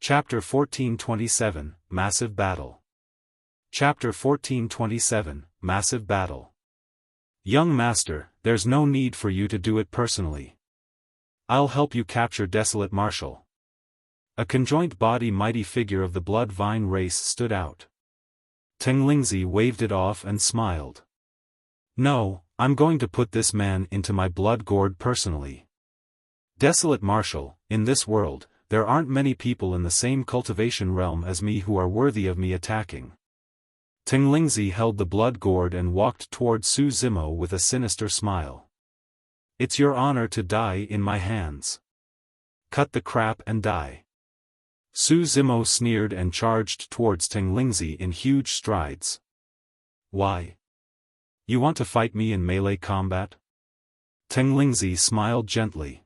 Chapter 1427, Massive Battle. Chapter 1427, Massive Battle. Young Master, there's no need for you to do it personally. I'll help you capture Desolate Marshal. A conjoined body mighty figure of the Bloodline race stood out. Teng Lingzi waved it off and smiled. No, I'm going to put this man into my blood gourd personally. Desolate Marshal, in this world, there aren't many people in the same cultivation realm as me who are worthy of me attacking. Teng Lingzi held the blood gourd and walked toward Su Zimo with a sinister smile. It's your honor to die in my hands. Cut the crap and die. Su Zimo sneered and charged towards Teng Lingzi in huge strides. Why? You want to fight me in melee combat? Teng Lingzi smiled gently.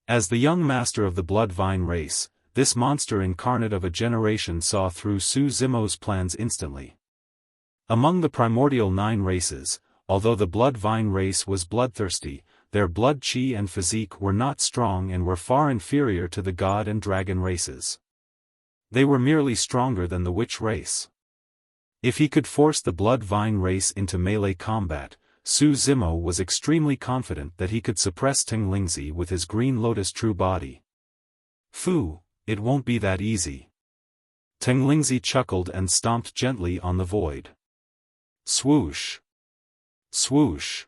As the young master of the Bloodline race, this monster incarnate of a generation saw through Su Zimo's plans instantly. Among the primordial 9 races, although the Bloodline race was bloodthirsty, their blood chi and physique were not strong and were far inferior to the god and dragon races. They were merely stronger than the witch race. If he could force the Bloodline race into melee combat, Su Zimo was extremely confident that he could suppress Teng Lingzi with his Green Lotus true body. Phew, it won't be that easy. Teng Lingzi chuckled and stomped gently on the void. Swoosh! Swoosh!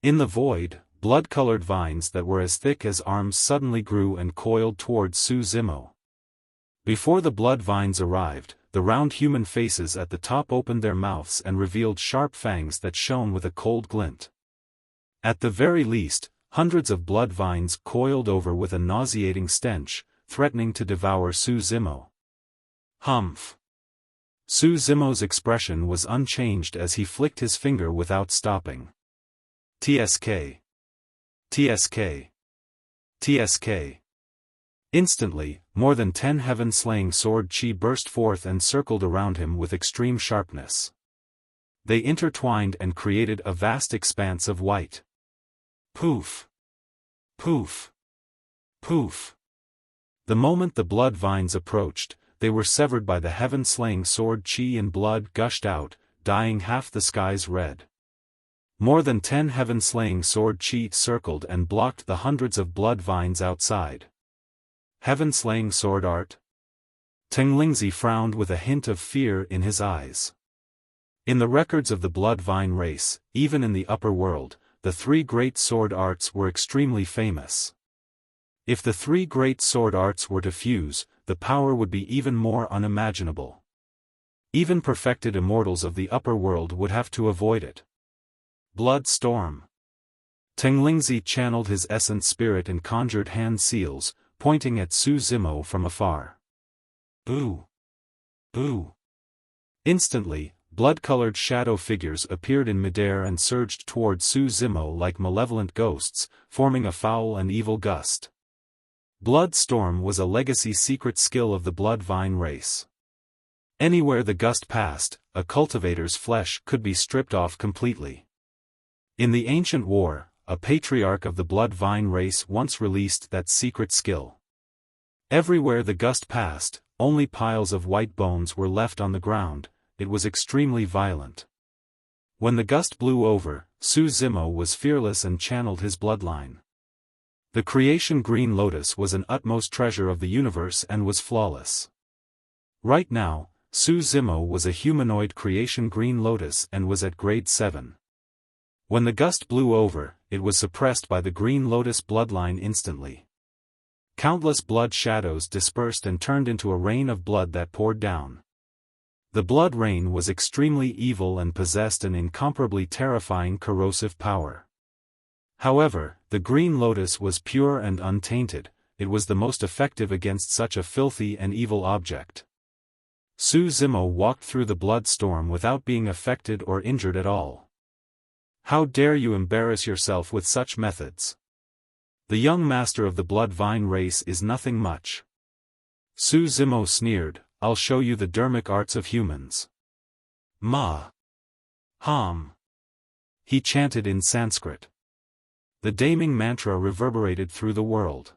In the void, blood-colored vines that were as thick as arms suddenly grew and coiled towards Su Zimo. Before the blood vines arrived, the round human faces at the top opened their mouths and revealed sharp fangs that shone with a cold glint. At the very least, hundreds of blood vines coiled over with a nauseating stench, threatening to devour Su Zimo. Humph! Su Zimo's expression was unchanged as he flicked his finger without stopping. TSK. TSK. TSK. Instantly, more than 10 heaven-slaying sword chi burst forth and circled around him with extreme sharpness. They intertwined and created a vast expanse of white. Poof! Poof! Poof! The moment the blood vines approached, they were severed by the heaven-slaying sword chi and blood gushed out, dyeing half the skies red. More than 10 heaven-slaying sword chi circled and blocked the hundreds of blood vines outside. Heaven-slaying sword art? Teng Lingzi frowned with a hint of fear in his eyes. In the records of the Bloodline race, even in the upper world, the 3 great sword arts were extremely famous. If the 3 great sword arts were to fuse, the power would be even more unimaginable. Even perfected immortals of the upper world would have to avoid it. Blood storm. Teng Lingzi channeled his essence spirit and conjured hand seals, pointing at Su Zimo from afar. Boo! Boo! Instantly, blood-colored shadow figures appeared in midair and surged towards Su Zimo like malevolent ghosts, forming a foul and evil gust. Blood Storm was a legacy secret skill of the Bloodline race. Anywhere the gust passed, a cultivator's flesh could be stripped off completely. In the ancient war, a patriarch of the Bloodline race once released that secret skill. Everywhere the gust passed, only piles of white bones were left on the ground. It was extremely violent. When the gust blew over, Su Zimo was fearless and channeled his bloodline. The creation Green Lotus was an utmost treasure of the universe and was flawless. Right now, Su Zimo was a humanoid creation Green Lotus and was at grade 7. When the gust blew over, it was suppressed by the Green Lotus bloodline instantly. Countless blood shadows dispersed and turned into a rain of blood that poured down. The blood rain was extremely evil and possessed an incomparably terrifying corrosive power. However, the Green Lotus was pure and untainted. It was the most effective against such a filthy and evil object. Su Zimo walked through the blood storm without being affected or injured at all. How dare you embarrass yourself with such methods? The young master of the Bloodline race is nothing much. Su Zimo sneered, I'll show you the Dharmic arts of humans. Ma. Hum. He chanted in Sanskrit. The damning mantra reverberated through the world.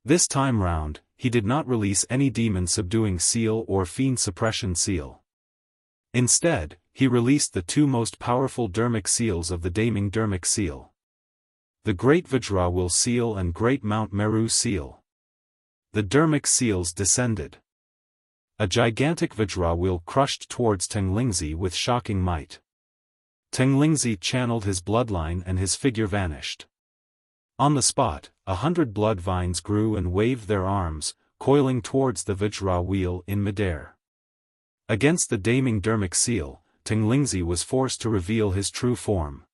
This time round, he did not release any demon subduing seal or fiend suppression seal. Instead, he released the two most powerful Dharmic seals of the Daming Dharmic seal. The Great Vajra Will Seal and Great Mount Meru Seal. The Dharmic seals descended. A gigantic Vajra wheel crushed towards Teng Lingzi with shocking might. Teng Lingzi channeled his bloodline and his figure vanished. On the spot, 100 blood vines grew and waved their arms, coiling towards the Vajra wheel in midair. Against the Daming Dharmic seal, Teng Lingzi was forced to reveal his true form.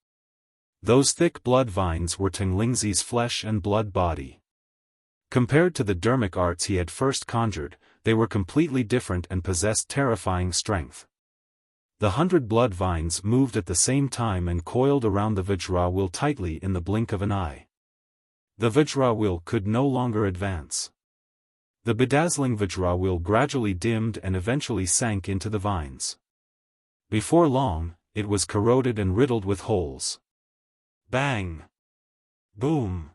Those thick blood vines were Teng Lingzi's flesh and blood body. Compared to the Dharmic arts he had first conjured, they were completely different and possessed terrifying strength. The 100 blood vines moved at the same time and coiled around the Vajra wheel tightly in the blink of an eye. The Vajra wheel could no longer advance. The bedazzling Vajra wheel gradually dimmed and eventually sank into the vines. Before long, it was corroded and riddled with holes. Bang! Boom!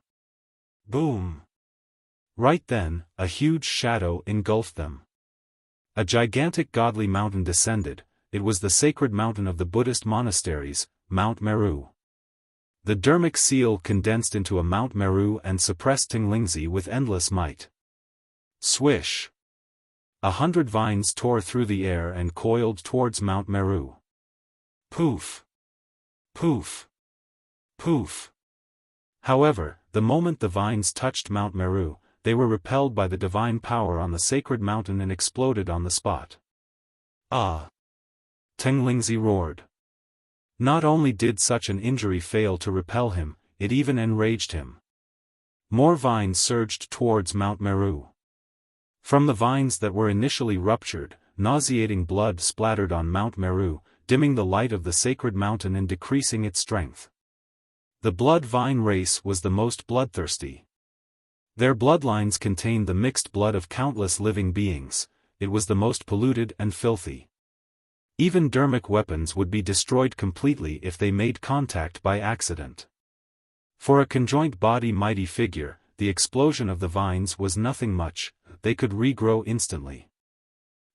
Boom! Right then, a huge shadow engulfed them. A gigantic godly mountain descended. It was the sacred mountain of the Buddhist monasteries, Mount Meru. The Dharmic seal condensed into a Mount Meru and suppressed Teng Lingzi with endless might. Swish! 100 vines tore through the air and coiled towards Mount Meru. Poof! Poof! Poof! However, the moment the vines touched Mount Meru, they were repelled by the divine power on the sacred mountain and exploded on the spot. Ah! Teng Lingzi roared. Not only did such an injury fail to repel him, it even enraged him. More vines surged towards Mount Meru. From the vines that were initially ruptured, nauseating blood splattered on Mount Meru, dimming the light of the sacred mountain and decreasing its strength. The blood vine race was the most bloodthirsty. Their bloodlines contained the mixed blood of countless living beings. It was the most polluted and filthy. Even Dharmic weapons would be destroyed completely if they made contact by accident. For a conjoint body mighty figure, the explosion of the vines was nothing much, they could regrow instantly.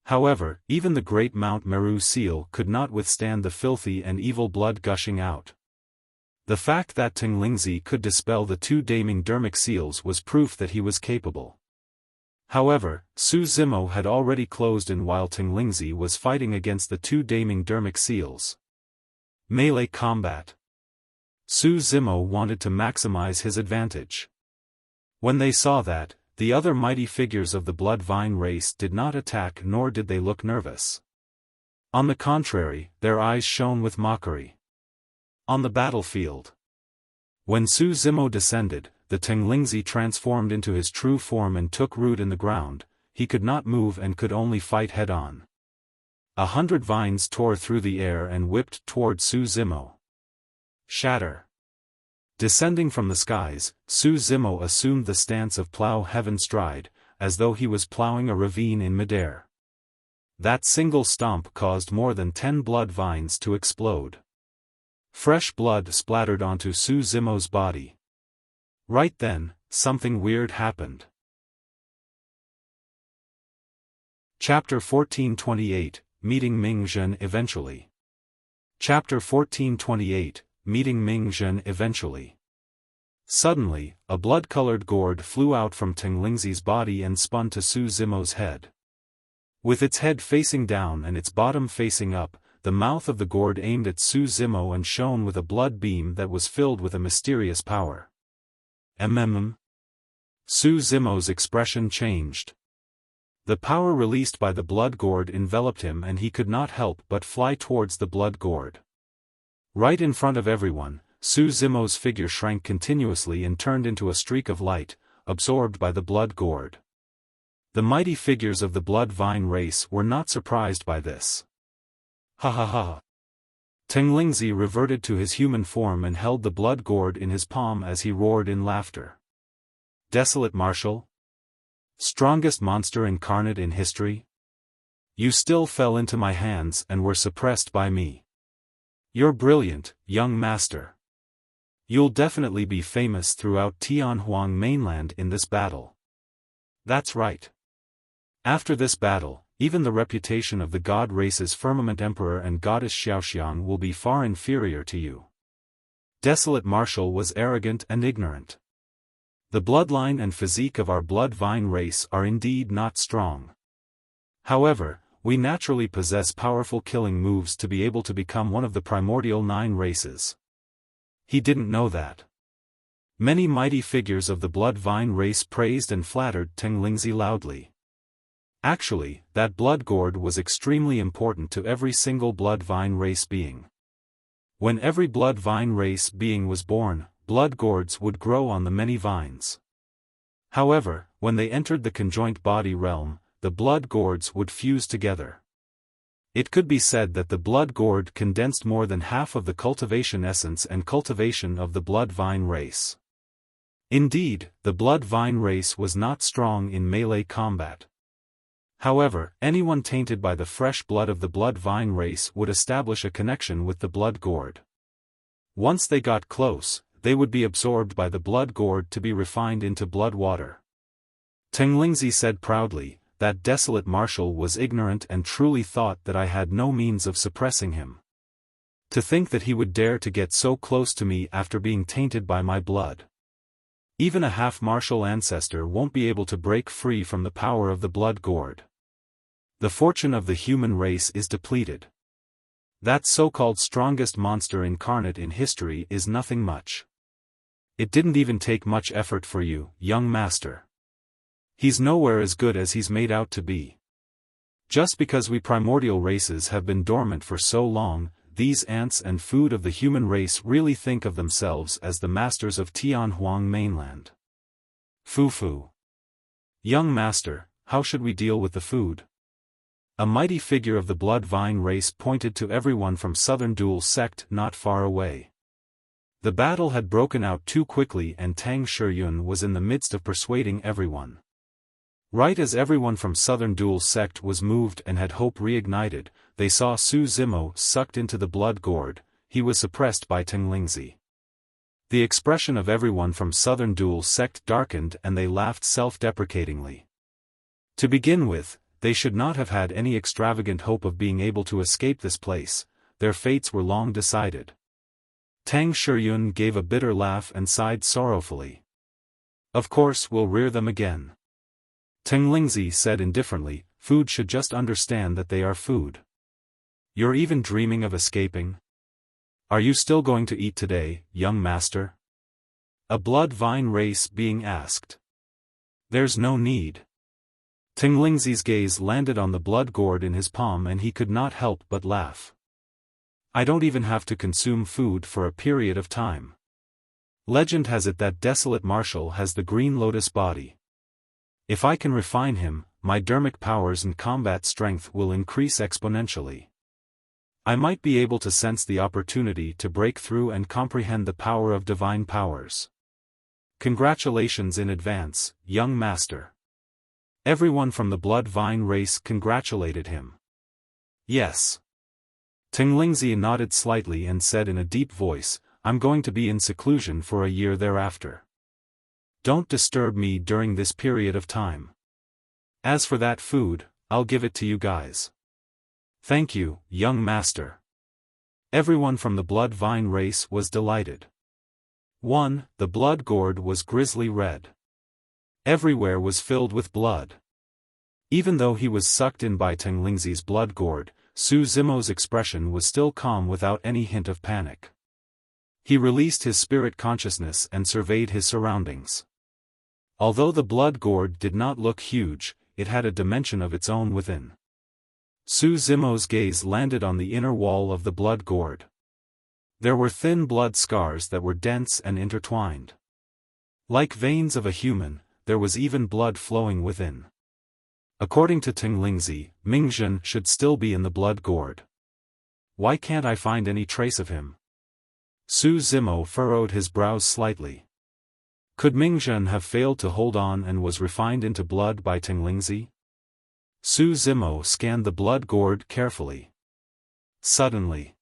However, even the great Mount Meru seal could not withstand the filthy and evil blood gushing out. The fact that Teng Lingzi could dispel the two Daming Dharmic seals was proof that he was capable. However, Su Zimo had already closed in while Teng Lingzi was fighting against the two Daming Dharmic seals. Melee combat. Su Zimo wanted to maximize his advantage. When they saw that, the other mighty figures of the Blood Vine race did not attack nor did they look nervous. On the contrary, their eyes shone with mockery. On the battlefield. When Su Zimo descended, the Teng Lingzi transformed into his true form and took root in the ground. He could not move and could only fight head-on. 100 vines tore through the air and whipped toward Su Zimo. Shatter. Descending from the skies, Su Zimo assumed the stance of plow heaven stride, as though he was plowing a ravine in midair. That single stomp caused more than 10 blood vines to explode. Fresh blood splattered onto Su Zimo's body. Right then, something weird happened. Chapter 1428, Meeting Ming Zhen eventually. Chapter 1428, Meeting Ming Zhen eventually. Suddenly, a blood-colored gourd flew out from Teng Lingzi's body and spun to Su Zimo's head. With its head facing down and its bottom facing up, the mouth of the gourd aimed at Su Zimo and shone with a blood beam that was filled with a mysterious power. Su Zimo's expression changed. The power released by the blood gourd enveloped him and he could not help but fly towards the blood gourd. Right in front of everyone, Su Zimo's figure shrank continuously and turned into a streak of light, absorbed by the blood gourd. The mighty figures of the Blood Vine race were not surprised by this. Ha ha ha. Teng Lingzi reverted to his human form and held the blood gourd in his palm as he roared in laughter. Desolate Marshal? Strongest monster incarnate in history? You still fell into my hands and were suppressed by me. You're brilliant, young master. You'll definitely be famous throughout Tianhuang mainland in this battle. That's right. After this battle, even the reputation of the god race's Firmament Emperor and goddess Xiaofan will be far inferior to you. Desolate Marshal was arrogant and ignorant. The bloodline and physique of our Bloodvine race are indeed not strong. However, we naturally possess powerful killing moves to be able to become one of the primordial 9 races. He didn't know that. Many mighty figures of the Bloodvine race praised and flattered Teng Lingzi loudly. Actually, that blood gourd was extremely important to every single Bloodvine race being. When every Bloodvine race being was born, blood gourds would grow on the many vines. However, when they entered the conjoint body realm, the blood gourds would fuse together. It could be said that the blood gourd condensed more than half of the cultivation essence and cultivation of the Bloodvine race. Indeed, the Bloodvine race was not strong in melee combat. However, anyone tainted by the fresh blood of the Bloodvine race would establish a connection with the blood gourd. Once they got close, they would be absorbed by the blood gourd to be refined into blood water. Teng Lingzi said proudly, that desolate marshal was ignorant and truly thought that I had no means of suppressing him. To think that he would dare to get so close to me after being tainted by my blood. Even a half-martial ancestor won't be able to break free from the power of the blood gourd. The fortune of the human race is depleted. That so-called strongest monster incarnate in history is nothing much. It didn't even take much effort for you, young master. He's nowhere as good as he's made out to be. Just because we primordial races have been dormant for so long, these ants and food of the human race really think of themselves as the masters of Tianhuang mainland. Fu. Young master, how should we deal with the food? A mighty figure of the Bloodvine race pointed to everyone from Southern Duel sect not far away. The battle had broken out too quickly and Tang Shiyun was in the midst of persuading everyone. Right as everyone from Southern Duel sect was moved and had hope reignited, they saw Su Zimo sucked into the blood gourd. He was suppressed by Teng Lingzi. The expression of everyone from Southern Duel sect darkened and they laughed self-deprecatingly. To begin with, they should not have had any extravagant hope of being able to escape this place, their fates were long decided. Tang Shiyun gave a bitter laugh and sighed sorrowfully. Of course we'll rear them again. Teng Lingzi said indifferently, food should just understand that they are food. You're even dreaming of escaping? Are you still going to eat today, young master? A Bloodvine race being asked. There's no need. Teng Lingzi's gaze landed on the blood gourd in his palm and he could not help but laugh. I don't even have to consume food for a period of time. Legend has it that desolate marshal has the green lotus body. If I can refine him, my Dharmic powers and combat strength will increase exponentially. I might be able to sense the opportunity to break through and comprehend the power of divine powers. Congratulations in advance, young master. Everyone from the Bloodvine race congratulated him. Yes. Teng Lingzi nodded slightly and said in a deep voice, I'm going to be in seclusion for a year thereafter. Don't disturb me during this period of time. As for that food, I'll give it to you guys. Thank you, young master. Everyone from the Bloodvine race was delighted. 1. The blood gourd was grisly red. Everywhere was filled with blood. Even though he was sucked in by Teng Lingzi's blood gourd, Su Zimo's expression was still calm without any hint of panic. He released his spirit consciousness and surveyed his surroundings. Although the blood gourd did not look huge, it had a dimension of its own within. Su Zimo's gaze landed on the inner wall of the blood gourd. There were thin blood scars that were dense and intertwined. Like veins of a human, there was even blood flowing within. According to Teng Lingzi, Ming should still be in the blood gourd. Why can't I find any trace of him? Su Zimo furrowed his brows slightly. Could Ming have failed to hold on and was refined into blood by Teng Lingzi? Su Zimo scanned the blood gourd carefully. Suddenly,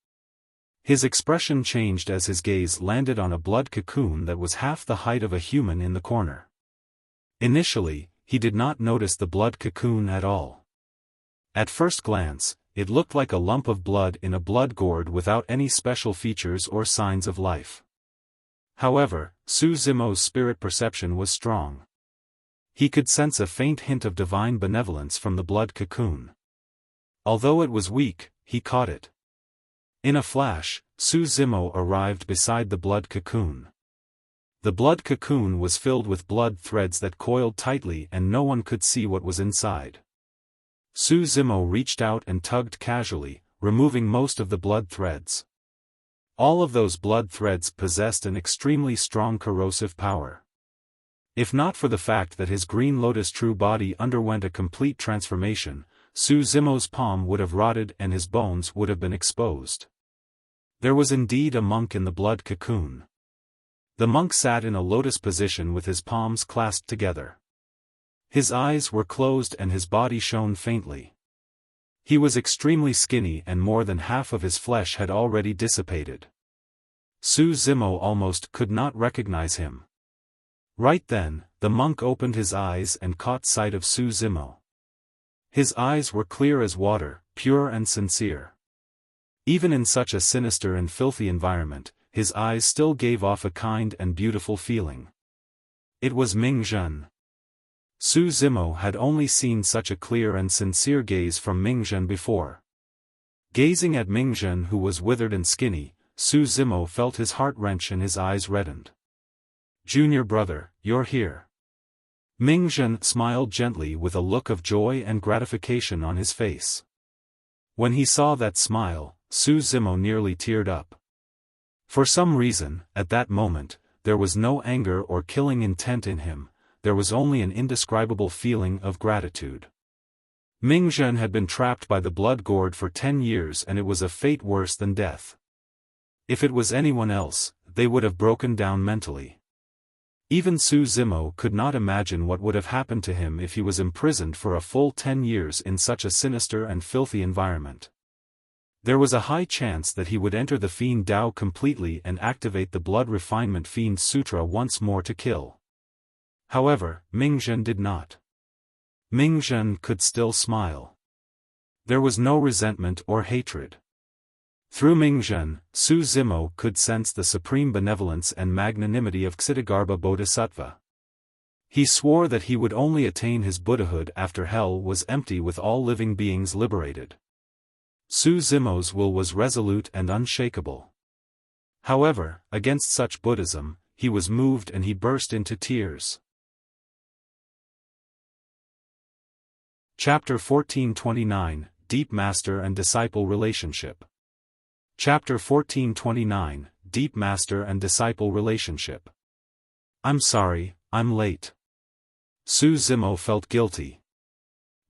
his expression changed as his gaze landed on a blood cocoon that was half the height of a human in the corner. Initially, he did not notice the blood cocoon at all. At first glance, it looked like a lump of blood in a blood gourd without any special features or signs of life. However, Su Zimo's spirit perception was strong. He could sense a faint hint of divine benevolence from the blood cocoon. Although it was weak, he caught it. In a flash, Su Zimo arrived beside the blood cocoon. The blood cocoon was filled with blood threads that coiled tightly and no one could see what was inside. Su Zimo reached out and tugged casually, removing most of the blood threads. All of those blood threads possessed an extremely strong corrosive power. If not for the fact that his Green Lotus true body underwent a complete transformation, Su Zimo's palm would have rotted and his bones would have been exposed. There was indeed a monk in the blood cocoon. The monk sat in a lotus position with his palms clasped together. His eyes were closed and his body shone faintly. He was extremely skinny and more than half of his flesh had already dissipated. Su Zimo almost could not recognize him. Right then, the monk opened his eyes and caught sight of Su Zimo. His eyes were clear as water, pure and sincere. Even in such a sinister and filthy environment, his eyes still gave off a kind and beautiful feeling. It was Ming. Su Zimo had only seen such a clear and sincere gaze from Ming before. Gazing at Ming, who was withered and skinny, Su Zimo felt his heart wrench and his eyes reddened. "Junior brother, you're here." Ming smiled gently with a look of joy and gratification on his face. When he saw that smile, Su Zimo nearly teared up. For some reason, at that moment, there was no anger or killing intent in him. There was only an indescribable feeling of gratitude. Ming had been trapped by the blood gourd for 10 years and it was a fate worse than death. If it was anyone else, they would have broken down mentally. Even Su Zimo could not imagine what would have happened to him if he was imprisoned for a full 10 years in such a sinister and filthy environment. There was a high chance that he would enter the Fiend Dao completely and activate the Blood Refinement Fiend Sutra once more to kill. However, Ming did not. Ming could still smile. There was no resentment or hatred. Through Ming Su Zimo could sense the supreme benevolence and magnanimity of Xitigarbha Bodhisattva. He swore that he would only attain his Buddhahood after hell was empty with all living beings liberated. Su Zimo's will was resolute and unshakable. However, against such Buddhism, he was moved and he burst into tears. Chapter 1429, Deep Master and Disciple Relationship. Chapter 1429, Deep Master and Disciple Relationship. "I'm sorry, I'm late." Su Zimo felt guilty.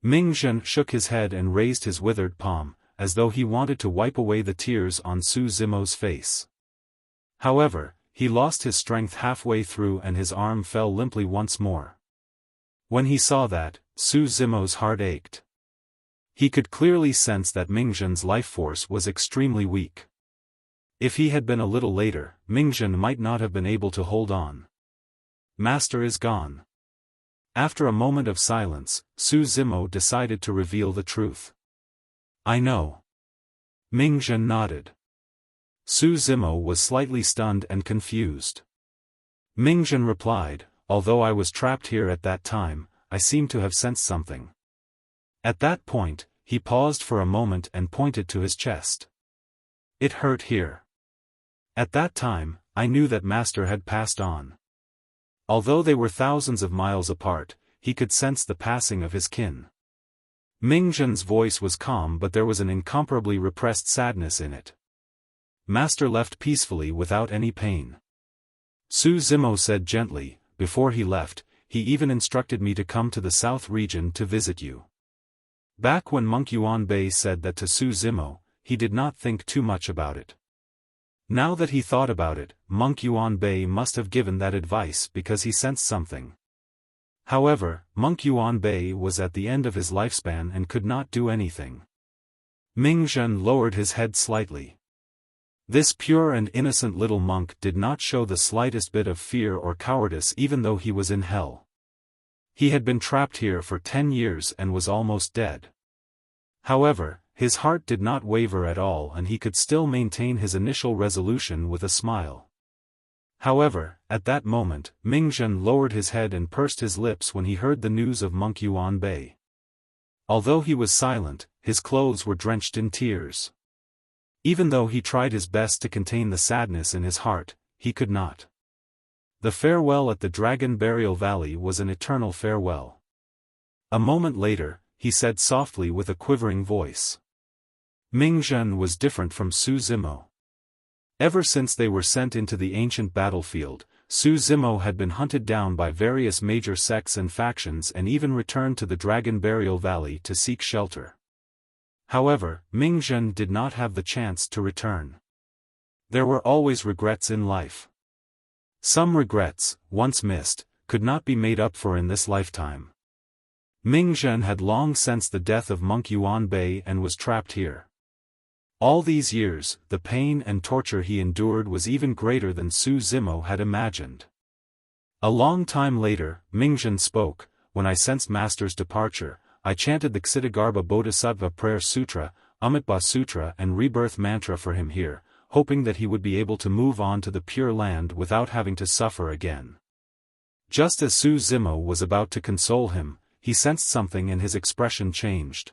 Ming shook his head and raised his withered palm, as though he wanted to wipe away the tears on Su Zimo's face. However, he lost his strength halfway through and his arm fell limply once more. When he saw that, Su Zimo's heart ached. He could clearly sense that Ming life force was extremely weak. If he had been a little later, Ming might not have been able to hold on. "Master is gone." After a moment of silence, Su Zimo decided to reveal the truth. "I know." Ming nodded. Su Zimo was slightly stunned and confused. Ming replied, "Although I was trapped here at that time, I seem to have sensed something." At that point, he paused for a moment and pointed to his chest. "It hurt here. At that time, I knew that Master had passed on." Although they were thousands of miles apart, he could sense the passing of his kin. Ming voice was calm but there was an incomparably repressed sadness in it. "Master left peacefully without any pain." Su Zimo said gently, "Before he left, he even instructed me to come to the south region to visit you." Back when Monk Yuan Bei said that to Su Zimo, he did not think too much about it. Now that he thought about it, Monk Yuan Bei must have given that advice because he sensed something. However, Monk Yuan Bei was at the end of his lifespan and could not do anything. Ming lowered his head slightly. This pure and innocent little monk did not show the slightest bit of fear or cowardice even though he was in hell. He had been trapped here for 10 years and was almost dead. However, his heart did not waver at all and he could still maintain his initial resolution with a smile. However, at that moment, Ming lowered his head and pursed his lips when he heard the news of Monk Yuan Bei. Although he was silent, his clothes were drenched in tears. Even though he tried his best to contain the sadness in his heart, he could not. The farewell at the Dragon Burial Valley was an eternal farewell. A moment later, he said softly with a quivering voice. Ming was different from Su Zimo. Ever since they were sent into the ancient battlefield, Su Zimo had been hunted down by various major sects and factions and even returned to the Dragon Burial Valley to seek shelter. However, Ming did not have the chance to return. There were always regrets in life. Some regrets, once missed, could not be made up for in this lifetime. Ming had long sensed the death of Monk Yuan Bei and was trapped here. All these years, the pain and torture he endured was even greater than Su Zimo had imagined. A long time later, Ming spoke. When I sensed Master's departure, I chanted the Ksitigarbha Bodhisattva Prayer Sutra, Amitabha Sutra and Rebirth Mantra for him here, hoping that he would be able to move on to the Pure Land without having to suffer again. Just as Su Zimo was about to console him, he sensed something and his expression changed.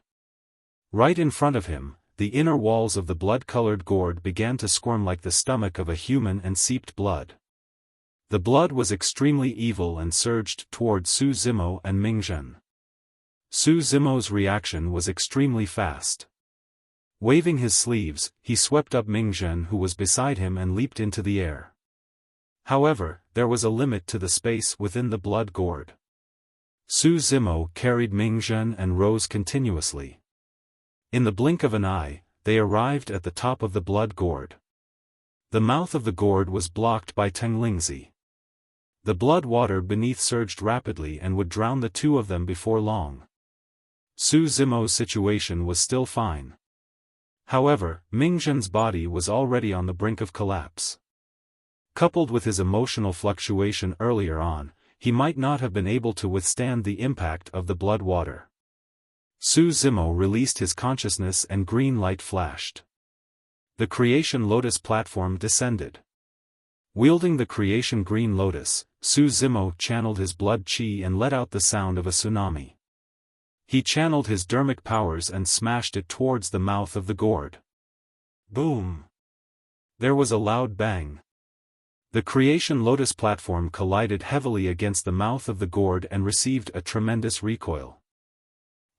Right in front of him, the inner walls of the blood-colored gourd began to squirm like the stomach of a human and seeped blood. The blood was extremely evil and surged toward Su Zimo and Ming Su Zimo's reaction was extremely fast. Waving his sleeves, he swept up Ming who was beside him and leaped into the air. However, there was a limit to the space within the blood gourd. Su Zimo carried Ming and rose continuously. In the blink of an eye, they arrived at the top of the blood gourd. The mouth of the gourd was blocked by Teng Lingzi. The blood water beneath surged rapidly and would drown the two of them before long. Su Zimo's situation was still fine. However, Ming body was already on the brink of collapse. Coupled with his emotional fluctuation earlier on, he might not have been able to withstand the impact of the blood water. Su Zimo released his consciousness and green light flashed. The Creation Lotus platform descended. Wielding the Creation Green Lotus, Su Zimo channeled his blood chi and let out the sound of a tsunami. He channeled his Dharmic powers and smashed it towards the mouth of the gourd. Boom! There was a loud bang. The Creation Lotus platform collided heavily against the mouth of the gourd and received a tremendous recoil.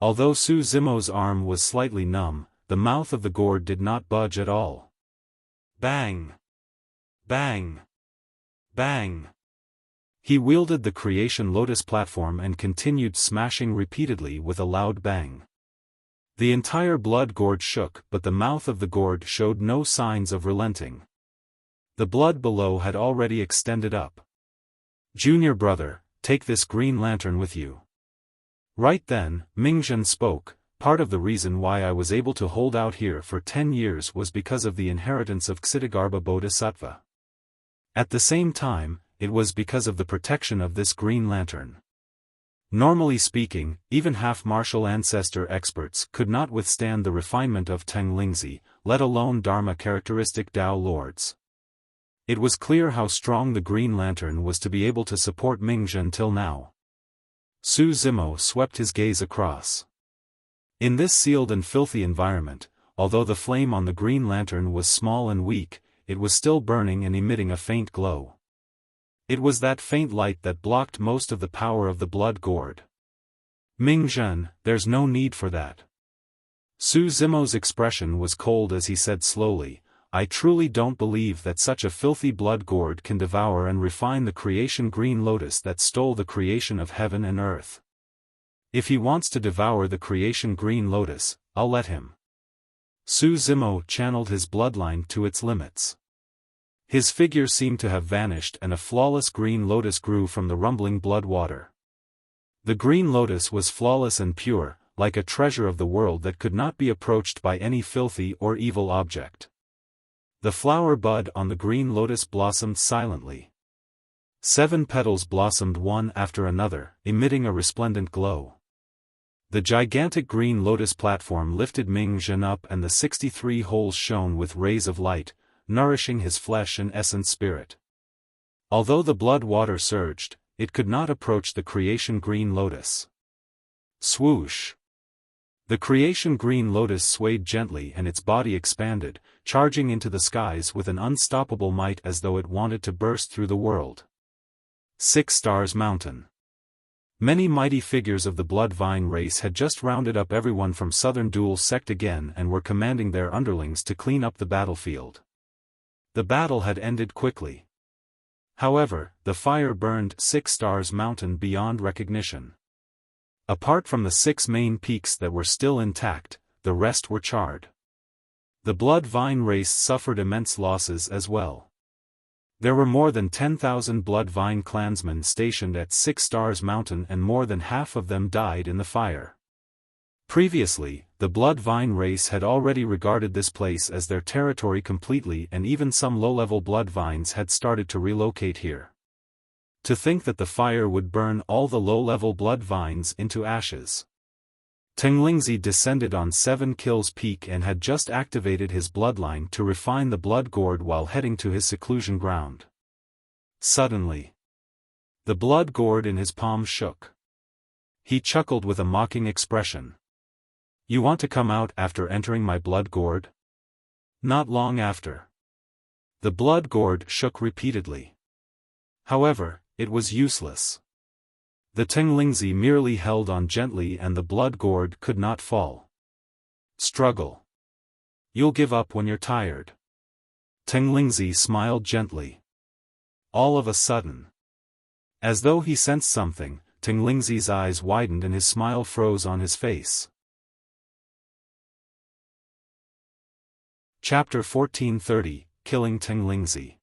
Although Su Zimo's arm was slightly numb, the mouth of the gourd did not budge at all. Bang! Bang! Bang! He wielded the Creation Lotus platform and continued smashing repeatedly with a loud bang. The entire blood gourd shook, but the mouth of the gourd showed no signs of relenting. The blood below had already extended up. Junior brother, take this green lantern with you. Right then, Ming spoke. Part of the reason why I was able to hold out here for 10 years was because of the inheritance of Ksitigarbha Bodhisattva. At the same time, it was because of the protection of this green lantern. Normally speaking, even half-martial ancestor experts could not withstand the refinement of Teng Lingzi, let alone Dharma characteristic Tao lords. It was clear how strong the green lantern was to be able to support Ming till now. Su Zimo swept his gaze across. In this sealed and filthy environment, although the flame on the green lantern was small and weak, it was still burning and emitting a faint glow. It was that faint light that blocked most of the power of the blood gourd. Ming there's no need for that. Su Zimo's expression was cold as he said slowly, I truly don't believe that such a filthy blood gourd can devour and refine the Creation Green Lotus that stole the creation of heaven and earth. If he wants to devour the Creation Green Lotus, I'll let him. Su Zimo channeled his bloodline to its limits. His figure seemed to have vanished and a flawless green lotus grew from the rumbling blood water. The green lotus was flawless and pure, like a treasure of the world that could not be approached by any filthy or evil object. The flower bud on the green lotus blossomed silently. 7 petals blossomed one after another, emitting a resplendent glow. The gigantic green lotus platform lifted Ming Zhen up, and the 63 holes shone with rays of light, nourishing his flesh and essence spirit. Although the blood water surged, it could not approach the creation green lotus. Swoosh! The creation green lotus swayed gently and its body expanded, charging into the skies with an unstoppable might as though it wanted to burst through the world. 6 Stars Mountain. Many mighty figures of the Bloodline race had just rounded up everyone from Southern Duel sect again and were commanding their underlings to clean up the battlefield. The battle had ended quickly. However, the fire burned 6 Stars Mountain beyond recognition. Apart from the 6 main peaks that were still intact, the rest were charred. The Bloodline race suffered immense losses as well. There were more than 10,000 Bloodline clansmen stationed at 6 Stars Mountain, and more than half of them died in the fire. Previously, the Bloodline race had already regarded this place as their territory completely, and even some low-level Bloodlines had started to relocate here. To think that the fire would burn all the low-level Bloodlines into ashes. Lingzi descended on 7 Kills Peak and had just activated his bloodline to refine the blood gourd while heading to his seclusion ground. Suddenly, the blood gourd in his palm shook. He chuckled with a mocking expression. "You want to come out after entering my blood gourd?" Not long after, the blood gourd shook repeatedly. However, it was useless. The Lingzi merely held on gently and the blood gourd could not fall. Struggle. You'll give up when you're tired. Lingzi smiled gently. All of a sudden, as though he sensed something, Lingzi's eyes widened and his smile froze on his face. Chapter 1430, Killing Lingzi.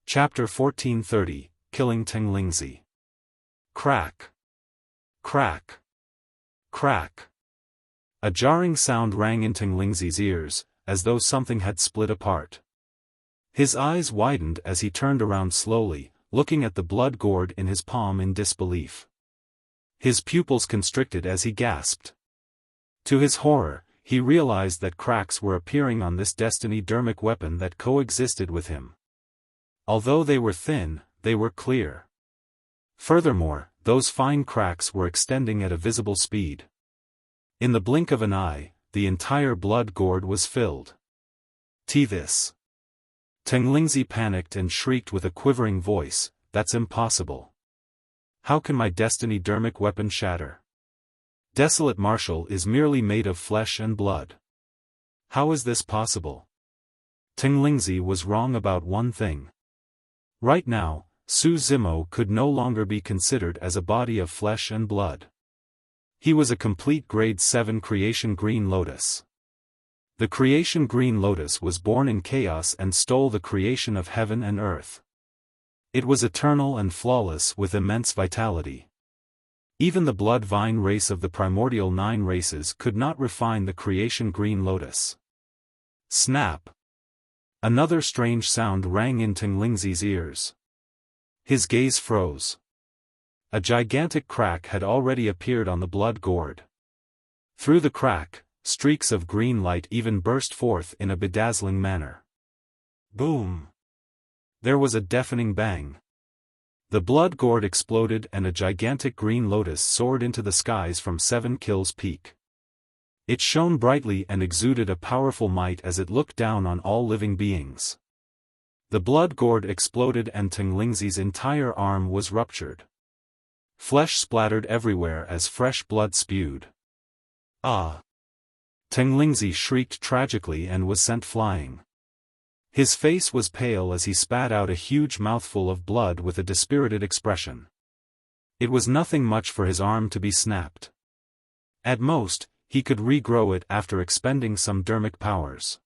Chapter 1430, Killing Lingzi. Crack. Crack. Crack. A jarring sound rang in Lingzi's ears, as though something had split apart. His eyes widened as he turned around slowly, looking at the blood gourd in his palm in disbelief. His pupils constricted as he gasped. To his horror, he realized that cracks were appearing on this destiny Dharmic weapon that coexisted with him. Although they were thin, they were clear. Furthermore, those fine cracks were extending at a visible speed. In the blink of an eye, the entire blood gourd was filled. This. Lingzi panicked and shrieked with a quivering voice, "That's impossible. How can my destiny Dharmic weapon shatter? Desolate Martial is merely made of flesh and blood. How is this possible?" Lingzi was wrong about one thing. Right now, Su Zimo could no longer be considered as a body of flesh and blood. He was a complete Grade 7 Creation Green Lotus. The Creation Green Lotus was born in chaos and stole the creation of heaven and earth. It was eternal and flawless with immense vitality. Even the Bloodline race of the primordial 9 races could not refine the Creation Green Lotus. Snap! Another strange sound rang in Lingzi's ears. His gaze froze. A gigantic crack had already appeared on the blood gourd. Through the crack, streaks of green light even burst forth in a bedazzling manner. Boom! There was a deafening bang. The blood gourd exploded and a gigantic green lotus soared into the skies from 7 Kills Peak. It shone brightly and exuded a powerful might as it looked down on all living beings. The blood gourd exploded and Lingzi's entire arm was ruptured. Flesh splattered everywhere as fresh blood spewed. Ah! Lingzi shrieked tragically and was sent flying. His face was pale as he spat out a huge mouthful of blood with a dispirited expression. It was nothing much for his arm to be snapped. At most, he could regrow it after expending some Dharmic powers.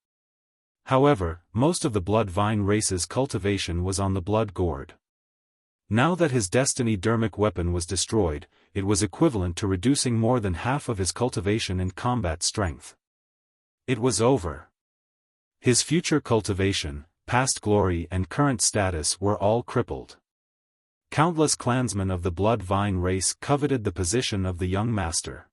However, most of the Bloodline race's cultivation was on the blood gourd. Now that his destiny Dharmic weapon was destroyed, it was equivalent to reducing more than half of his cultivation and combat strength. It was over. His future cultivation, past glory and current status were all crippled. Countless clansmen of the Bloodline race coveted the position of the young master.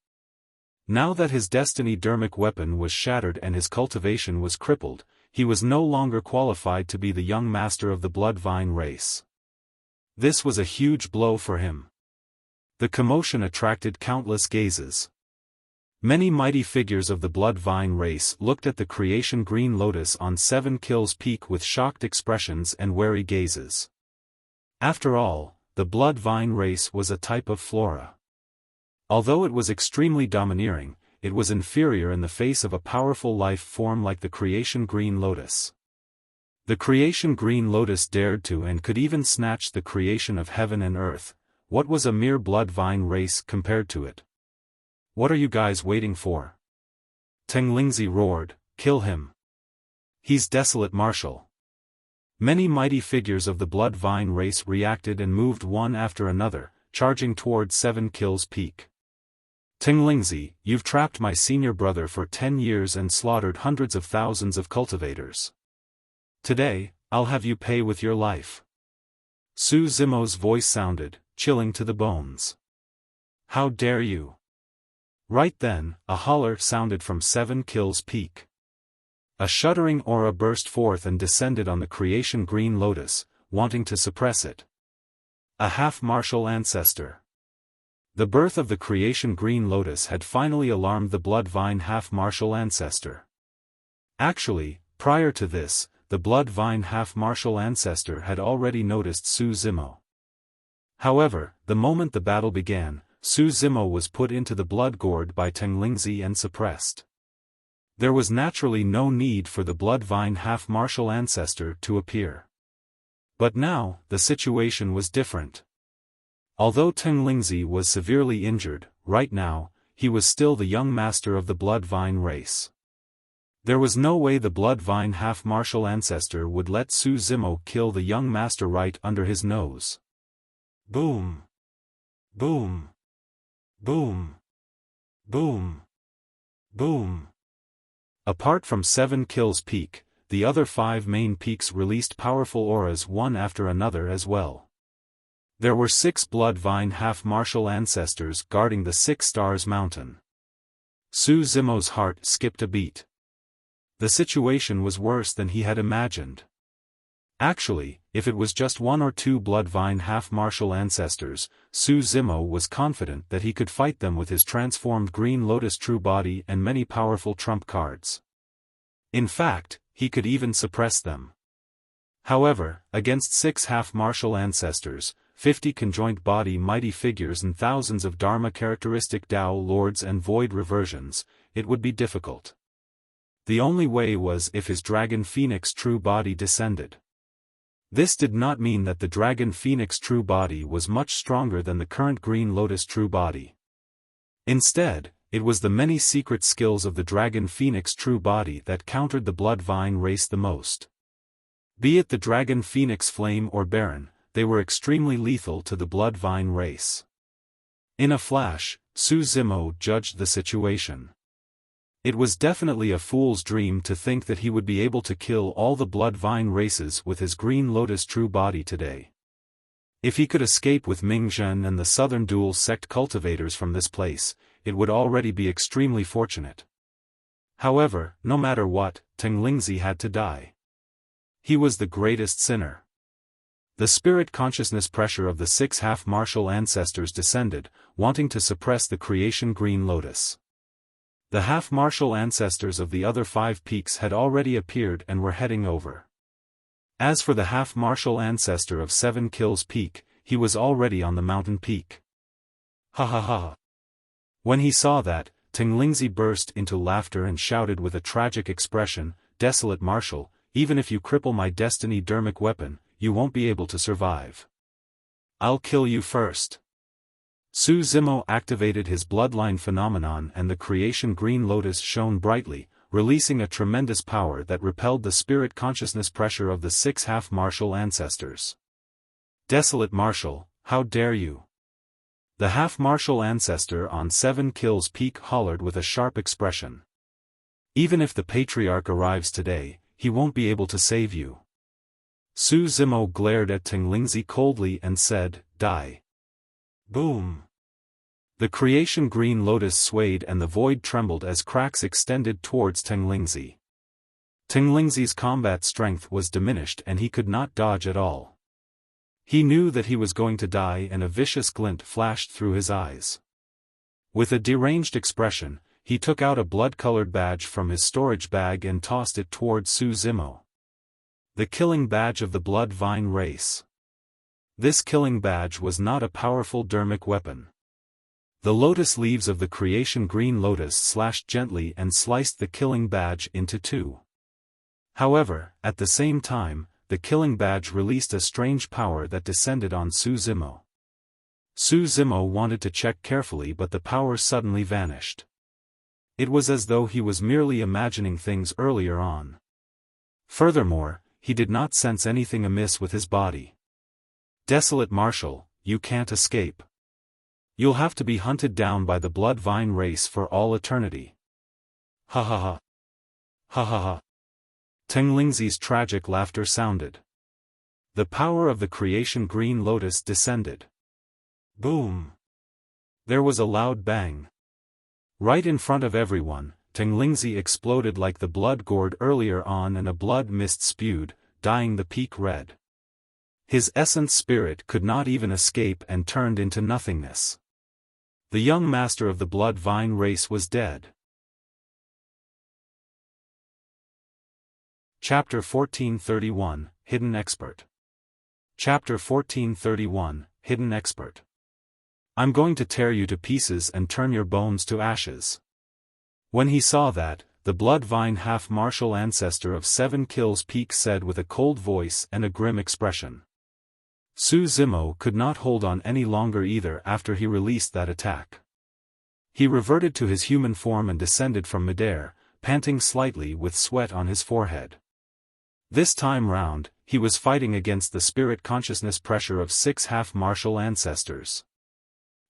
Now that his destiny Dharmic weapon was shattered and his cultivation was crippled, he was no longer qualified to be the young master of the Bloodline race. This was a huge blow for him. The commotion attracted countless gazes. Many mighty figures of the Bloodline race looked at the creation Green Lotus on 7 Kills Peak with shocked expressions and wary gazes. After all, the Bloodline race was a type of flora. Although it was extremely domineering, it was inferior in the face of a powerful life form like the creation Green Lotus. The creation Green Lotus dared to and could even snatch the creation of heaven and earth. What was a mere Bloodline race compared to it? What are you guys waiting for? Teng Lingzi roared, kill him. He's desolate martial. Many mighty figures of the Bloodline race reacted and moved one after another, charging toward 7 Kills Peak. Teng Lingzi, you've trapped my senior brother for 10 years and slaughtered hundreds of thousands of cultivators. Today, I'll have you pay with your life. Su Zimo's voice sounded, chilling to the bones. How dare you? Right then, a holler sounded from 7 Kills Peak. A shuddering aura burst forth and descended on the creation Green Lotus, wanting to suppress it. A half-martial ancestor. The birth of the creation Green Lotus had finally alarmed the Bloodline half-martial ancestor. Actually, prior to this, the Bloodline half-martial ancestor had already noticed Su Zimo. However, the moment the battle began, Su Zimo was put into the blood gourd by Teng Lingzi and suppressed. There was naturally no need for the Bloodline half-martial ancestor to appear. But now, the situation was different. Although Teng Lingzi was severely injured, right now, he was still the young master of the Bloodline race. There was no way the Bloodline half-martial ancestor would let Su Zimo kill the young master right under his nose. Boom! Boom! Boom! Boom! Boom! Apart from 7 Kills Peak, the other 5 main peaks released powerful auras one after another as well. There were 6 Bloodline half-martial ancestors guarding the 6 Stars Mountain. Su Zimo's heart skipped a beat. The situation was worse than he had imagined. Actually, if it was just 1 or 2 Bloodline half-martial ancestors, Su Zimo was confident that he could fight them with his transformed Green Lotus true body and many powerful trump cards. In fact, he could even suppress them. However, against 6 half-martial ancestors, 50 conjoint body mighty figures and thousands of Dharma characteristic Tao lords and void reversions, it would be difficult. The only way was if his Dragon Phoenix true body descended. This did not mean that the Dragon Phoenix true body was much stronger than the current Green Lotus true body. Instead, it was the many secret skills of the Dragon Phoenix true body that countered the Bloodline race the most. Be it the Dragon Phoenix Flame or Baron, they were extremely lethal to the Bloodline race. In a flash, Su Zimo judged the situation. It was definitely a fool's dream to think that he would be able to kill all the Bloodline races with his Green Lotus true body today. If he could escape with Ming Zhen and the Southern Duel sect cultivators from this place, it would already be extremely fortunate. However, no matter what, Teng Lingzi had to die. He was the greatest sinner. The spirit consciousness pressure of the 6 half-martial ancestors descended, wanting to suppress the creation Green Lotus. The half-martial ancestors of the other 5 peaks had already appeared and were heading over. As for the half-martial ancestor of 7 Kills Peak, he was already on the mountain peak. Ha ha ha. When he saw that, Teng Lingzi burst into laughter and shouted with a tragic expression, "Desolate Marshal, even if you cripple my destiny Dharmic weapon, you won't be able to survive. I'll kill you first." Su Zimo activated his Bloodline phenomenon and the creation Green Lotus shone brightly, releasing a tremendous power that repelled the spirit consciousness pressure of the 6 half-martial ancestors. "Desolate Marshal, how dare you!" The half-martial ancestor on 7 Kills Peak hollered with a sharp expression. "Even if the Patriarch arrives today, he won't be able to save you. Su Zimo glared at Lingzi coldly and said, "Die." Boom! The creation green lotus swayed and the void trembled as cracks extended towards Lingzi. Lingzi's combat strength was diminished and he could not dodge at all. He knew that he was going to die and a vicious glint flashed through his eyes. With a deranged expression, he took out a blood-colored badge from his storage bag and tossed it towards Su Zimo. The killing badge of the Blood Vine race. This killing badge was not a powerful Dharmic weapon. The lotus leaves of the creation green lotus slashed gently and sliced the killing badge into two. However, at the same time, the killing badge released a strange power that descended on Su Zimo. Su Zimo wanted to check carefully but the power suddenly vanished. It was as though he was merely imagining things earlier on. Furthermore, he did not sense anything amiss with his body. "Desolate Marshal, you can't escape. You'll have to be hunted down by the Blood Vine race for all eternity." Ha ha ha. Ha ha ha. Lingzi's tragic laughter sounded. The power of the creation green lotus descended. Boom! There was a loud bang. Right in front of everyone, Lingzi exploded like the blood gourd earlier on and a blood mist spewed, dyeing the peak red. His essence spirit could not even escape and turned into nothingness. The young master of the Blood Vine race was dead. Chapter 1431, Hidden Expert. Chapter 1431, Hidden Expert. "I'm going to tear you to pieces and turn your bones to ashes." When he saw that, the Blood Vine half-martial ancestor of 7 kills peak said with a cold voice and a grim expression. Su Zimo could not hold on any longer either after he released that attack. He reverted to his human form and descended from midair, panting slightly with sweat on his forehead. This time round, he was fighting against the spirit consciousness pressure of 6 half-martial ancestors.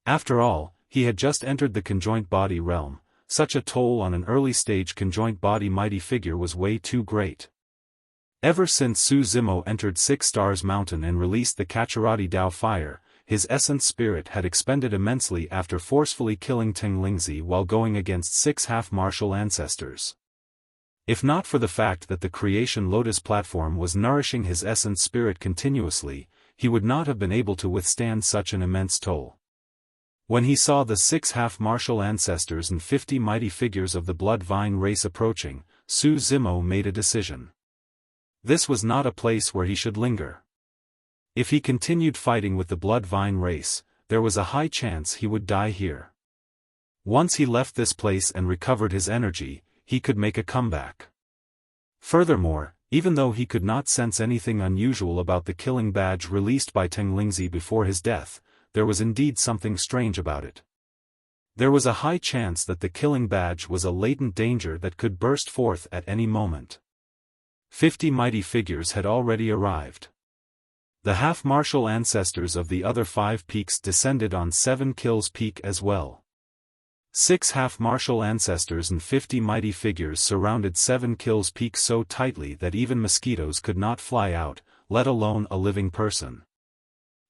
After all, he had just entered the conjoint body realm. Such a toll on an early-stage conjoint body mighty figure was way too great. Ever since Su Zimo entered 6 Stars Mountain and released the Kachirati Dao fire, his essence spirit had expended immensely after forcefully killing Lingzi while going against 6 half-martial ancestors. If not for the fact that the creation lotus platform was nourishing his essence spirit continuously, he would not have been able to withstand such an immense toll. When he saw the 6 half-martial ancestors and 50 mighty figures of the Blood Vine race approaching, Su Zimo made a decision. This was not a place where he should linger. If he continued fighting with the Blood Vine race, there was a high chance he would die here. Once he left this place and recovered his energy, he could make a comeback. Furthermore, even though he could not sense anything unusual about the killing badge released by Lingzi before his death, there was indeed something strange about it. There was a high chance that the killing badge was a latent danger that could burst forth at any moment. 50 mighty figures had already arrived. The half-martial ancestors of the other 5 peaks descended on 7 kills peak as well. 6 half-martial ancestors and 50 mighty figures surrounded 7 kills peak so tightly that even mosquitoes could not fly out, let alone a living person.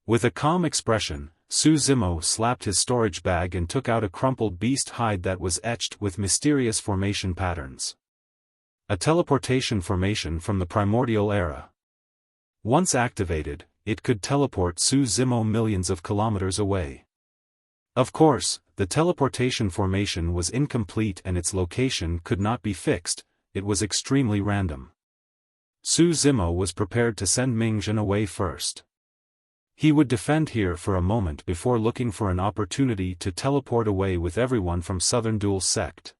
With a calm expression, Su Zimo slapped his storage bag and took out a crumpled beast hide that was etched with mysterious formation patterns. A teleportation formation from the primordial era. Once activated, it could teleport Su Zimo millions of kilometers away. Of course, the teleportation formation was incomplete and its location could not be fixed, it was extremely random. Su Zimo was prepared to send Ming away first. He would defend here for a moment before looking for an opportunity to teleport away with everyone from Southern Duel sect.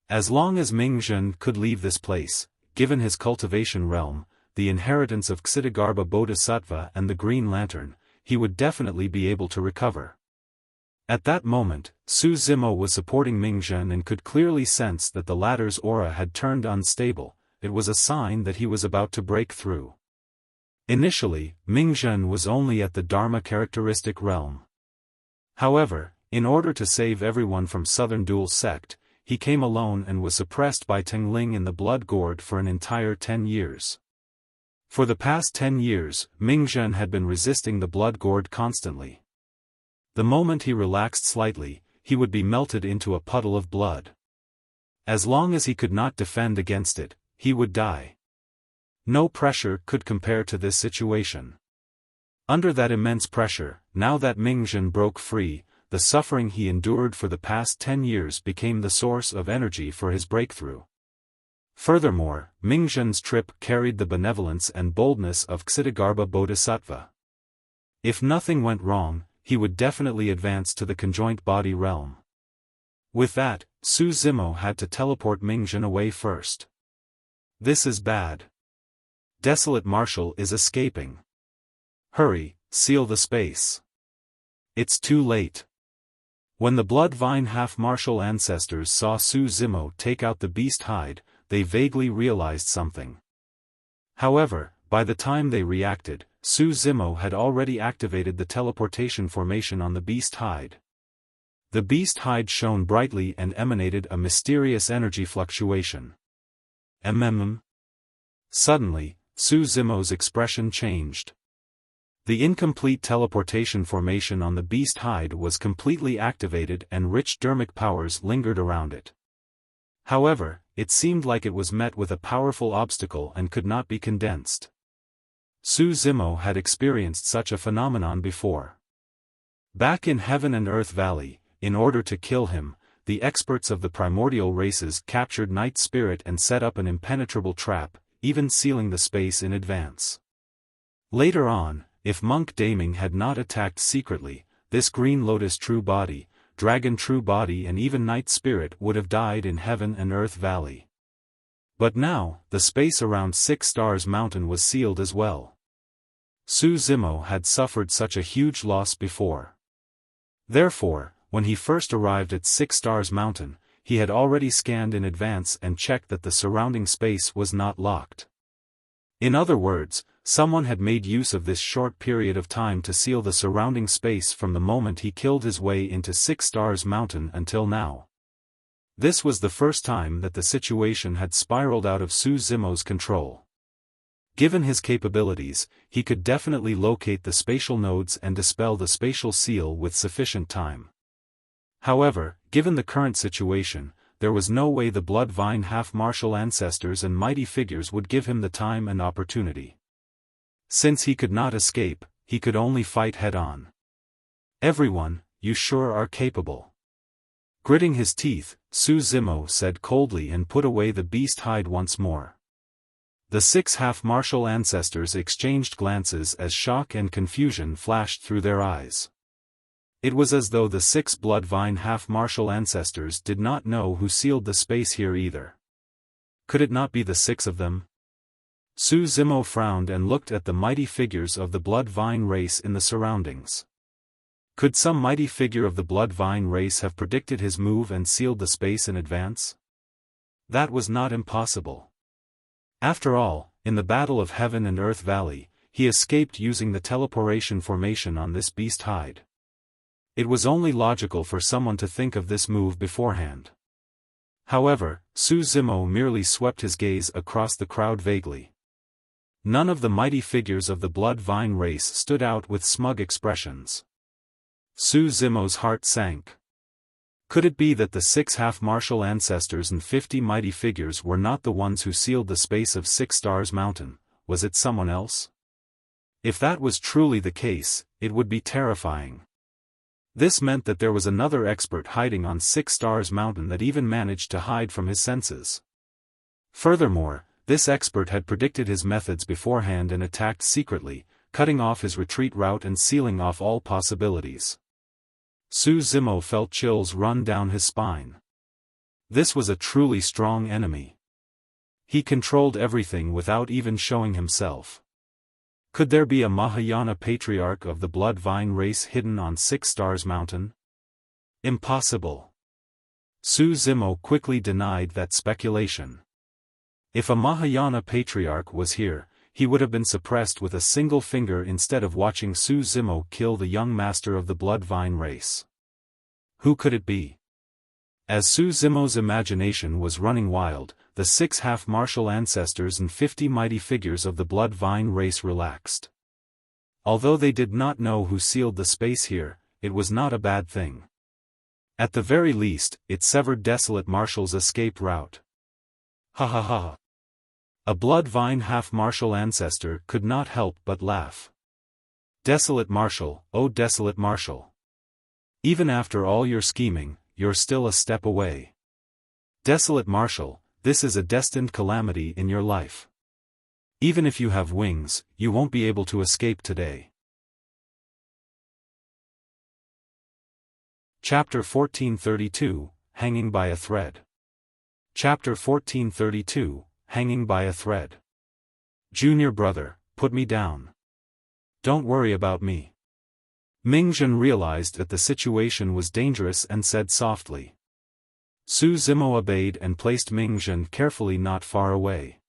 As long as Ming could leave this place, given his cultivation realm, the inheritance of Xitigarbha Bodhisattva and the Green Lantern, he would definitely be able to recover. At that moment, Su Zimo was supporting Ming and could clearly sense that the latter's aura had turned unstable. It was a sign that he was about to break through. Initially, Ming was only at the Dharma characteristic realm. However, in order to save everyone from Southern Duel sect, he came alone and was suppressed by Teng in the Blood Gourd for an entire 10 years. For the past 10 years, Ming had been resisting the blood gourd constantly. The moment he relaxed slightly, he would be melted into a puddle of blood. As long as he could not defend against it, he would die. No pressure could compare to this situation. Under that immense pressure, now that Ming broke free, the suffering he endured for the past 10 years became the source of energy for his breakthrough. Furthermore, Ming trip carried the benevolence and boldness of Xitigarbha Bodhisattva. If nothing went wrong, he would definitely advance to the conjoint body realm. With that, Su Zimo had to teleport Ming away first. This is bad. Desolate Marshal is escaping. Hurry, seal the space. It's too late. When the Bloodline half-martial ancestors saw Su Zimo take out the beast hide, they vaguely realized something. However, by the time they reacted, Su Zimo had already activated the teleportation formation on the beast hide. The beast hide shone brightly and emanated a mysterious energy fluctuation. Suddenly, Su Zimo's expression changed. The incomplete teleportation formation on the beast hide was completely activated and rich Dharmic powers lingered around it. However, it seemed like it was met with a powerful obstacle and could not be condensed. Su Zimo had experienced such a phenomenon before. Back in Heaven and Earth Valley, in order to kill him, the experts of the primordial races captured Night Spirit and set up an impenetrable trap, even sealing the space in advance. Later on, if Monk Daming had not attacked secretly, this Green Lotus True Body, Dragon True Body and even Night Spirit would have died in Heaven and Earth Valley. But now, the space around 6 Stars Mountain was sealed as well. Su Zimo had suffered such a huge loss before. Therefore, when he first arrived at 6 Stars Mountain, he had already scanned in advance and checked that the surrounding space was not locked. In other words, someone had made use of this short period of time to seal the surrounding space from the moment he killed his way into 6 Stars Mountain until now. This was the first time that the situation had spiraled out of Su Zimo's control. Given his capabilities, he could definitely locate the spatial nodes and dispel the spatial seal with sufficient time. However, given the current situation, there was no way the Bloodline half-martial ancestors and mighty figures would give him the time and opportunity. Since he could not escape, he could only fight head-on. Everyone, you sure are capable. Gritting his teeth, Su Zimo said coldly and put away the beast hide once more. The 6 half-martial ancestors exchanged glances as shock and confusion flashed through their eyes. It was as though the 6 Bloodline half-martial ancestors did not know who sealed the space here either. Could it not be the 6 of them? Su Zimo frowned and looked at the mighty figures of the Bloodline race in the surroundings. Could some mighty figure of the Bloodline race have predicted his move and sealed the space in advance? That was not impossible. After all, in the Battle of Heaven and Earth Valley, he escaped using the teleportation formation on this beast hide. It was only logical for someone to think of this move beforehand. However, Su Zimo merely swept his gaze across the crowd vaguely. None of the mighty figures of the Bloodline race stood out with smug expressions. Su Zimo's heart sank. Could it be that the 6 half-martial ancestors and 50 mighty figures were not the ones who sealed the space of 6 Stars Mountain? Was it someone else? If that was truly the case, it would be terrifying. This meant that there was another expert hiding on 6 Stars Mountain that even managed to hide from his senses. Furthermore, this expert had predicted his methods beforehand and attacked secretly, cutting off his retreat route and sealing off all possibilities. Su Zimo felt chills run down his spine. This was a truly strong enemy. He controlled everything without even showing himself. Could there be a Mahayana patriarch of the Bloodline race hidden on 6 Stars Mountain? Impossible. Su Zimo quickly denied that speculation. If a Mahayana patriarch was here, he would have been suppressed with a single finger instead of watching Su Zimo kill the young master of the Bloodline race. Who could it be? As Su Zimo's imagination was running wild, the 6 half-martial ancestors and 50 mighty figures of the Bloodline race relaxed. Although they did not know who sealed the space here, it was not a bad thing. At the very least, it severed Desolate Marshal's escape route. Ha ha ha. A Bloodline half-martial ancestor could not help but laugh. Desolate Marshal, oh Desolate Marshal. Even after all your scheming, you're still a step away. Desolate Marshal, this is a destined calamity in your life. Even if you have wings, you won't be able to escape today. Chapter 1432, Hanging by a Thread. Chapter 1432, Hanging by a Thread. Junior brother, put me down. Don't worry about me. Ming realized that the situation was dangerous and said softly. Su Zimo obeyed and placed Ming carefully not far away.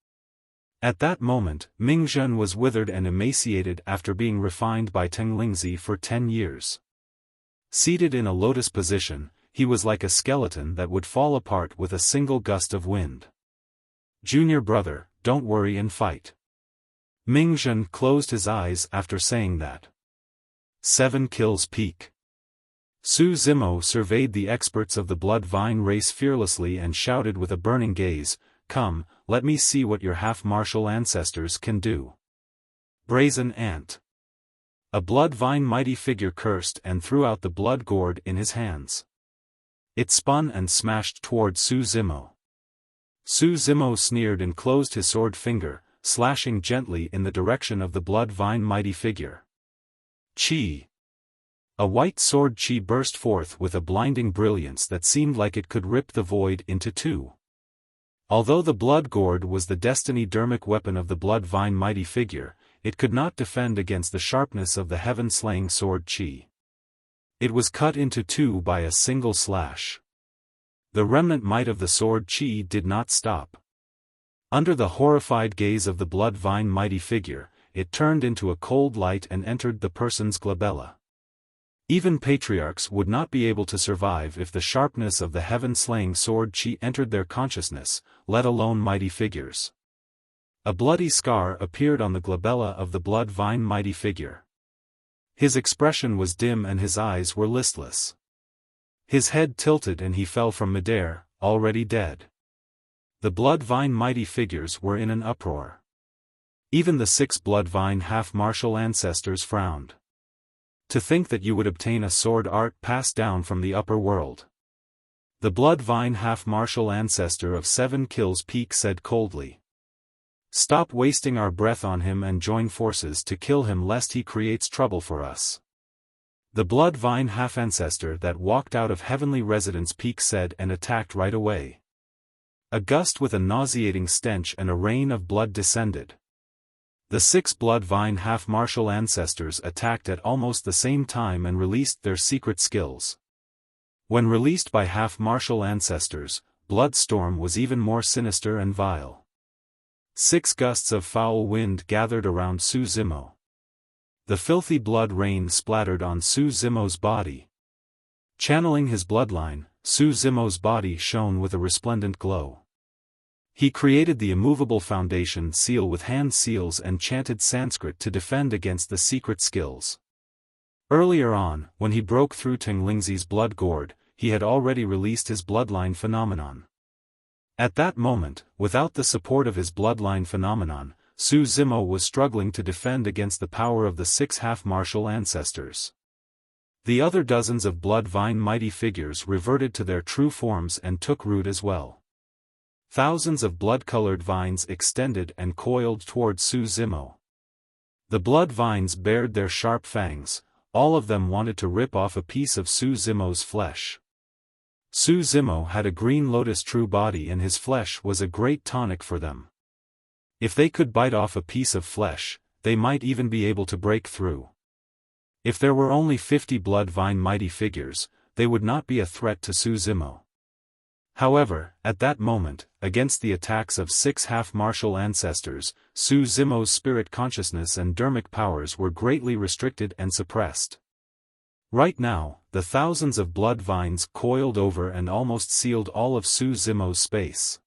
At that moment, Ming was withered and emaciated after being refined by Teng Lingzi for 10 years. Seated in a lotus position, he was like a skeleton that would fall apart with a single gust of wind. Junior brother, don't worry and fight. Ming closed his eyes after saying that. 7 kills peak. Su Zimo surveyed the experts of the Bloodline race fearlessly and shouted with a burning gaze, "Come, let me see what your half-martial ancestors can do." Brazen Ant. A Bloodline mighty figure cursed and threw out the blood gourd in his hands. It spun and smashed toward Su Zimo. Su Zimo sneered and closed his sword finger, slashing gently in the direction of the Bloodline mighty figure. Chi. A white sword chi burst forth with a blinding brilliance that seemed like it could rip the void into two. Although the blood gourd was the destiny Dharmic weapon of the Bloodline mighty figure, it could not defend against the sharpness of the heaven-slaying sword chi. It was cut into two by a single slash. The remnant might of the sword chi did not stop. Under the horrified gaze of the Bloodline mighty figure, it turned into a cold light and entered the person's glabella. Even patriarchs would not be able to survive if the sharpness of the heaven-slaying sword chi entered their consciousness, let alone mighty figures. A bloody scar appeared on the glabella of the Bloodline mighty figure. His expression was dim and his eyes were listless. His head tilted and he fell from midair, already dead. The Bloodline mighty figures were in an uproar. Even the 6 Bloodline half-martial ancestors frowned. To think that you would obtain a sword art passed down from the upper world. The Bloodline half-martial ancestor of 7 kills peak said coldly. Stop wasting our breath on him and join forces to kill him lest he creates trouble for us. The Bloodline half-ancestor that walked out of heavenly residence peak said and attacked right away. A gust with a nauseating stench and a rain of blood descended. The 6 Bloodline half-martial ancestors attacked at almost the same time and released their secret skills. When released by half-martial ancestors, Bloodstorm was even more sinister and vile. 6 gusts of foul wind gathered around Su Zimo. The filthy blood rain splattered on Su Zimo's body. Channeling his bloodline, Su Zimo's body shone with a resplendent glow. He created the immovable foundation seal with hand seals and chanted Sanskrit to defend against the secret skills. Earlier on, when he broke through Teng Lingzi's blood gourd, he had already released his bloodline phenomenon. At that moment, without the support of his bloodline phenomenon, Su Zimo was struggling to defend against the power of the 6 half-martial ancestors. The other dozens of Bloodline mighty figures reverted to their true forms and took root as well. Thousands of blood-colored vines extended and coiled toward Su Zimo. The blood vines bared their sharp fangs, all of them wanted to rip off a piece of Su Zimo's flesh. Su Zimo had a green lotus true body and his flesh was a great tonic for them. If they could bite off a piece of flesh, they might even be able to break through. If there were only 50 Bloodline mighty figures, they would not be a threat to Su Zimo. However, at that moment, against the attacks of 6 half-martial ancestors, Su Zimo's spirit consciousness and Dharmic powers were greatly restricted and suppressed. Right now, the thousands of blood vines coiled over and almost sealed all of Su Zimo's space.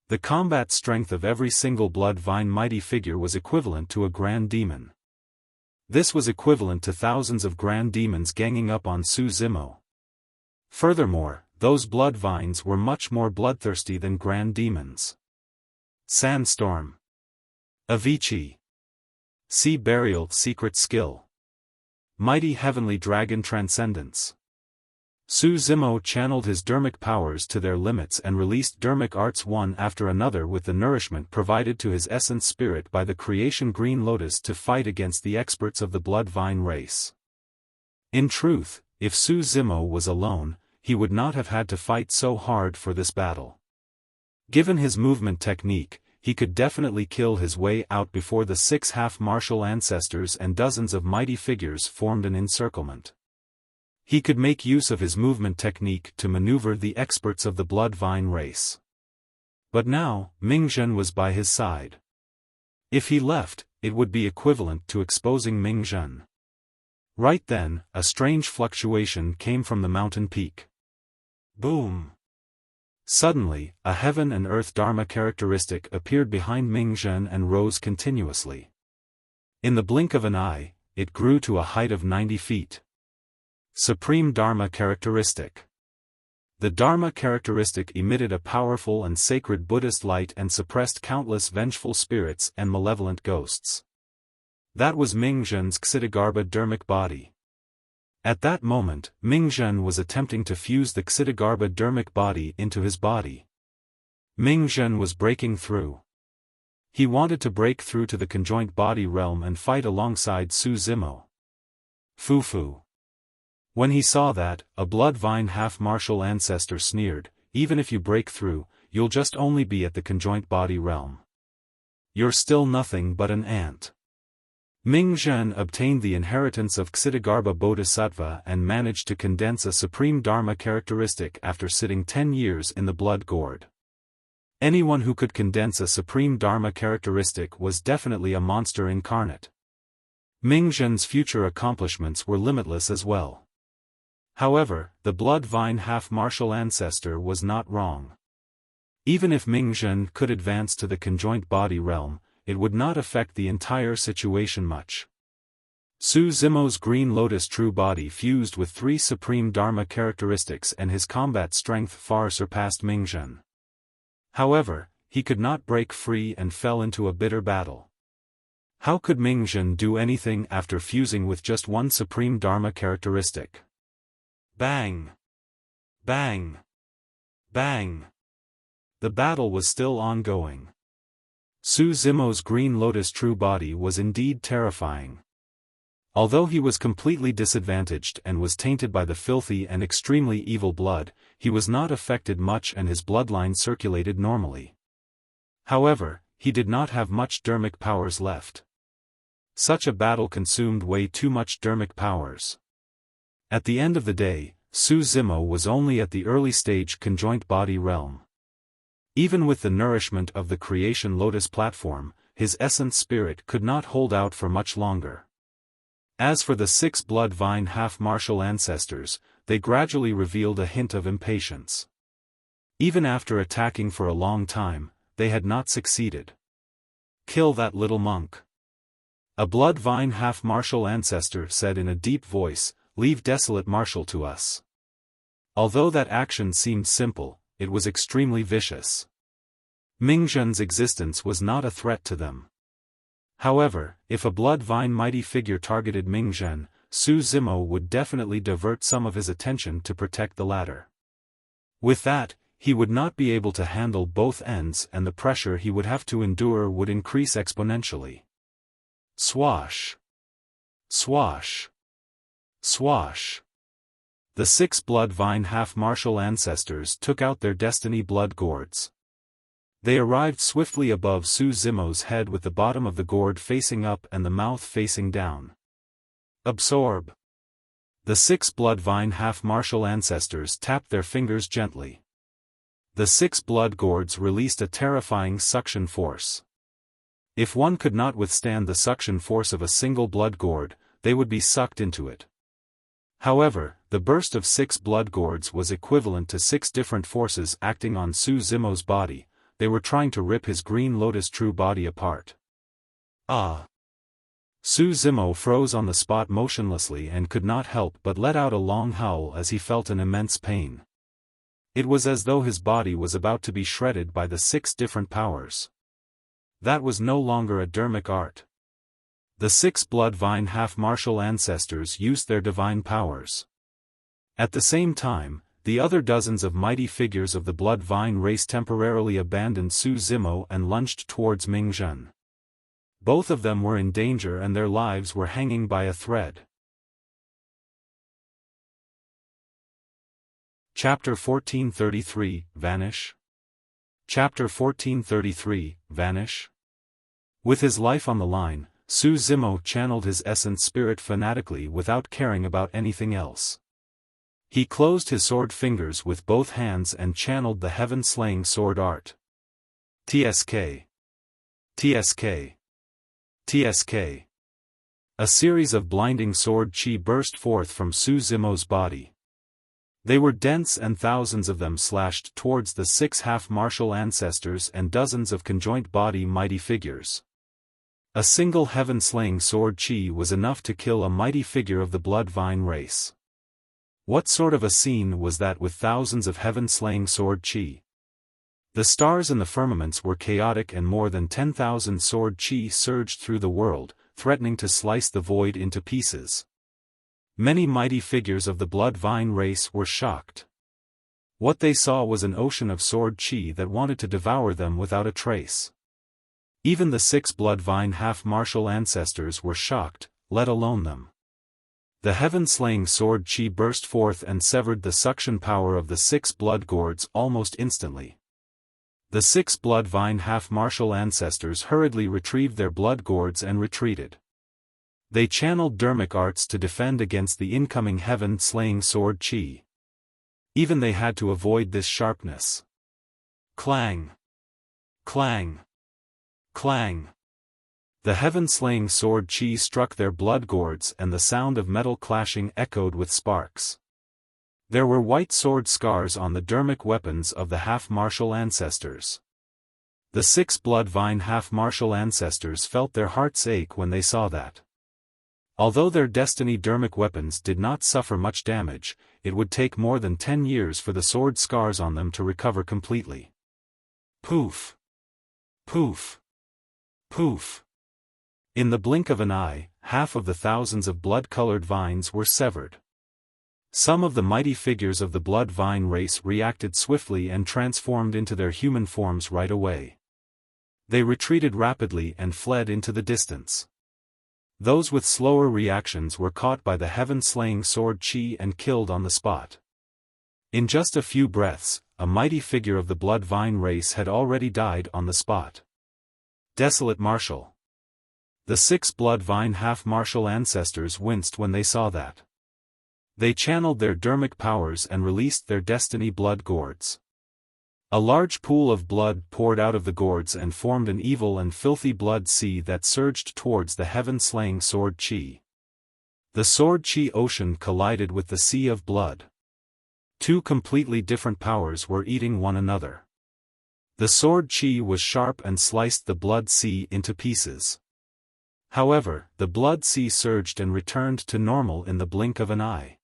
The combat strength of every single blood vine mighty figure was equivalent to a grand demon. This was equivalent to thousands of grand demons ganging up on Su Zimo. Furthermore, those blood vines were much more bloodthirsty than grand demons. Sandstorm. Avicii. Sea Burial Secret Skill. Mighty Heavenly Dragon Transcendence. Su Zimo channeled his Dharmic powers to their limits and released Dharmic arts one after another with the nourishment provided to his essence spirit by the creation Green Lotus to fight against the experts of the blood vine race. In truth, if Su Zimo was alone, he would not have had to fight so hard for this battle. Given his movement technique, he could definitely kill his way out before the 6 half-martial ancestors and dozens of mighty figures formed an encirclement. He could make use of his movement technique to maneuver the experts of the blood vine race. But now, Ming was by his side. If he left, it would be equivalent to exposing Ming. Right then, a strange fluctuation came from the mountain peak. Boom! Suddenly, a heaven and earth Dharma characteristic appeared behind Ming and rose continuously. In the blink of an eye, it grew to a height of 90 feet. Supreme Dharma characteristic. The Dharma characteristic emitted a powerful and sacred Buddhist light and suppressed countless vengeful spirits and malevolent ghosts. That was Ming Xitigarbha Dharmic body. At that moment, Ming was attempting to fuse the Xitigarbha Dharmic body into his body. Ming was breaking through. He wanted to break through to the conjoint body realm and fight alongside Su Zimo. Fufu. When he saw that, a blood vine half-martial ancestor sneered, "Even if you break through, you'll just only be at the conjoint body realm. You're still nothing but an ant." Ming obtained the inheritance of Xitigarbha Bodhisattva and managed to condense a supreme Dharma characteristic after sitting 10 years in the blood gourd. Anyone who could condense a supreme Dharma characteristic was definitely a monster incarnate. Ming future accomplishments were limitless as well. However, the blood vine half-martial ancestor was not wrong. Even if Ming could advance to the conjoint body realm, it would not affect the entire situation much. Su Zimo's Green Lotus true body fused with 3 supreme Dharma characteristics and his combat strength far surpassed Ming. However, he could not break free and fell into a bitter battle. How could Ming do anything after fusing with just one supreme Dharma characteristic? Bang! Bang! Bang! The battle was still ongoing. Su Zimo's Green Lotus true body was indeed terrifying. Although he was completely disadvantaged and was tainted by the filthy and extremely evil blood, he was not affected much and his bloodline circulated normally. However, he did not have much Dharmic powers left. Such a battle consumed way too much Dharmic powers. At the end of the day, Su Zimo was only at the early stage conjoint body realm. Even with the nourishment of the creation lotus platform, his essence spirit could not hold out for much longer. As for the 6 blood vine half-martial ancestors, they gradually revealed a hint of impatience. Even after attacking for a long time, they had not succeeded. "Kill that little monk," a blood vine half-martial ancestor said in a deep voice, "Leave desolate martial to us." Although that action seemed simple, it was extremely vicious. Ming existence was not a threat to them. However, if a blood vine mighty figure targeted Ming Su Zimo would definitely divert some of his attention to protect the latter. With that, he would not be able to handle both ends and the pressure he would have to endure would increase exponentially. Swash! Swash! Swash! The 6 blood vine half-martial ancestors took out their destiny blood gourds. They arrived swiftly above Su Zimo's head with the bottom of the gourd facing up and the mouth facing down. Absorb! The 6 blood vine half-martial ancestors tapped their fingers gently. The 6 blood gourds released a terrifying suction force. If one could not withstand the suction force of a single blood gourd, they would be sucked into it. However, the burst of 6 blood gourds was equivalent to 6 different forces acting on Su Zimo's body. They were trying to rip his Green Lotus true body apart. Ah! Su Zimo froze on the spot motionlessly and could not help but let out a long howl as he felt an immense pain. It was as though his body was about to be shredded by the 6 different powers. That was no longer a Dharmic art. The 6 Bloodline half-martial ancestors used their divine powers. At the same time, the other dozens of mighty figures of the Bloodline race temporarily abandoned Su Zimo and lunged towards Ming. Both of them were in danger and their lives were hanging by a thread. Chapter 1433, Vanish. Chapter 1433, Vanish. With his life on the line, Su Zimo channeled his essence spirit fanatically without caring about anything else. He closed his sword fingers with both hands and channeled the heaven-slaying sword art. TSK. TSK. TSK. A series of blinding sword chi burst forth from Su Zimo's body. They were dense and thousands of them slashed towards the 6 half-martial ancestors and dozens of conjoint body mighty figures. A single heaven-slaying sword chi was enough to kill a mighty figure of the Bloodline race. What sort of a scene was that with thousands of heaven-slaying sword chi? The stars and the firmaments were chaotic and more than 10,000 sword chi surged through the world, threatening to slice the void into pieces. Many mighty figures of the Bloodline race were shocked. What they saw was an ocean of sword chi that wanted to devour them without a trace. Even the 6 Bloodline half-martial ancestors were shocked, let alone them. The heaven-slaying sword chi burst forth and severed the suction power of the 6 blood gourds almost instantly. The 6 Bloodline half-martial ancestors hurriedly retrieved their blood gourds and retreated. They channeled Dharmic arts to defend against the incoming heaven-slaying sword chi. Even they had to avoid this sharpness. Clang! Clang! Clang! The heaven-slaying sword chi struck their blood gourds and the sound of metal clashing echoed with sparks. There were white sword scars on the Dharmic weapons of the half-martial ancestors. The 6 Bloodline half-martial ancestors felt their hearts ache when they saw that. Although their destiny Dharmic weapons did not suffer much damage, it would take more than 10 years for the sword scars on them to recover completely. Poof! Poof! Poof! In the blink of an eye, half of the thousands of blood-colored vines were severed. Some of the mighty figures of the Bloodline race reacted swiftly and transformed into their human forms right away. They retreated rapidly and fled into the distance. Those with slower reactions were caught by the heaven-slaying sword chi and killed on the spot. In just a few breaths, a mighty figure of the Bloodline race had already died on the spot. Desolate Martial. The 6 Bloodline half-martial ancestors winced when they saw that. They channeled their Dharmic powers and released their destiny blood gourds. A large pool of blood poured out of the gourds and formed an evil and filthy blood sea that surged towards the heaven-slaying sword chi. The sword chi ocean collided with the sea of blood. 2 completely different powers were eating one another. The sword chi was sharp and sliced the blood sea into pieces. However, the blood sea surged and returned to normal in the blink of an eye.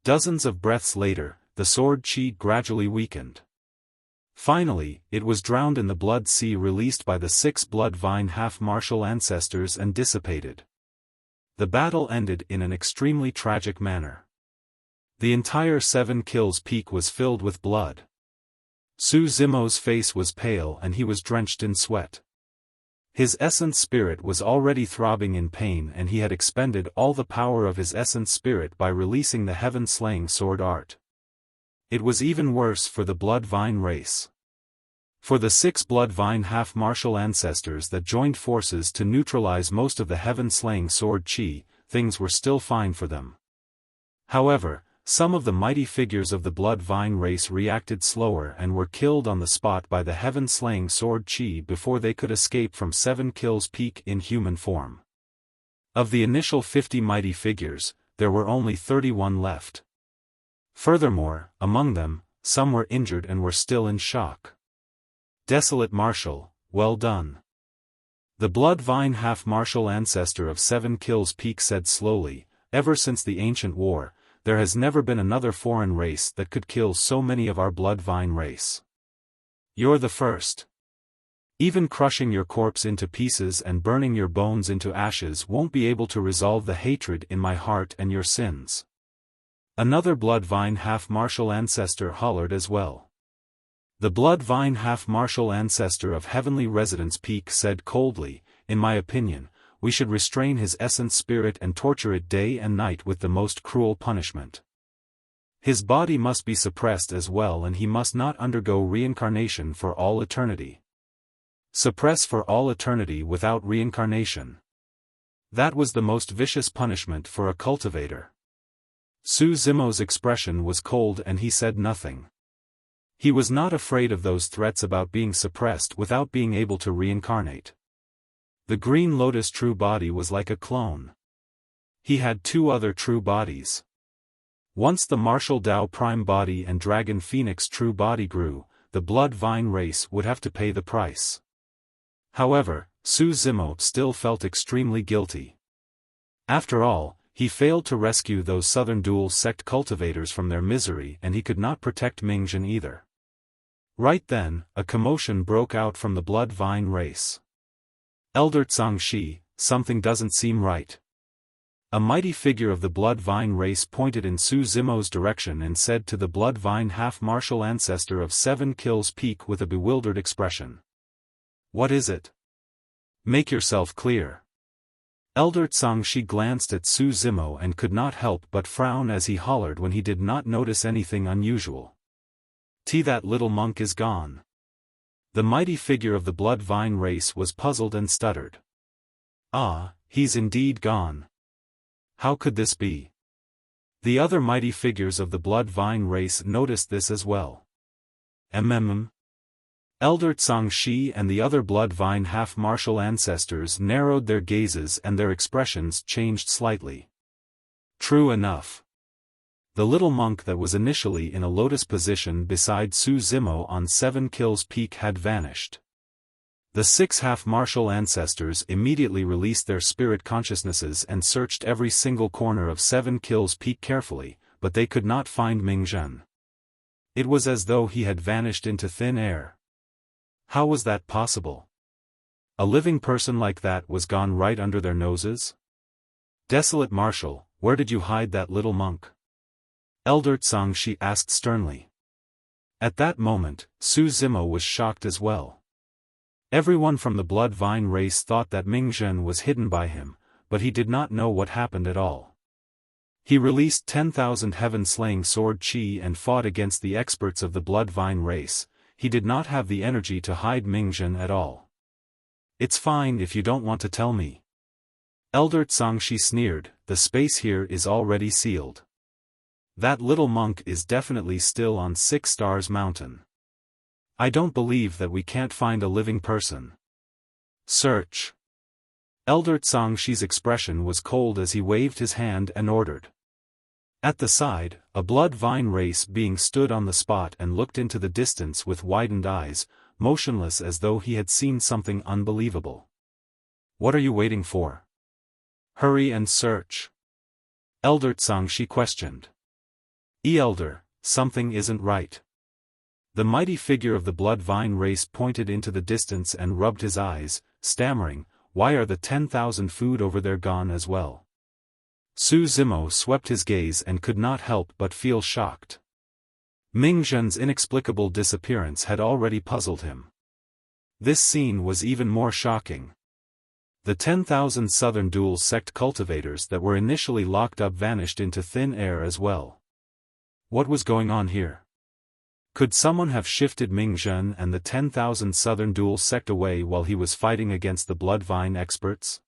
Dozens of breaths later, the sword chi gradually weakened. Finally, it was drowned in the blood sea released by the 6 Bloodline half-martial ancestors and dissipated. The battle ended in an extremely tragic manner. The entire 7 Kills peak was filled with blood. Su Zimo's face was pale and he was drenched in sweat. His essence spirit was already throbbing in pain and he had expended all the power of his essence spirit by releasing the heaven-slaying sword art. It was even worse for the Bloodline race. For the 6 Bloodline half-martial ancestors that joined forces to neutralize most of the heaven-slaying sword chi, things were still fine for them. However, some of the mighty figures of the Bloodline race reacted slower and were killed on the spot by the heaven-slaying sword chi before they could escape from 7 Kills peak in human form. Of the initial 50 mighty figures, there were only 31 left. Furthermore, among them, some were injured and were still in shock. Desolate Marshal, well done. The Bloodvine half-martial ancestor of 7 Kills Peak said slowly, ever since the ancient war, there has never been another foreign race that could kill so many of our Bloodvine race. You're the first. Even crushing your corpse into pieces and burning your bones into ashes won't be able to resolve the hatred in my heart and your sins. Another Bloodvine half-martial ancestor hollered as well. The Bloodvine half-martial ancestor of Heavenly Residence Peak said coldly, in my opinion, we should restrain his essence spirit and torture it day and night with the most cruel punishment. His body must be suppressed as well and he must not undergo reincarnation for all eternity. Suppress for all eternity without reincarnation. That was the most vicious punishment for a cultivator. Su Zimo's expression was cold and he said nothing. He was not afraid of those threats about being suppressed without being able to reincarnate. The Green Lotus true body was like a clone. He had 2 other true bodies. Once the Martial Dao Prime body and Dragon Phoenix true body grew, the Bloodvine race would have to pay the price. However, Su Zimo still felt extremely guilty. After all, he failed to rescue those Southern Duel sect cultivators from their misery and he could not protect Ming Zhen either. Right then, a commotion broke out from the Bloodvine race. Elder Zhangxi, something doesn't seem right. A mighty figure of the Bloodvine race pointed in Su Zimo's direction and said to the Bloodvine half-martial ancestor of 7 Kills Peak with a bewildered expression. What is it? Make yourself clear. Elder Zhangxi glanced at Su Zimo and could not help but frown as he hollered when he did not notice anything unusual. That little monk is gone. The mighty figure of the Bloodvine race was puzzled and stuttered. Ah, he's indeed gone. How could this be? The other mighty figures of the Bloodvine race noticed this as well. Elder Zhangxi and the other Bloodvine half-martial ancestors narrowed their gazes and their expressions changed slightly. True enough. The little monk that was initially in a lotus position beside Su Zimo on 7 Kills Peak had vanished. The 6 half-martial ancestors immediately released their spirit consciousnesses and searched every single corner of 7 Kills Peak carefully, but they could not find Ming Zhen. It was as though he had vanished into thin air. How was that possible? A living person like that was gone right under their noses? Desolate Marshal, where did you hide that little monk? Elder Zhangxi asked sternly. At that moment, Su Zimo was shocked as well. Everyone from the Bloodvine race thought that Ming Zhen was hidden by him, but he did not know what happened at all. He released 10,000 heaven-slaying sword chi and fought against the experts of the Bloodvine race. He did not have the energy to hide Ming Zhen at all. It's fine if you don't want to tell me. Elder Zhangxi sneered, the space here is already sealed. That little monk is definitely still on 6 Stars Mountain. I don't believe that we can't find a living person. Search. Elder Zhangxi's expression was cold as he waved his hand and ordered. At the side, a Bloodvine race being stood on the spot and looked into the distance with widened eyes, motionless as though he had seen something unbelievable. What are you waiting for? Hurry and search. Elder Zhangxi questioned. Elder, something isn't right. The mighty figure of the Bloodvine race pointed into the distance and rubbed his eyes, stammering, why are the 10,000 food over there gone as well? Su Zimo swept his gaze and could not help but feel shocked. Ming Zhen's inexplicable disappearance had already puzzled him. This scene was even more shocking. The 10,000 Southern Duel sect cultivators that were initially locked up vanished into thin air as well. What was going on here? Could someone have shifted Ming Zhen and the 10,000 Southern Duel sect away while he was fighting against the Bloodvine experts?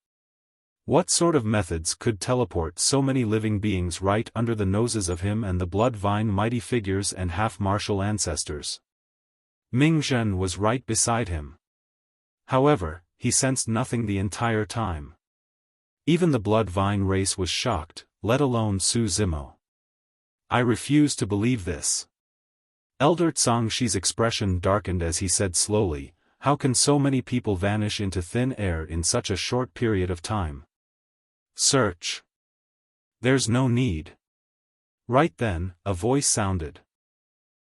What sort of methods could teleport so many living beings right under the noses of him and the Bloodvine mighty figures and half-martial ancestors? Ming Zhen was right beside him. However, he sensed nothing the entire time. Even the Bloodvine race was shocked, let alone Su Zimo. I refuse to believe this. Elder Zhangshi's expression darkened as he said slowly, how can so many people vanish into thin air in such a short period of time? Search. There's no need. Right then, a voice sounded.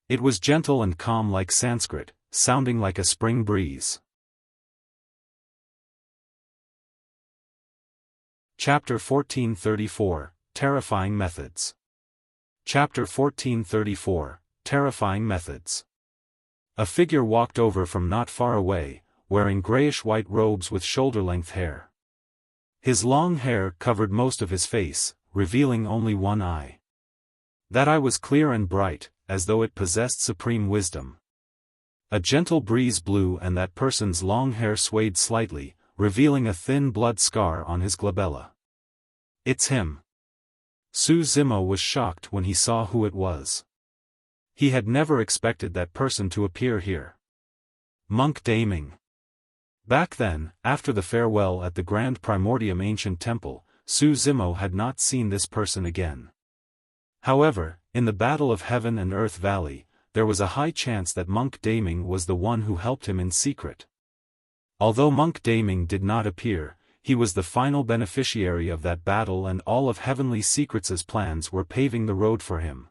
It was gentle and calm like Sanskrit, sounding like a spring breeze. Chapter 1434, Terrifying Methods. Chapter 1434, Terrifying Methods. A figure walked over from not far away, wearing grayish-white robes with shoulder-length hair. His long hair covered most of his face, revealing only one eye. That eye was clear and bright, as though it possessed supreme wisdom. A gentle breeze blew and that person's long hair swayed slightly, revealing a thin blood scar on his glabella. It's him. Su Zimo was shocked when he saw who it was. He had never expected that person to appear here. Monk Ming. Back then, after the farewell at the Grand Primordium Ancient Temple, Su Zimo had not seen this person again. However, in the Battle of Heaven and Earth Valley, there was a high chance that Monk Ming was the one who helped him in secret. Although Monk Ming did not appear, he was the final beneficiary of that battle and all of Heavenly Secrets' plans were paving the road for him.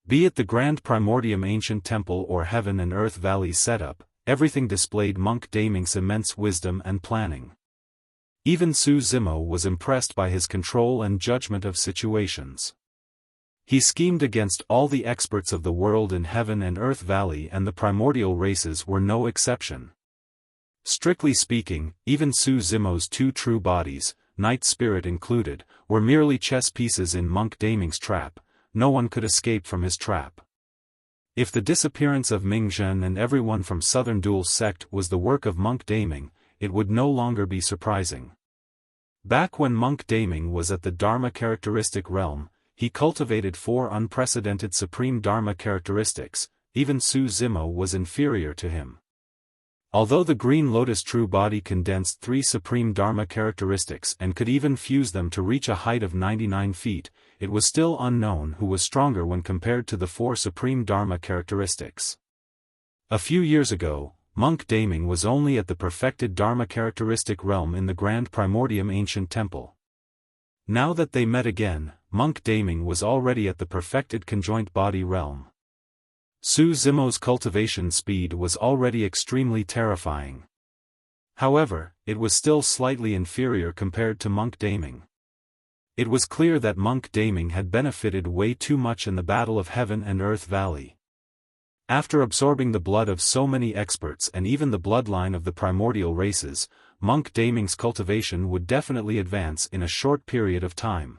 Be it the Grand Primordium Ancient Temple or Heaven and Earth Valley setup, everything displayed Monk Ming's immense wisdom and planning. Even Su Zimo was impressed by his control and judgment of situations. He schemed against all the experts of the world in Heaven and Earth Valley and the primordial races were no exception. Strictly speaking, even Su Zimo's two true bodies, Night Spirit included, were merely chess pieces in Monk Ming's trap. No one could escape from his trap. If the disappearance of Ming Zhen and everyone from Southern Duel sect was the work of Monk Ming, it would no longer be surprising. Back when Monk Ming was at the Dharma characteristic realm, he cultivated 4 unprecedented supreme Dharma characteristics, even Su Zimo was inferior to him. Although the Green Lotus true body condensed 3 supreme Dharma characteristics and could even fuse them to reach a height of 99 feet, it was still unknown who was stronger when compared to the 4 supreme Dharma characteristics. A few years ago, Monk Ming was only at the perfected Dharma characteristic realm in the Grand Primordium Ancient Temple. Now that they met again, Monk Ming was already at the perfected conjoint body realm. Su Zimo's cultivation speed was already extremely terrifying. However, it was still slightly inferior compared to Monk Ming. It was clear that Monk Ming had benefited way too much in the Battle of Heaven and Earth Valley. After absorbing the blood of so many experts and even the bloodline of the primordial races, Monk Ming's cultivation would definitely advance in a short period of time.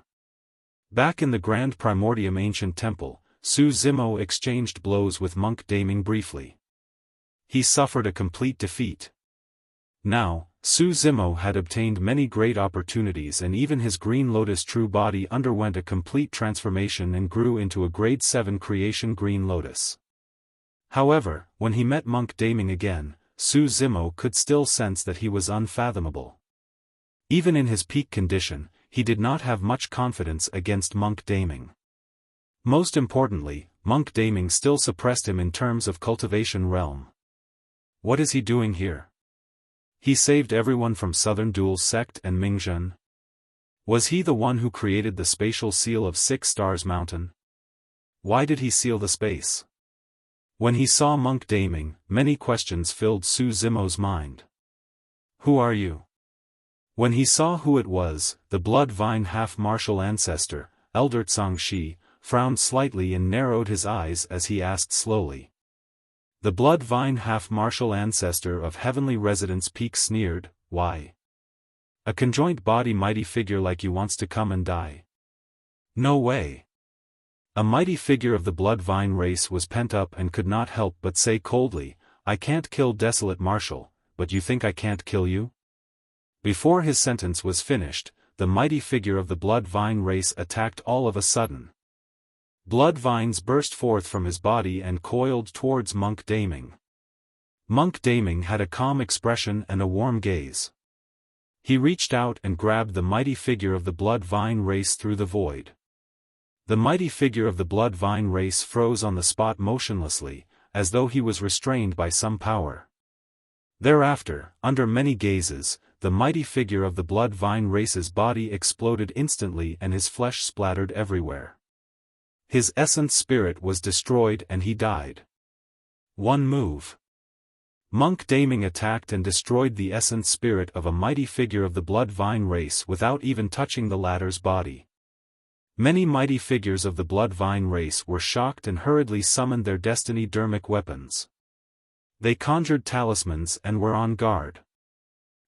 Back in the Grand Primordium Ancient Temple, Su Zimo exchanged blows with Monk Ming briefly. He suffered a complete defeat. Now, Su Zimo had obtained many great opportunities and even his Green Lotus true body underwent a complete transformation and grew into a grade 7 creation Green Lotus. However, when he met Monk Ming again, Su Zimo could still sense that he was unfathomable. Even in his peak condition, he did not have much confidence against Monk Ming. Most importantly, Monk Ming still suppressed him in terms of cultivation realm. What is he doing here? He saved everyone from Southern Duel sect and Ming Zhen. Was he the one who created the spatial seal of 6 Stars Mountain? Why did he seal the space? When he saw Monk Ming, many questions filled Su Zimo's mind. Who are you? When he saw who it was, the blood vine half-martial ancestor, Elder Zhangshi, frowned slightly and narrowed his eyes as he asked slowly. The blood vine half-martial ancestor of Heavenly Residence Peak sneered, why? A conjoint body mighty figure like you wants to come and die? No way. A mighty figure of the blood vine race was pent up and could not help but say coldly, I can't kill Desolate Marshal, but you think I can't kill you? Before his sentence was finished, the mighty figure of the blood vine race attacked all of a sudden. Blood vines burst forth from his body and coiled towards Monk Ming. Monk Ming had a calm expression and a warm gaze. He reached out and grabbed the mighty figure of the blood vine race through the void. The mighty figure of the Bloodline race froze on the spot motionlessly, as though he was restrained by some power. Thereafter, under many gazes, the mighty figure of the Bloodline race's body exploded instantly and his flesh splattered everywhere. His essence spirit was destroyed and he died. One move. Monk Daming attacked and destroyed the essence spirit of a mighty figure of the Bloodline race without even touching the latter's body. Many mighty figures of the Bloodline race were shocked and hurriedly summoned their destiny Dharmic weapons. They conjured talismans and were on guard.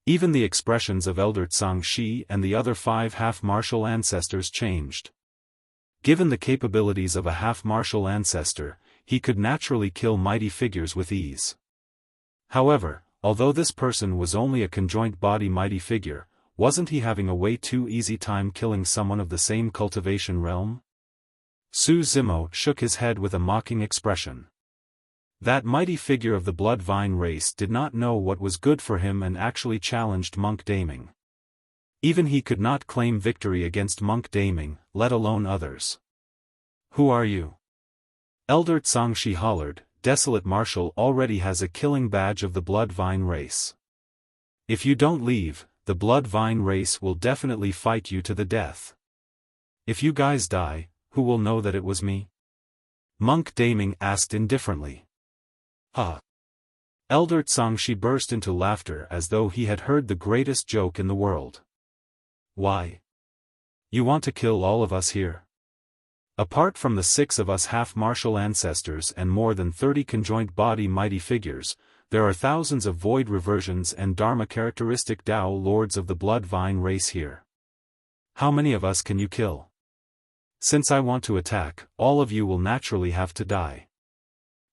Even the expressions of Elder Zhangxi and the other 5 half-martial ancestors changed. Given the capabilities of a half-martial ancestor, he could naturally kill mighty figures with ease. However, although this person was only a conjoint body mighty figure, wasn't he having a way too easy time killing someone of the same cultivation realm? Su Zimo shook his head with a mocking expression. That mighty figure of the Bloodline race did not know what was good for him and actually challenged Monk Daming. Even he could not claim victory against Monk Daming, let alone others. Who are you? Elder Zhangxi hollered, Desolate Marshal already has a killing badge of the Bloodline race. If you don't leave, the Bloodline race will definitely fight you to the death. If you guys die, who will know that it was me? Monk Daming asked indifferently. Elder Zhangxi burst into laughter as though he had heard the greatest joke in the world. Why? You want to kill all of us here? Apart from the 6 of us half-martial ancestors and more than 30 conjoint body mighty figures, there are thousands of void reversions and Dharma characteristic Tao lords of the Bloodline race here. How many of us can you kill? Since I want to attack, all of you will naturally have to die.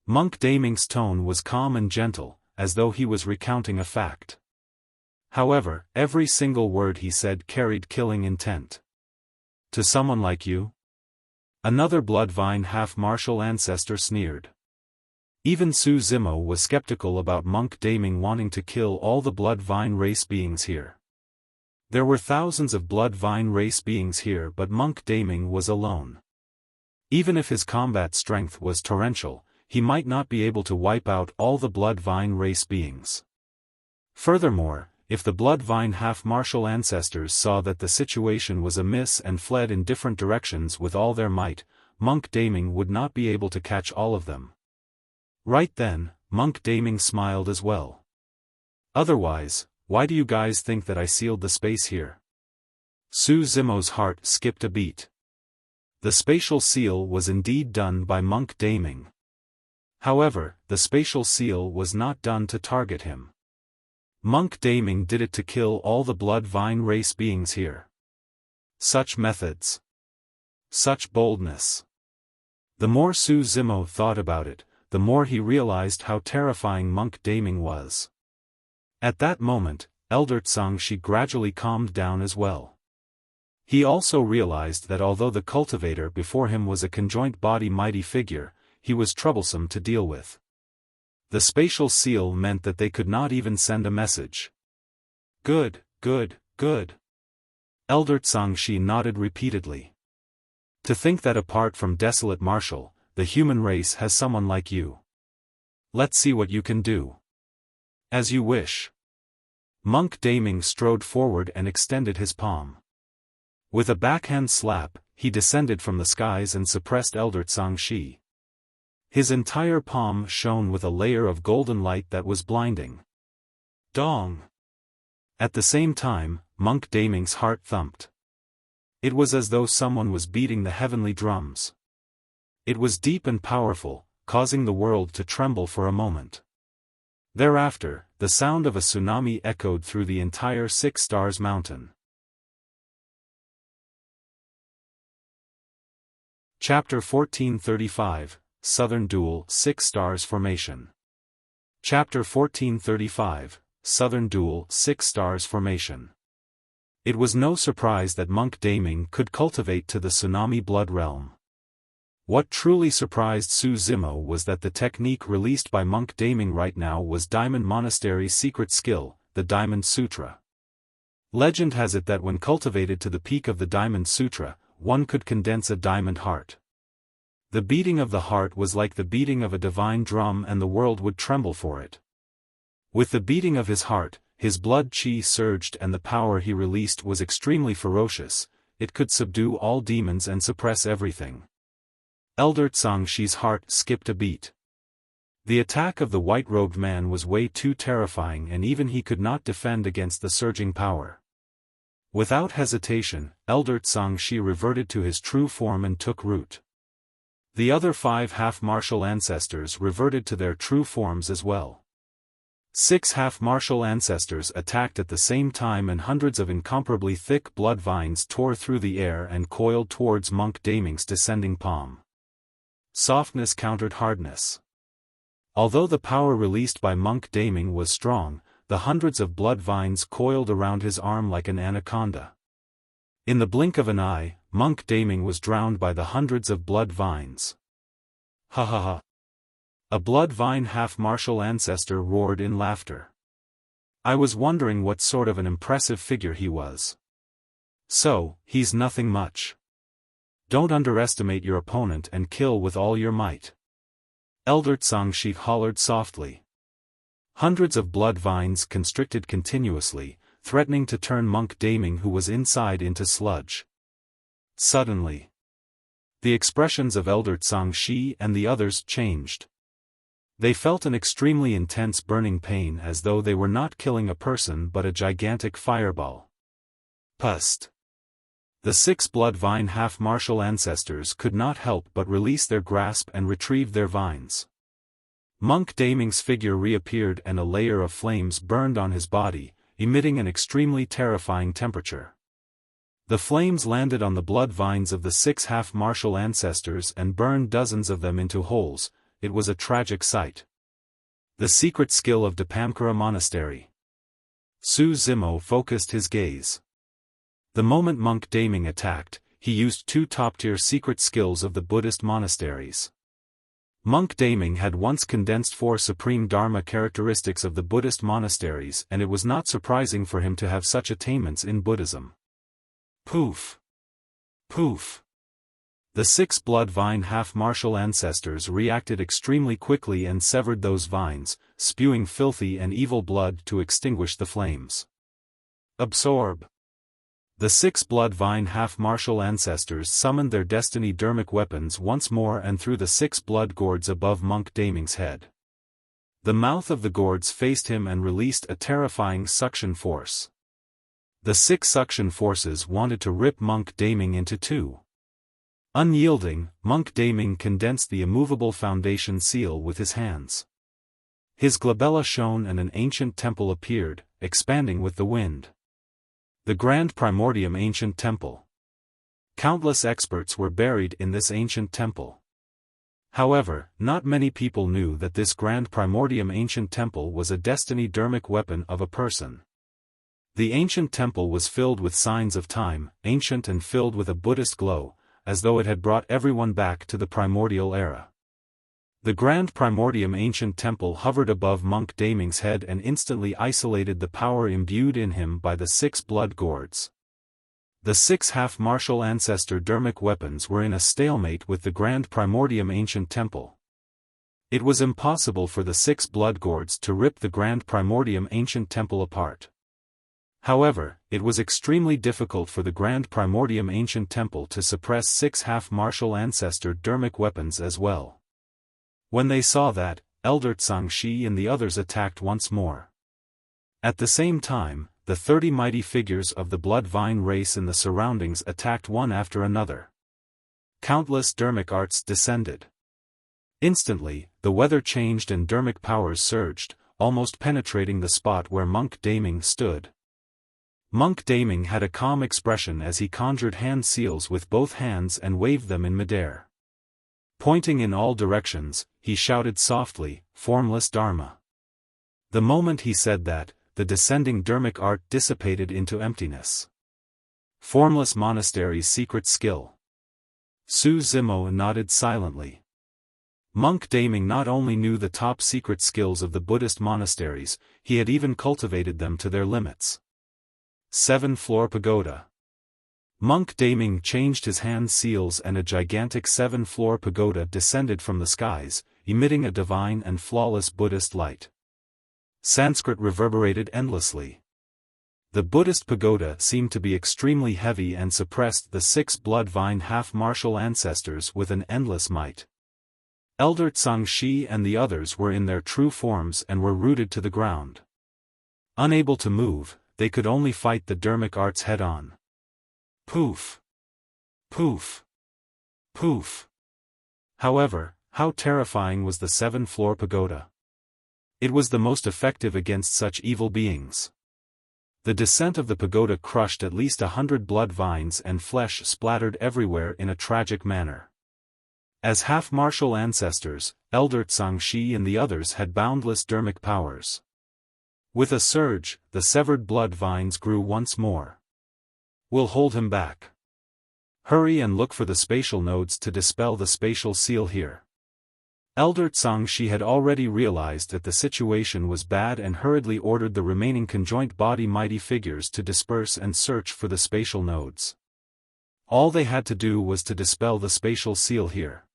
Monk Daming's tone was calm and gentle, as though he was recounting a fact. However, every single word he said carried killing intent. To someone like you? Another Bloodline half-martial ancestor sneered. Even Su Zimo was skeptical about Monk Daming wanting to kill all the Bloodline race beings here. There were thousands of Bloodline race beings here but Monk Daming was alone. Even if his combat strength was torrential, he might not be able to wipe out all the Bloodline race beings. Furthermore, if the Bloodline half-martial ancestors saw that the situation was amiss and fled in different directions with all their might, Monk Daming would not be able to catch all of them. Right then, Monk Daming smiled as well. Otherwise, why do you guys think that I sealed the space here? Su Zimo's heart skipped a beat. The spatial seal was indeed done by Monk Daming. However, the spatial seal was not done to target him. Monk Daming did it to kill all the Bloodline race beings here. Such methods. Such boldness. The more Su Zimo thought about it, the more he realized how terrifying Monk Daming was. At that moment, Elder Zhangxi gradually calmed down as well. He also realized that although the cultivator before him was a conjoint body mighty figure, he was troublesome to deal with. The spatial seal meant that they could not even send a message. Good, good, good. Elder Zhangxi nodded repeatedly. To think that apart from Desolate Marshal, the human race has someone like you. Let's see what you can do. As you wish. Monk Daming strode forward and extended his palm. With a backhand slap, he descended from the skies and suppressed Elder Zhangxi. His entire palm shone with a layer of golden light that was blinding. Dong! At the same time, Monk Daming's heart thumped. It was as though someone was beating the heavenly drums. It was deep and powerful, causing the world to tremble for a moment. Thereafter, the sound of a tsunami echoed through the entire 6 Stars mountain. Chapter 1435, Southern Duel 6 Stars Formation. Chapter 1435, Southern Duel 6 Stars Formation. It was no surprise that Monk Daming could cultivate to the Tsunami Blood Realm. What truly surprised Su Zimo was that the technique released by Monk Daming right now was Diamond Monastery's secret skill, the Diamond Sutra. Legend has it that when cultivated to the peak of the Diamond Sutra, one could condense a diamond heart. The beating of the heart was like the beating of a divine drum, and the world would tremble for it. With the beating of his heart, his blood chi surged, and the power he released was extremely ferocious. It could subdue all demons and suppress everything. Elder Zhangxi's heart skipped a beat. The attack of the white-robed man was way too terrifying, and even he could not defend against the surging power. Without hesitation, Elder Zhangxi reverted to his true form and took root. The other 5 half-martial ancestors reverted to their true forms as well. 6 half-martial ancestors attacked at the same time, and hundreds of incomparably thick blood vines tore through the air and coiled towards Monk Daming's descending palm. Softness countered hardness. Although the power released by Monk Daming was strong, the hundreds of blood vines coiled around his arm like an anaconda. In the blink of an eye, Monk Daming was drowned by the hundreds of blood vines. Ha ha ha! A blood vine half-martial ancestor roared in laughter. I was wondering what sort of an impressive figure he was. So, he's nothing much. Don't underestimate your opponent and kill with all your might. Elder Zhangxi hollered softly. Hundreds of blood vines constricted continuously, threatening to turn Monk Daming, who was inside, into sludge. Suddenly, the expressions of Elder Zhangxi and the others changed. They felt an extremely intense burning pain, as though they were not killing a person but a gigantic fireball. Pust. The 6 blood vine half-martial ancestors could not help but release their grasp and retrieve their vines. Monk Daming's figure reappeared, and a layer of flames burned on his body, emitting an extremely terrifying temperature. The flames landed on the blood vines of the 6 half-martial ancestors and burned dozens of them into holes. It was a tragic sight. The secret skill of Dipamkara Monastery. Su Zimo focused his gaze. The moment Monk Daming attacked, he used 2 top-tier secret skills of the Buddhist monasteries. Monk Daming had once condensed 4 supreme Dharma characteristics of the Buddhist monasteries, and it was not surprising for him to have such attainments in Buddhism. Poof! Poof! The 6 blood vine half-martial ancestors reacted extremely quickly and severed those vines, spewing filthy and evil blood to extinguish the flames. Absorb! The 6 blood vine half-martial ancestors summoned their destiny Dharmic weapons once more and threw the 6 blood gourds above Monk Daming's head. The mouth of the gourds faced him and released a terrifying suction force. The 6 suction forces wanted to rip Monk Daming into 2. Unyielding, Monk Daming condensed the immovable foundation seal with his hands. His glabella shone and an ancient temple appeared, expanding with the wind. The Grand Primordium Ancient Temple. Countless experts were buried in this ancient temple. However, not many people knew that this Grand Primordium Ancient Temple was a destiny Dharmic weapon of a person. The ancient temple was filled with signs of time, ancient and filled with a Buddhist glow, as though it had brought everyone back to the primordial era. The Grand Primordium Ancient Temple hovered above Monk Daming's head and instantly isolated the power imbued in him by the 6 blood gourds. The 6 half-martial ancestor Dharmic weapons were in a stalemate with the Grand Primordium Ancient Temple. It was impossible for the 6 blood gourds to rip the Grand Primordium Ancient Temple apart. However, it was extremely difficult for the Grand Primordium Ancient Temple to suppress 6 half-martial ancestor Dharmic weapons as well. When they saw that, Elder Zhangxi and the others attacked once more. At the same time, the 30 mighty figures of the Blood Vine race in the surroundings attacked one after another. Countless Dharmic arts descended. Instantly, the weather changed and Dharmic powers surged, almost penetrating the spot where Monk Daming stood. Monk Daming had a calm expression as he conjured hand seals with both hands and waved them in midair. Pointing in all directions, he shouted softly, "Formless Dharma." The moment he said that, the descending Dharmic art dissipated into emptiness. Formless Monastery's secret skill. Su Zimo nodded silently. Monk Daming not only knew the top secret skills of the Buddhist monasteries, he had even cultivated them to their limits. 7th Floor Pagoda. Monk Ming changed his hand seals and a gigantic 7-floor pagoda descended from the skies, emitting a divine and flawless Buddhist light. Sanskrit reverberated endlessly. The Buddhist pagoda seemed to be extremely heavy and suppressed the 6 bloodline half-martial ancestors with an endless might. Elder Zhangxi and the others were in their true forms and were rooted to the ground. Unable to move, they could only fight the Dharmic arts head-on. Poof! Poof! Poof! However, how terrifying was the 7-floor pagoda? It was the most effective against such evil beings. The descent of the pagoda crushed at least 100 blood vines and flesh splattered everywhere in a tragic manner. As half-martial ancestors, Elder Zhangxi and the others had boundless Dharmic powers. With a surge, the severed blood vines grew once more. We'll hold him back. Hurry and look for the spatial nodes to dispel the spatial seal here. Elder Zhangxi had already realized that the situation was bad and hurriedly ordered the remaining conjoint body mighty figures to disperse and search for the spatial nodes. All they had to do was to dispel the spatial seal here.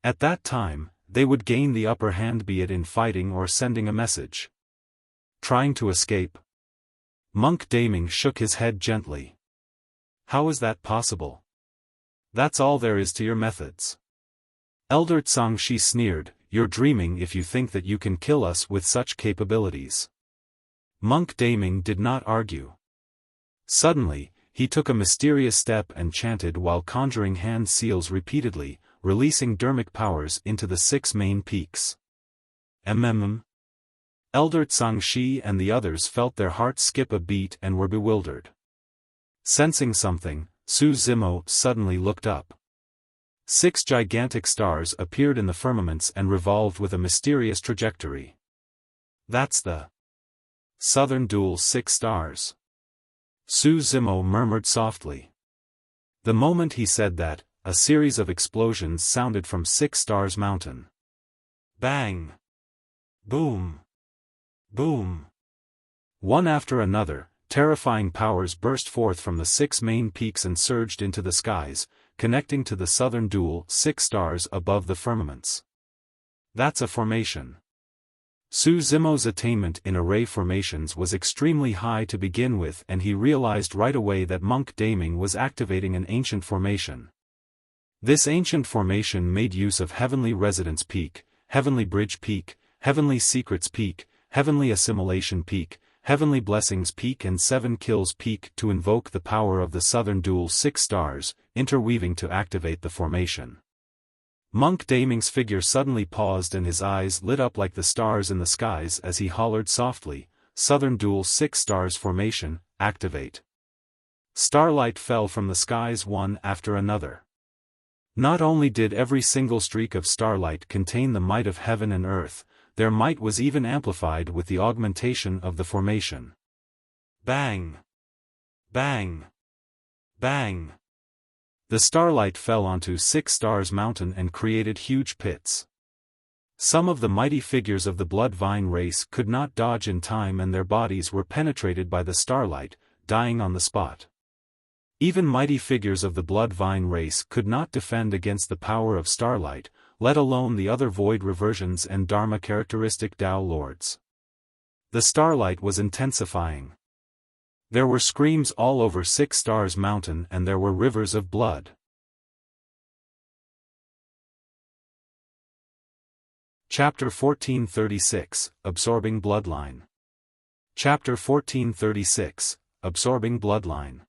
At that time, they would gain the upper hand, be it in fighting or sending a message. Trying to escape? Monk Ming shook his head gently. How is that possible? That's all there is to your methods. Elder Zhangxi sneered, you're dreaming if you think that you can kill us with such capabilities. Monk Ming did not argue. Suddenly, he took a mysterious step and chanted while conjuring hand seals repeatedly, releasing Dharmic powers into the 6 main peaks. Elder Zhangxi and the others felt their hearts skip a beat and were bewildered. Sensing something, Su Zimo suddenly looked up. 6 gigantic stars appeared in the firmaments and revolved with a mysterious trajectory. That's the Southern Duel 6 stars. Su Zimo murmured softly. The moment he said that, a series of explosions sounded from 6 Stars Mountain. Bang! Boom! Boom! One after another, terrifying powers burst forth from the 6 main peaks and surged into the skies, connecting to the Southern Duel 6 stars above the firmaments. That's a formation. Su Zimo's attainment in array formations was extremely high to begin with, and he realized right away that Monk Ming was activating an ancient formation. This ancient formation made use of Heavenly Residence Peak, Heavenly Bridge Peak, Heavenly Secrets Peak, Heavenly Assimilation Peak, Heavenly Blessings Peak and 7 Kills Peak to invoke the power of the Southern Duel 6 stars, interweaving to activate the formation. Monk Ming's figure suddenly paused and his eyes lit up like the stars in the skies as he hollered softly, Southern Duel 6 stars formation, activate. Starlight fell from the skies one after another. Not only did every single streak of starlight contain the might of heaven and earth, their might was even amplified with the augmentation of the formation. Bang! Bang! Bang! The starlight fell onto 6 Stars Mountain and created huge pits. Some of the mighty figures of the Bloodline race could not dodge in time and their bodies were penetrated by the starlight, dying on the spot. Even mighty figures of the Bloodline race could not defend against the power of starlight, let alone the other void reversions and Dharma characteristic Tao lords. The starlight was intensifying. There were screams all over 6 Stars Mountain and there were rivers of blood. Chapter 1436, Absorbing Bloodline. Chapter 1436, Absorbing Bloodline.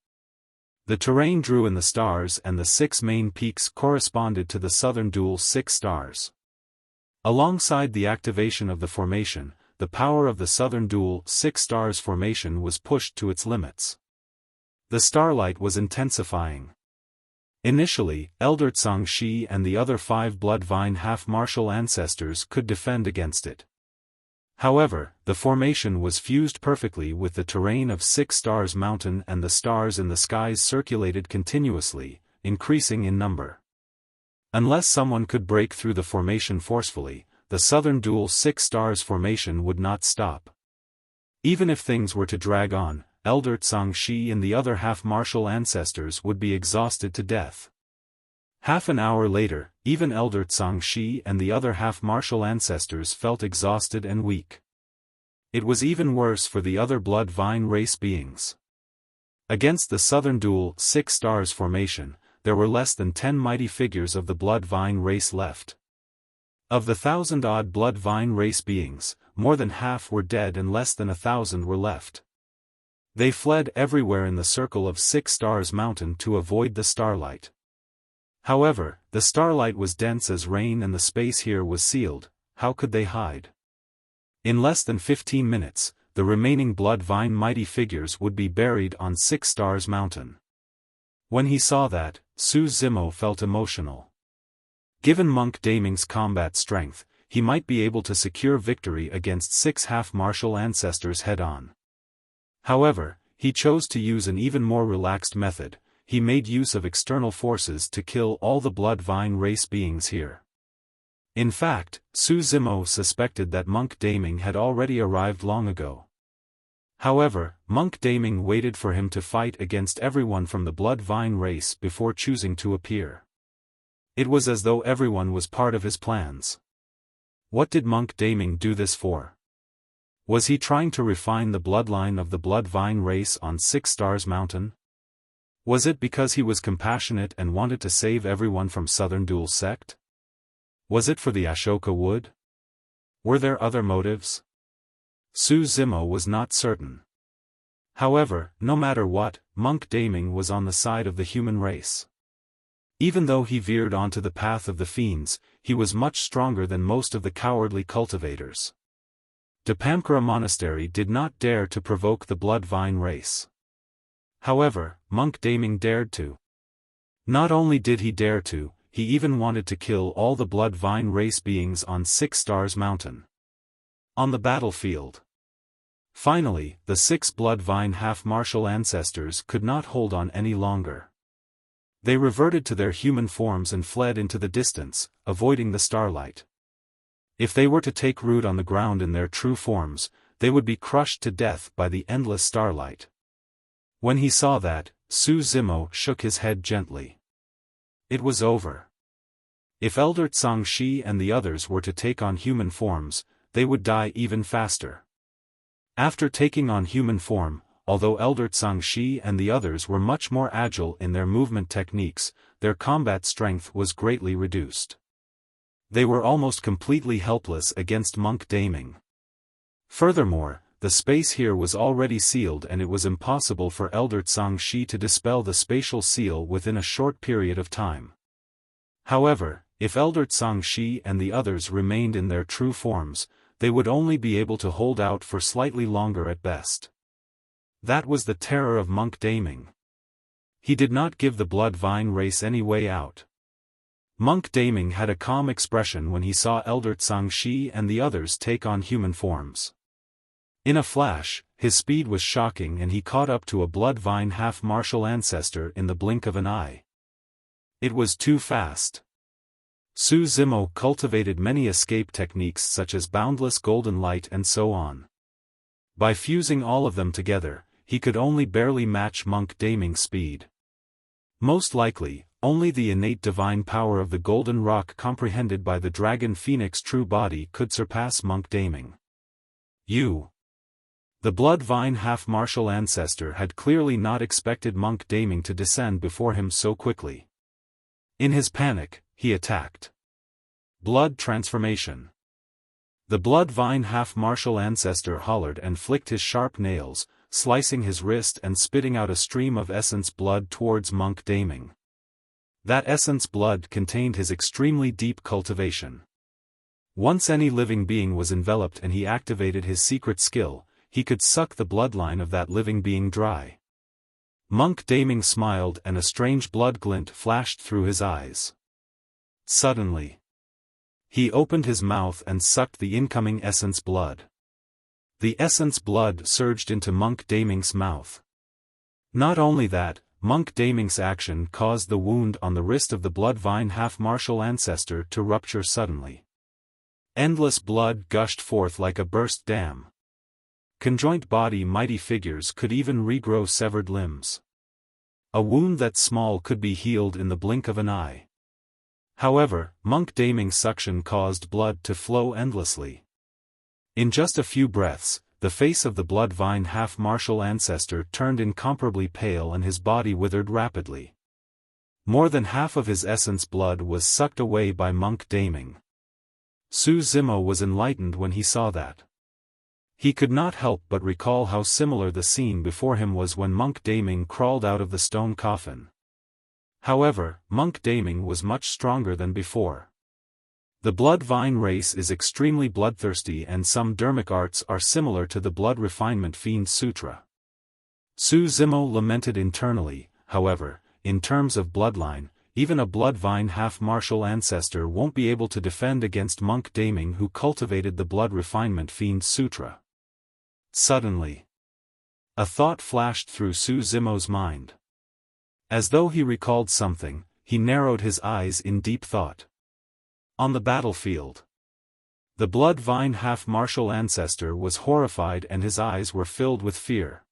The terrain drew in the stars and the 6 main peaks corresponded to the Southern Duel 6 stars. Alongside the activation of the formation, the power of the Southern Duel 6 stars formation was pushed to its limits. The starlight was intensifying. Initially, Elder Zhangxi and the other 5 Bloodline half-martial ancestors could defend against it. However, the formation was fused perfectly with the terrain of 6 Stars Mountain and the stars in the skies circulated continuously, increasing in number. Unless someone could break through the formation forcefully, the Southern Duel 6 stars formation would not stop. Even if things were to drag on, Elder Zhangxi and the other half-martial ancestors would be exhausted to death. Half an hour later, even Elder Zhangxi and the other half-martial ancestors felt exhausted and weak. It was even worse for the other Bloodline race beings. Against the Southern Duel 6 Stars formation, there were less than 10 mighty figures of the Bloodline race left. Of the 1,000-odd Bloodline race beings, more than half were dead and less than 1,000 were left. They fled everywhere in the circle of 6 Stars Mountain to avoid the starlight. However, the starlight was dense as rain and the space here was sealed. How could they hide? In less than 15 minutes, the remaining Bloodline mighty figures would be buried on 6 Stars Mountain. When he saw that, Su Zimo felt emotional. Given Monk Daming's combat strength, he might be able to secure victory against 6 half-martial ancestors head-on. However, he chose to use an even more relaxed method. He made use of external forces to kill all the Bloodline race beings here. In fact, Su Zimo suspected that Monk Daming had already arrived long ago. However, Monk Daming waited for him to fight against everyone from the Bloodline race before choosing to appear. It was as though everyone was part of his plans. What did Monk Daming do this for? Was he trying to refine the bloodline of the Bloodline race on 6 Stars Mountain? Was it because he was compassionate and wanted to save everyone from Southern Duel sect? Was it for the Ashoka Wood? Were there other motives? Su Zimo was not certain. However, no matter what, Monk Daming was on the side of the human race. Even though he veered onto the path of the fiends, he was much stronger than most of the cowardly cultivators. Dapamkara Monastery did not dare to provoke the Bloodline race. However, Monk Daming dared to. Not only did he dare to, he even wanted to kill all the Bloodline race beings on 6 Stars Mountain. On the battlefield. Finally, the 6 Bloodline half-martial ancestors could not hold on any longer. They reverted to their human forms and fled into the distance, avoiding the starlight. If they were to take root on the ground in their true forms, they would be crushed to death by the endless starlight. When he saw that, Su Zimo shook his head gently. It was over. If Elder Zhangxi and the others were to take on human forms, they would die even faster. After taking on human form, although Elder Zhangxi and the others were much more agile in their movement techniques, their combat strength was greatly reduced. They were almost completely helpless against Monk Daming. Furthermore, the space here was already sealed and it was impossible for Elder Zhangxi to dispel the spatial seal within a short period of time. However, if Elder Zhangxi and the others remained in their true forms, they would only be able to hold out for slightly longer at best. That was the terror of Monk Daming. He did not give the Bloodline race any way out. Monk Daming had a calm expression when he saw Elder Zhangxi and the others take on human forms. In a flash, his speed was shocking and he caught up to a Bloodline half-martial ancestor in the blink of an eye. It was too fast. Su Zimo cultivated many escape techniques such as boundless golden light and so on. By fusing all of them together, he could only barely match Monk Daming's speed. Most likely, only the innate divine power of the golden rock comprehended by the dragon phoenix true body could surpass Monk Daming. The Bloodline half-martial ancestor had clearly not expected Monk Daming to descend before him so quickly. In his panic, he attacked. Blood transformation. The Bloodline half-martial ancestor hollered and flicked his sharp nails, slicing his wrist and spitting out a stream of essence blood towards Monk Daming. That essence blood contained his extremely deep cultivation. Once any living being was enveloped and he activated his secret skill, he could suck the bloodline of that living being dry. Monk Daming smiled and a strange blood glint flashed through his eyes. Suddenly, he opened his mouth and sucked the incoming essence blood. The essence blood surged into Monk Daming's mouth. Not only that, Monk Daming's action caused the wound on the wrist of the Bloodline half-martial ancestor to rupture suddenly. Endless blood gushed forth like a burst dam. Conjoint body mighty figures could even regrow severed limbs. A wound that small could be healed in the blink of an eye. However, Monk Daming's suction caused blood to flow endlessly. In just a few breaths, the face of the Bloodvine half-martial ancestor turned incomparably pale and his body withered rapidly. More than half of his essence blood was sucked away by Monk Daming. Su Zimo was enlightened when he saw that. He could not help but recall how similar the scene before him was when Monk Daming crawled out of the stone coffin. However, Monk Daming was much stronger than before. The Bloodvine race is extremely bloodthirsty and some Dharmic arts are similar to the Blood Refinement Fiend Sutra. Su Zimo lamented internally, however, in terms of bloodline, even a Bloodvine half-martial ancestor won't be able to defend against Monk Daming who cultivated the Blood Refinement Fiend Sutra. Suddenly, a thought flashed through Su Zimo's mind. As though he recalled something, he narrowed his eyes in deep thought. On the battlefield, the Bloodvine half-martial ancestor was horrified and his eyes were filled with fear.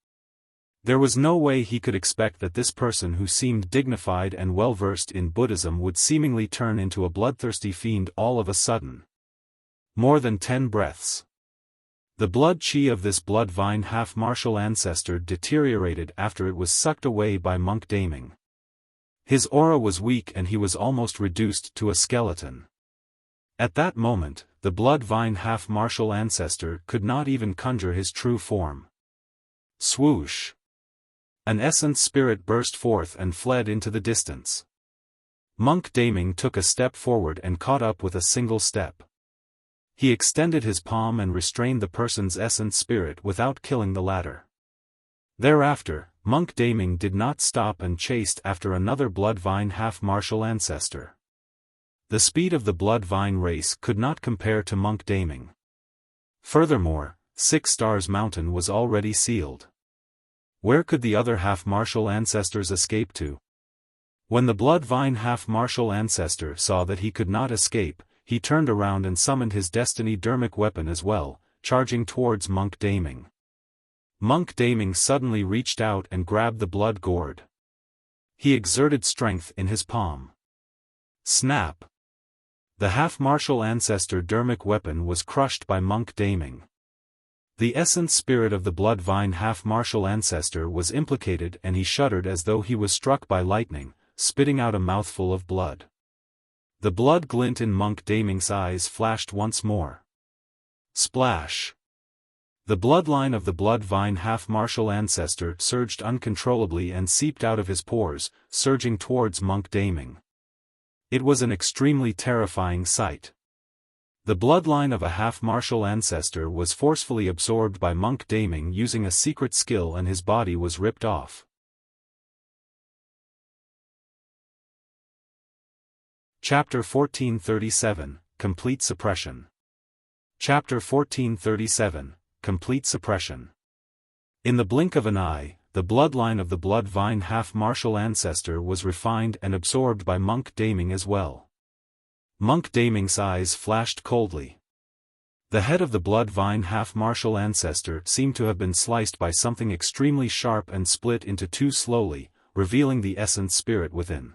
There was no way he could expect that this person who seemed dignified and well-versed in Buddhism would seemingly turn into a bloodthirsty fiend all of a sudden. More than 10 breaths. The blood chi of this Bloodvine half-martial ancestor deteriorated after it was sucked away by Monk Daming. His aura was weak and he was almost reduced to a skeleton. At that moment, the Bloodvine half-martial ancestor could not even conjure his true form. Swoosh! An essence spirit burst forth and fled into the distance. Monk Daming took a step forward and caught up with a single step. He extended his palm and restrained the person's essence spirit without killing the latter. Thereafter, Monk Daming did not stop and chased after another Bloodvine half-martial ancestor. The speed of the Bloodvine race could not compare to Monk Daming. Furthermore, 6 Stars Mountain was already sealed. Where could the other half-martial ancestors escape to? When the Bloodvine half-martial ancestor saw that he could not escape, he turned around and summoned his Destiny Dharmic weapon as well, charging towards Monk Daming. Monk Daming suddenly reached out and grabbed the blood gourd. He exerted strength in his palm. Snap! The half-martial ancestor Dharmic weapon was crushed by Monk Daming. The essence spirit of the Bloodvine half-martial ancestor was implicated and he shuddered as though he was struck by lightning, spitting out a mouthful of blood. The blood glint in Monk Daming's eyes flashed once more. Splash! The bloodline of the Bloodvine half-martial ancestor surged uncontrollably and seeped out of his pores, surging towards Monk Daming. It was an extremely terrifying sight. The bloodline of a half-martial ancestor was forcefully absorbed by Monk Daming using a secret skill and his body was ripped off. Chapter 1437, Complete Suppression. Chapter 1437, Complete Suppression. In the blink of an eye, the bloodline of the Bloodvine half-martial ancestor was refined and absorbed by Monk Daming as well. Monk Daming's eyes flashed coldly. The head of the Bloodvine half-martial ancestor seemed to have been sliced by something extremely sharp and split into 2 slowly, revealing the essence spirit within.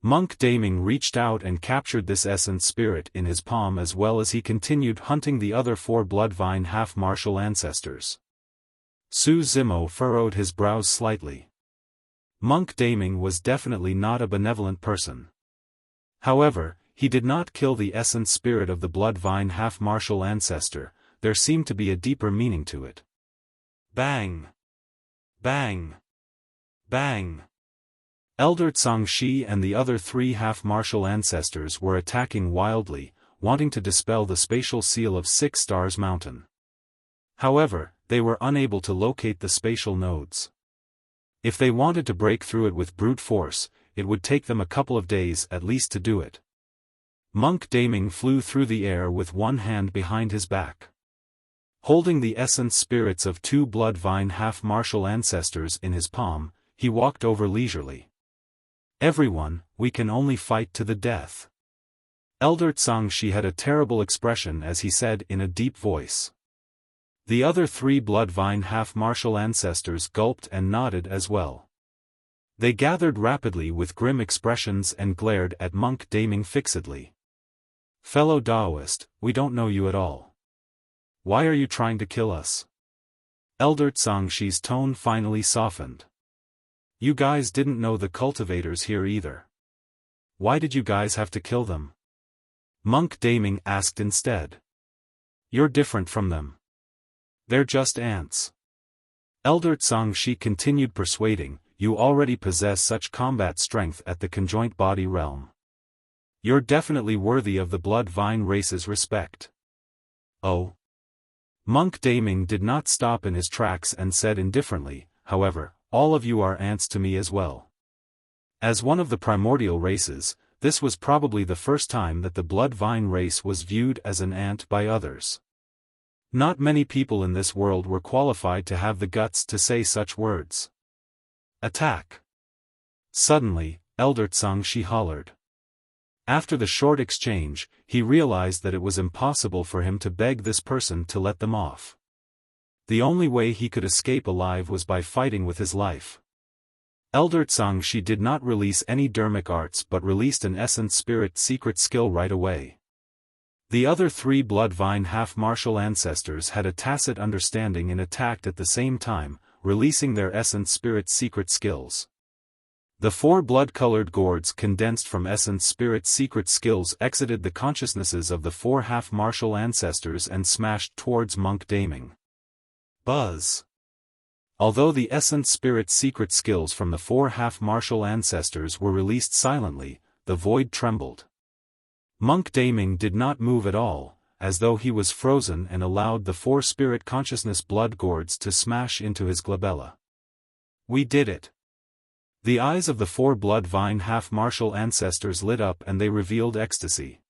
Monk Daming reached out and captured this essence spirit in his palm as well as he continued hunting the other 4 Bloodvine half-martial ancestors. Su Zimo furrowed his brows slightly. Monk Daming was definitely not a benevolent person. However, he did not kill the essence spirit of the Bloodvine half-martial ancestor, there seemed to be a deeper meaning to it. Bang! Bang! Bang! Elder Zhangxi and the other 3 half-martial ancestors were attacking wildly, wanting to dispel the spatial seal of 6 Stars Mountain. However, they were unable to locate the spatial nodes. If they wanted to break through it with brute force, it would take them a couple of days at least to do it. Monk Daming flew through the air with one hand behind his back. Holding the essence spirits of 2 Bloodvine half-martial ancestors in his palm, he walked over leisurely. Everyone, we can only fight to the death. Elder Zhangxi had a terrible expression as he said in a deep voice. The other three Bloodline half-martial ancestors gulped and nodded as well. They gathered rapidly with grim expressions and glared at Monk Daming fixedly. "Fellow Daoist, we don't know you at all. Why are you trying to kill us?" Elder Zhangshi's tone finally softened. "You guys didn't know the cultivators here either. Why did you guys have to kill them?" Monk Daming asked instead. "You're different from them. They're just ants." Elder Zhangshi continued persuading, "You already possess such combat strength at the conjoint body realm. You're definitely worthy of the Bloodline race's respect." "Oh?" Monk Daming did not stop in his tracks and said indifferently, "However, all of you are ants to me as well. As one of the primordial races, this was probably the first time that the Bloodline race was viewed as an ant by others. Not many people in this world were qualified to have the guts to say such words." "Attack!" Suddenly, Elder Zhangshi hollered. After the short exchange, he realized that it was impossible for him to beg this person to let them off. The only way he could escape alive was by fighting with his life. Elder Zhangshi did not release any Dharmic arts but released an Essence Spirit secret skill right away. The other three Bloodline half-martial ancestors had a tacit understanding and attacked at the same time, releasing their Essence Spirit secret skills. The four blood-colored gourds condensed from Essence Spirit secret skills exited the consciousnesses of the four half-martial ancestors and smashed towards Monk Daming. Buzz! Although the Essence Spirit secret skills from the four half-martial ancestors were released silently, the void trembled. Monk Daming did not move at all, as though he was frozen, and allowed the four spirit consciousness blood gourds to smash into his glabella. "We did it!" The eyes of the four Bloodline half-martial ancestors lit up and they revealed ecstasy.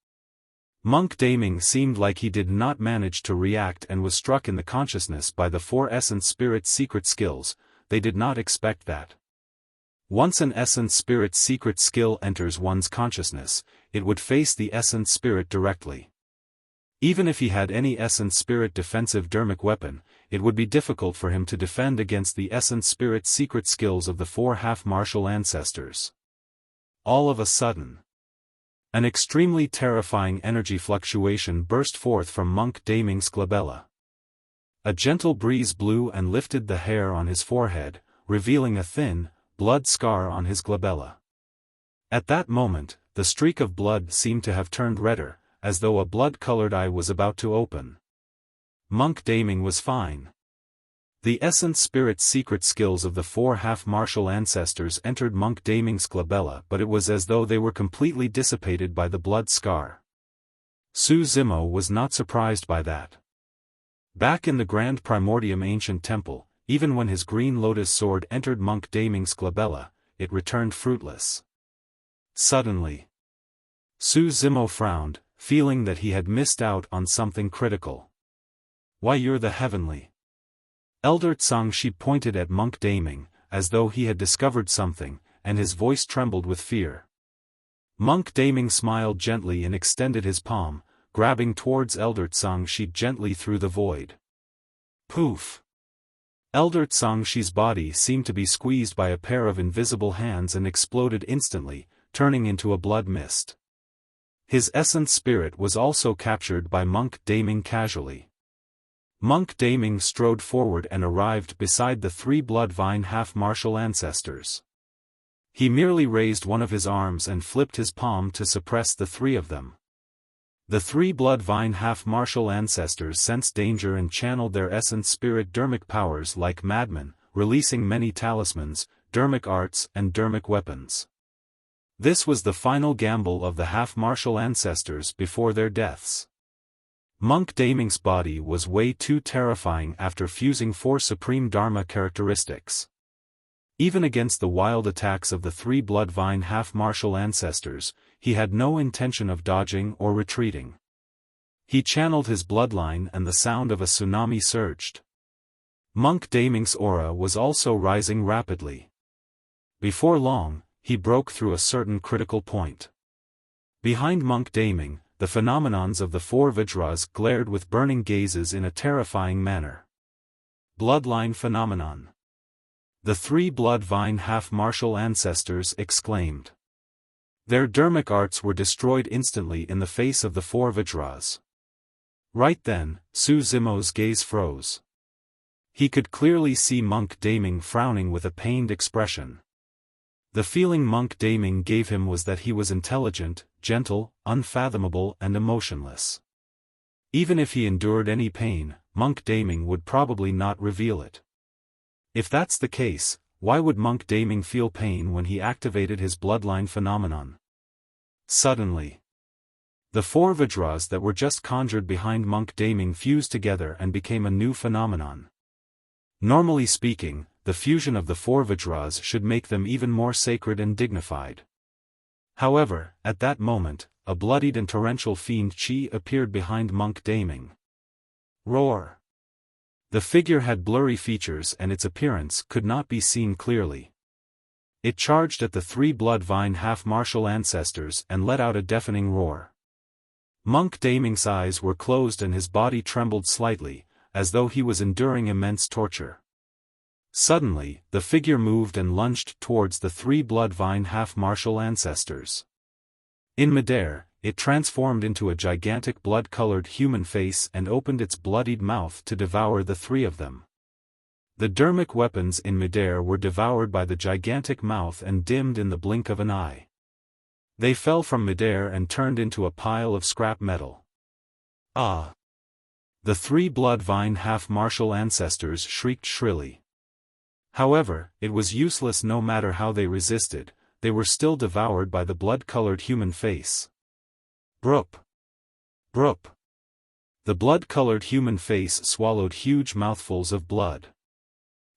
Monk Daming seemed like he did not manage to react and was struck in the consciousness by the four Essence Spirit secret skills. They did not expect that. Once an Essence Spirit secret skill enters one's consciousness, it would face the Essence Spirit directly. Even if he had any Essence Spirit defensive Dharmic weapon, it would be difficult for him to defend against the Essence Spirit secret skills of the four half-martial ancestors. All of a sudden, an extremely terrifying energy fluctuation burst forth from Monk Daming's glabella. A gentle breeze blew and lifted the hair on his forehead, revealing a thin, blood scar on his glabella. At that moment, the streak of blood seemed to have turned redder, as though a blood-colored eye was about to open. Monk Daming was fine. The Essence Spirit secret skills of the four half-martial ancestors entered Monk Daming's glabella, but it was as though they were completely dissipated by the blood scar. Su Zimo was not surprised by that. Back in the Grand Primordium Ancient Temple, even when his green lotus sword entered Monk Daming's glabella, it returned fruitless. Suddenly, Su Zimo frowned, feeling that he had missed out on something critical. "Why, you're the heavenly." Elder Zhangshi pointed at Monk Daming, as though he had discovered something, and his voice trembled with fear. Monk Daming smiled gently and extended his palm, grabbing towards Elder Zhangshi gently through the void. Poof! Elder Zhangshi's body seemed to be squeezed by a pair of invisible hands and exploded instantly, turning into a blood mist. His essence spirit was also captured by Monk Daming casually. Monk Daming strode forward and arrived beside the three Bloodline half-martial ancestors. He merely raised one of his arms and flipped his palm to suppress the three of them. The three Bloodline half-martial ancestors sensed danger and channeled their essence spirit Dharmic powers like madmen, releasing many talismans, Dharmic arts and Dharmic weapons. This was the final gamble of the half-martial ancestors before their deaths. Monk Daming's body was way too terrifying after fusing four supreme Dharma characteristics. Even against the wild attacks of the three Bloodline half-martial ancestors, he had no intention of dodging or retreating. He channeled his bloodline and the sound of a tsunami surged. Monk Daming's aura was also rising rapidly. Before long, he broke through a certain critical point. Behind Monk Daming, the phenomenons of the four Vajras glared with burning gazes in a terrifying manner. Bloodline phenomenon. The three Bloodvine half-martial ancestors exclaimed. Their Dharmic arts were destroyed instantly in the face of the four Vajras. Right then, Su Zimo's gaze froze. He could clearly see Monk Daming frowning with a pained expression. The feeling Monk Daming gave him was that he was intelligent, gentle, unfathomable and emotionless. Even if he endured any pain, Monk Daming would probably not reveal it. If that's the case, why would Monk Daming feel pain when he activated his bloodline phenomenon? Suddenly, the four Vajras that were just conjured behind Monk Daming fused together and became a new phenomenon. Normally speaking, the fusion of the four Vajras should make them even more sacred and dignified. However, at that moment, a bloodied and torrential fiend chi appeared behind Monk Daming. Roar! The figure had blurry features and its appearance could not be seen clearly. It charged at the three Bloodvine half-martial ancestors and let out a deafening roar. Monk Daming's eyes were closed and his body trembled slightly, as though he was enduring immense torture. Suddenly, the figure moved and lunged towards the three Bloodvine half-martial ancestors. In midair, it transformed into a gigantic blood-colored human face and opened its bloodied mouth to devour the three of them. The Dharmic weapons in midair were devoured by the gigantic mouth and dimmed in the blink of an eye. They fell from midair and turned into a pile of scrap metal. Ah! The three Bloodvine half-martial ancestors shrieked shrilly. However, it was useless no matter how they resisted, they were still devoured by the blood-colored human face. Broop! Broop! The blood-colored human face swallowed huge mouthfuls of blood.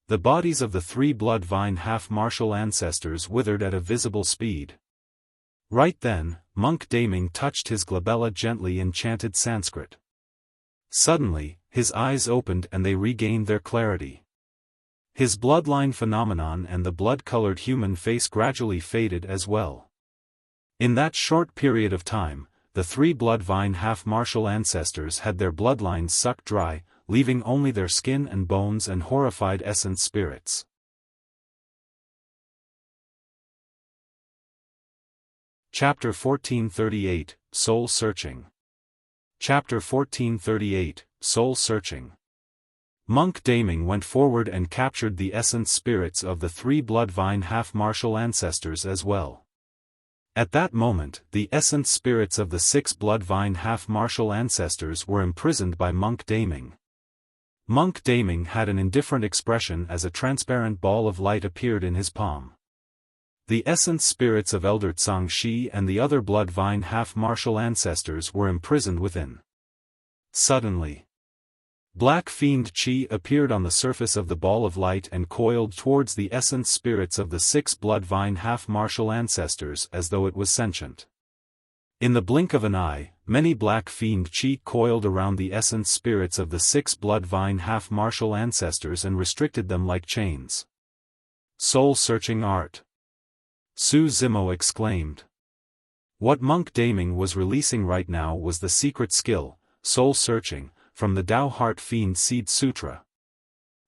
The bodies of the three Bloodvine half-martial ancestors withered at a visible speed. Right then, Monk Daming touched his glabella gently in chanted Sanskrit. Suddenly, his eyes opened and they regained their clarity. His bloodline phenomenon and the blood-colored human face gradually faded as well. In that short period of time, the three Bloodvine half-martial ancestors had their bloodlines sucked dry, leaving only their skin and bones and horrified essence spirits. Chapter 1438, Soul Searching. Chapter 1438, Soul Searching. Monk Daming went forward and captured the essence spirits of the three Bloodvine half-martial ancestors as well. At that moment, the essence spirits of the six Bloodvine half-martial ancestors were imprisoned by Monk Daming. Monk Daming had an indifferent expression as a transparent ball of light appeared in his palm. The essence spirits of Elder Tsang Shi and the other Bloodvine half-martial ancestors were imprisoned within. Suddenly, Black Fiend Chi appeared on the surface of the ball of light and coiled towards the essence spirits of the six Bloodvine half-martial ancestors as though it was sentient. In the blink of an eye, many Black Fiend Chi coiled around the essence spirits of the six Bloodvine half-martial ancestors and restricted them like chains. Soul-searching art! Su Zimo exclaimed. What Monk Daming was releasing right now was the secret skill, soul-searching, from the Tao Heart Fiend Seed Sutra.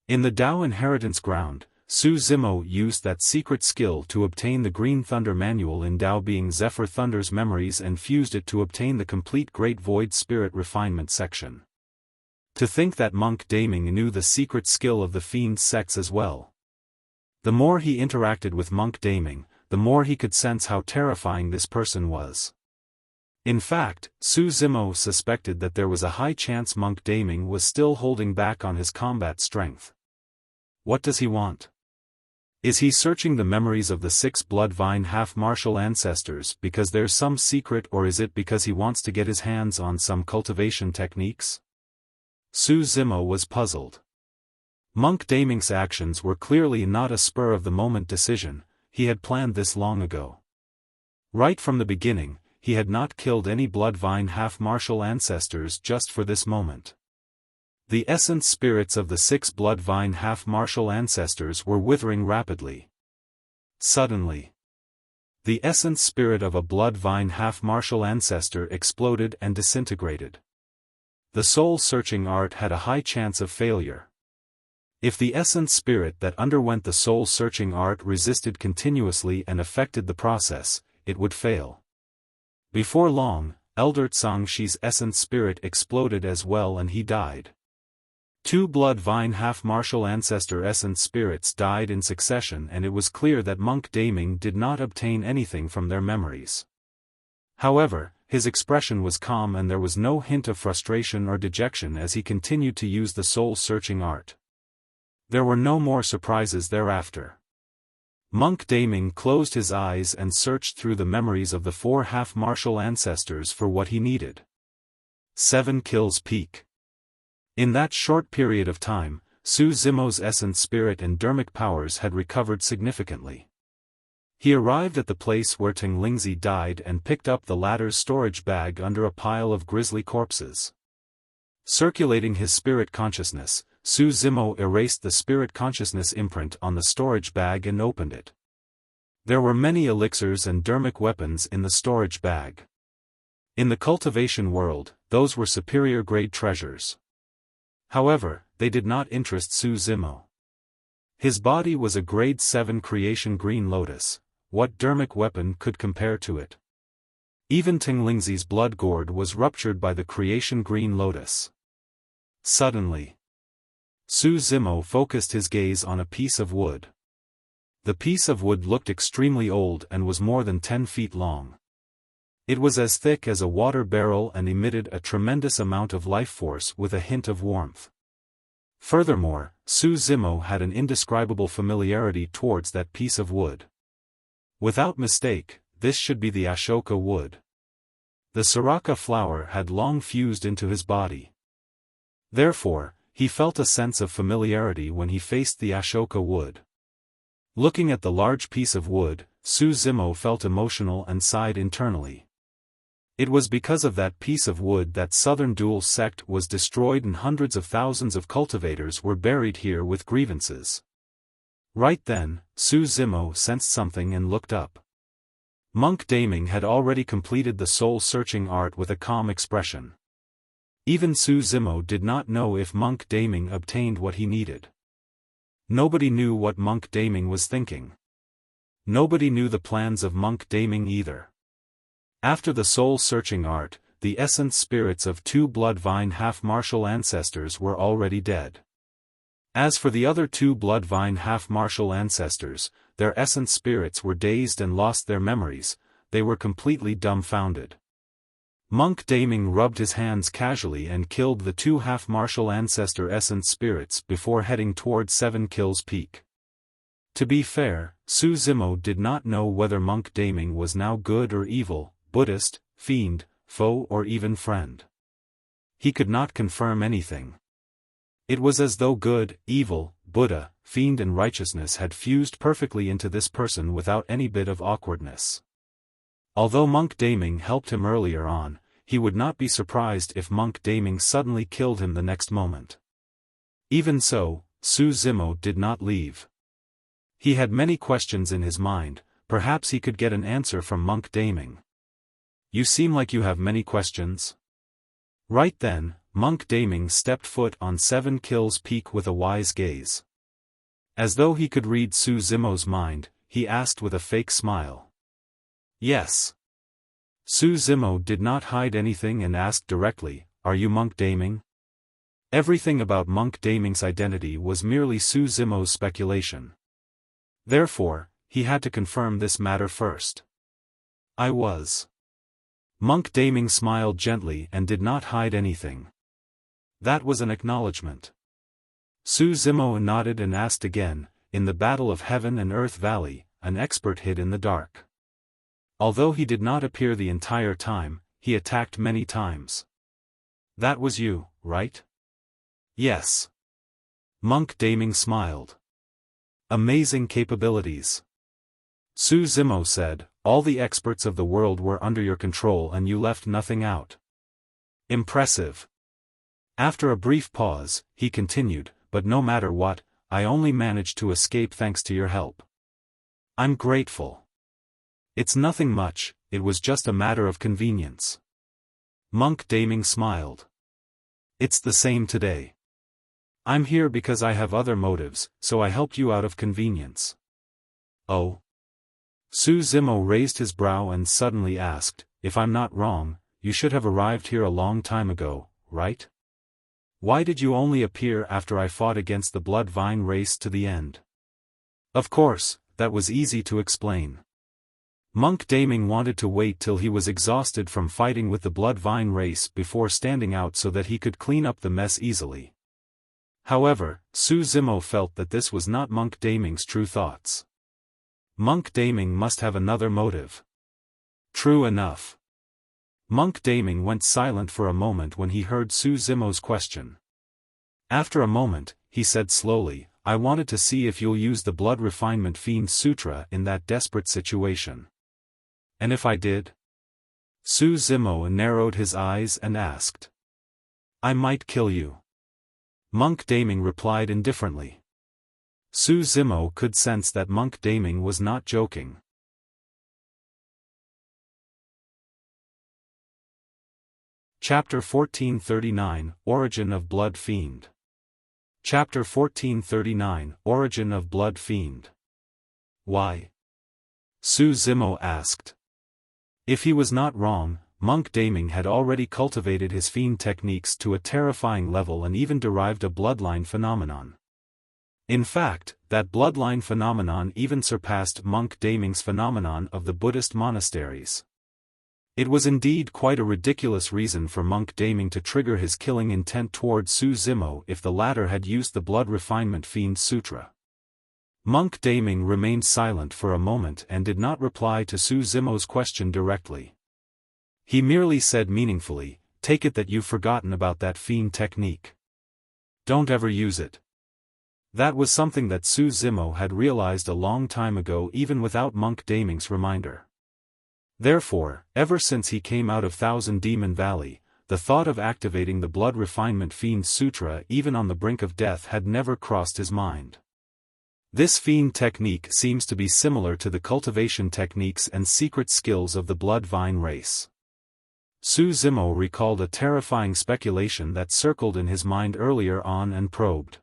In the Tao Inheritance Ground, Su Zimo used that secret skill to obtain the Green Thunder Manual in Tao Being Zephyr Thunder's memories and fused it to obtain the complete Great Void Spirit Refinement section. To think that Monk Daming knew the secret skill of the Fiend sex as well. The more he interacted with Monk Daming, the more he could sense how terrifying this person was. In fact, Su Zimo suspected that there was a high chance Monk Daming was still holding back on his combat strength. What does he want? Is he searching the memories of the six Bloodvine half-martial ancestors because there's some secret, or is it because he wants to get his hands on some cultivation techniques? Su Zimo was puzzled. Monk Daming's actions were clearly not a spur-of-the-moment decision, he had planned this long ago. Right from the beginning, he had not killed any Bloodvine half-martial ancestors just for this moment. The essence spirits of the six Bloodvine half-martial ancestors were withering rapidly. Suddenly, the essence spirit of a Bloodvine half-martial ancestor exploded and disintegrated. The soul-searching art had a high chance of failure. If the essence spirit that underwent the soul-searching art resisted continuously and affected the process, it would fail. Before long, Elder Zhangxi's essence spirit exploded as well and he died. 2 Bloodline half-martial ancestor essence spirits died in succession and it was clear that Monk Daming did not obtain anything from their memories. However, his expression was calm and there was no hint of frustration or dejection as he continued to use the soul-searching art. There were no more surprises thereafter. Monk Daming closed his eyes and searched through the memories of the 4 half-martial ancestors for what he needed. 7 kills peak. In that short period of time, Su Zimo's essence spirit and Dharmic powers had recovered significantly. He arrived at the place where Teng Lingzi died and picked up the latter's storage bag under a pile of grisly corpses. Circulating his spirit consciousness, Su Zimo erased the spirit consciousness imprint on the storage bag and opened it. There were many elixirs and Dharmic weapons in the storage bag. In the cultivation world, those were superior-grade treasures. However, they did not interest Su Zimo. His body was a grade 7 creation green lotus. What Dharmic weapon could compare to it? Even Teng Lingzi's blood gourd was ruptured by the creation green lotus. Suddenly, Su Zimo focused his gaze on a piece of wood. The piece of wood looked extremely old and was more than 10 feet long. It was as thick as a water barrel and emitted a tremendous amount of life force with a hint of warmth. Furthermore, Su Zimo had an indescribable familiarity towards that piece of wood. Without mistake, this should be the Ashoka wood. The Siraka flower had long fused into his body. Therefore, he felt a sense of familiarity when he faced the Ashoka wood. Looking at the large piece of wood, Su Zimo felt emotional and sighed internally. It was because of that piece of wood that Southern Duel sect was destroyed and hundreds of thousands of cultivators were buried here with grievances. Right then, Su Zimo sensed something and looked up. Monk Daming had already completed the soul-searching art with a calm expression. Even Su Zimo did not know if Monk Daming obtained what he needed. Nobody knew what Monk Daming was thinking. Nobody knew the plans of Monk Daming either. After the soul-searching art, the essence spirits of 2 Bloodline half-martial ancestors were already dead. As for the other 2 Bloodline half-martial ancestors, their essence spirits were dazed and lost their memories, they were completely dumbfounded. Monk Daming rubbed his hands casually and killed the 2 half-martial ancestor essence spirits before heading toward 7 kills peak. To be fair, Su Zimo did not know whether Monk Daming was now good or evil, Buddhist, fiend, foe or even friend. He could not confirm anything. It was as though good, evil, Buddha, fiend and righteousness had fused perfectly into this person without any bit of awkwardness. Although Monk Daming helped him earlier on, he would not be surprised if Monk Daming suddenly killed him the next moment. Even so, Su Zimo did not leave. He had many questions in his mind, perhaps he could get an answer from Monk Daming. You seem like you have many questions. Right then, Monk Daming stepped foot on 7 kills peak with a wise gaze. As though he could read Su Zimo's mind, he asked with a fake smile. Yes. Su Zimo did not hide anything and asked directly, are you Monk Daming? Everything about Monk Daming's identity was merely Su Zimo's speculation. Therefore, he had to confirm this matter first. I was. Monk Daming smiled gently and did not hide anything. That was an acknowledgement. Su Zimo nodded and asked again, in the Battle of Heaven and Earth Valley, an expert hid in the dark. Although he did not appear the entire time, he attacked many times. That was you, right? Yes. Monk Daming smiled. Amazing capabilities. Su Zimo said, all the experts of the world were under your control and you left nothing out. Impressive. After a brief pause, he continued, but no matter what, I only managed to escape thanks to your help. I'm grateful. It's nothing much, it was just a matter of convenience. Monk Daming smiled. It's the same today. I'm here because I have other motives, so I helped you out of convenience. Oh? Su Zimo raised his brow and suddenly asked, if I'm not wrong, you should have arrived here a long time ago, right? Why did you only appear after I fought against the Bloodline race to the end? Of course, that was easy to explain. Monk Daming wanted to wait till he was exhausted from fighting with the Bloodline race before standing out so that he could clean up the mess easily. However, Su Zimo felt that this was not Monk Daming's true thoughts. Monk Daming must have another motive. True enough. Monk Daming went silent for a moment when he heard Su Zimo's question. After a moment, he said slowly, I wanted to see if you'll use the Blood Refinement Fiend Sutra in that desperate situation. And if I did? Su Zimo narrowed his eyes and asked. I might kill you. Monk Daming replied indifferently. Su Zimo could sense that Monk Daming was not joking. Chapter 1439, Origin of Blood Fiend. Chapter 1439, Origin of Blood Fiend. Why? Su Zimo asked. If he was not wrong, Monk Daming had already cultivated his fiend techniques to a terrifying level and even derived a bloodline phenomenon. In fact, that bloodline phenomenon even surpassed Monk Daming's phenomenon of the Buddhist monasteries. It was indeed quite a ridiculous reason for Monk Daming to trigger his killing intent toward Su Zimo if the latter had used the Blood Refinement Fiend Sutra. Monk Daming remained silent for a moment and did not reply to Su Zimo's question directly. He merely said meaningfully, take it that you've forgotten about that fiend technique. Don't ever use it. That was something that Su Zimo had realized a long time ago even without Monk Daming's reminder. Therefore, ever since he came out of Thousand Demon Valley, the thought of activating the Blood Refinement Fiend Sutra even on the brink of death had never crossed his mind. This fiend technique seems to be similar to the cultivation techniques and secret skills of the Bloodline race. Su Zimo recalled a terrifying speculation that circled in his mind earlier on and probed.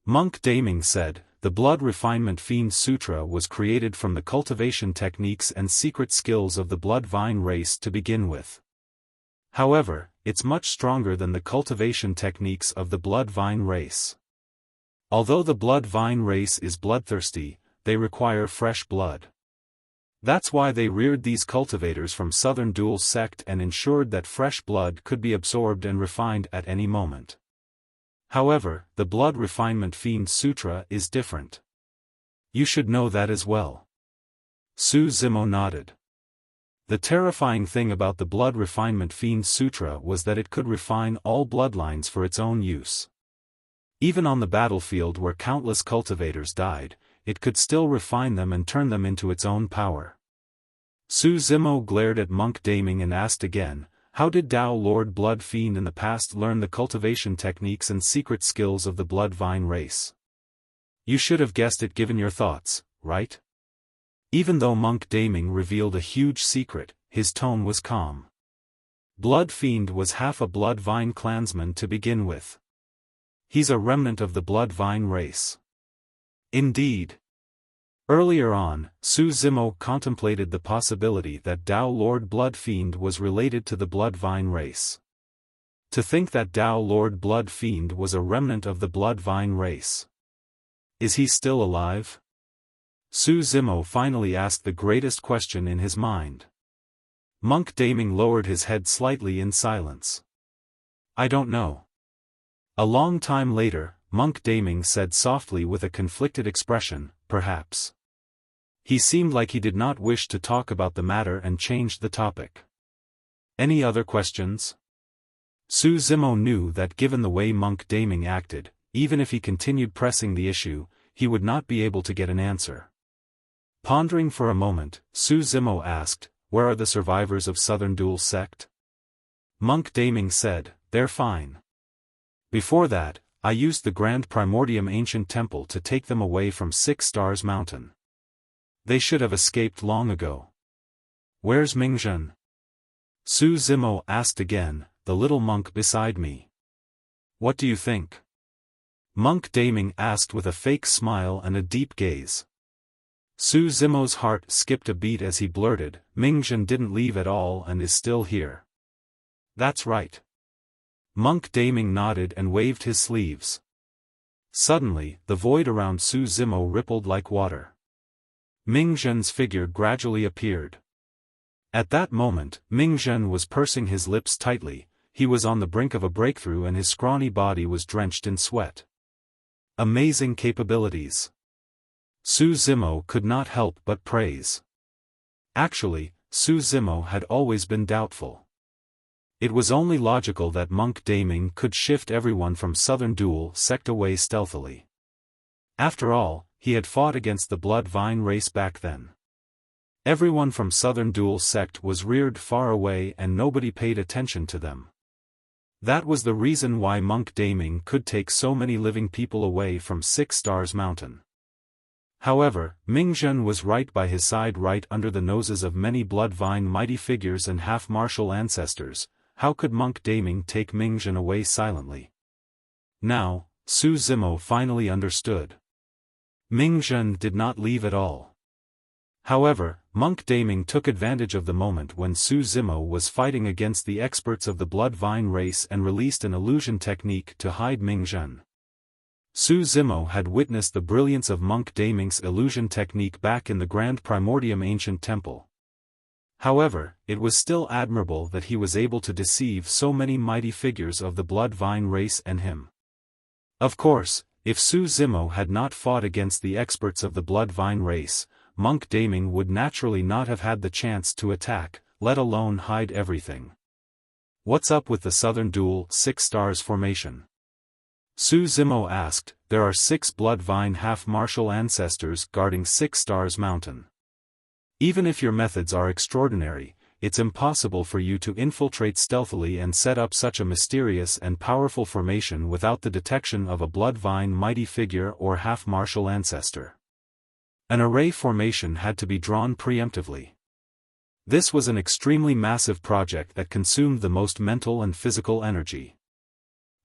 Monk Daming said, the Blood Refinement Fiend Sutra was created from the cultivation techniques and secret skills of the Bloodline race to begin with. However, it's much stronger than the cultivation techniques of the Bloodline race. Although the Bloodline race is bloodthirsty, they require fresh blood. That's why they reared these cultivators from Southern Duel sect and ensured that fresh blood could be absorbed and refined at any moment. However, the Blood Refinement Fiend Sutra is different. You should know that as well. Su Zimo nodded. The terrifying thing about the Blood Refinement Fiend Sutra was that it could refine all bloodlines for its own use. Even on the battlefield where countless cultivators died, it could still refine them and turn them into its own power. Su Zimo glared at Monk Daming and asked again, how did Tao Lord Blood Fiend in the past learn the cultivation techniques and secret skills of the Bloodline race? You should have guessed it given your thoughts, right? Even though Monk Daming revealed a huge secret, his tone was calm. Blood Fiend was half a Bloodline clansman to begin with. He's a remnant of the Bloodline race. Indeed. Earlier on, Su Zimo contemplated the possibility that Tao Lord Blood Fiend was related to the Bloodline race. To think that Tao Lord Blood Fiend was a remnant of the Bloodline race. Is he still alive? Su Zimo finally asked the greatest question in his mind. Monk Daming lowered his head slightly in silence. I don't know. A long time later, Monk Daming said softly with a conflicted expression, perhaps. He seemed like he did not wish to talk about the matter and changed the topic. Any other questions? Su Zimo knew that given the way Monk Daming acted, even if he continued pressing the issue, he would not be able to get an answer. Pondering for a moment, Su Zimo asked, where are the survivors of Southern Duel sect? Monk Daming said, they're fine. Before that, I used the Grand Primordium Ancient Temple to take them away from 6 Stars Mountain. They should have escaped long ago. Where's Ming? Su Zimo asked again, the little monk beside me. What do you think? Monk Daming asked with a fake smile and a deep gaze. Su Zimo's heart skipped a beat as he blurted, Ming Zhen didn't leave at all and is still here. That's right. Monk Daming nodded and waved his sleeves. Suddenly, the void around Su Zimo rippled like water. Ming Zhen's figure gradually appeared. At that moment, Ming Zhen was pursing his lips tightly, he was on the brink of a breakthrough and his scrawny body was drenched in sweat. Amazing capabilities. Su Zimo could not help but praise. Actually, Su Zimo had always been doubtful. It was only logical that Monk Daming could shift everyone from Southern Duel sect away stealthily. After all, he had fought against the Bloodline race back then. Everyone from Southern Duel sect was reared far away and nobody paid attention to them. That was the reason why Monk Daming could take so many living people away from 6 Stars Mountain. However, Ming Zhen was right by his side, right under the noses of many Bloodline mighty figures and half-martial ancestors. How could Monk Daming take Ming Zhen away silently? Now, Su Zimo finally understood. Ming Zhen did not leave at all. However, Monk Daming took advantage of the moment when Su Zimo was fighting against the experts of the Bloodline race and released an illusion technique to hide Ming Zhen. Su Zimo had witnessed the brilliance of Monk Daming's illusion technique back in the Grand Primordium Ancient Temple. However, it was still admirable that he was able to deceive so many mighty figures of the Bloodline race and him. Of course, if Su Zimo had not fought against the experts of the Bloodline race, Monk Daming would naturally not have had the chance to attack, let alone hide everything. What's up with the Southern Duel 6 Stars formation? Su Zimo asked. There are 6 Bloodline half-martial ancestors guarding 6 Stars Mountain. Even if your methods are extraordinary, it's impossible for you to infiltrate stealthily and set up such a mysterious and powerful formation without the detection of a Bloodline mighty figure or half-martial ancestor. An array formation had to be drawn preemptively. This was an extremely massive project that consumed the most mental and physical energy.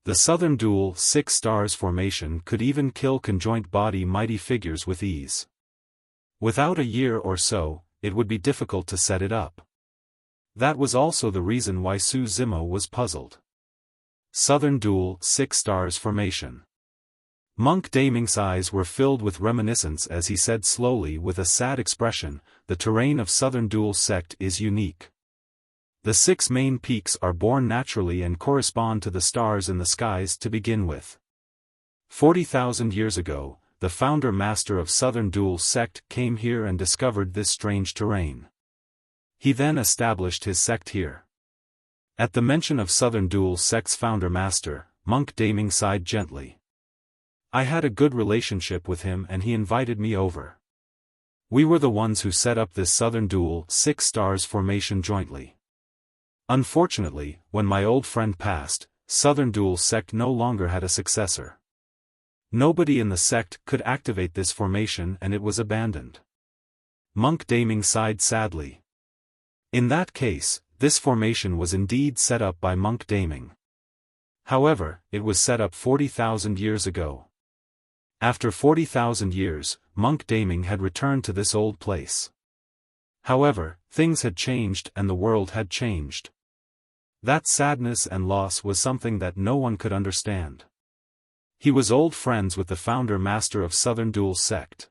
The Southern Duel 6 Stars formation could even kill conjoint body mighty figures with ease. Without a year or so, it would be difficult to set it up. That was also the reason why Su Zimo was puzzled. Southern Duel 6 Stars formation. Monk Daming's eyes were filled with reminiscence as he said slowly with a sad expression, the terrain of Southern Duel sect is unique. The 6 main peaks are born naturally and correspond to the stars in the skies to begin with. 40,000 years ago, the founder master of Southern Duel sect came here and discovered this strange terrain. He then established his sect here. At the mention of Southern Duel sect's founder master, Monk Daming sighed gently. I had a good relationship with him and he invited me over. We were the ones who set up this Southern Duel 6 Stars formation jointly. Unfortunately, when my old friend passed, Southern Duel sect no longer had a successor. Nobody in the sect could activate this formation and it was abandoned. Monk Daming sighed sadly. In that case, this formation was indeed set up by Monk Daming. However, it was set up 40,000 years ago. After 40,000 years, Monk Daming had returned to this old place. However, things had changed and the world had changed. That sadness and loss was something that no one could understand. He was old friends with the founder master of Southern Duel sect.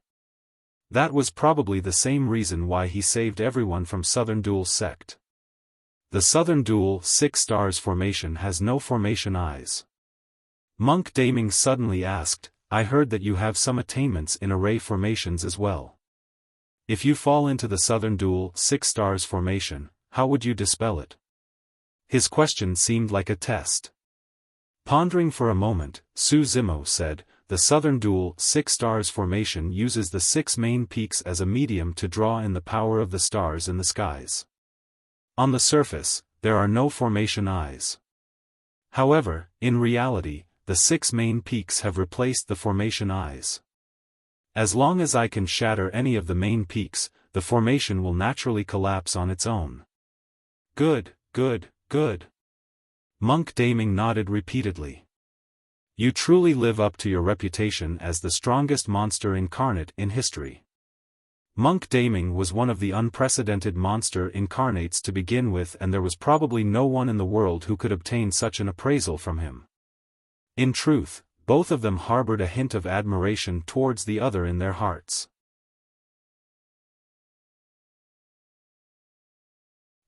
That was probably the same reason why he saved everyone from Southern Duel sect. The Southern Duel 6 Stars formation has no formation eyes. Monk Daming suddenly asked, I heard that you have some attainments in array formations as well. If you fall into the Southern Duel 6 Stars formation, how would you dispel it? His question seemed like a test. Pondering for a moment, Su Zimo said, the Southern Duel 6 Stars formation uses the 6 main peaks as a medium to draw in the power of the stars in the skies. On the surface, there are no formation eyes. However, in reality, the 6 main peaks have replaced the formation eyes. As long as I can shatter any of the main peaks, the formation will naturally collapse on its own. Good, good, good. Monk Daming nodded repeatedly. You truly live up to your reputation as the strongest monster incarnate in history. Monk Daming was one of the unprecedented monster incarnates to begin with, and there was probably no one in the world who could obtain such an appraisal from him. In truth, both of them harbored a hint of admiration towards the other in their hearts.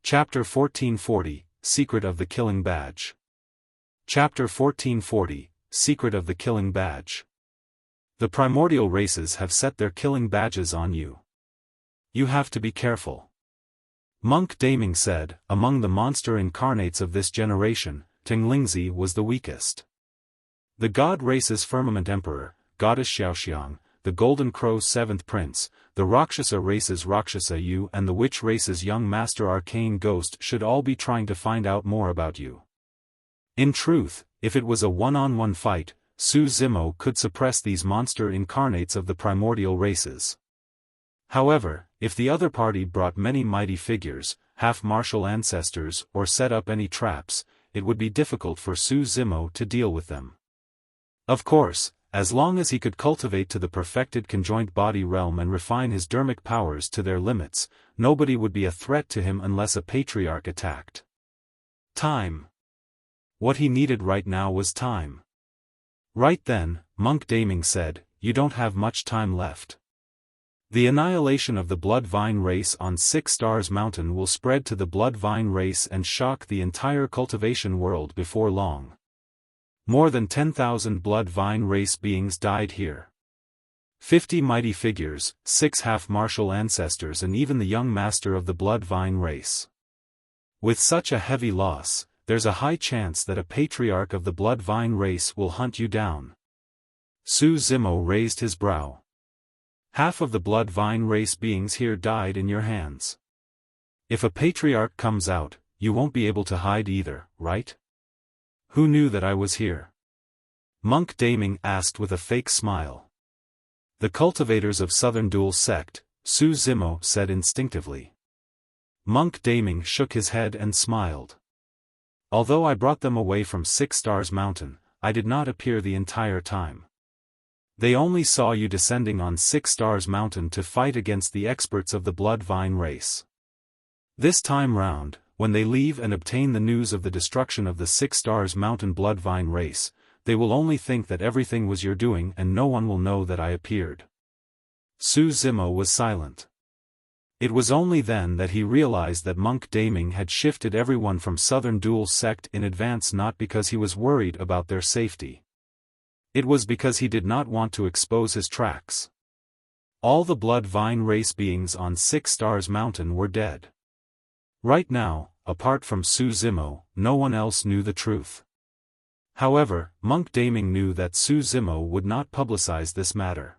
Chapter 1440, Secret of the Killing Badge. Chapter 1440, Secret of the Killing Badge. The primordial races have set their killing badges on you. You have to be careful. Monk Daming said, among the monster incarnates of this generation, Teng Lingzi was the weakest. The god race's Firmament Emperor, goddess Xiaofan, the Golden Crow's 7th Prince, the Rakshasa race's Rakshasa Yu and the Witch race's young Master Arcane Ghost should all be trying to find out more about you. In truth, if it was a one-on-one fight, Su Zimo could suppress these monster incarnates of the primordial races. However, if the other party brought many mighty figures, half-martial ancestors, or set up any traps, it would be difficult for Su Zimo to deal with them. Of course, as long as he could cultivate to the perfected conjoint body realm and refine his Dharmic powers to their limits, nobody would be a threat to him unless a patriarch attacked. Time. What he needed right now was time. Right then, Monk Daming said, "You don't have much time left. The annihilation of the Bloodline race on 6 Stars Mountain will spread to the Bloodline race and shock the entire cultivation world before long. More than 10,000 Bloodline race beings died here. 50 mighty figures, 6 half-martial ancestors and even the young master of the Bloodline race. With such a heavy loss, there's a high chance that a patriarch of the Bloodline race will hunt you down." Su Zimo raised his brow. "Half of the Bloodline race beings here died in your hands. If a patriarch comes out, you won't be able to hide either, right? Who knew that I was here?" Monk Daming asked with a fake smile. "The cultivators of Southern Duel sect," Su Zimo said instinctively. Monk Daming shook his head and smiled. "Although I brought them away from 6 Stars Mountain, I did not appear the entire time. They only saw you descending on 6 Stars Mountain to fight against the experts of the Bloodline race. This time round, when they leave and obtain the news of the destruction of the 6 Stars Mountain Bloodline race, they will only think that everything was your doing and no one will know that I appeared." Su Zimo was silent. It was only then that he realized that Monk Daming had shifted everyone from Southern Duel sect in advance, not because he was worried about their safety. It was because he did not want to expose his tracks. All the Bloodline race beings on 6 Stars Mountain were dead. Right now, apart from Su Zimo, no one else knew the truth. However, Monk Daming knew that Su Zimo would not publicize this matter.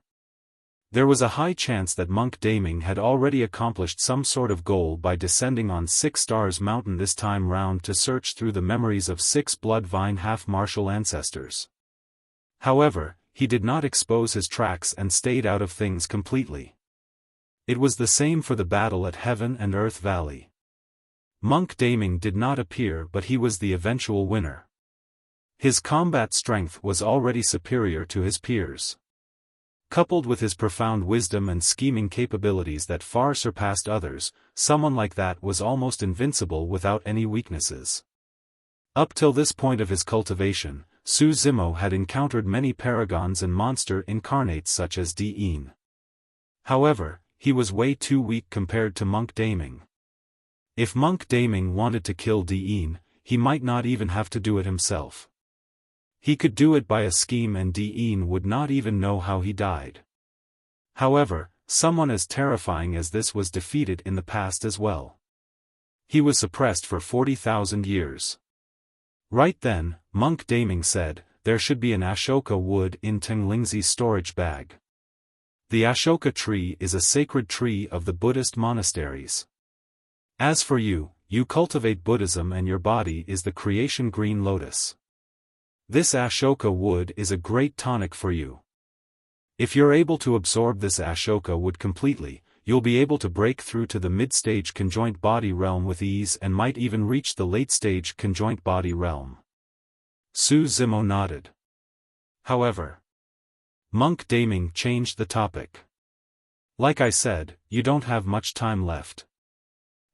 There was a high chance that Monk Daming had already accomplished some sort of goal by descending on 6 Stars Mountain this time round to search through the memories of 6 Bloodline half-martial ancestors. However, he did not expose his tracks and stayed out of things completely. It was the same for the battle at Heaven and Earth Valley. Monk Daming did not appear, but he was the eventual winner. His combat strength was already superior to his peers. Coupled with his profound wisdom and scheming capabilities that far surpassed others, someone like that was almost invincible without any weaknesses. Up till this point of his cultivation, Su Zimo had encountered many paragons and monster incarnates such as Degenerations. However, he was way too weak compared to Monk Daming. If Monk Daming wanted to kill Degenerations, he might not even have to do it himself. He could do it by a scheme and Degenerations would not even know how he died. However, someone as terrifying as this was defeated in the past as well. He was suppressed for 40,000 years. Right then, Monk Daming said, "There should be an Ashoka wood in Teng Lingzi's storage bag. The Ashoka tree is a sacred tree of the Buddhist monasteries. As for you, you cultivate Buddhism and your body is the creation green lotus. This Ashoka wood is a great tonic for you. If you're able to absorb this Ashoka wood completely, you'll be able to break through to the mid-stage conjoint body realm with ease and might even reach the late-stage conjoint body realm." Su Zimo nodded. However, Monk Daming changed the topic. Like I said, you don't have much time left.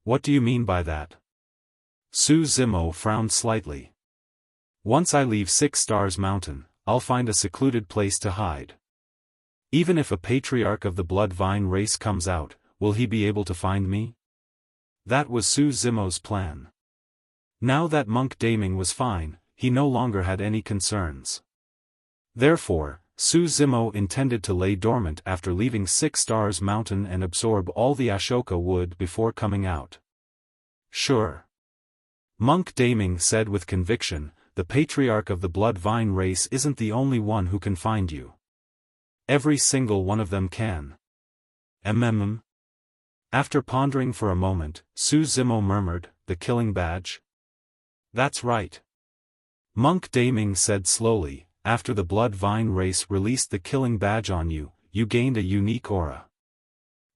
What do you mean by that? Su Zimo frowned slightly. Once I leave 6 Stars Mountain, I'll find a secluded place to hide. Even if a patriarch of the Bloodline race comes out, will he be able to find me? That was Su Zimo's plan. Now that Monk Daming was fine, he no longer had any concerns. Therefore, Su Zimo intended to lay dormant after leaving 6 Stars Mountain and absorb all the Ashoka wood before coming out. Sure. Monk Daming said with conviction, the patriarch of the Bloodline race isn't the only one who can find you. Every single one of them can. After pondering for a moment, Su Zimo murmured, the killing badge? That's right. Monk Daming said slowly, after the Bloodline race released the killing badge on you, you gained a unique aura.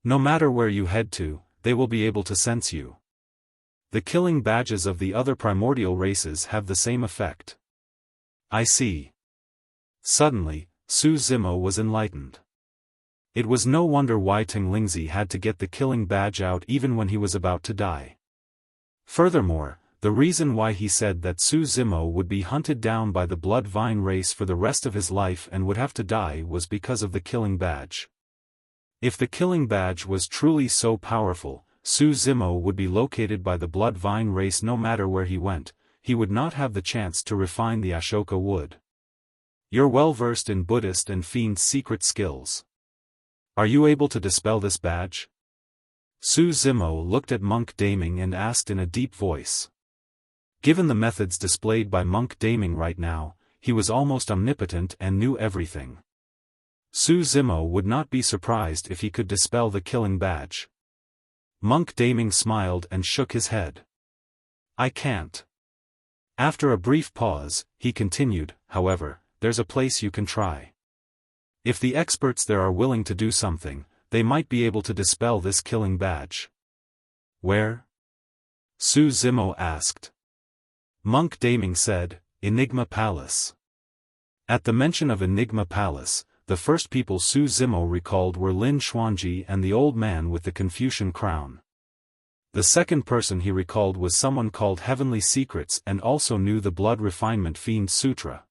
No matter where you head to, they will be able to sense you. The killing badges of the other primordial races have the same effect. I see. Suddenly, Su Zimo was enlightened. It was no wonder why Teng Lingzi had to get the killing badge out even when he was about to die. Furthermore, the reason why he said that Su Zimo would be hunted down by the Bloodline race for the rest of his life and would have to die was because of the killing badge. If the killing badge was truly so powerful, Su Zimo would be located by the Bloodline race no matter where he went, he would not have the chance to refine the Ashoka wood. You're well versed in Buddhist and Fiend secret skills. Are you able to dispel this badge? Su Zimo looked at Monk Daming and asked in a deep voice. Given the methods displayed by Monk Daming right now, he was almost omnipotent and knew everything. Su Zimo would not be surprised if he could dispel the killing badge. Monk Daming smiled and shook his head. I can't. After a brief pause, he continued, however, there's a place you can try. If the experts there are willing to do something, they might be able to dispel this killing badge. Where? Su Zimo asked. Monk Daming said, Enigma Palace. At the mention of Enigma Palace, the first people Su Zimo recalled were Lin Xuanji and the old man with the Confucian crown. The second person he recalled was someone called Heavenly Secrets and also knew the Blood Refinement Fiend Sutra.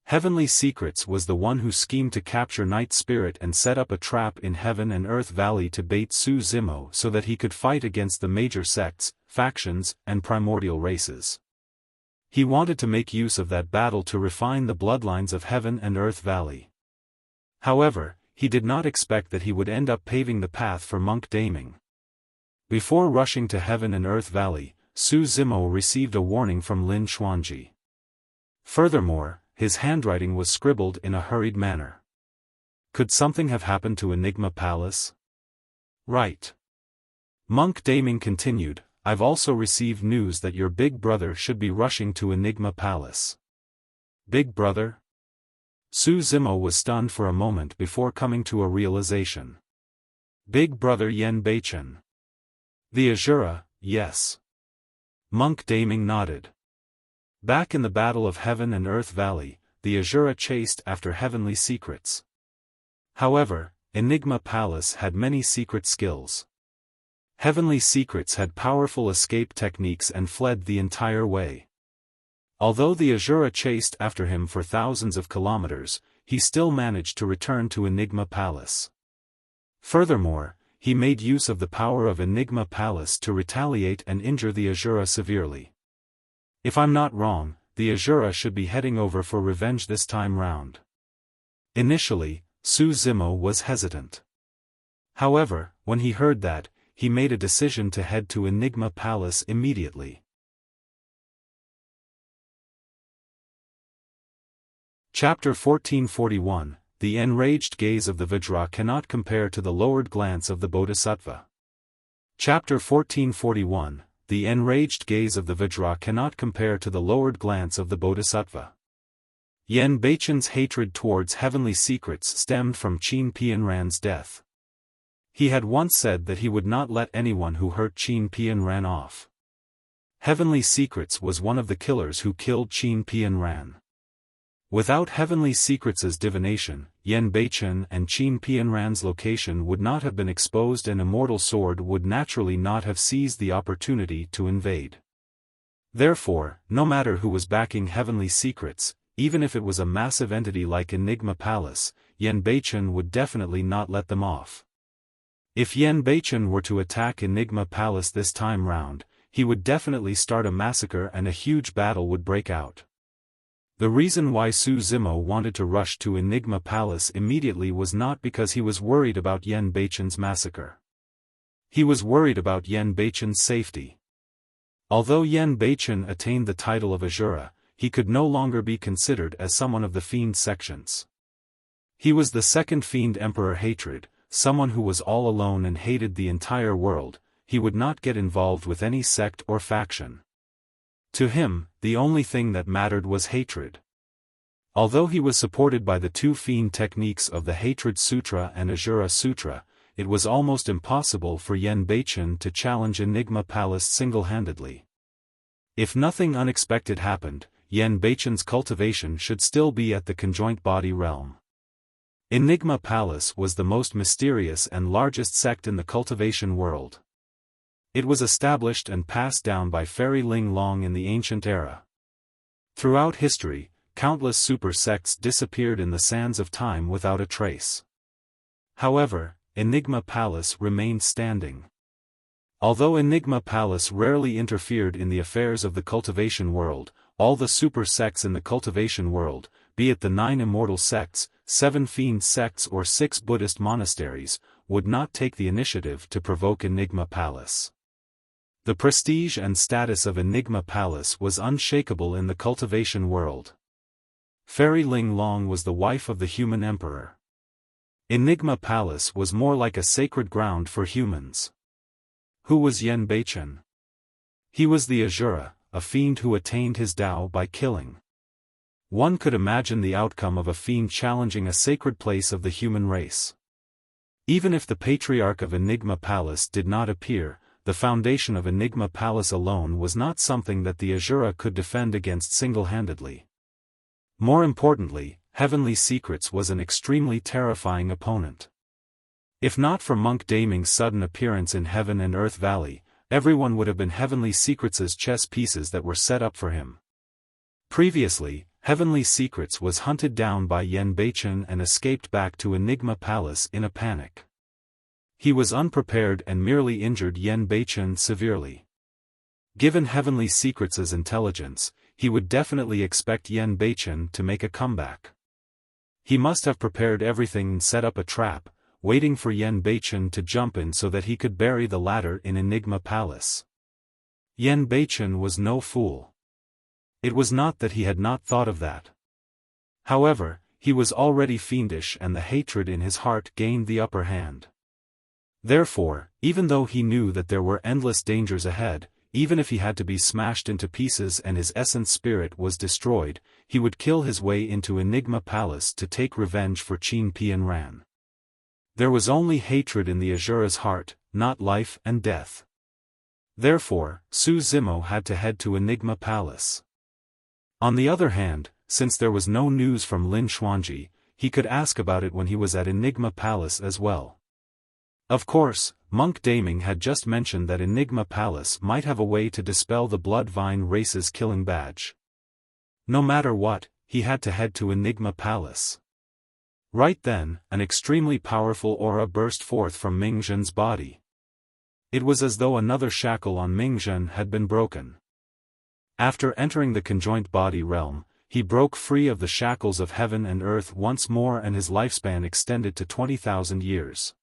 Heavenly Secrets was the one who schemed to capture Night Spirit and set up a trap in Heaven and Earth Valley to bait Su Zimo so that he could fight against the major sects, factions, and primordial races. He wanted to make use of that battle to refine the bloodlines of Heaven and Earth Valley. However, he did not expect that he would end up paving the path for Monk Daming. Before rushing to Heaven and Earth Valley, Su Zimo received a warning from Lin Xuanji. Furthermore, his handwriting was scribbled in a hurried manner. Could something have happened to Enigma Palace? Right. Monk Daming continued, I've also received news that your big brother should be rushing to Enigma Palace. Big brother? Su Zimo was stunned for a moment before coming to a realization. Big brother Yen Beichen. The Asura, yes. Monk Daming nodded. Back in the Battle of Heaven and Earth Valley, the Asura chased after Heavenly Secrets. However, Enigma Palace had many secret skills. Heavenly Secrets had powerful escape techniques and fled the entire way. Although the Asura chased after him for thousands of kilometers, he still managed to return to Enigma Palace. Furthermore, he made use of the power of Enigma Palace to retaliate and injure the Asura severely. If I'm not wrong, the Asura should be heading over for revenge this time round. Initially, Su Zimo was hesitant. However, when he heard that, he made a decision to head to Enigma Palace immediately. Chapter 1441, The Enraged Gaze of the Vajra Cannot Compare to the Lowered Glance of the Bodhisattva. Chapter 1441, The Enraged Gaze of the Vajra Cannot Compare to the Lowered Glance of the Bodhisattva. Yen Beichen's hatred towards Heavenly Secrets stemmed from Qin Pianran's death. He had once said that he would not let anyone who hurt Qin Pianran off. Heavenly Secrets was one of the killers who killed Qin Pianran. Without Heavenly Secrets' divination, Yan Beichen and Qin Pianran's location would not have been exposed and Immortal Sword would naturally not have seized the opportunity to invade. Therefore, no matter who was backing Heavenly Secrets, even if it was a massive entity like Enigma Palace, Yan Beichen would definitely not let them off. If Yan Beichen were to attack Enigma Palace this time round, he would definitely start a massacre and a huge battle would break out. The reason why Su Zimo wanted to rush to Enigma Palace immediately was not because he was worried about Yan Beichen's massacre. He was worried about Yan Beichen's safety. Although Yan Beichen attained the title of Asura, he could no longer be considered as someone of the Fiend sections. He was the second Fiend Emperor Hatred, someone who was all alone and hated the entire world. He would not get involved with any sect or faction. To him, the only thing that mattered was hatred. Although he was supported by the two Fiend techniques of the Hatred Sutra and Asura Sutra, it was almost impossible for Yan Beichen to challenge Enigma Palace single-handedly. If nothing unexpected happened, Yan Beichen's cultivation should still be at the conjoint body realm. Enigma Palace was the most mysterious and largest sect in the cultivation world. It was established and passed down by Fairy Ling Long in the ancient era. Throughout history, countless super sects disappeared in the sands of time without a trace. However, Enigma Palace remained standing. Although Enigma Palace rarely interfered in the affairs of the cultivation world, all the super sects in the cultivation world, be it the 9 immortal sects, 7 fiend sects or 6 Buddhist monasteries, would not take the initiative to provoke Enigma Palace. The prestige and status of Enigma Palace was unshakable in the cultivation world. Fairy Ling Long was the wife of the human emperor. Enigma Palace was more like a sacred ground for humans. Who was Yan Beichen? He was the Asura, a fiend who attained his Tao by killing. One could imagine the outcome of a fiend challenging a sacred place of the human race. Even if the patriarch of Enigma Palace did not appear, the foundation of Enigma Palace alone was not something that the Asura could defend against single-handedly. More importantly, Heavenly Secrets was an extremely terrifying opponent. If not for Monk Daming's sudden appearance in Heaven and Earth Valley, everyone would have been Heavenly Secrets' chess pieces that were set up for him. Previously, Heavenly Secrets was hunted down by Yan Beichen and escaped back to Enigma Palace in a panic. He was unprepared and merely injured Yan Beichen severely. Given Heavenly Secrets' intelligence, he would definitely expect Yan Beichen to make a comeback. He must have prepared everything and set up a trap, waiting for Yan Beichen to jump in so that he could bury the latter in Enigma Palace. Yan Beichen was no fool. It was not that he had not thought of that. However, he was already fiendish and the hatred in his heart gained the upper hand. Therefore, even though he knew that there were endless dangers ahead, even if he had to be smashed into pieces and his essence spirit was destroyed, he would kill his way into Enigma Palace to take revenge for Qin Pianran. There was only hatred in the Asura's heart, not life and death. Therefore, Su Zimo had to head to Enigma Palace. On the other hand, since there was no news from Lin Xuanji, he could ask about it when he was at Enigma Palace as well. Of course, Monk Daming had just mentioned that Enigma Palace might have a way to dispel the Bloodline race's killing badge. No matter what, he had to head to Enigma Palace. Right then, an extremely powerful aura burst forth from Ming Zhen's body. It was as though another shackle on Ming Zhen had been broken. After entering the conjoint body realm, he broke free of the shackles of heaven and earth once more and his lifespan extended to 20,000 years.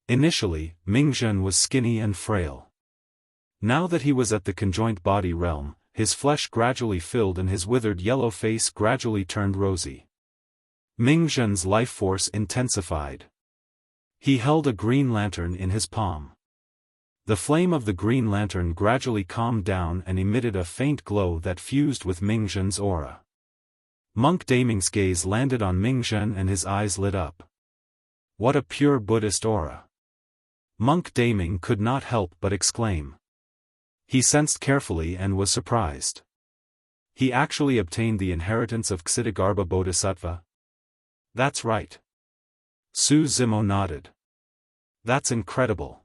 Initially, Ming Zhen was skinny and frail. Now that he was at the conjoint body realm, his flesh gradually filled and his withered yellow face gradually turned rosy. Ming Zhen's life force intensified. He held a green lantern in his palm. The flame of the green lantern gradually calmed down and emitted a faint glow that fused with Ming Zhen's aura. Monk Daming's gaze landed on Ming Zhen and his eyes lit up. What a pure Buddhist aura! Monk Daming could not help but exclaim. He sensed carefully and was surprised. He actually obtained the inheritance of Xitigarbha Bodhisattva? That's right. Su Zimo nodded. That's incredible.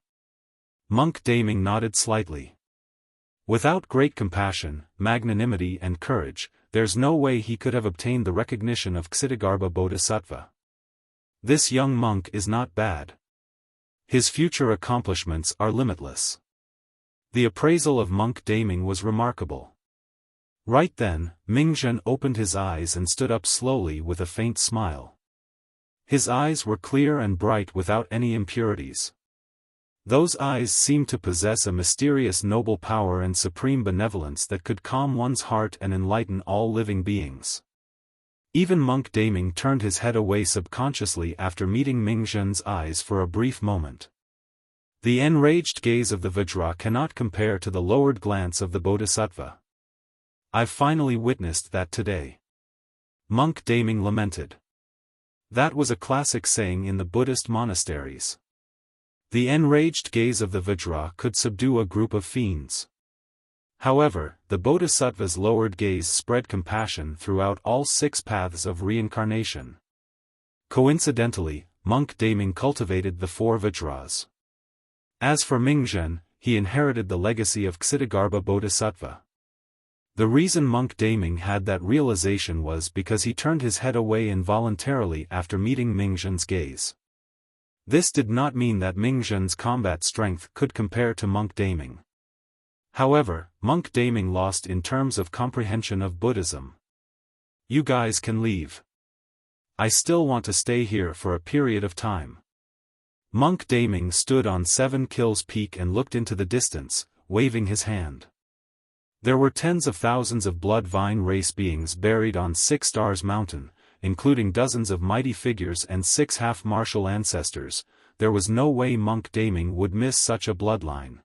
Monk Daming nodded slightly. Without great compassion, magnanimity and courage, there's no way he could have obtained the recognition of Xitigarbha Bodhisattva. This young monk is not bad. His future accomplishments are limitless. The appraisal of Monk Daming was remarkable. Right then, Ming opened his eyes and stood up slowly with a faint smile. His eyes were clear and bright without any impurities. Those eyes seemed to possess a mysterious noble power and supreme benevolence that could calm one's heart and enlighten all living beings. Even Monk Daming turned his head away subconsciously after meeting Ming Zhen's eyes for a brief moment. The enraged gaze of the Vajra cannot compare to the lowered glance of the Bodhisattva. I've finally witnessed that today. Monk Daming lamented. That was a classic saying in the Buddhist monasteries. The enraged gaze of the Vajra could subdue a group of fiends. However, the Bodhisattva's lowered gaze spread compassion throughout all 6 paths of reincarnation. Coincidentally, Monk Daming cultivated the 4 Vajras. As for Ming Zhen, he inherited the legacy of Xitigarbha Bodhisattva. The reason Monk Daming had that realization was because he turned his head away involuntarily after meeting Ming Zhen's gaze. This did not mean that Ming Zhen's combat strength could compare to Monk Daming. However, Monk Daming lost in terms of comprehension of Buddhism. You guys can leave. I still want to stay here for a period of time. Monk Daming stood on 7 Kills Peak and looked into the distance, waving his hand. There were tens of thousands of Bloodline race beings buried on 6 Stars Mountain, including dozens of mighty figures and 6 half-martial ancestors. There was no way Monk Daming would miss such a bloodline.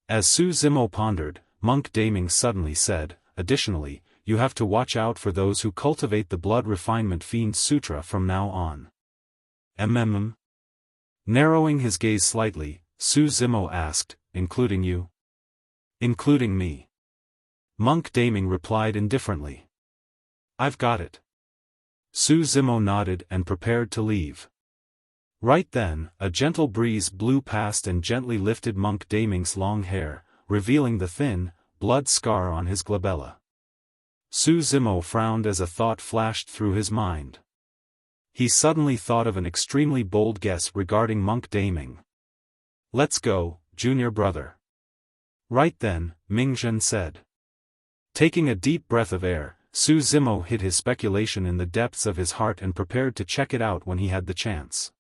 As Su Zimo pondered, Monk Daming suddenly said, additionally, you have to watch out for those who cultivate the Blood Refinement Fiend Sutra from now on. Narrowing his gaze slightly, Su Zimo asked, including you? Including me. Monk Daming replied indifferently. I've got it. Su Zimo nodded and prepared to leave. Right then, a gentle breeze blew past and gently lifted Monk Daming's long hair, revealing the thin, blood scar on his glabella. Su Zimo frowned as a thought flashed through his mind. He suddenly thought of an extremely bold guess regarding Monk Daming. Let's go, junior brother. Right then, Ming Zhen said. Taking a deep breath of air, Su Zimo hid his speculation in the depths of his heart and prepared to check it out when he had the chance.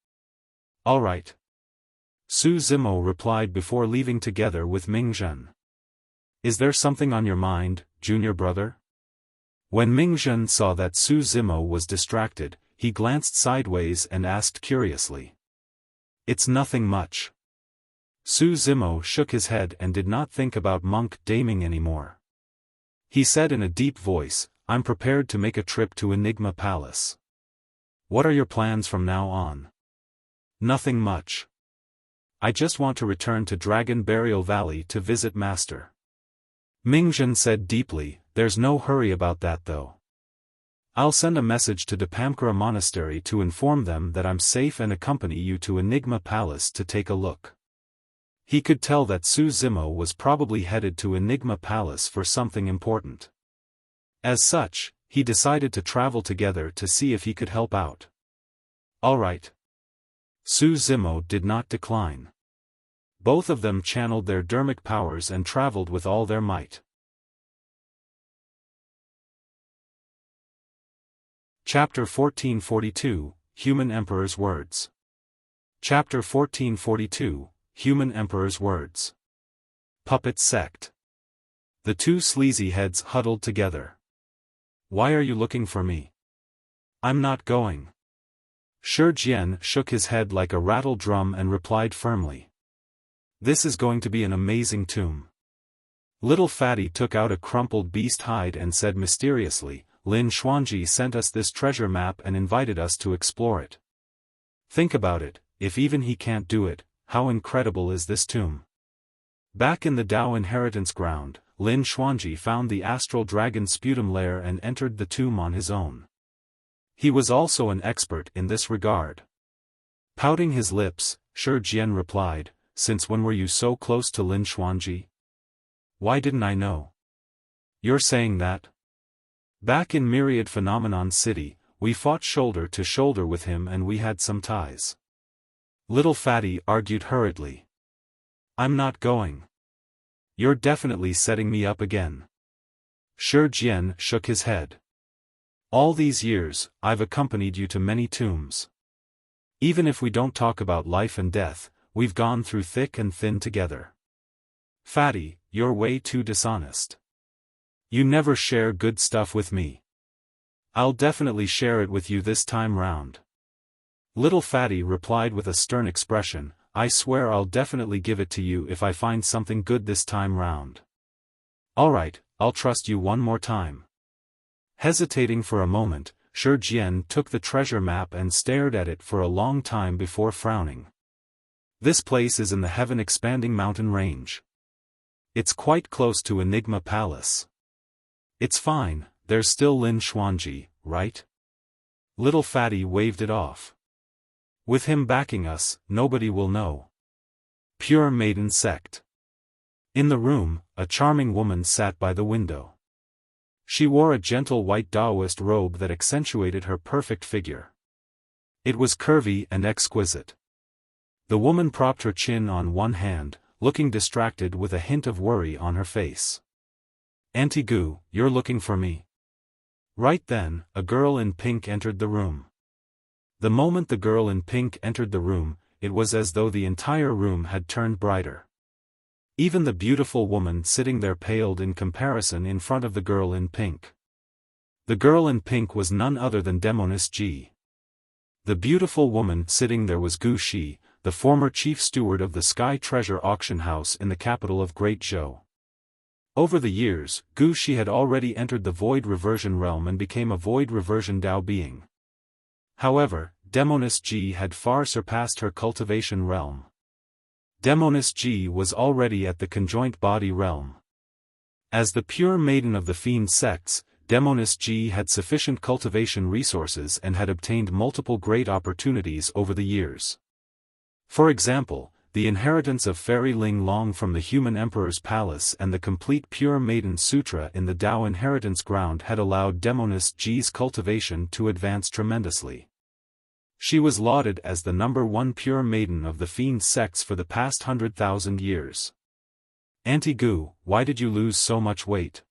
All right. Su Zimo replied before leaving together with Ming Zhen. Is there something on your mind, junior brother? When Ming Zhen saw that Su Zimo was distracted, he glanced sideways and asked curiously. It's nothing much. Su Zimo shook his head and did not think about Monk Daming anymore. He said in a deep voice, I'm prepared to make a trip to Enigma Palace. What are your plans from now on? Nothing much. I just want to return to Dragon Burial Valley to visit Master. Ming Zhen said deeply, there's no hurry about that though. I'll send a message to Dipamkara Monastery to inform them that I'm safe and accompany you to Enigma Palace to take a look. He could tell that Su Zimo was probably headed to Enigma Palace for something important. As such, he decided to travel together to see if he could help out. All right. Su Zimo did not decline. Both of them channeled their Dharmic powers and traveled with all their might. Chapter 1442, Human Emperor's Words. Chapter 1442, Human Emperor's Words. Puppet Sect. The 2 sleazy heads huddled together. Why are you looking for me? I'm not going. Shi Jian shook his head like a rattle drum and replied firmly. This is going to be an amazing tomb. Little Fatty took out a crumpled beast hide and said mysteriously, Lin Xuanji sent us this treasure map and invited us to explore it. Think about it, if even he can't do it, how incredible is this tomb? Back in the Dao inheritance ground, Lin Xuanji found the astral dragon sputum lair and entered the tomb on his own. He was also an expert in this regard. Pouting his lips, Shi Jian replied, "Since when were you so close to Lin Xuanji? Why didn't I know?" "You're saying that?" "Back in Myriad Phenomenon City, we fought shoulder to shoulder with him and we had some ties." Little Fatty argued hurriedly. "I'm not going." "You're definitely setting me up again." Shi Jian shook his head. "All these years, I've accompanied you to many tombs. Even if we don't talk about life and death, we've gone through thick and thin together. Fatty, you're way too dishonest. You never share good stuff with me." "I'll definitely share it with you this time round." Little Fatty replied with a stern expression, "I swear I'll definitely give it to you if I find something good this time round." "Alright, I'll trust you one more time." Hesitating for a moment, Shi Jian took the treasure map and stared at it for a long time before frowning. "This place is in the heaven-expanding mountain range. It's quite close to Enigma Palace." "It's fine, there's still Lin Xuanji, right?" Little Fatty waved it off. "With him backing us, nobody will know." Pure Maiden Sect. In the room, a charming woman sat by the window. She wore a gentle white Taoist robe that accentuated her perfect figure. It was curvy and exquisite. The woman propped her chin on one hand, looking distracted with a hint of worry on her face. "Auntie Gu, you're looking for me?" Right then, a girl in pink entered the room. The moment the girl in pink entered the room, it was as though the entire room had turned brighter. Even the beautiful woman sitting there paled in comparison in front of the girl in pink. The girl in pink was none other than Demoness Ji. The beautiful woman sitting there was Gu Shi, the former chief steward of the Sky Treasure Auction House in the capital of Great Zhou. Over the years, Gu Shi had already entered the Void Reversion realm and became a Void Reversion Dao being. However, Demoness Ji had far surpassed her cultivation realm. Demoness Ji was already at the conjoint body realm. As the pure maiden of the Fiend sects, Demoness Ji had sufficient cultivation resources and had obtained multiple great opportunities over the years. For example, the inheritance of Fairy Ling Long from the Human Emperor's Palace and the complete Pure Maiden Sutra in the Dao Inheritance Ground had allowed Demoness Ji's cultivation to advance tremendously. She was lauded as the #1 pure maiden of the Fiend sects for the past 100,000 years. "Auntie Gu, why did you lose so much weight?"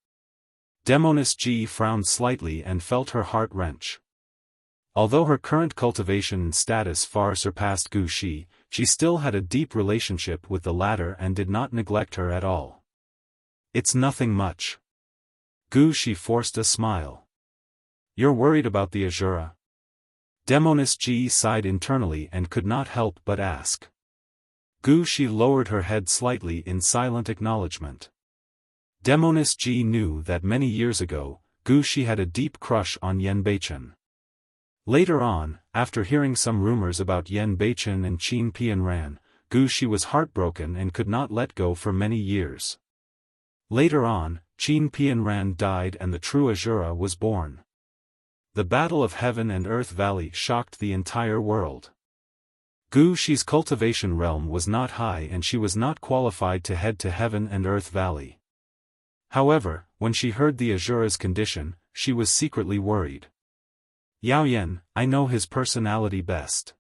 Demoness Ji frowned slightly and felt her heart wrench. Although her current cultivation and status far surpassed Gu Shi, she still had a deep relationship with the latter and did not neglect her at all. "It's nothing much." Gu Shi forced a smile. "You're worried about the Asura?" Demoness Ji sighed internally and could not help but ask. Gu Shi lowered her head slightly in silent acknowledgement. Demoness Ji knew that many years ago, Gu Shi had a deep crush on Yan Beichen. Later on, after hearing some rumors about Yan Beichen and Qin Pianran, Gu Shi was heartbroken and could not let go for many years. Later on, Qin Pianran died and the true Asura was born. The Battle of Heaven and Earth Valley shocked the entire world. Gu Shi's cultivation realm was not high and she was not qualified to head to Heaven and Earth Valley. However, when she heard the Asura's condition, she was secretly worried. "Yao Yan, I know his personality best."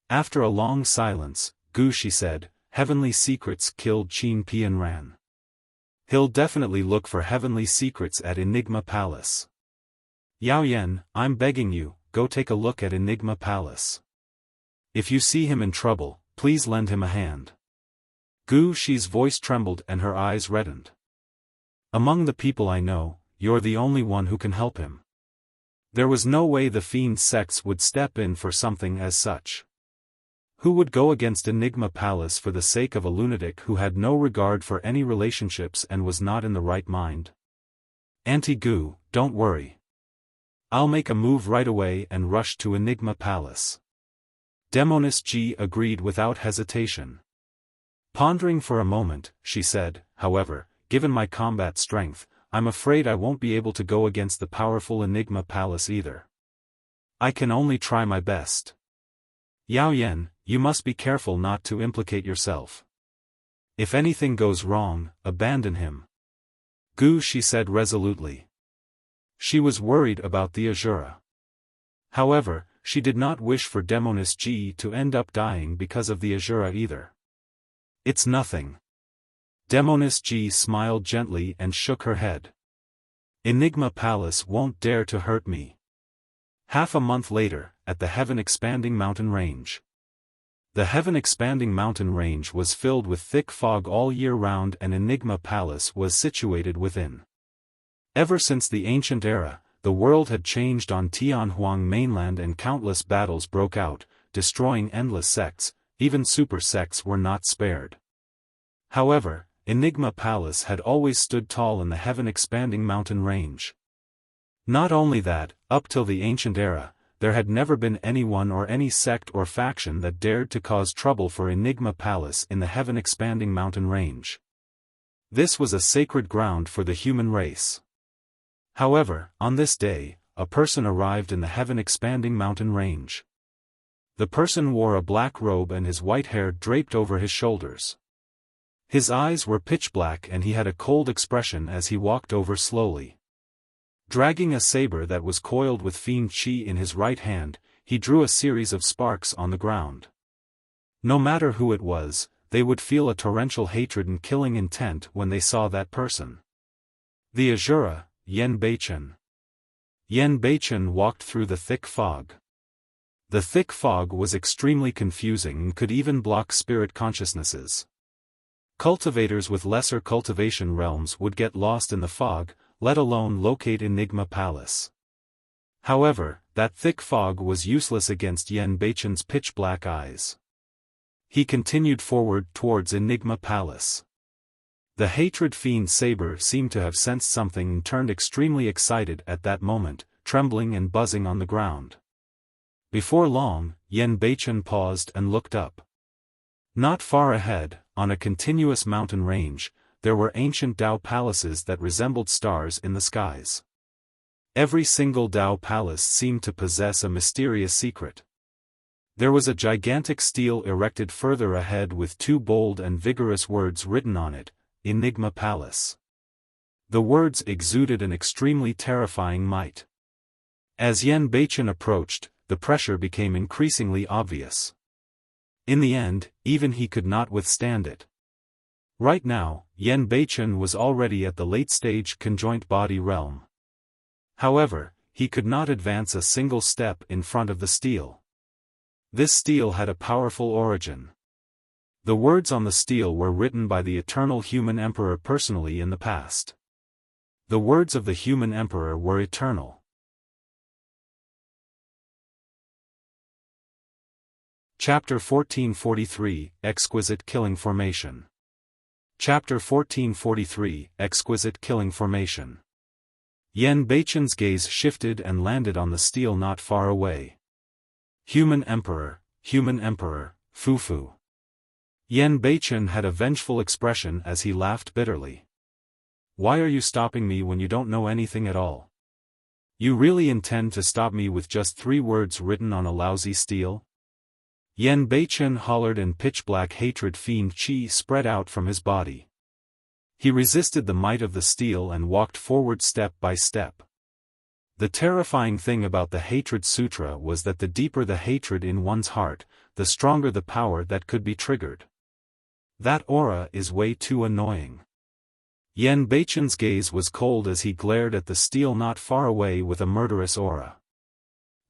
After a long silence, Gu Shi said, "Heavenly secrets killed Qin Pianran. He'll definitely look for heavenly secrets at Enigma Palace. Yao Yan, I'm begging you, go take a look at Enigma Palace. If you see him in trouble, please lend him a hand." Gu Shi's voice trembled and her eyes reddened. "Among the people I know, you're the only one who can help him." There was no way the Fiend sects would step in for something as such. Who would go against Enigma Palace for the sake of a lunatic who had no regard for any relationships and was not in the right mind? "Auntie Gu, don't worry. I'll make a move right away and rush to Enigma Palace." Demoness Ji agreed without hesitation. Pondering for a moment, she said, "However, given my combat strength, I'm afraid I won't be able to go against the powerful Enigma Palace either. I can only try my best. Yao Yan, you must be careful not to implicate yourself. If anything goes wrong, abandon him. Gu, she said resolutely. She was worried about the Asura. However, she did not wish for Demoness Ji to end up dying because of the Asura either. It's nothing. Demoness Ji smiled gently and shook her head. Enigma Palace won't dare to hurt me. Half a month later, at the heaven-expanding mountain range. The heaven-expanding mountain range was filled with thick fog all year round, and Enigma Palace was situated within. Ever since the ancient era, the world had changed on Tianhuang mainland and countless battles broke out, destroying endless sects, even super sects were not spared. However, Enigma Palace had always stood tall in the heaven-expanding mountain range. Not only that, up till the ancient era, there had never been anyone or any sect or faction that dared to cause trouble for Enigma Palace in the heaven-expanding mountain range. This was a sacred ground for the human race. However, on this day, a person arrived in the heaven-expanding mountain range. The person wore a black robe and his white hair draped over his shoulders. His eyes were pitch black and he had a cold expression as he walked over slowly. Dragging a saber that was coiled with fiend chi in his right hand, he drew a series of sparks on the ground. No matter who it was, they would feel a torrential hatred and killing intent when they saw that person. The Asura, Yan Beichen. Yan Beichen walked through the thick fog. The thick fog was extremely confusing and could even block spirit consciousnesses. Cultivators with lesser cultivation realms would get lost in the fog, let alone locate Enigma Palace. However, that thick fog was useless against Yan Beichen's pitch-black eyes. He continued forward towards Enigma Palace. The hatred fiend Saber seemed to have sensed something and turned extremely excited at that moment, trembling and buzzing on the ground. Before long, Yan Beichen paused and looked up. Not far ahead, on a continuous mountain range, there were ancient Dao palaces that resembled stars in the skies. Every single Dao palace seemed to possess a mysterious secret. There was a gigantic stele erected further ahead with two bold and vigorous words written on it, Enigma Palace. The words exuded an extremely terrifying might. As Yan Beichen approached, the pressure became increasingly obvious. In the end, even he could not withstand it. Right now, Yan Beichen was already at the late-stage conjoint body realm. However, he could not advance a single step in front of the stele. This stele had a powerful origin. The words on the stele were written by the eternal human emperor personally in the past. The words of the human emperor were eternal. Chapter 1443, Exquisite Killing Formation. Chapter 1443, Exquisite Killing Formation. Yan Beichen's gaze shifted and landed on the stele not far away. Human Emperor, Fufu. Yan Beichen had a vengeful expression as he laughed bitterly. Why are you stopping me when you don't know anything at all? You really intend to stop me with just 3 words written on a lousy stele? Yan Beichen hollered and pitch-black hatred fiend chi spread out from his body. He resisted the might of the stele and walked forward step by step. The terrifying thing about the Hatred Sutra was that the deeper the hatred in one's heart, the stronger the power that could be triggered. That aura is way too annoying. Yan Beichen's gaze was cold as he glared at the stele not far away with a murderous aura.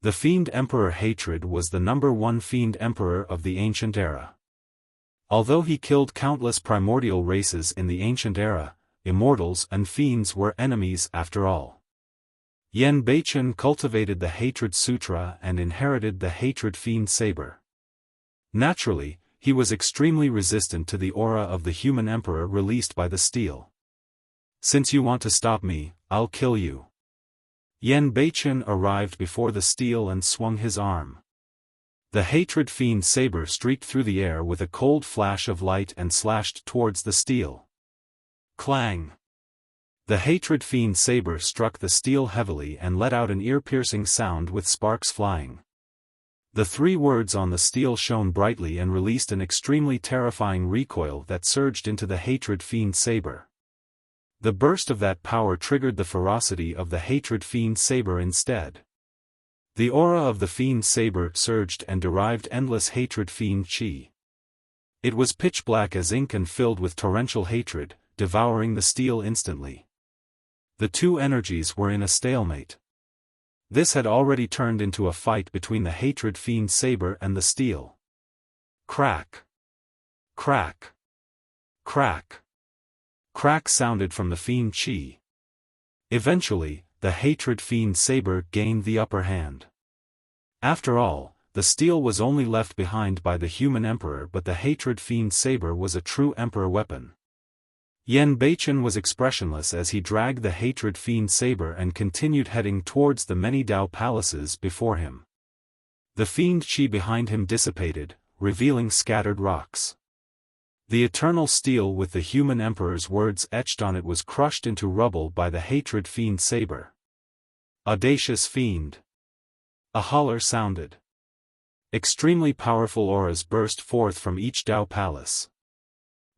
The Fiend Emperor Hatred was the #1 Fiend Emperor of the ancient era. Although he killed countless primordial races in the ancient era, immortals and fiends were enemies after all. Yan Beichen cultivated the Hatred Sutra and inherited the Hatred Fiend Saber. Naturally, he was extremely resistant to the aura of the human emperor released by the stele. Since you want to stop me, I'll kill you. Yan Beichen arrived before the stele and swung his arm. The Hatred Fiend Saber streaked through the air with a cold flash of light and slashed towards the stele. Clang! The Hatred Fiend saber struck the steel heavily and let out an ear-piercing sound with sparks flying. The 3 words on the steel shone brightly and released an extremely terrifying recoil that surged into the Hatred Fiend saber. The burst of that power triggered the ferocity of the Hatred Fiend saber instead. The aura of the Fiend saber surged and derived endless Hatred Fiend chi. It was pitch black as ink and filled with torrential hatred, devouring the steel instantly. The 2 energies were in a stalemate. This had already turned into a fight between the Hatred Fiend saber and the steel. Crack! Crack! Crack! Crack sounded from the Fiend chi. Eventually, the Hatred Fiend saber gained the upper hand. After all, the steel was only left behind by the human emperor, but the Hatred Fiend saber was a true emperor weapon. Yan Beichen was expressionless as he dragged the Hatred Fiend saber and continued heading towards the many Dao palaces before him. The Fiend chi behind him dissipated, revealing scattered rocks. The eternal steel with the human emperor's words etched on it was crushed into rubble by the Hatred Fiend saber. Audacious Fiend! A holler sounded. Extremely powerful auras burst forth from each Dao palace.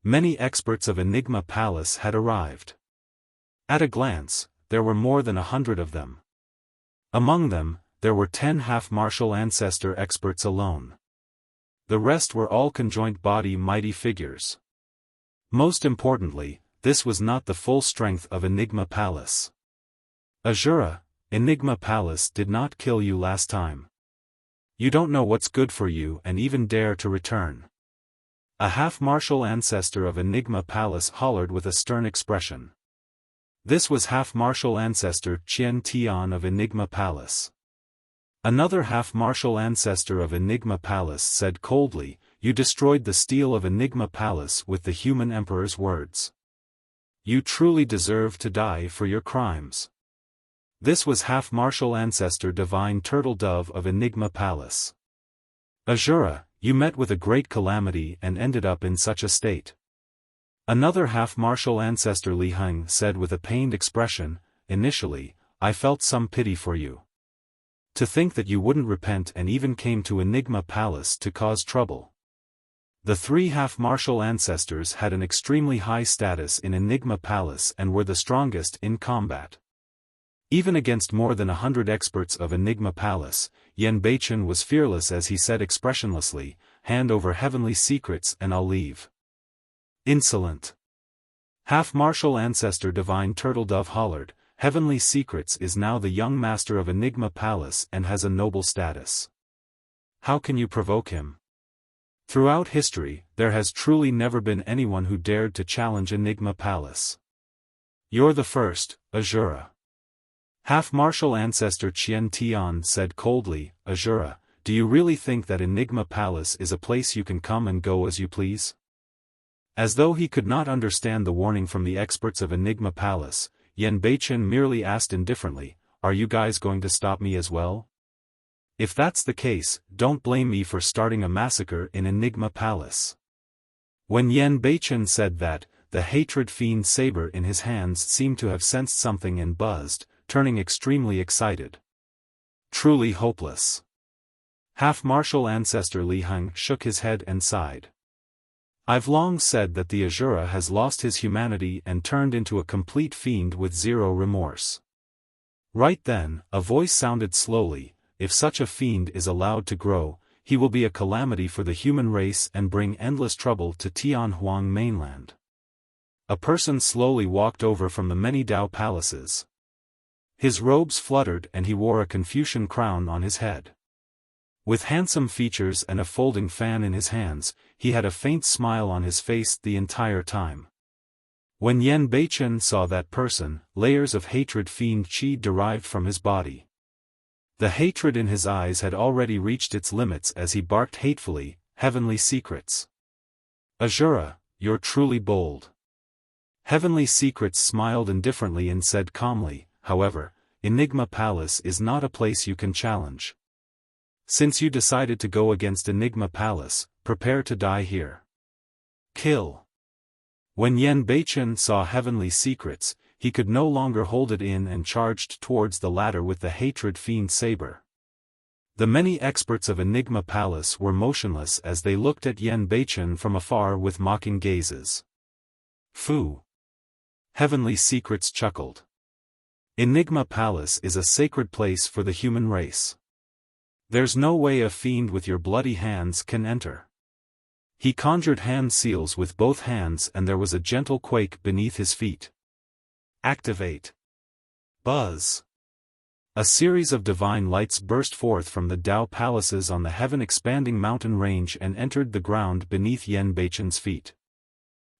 Many experts of Enigma Palace had arrived. At a glance, there were more than 100 of them. Among them, there were 10 half-martial ancestor experts alone. The rest were all conjoint body mighty figures. Most importantly, this was not the full strength of Enigma Palace. Asura, Enigma Palace did not kill you last time. You don't know what's good for you and even dare to return. A half-martial ancestor of Enigma Palace hollered with a stern expression. This was half-martial ancestor Qian Tian of Enigma Palace. Another half-martial ancestor of Enigma Palace said coldly, "You destroyed the steel of Enigma Palace with the human emperor's words. You truly deserve to die for your crimes." This was half-martial ancestor Divine Turtle Dove of Enigma Palace. Asura, you met with a great calamity and ended up in such a state. Another half-martial ancestor Li Heng said with a pained expression, "Initially, I felt some pity for you. To think that you wouldn't repent and even came to Enigma Palace to cause trouble." The 3 half-martial ancestors had an extremely high status in Enigma Palace and were the strongest in combat. Even against more than 100 experts of Enigma Palace, Yan Beichen was fearless as he said expressionlessly, "Hand over heavenly secrets and I'll leave." Insolent! Half-martial ancestor Divine Turtle Dove hollered, "Heavenly Secrets is now the young master of Enigma Palace and has a noble status. How can you provoke him? Throughout history, there has truly never been anyone who dared to challenge Enigma Palace. You're the first, Asura." Half-martial ancestor Qian Tian said coldly, "Asura, do you really think that Enigma Palace is a place you can come and go as you please?" As though he could not understand the warning from the experts of Enigma Palace, Yan Beichen merely asked indifferently, "Are you guys going to stop me as well? If that's the case, don't blame me for starting a massacre in Enigma Palace." When Yan Beichen said that, the Hatred Fiend saber in his hands seemed to have sensed something and buzzed, turning extremely excited. Truly hopeless. Half-martial ancestor Li Heng shook his head and sighed. "I've long said that the Asura has lost his humanity and turned into a complete fiend with zero remorse." Right then, a voice sounded slowly, "If such a fiend is allowed to grow, he will be a calamity for the human race and bring endless trouble to Tianhuang mainland." A person slowly walked over from the many Dao palaces. His robes fluttered and he wore a Confucian crown on his head. With handsome features and a folding fan in his hands, he had a faint smile on his face the entire time. When Yan Beichen saw that person, layers of hatred fiend chi derived from his body. The hatred in his eyes had already reached its limits as he barked hatefully, "Heavenly Secrets. Asura, you're truly bold." Heavenly Secrets smiled indifferently and said calmly, "However, Enigma Palace is not a place you can challenge. Since you decided to go against Enigma Palace, prepare to die here. Kill." When Yan Beichen saw heavenly secrets, he could no longer hold it in and charged towards the ladder with the hatred fiend saber. The many experts of Enigma Palace were motionless as they looked at Yan Beichen from afar with mocking gazes. Fu! Heavenly Secrets chuckled. Enigma Palace is a sacred place for the human race. There's no way a fiend with your bloody hands can enter. He conjured hand seals with both hands and there was a gentle quake beneath his feet. Activate. Buzz. A series of divine lights burst forth from the Tao palaces on the heaven-expanding mountain range and entered the ground beneath Yan Beichen's feet.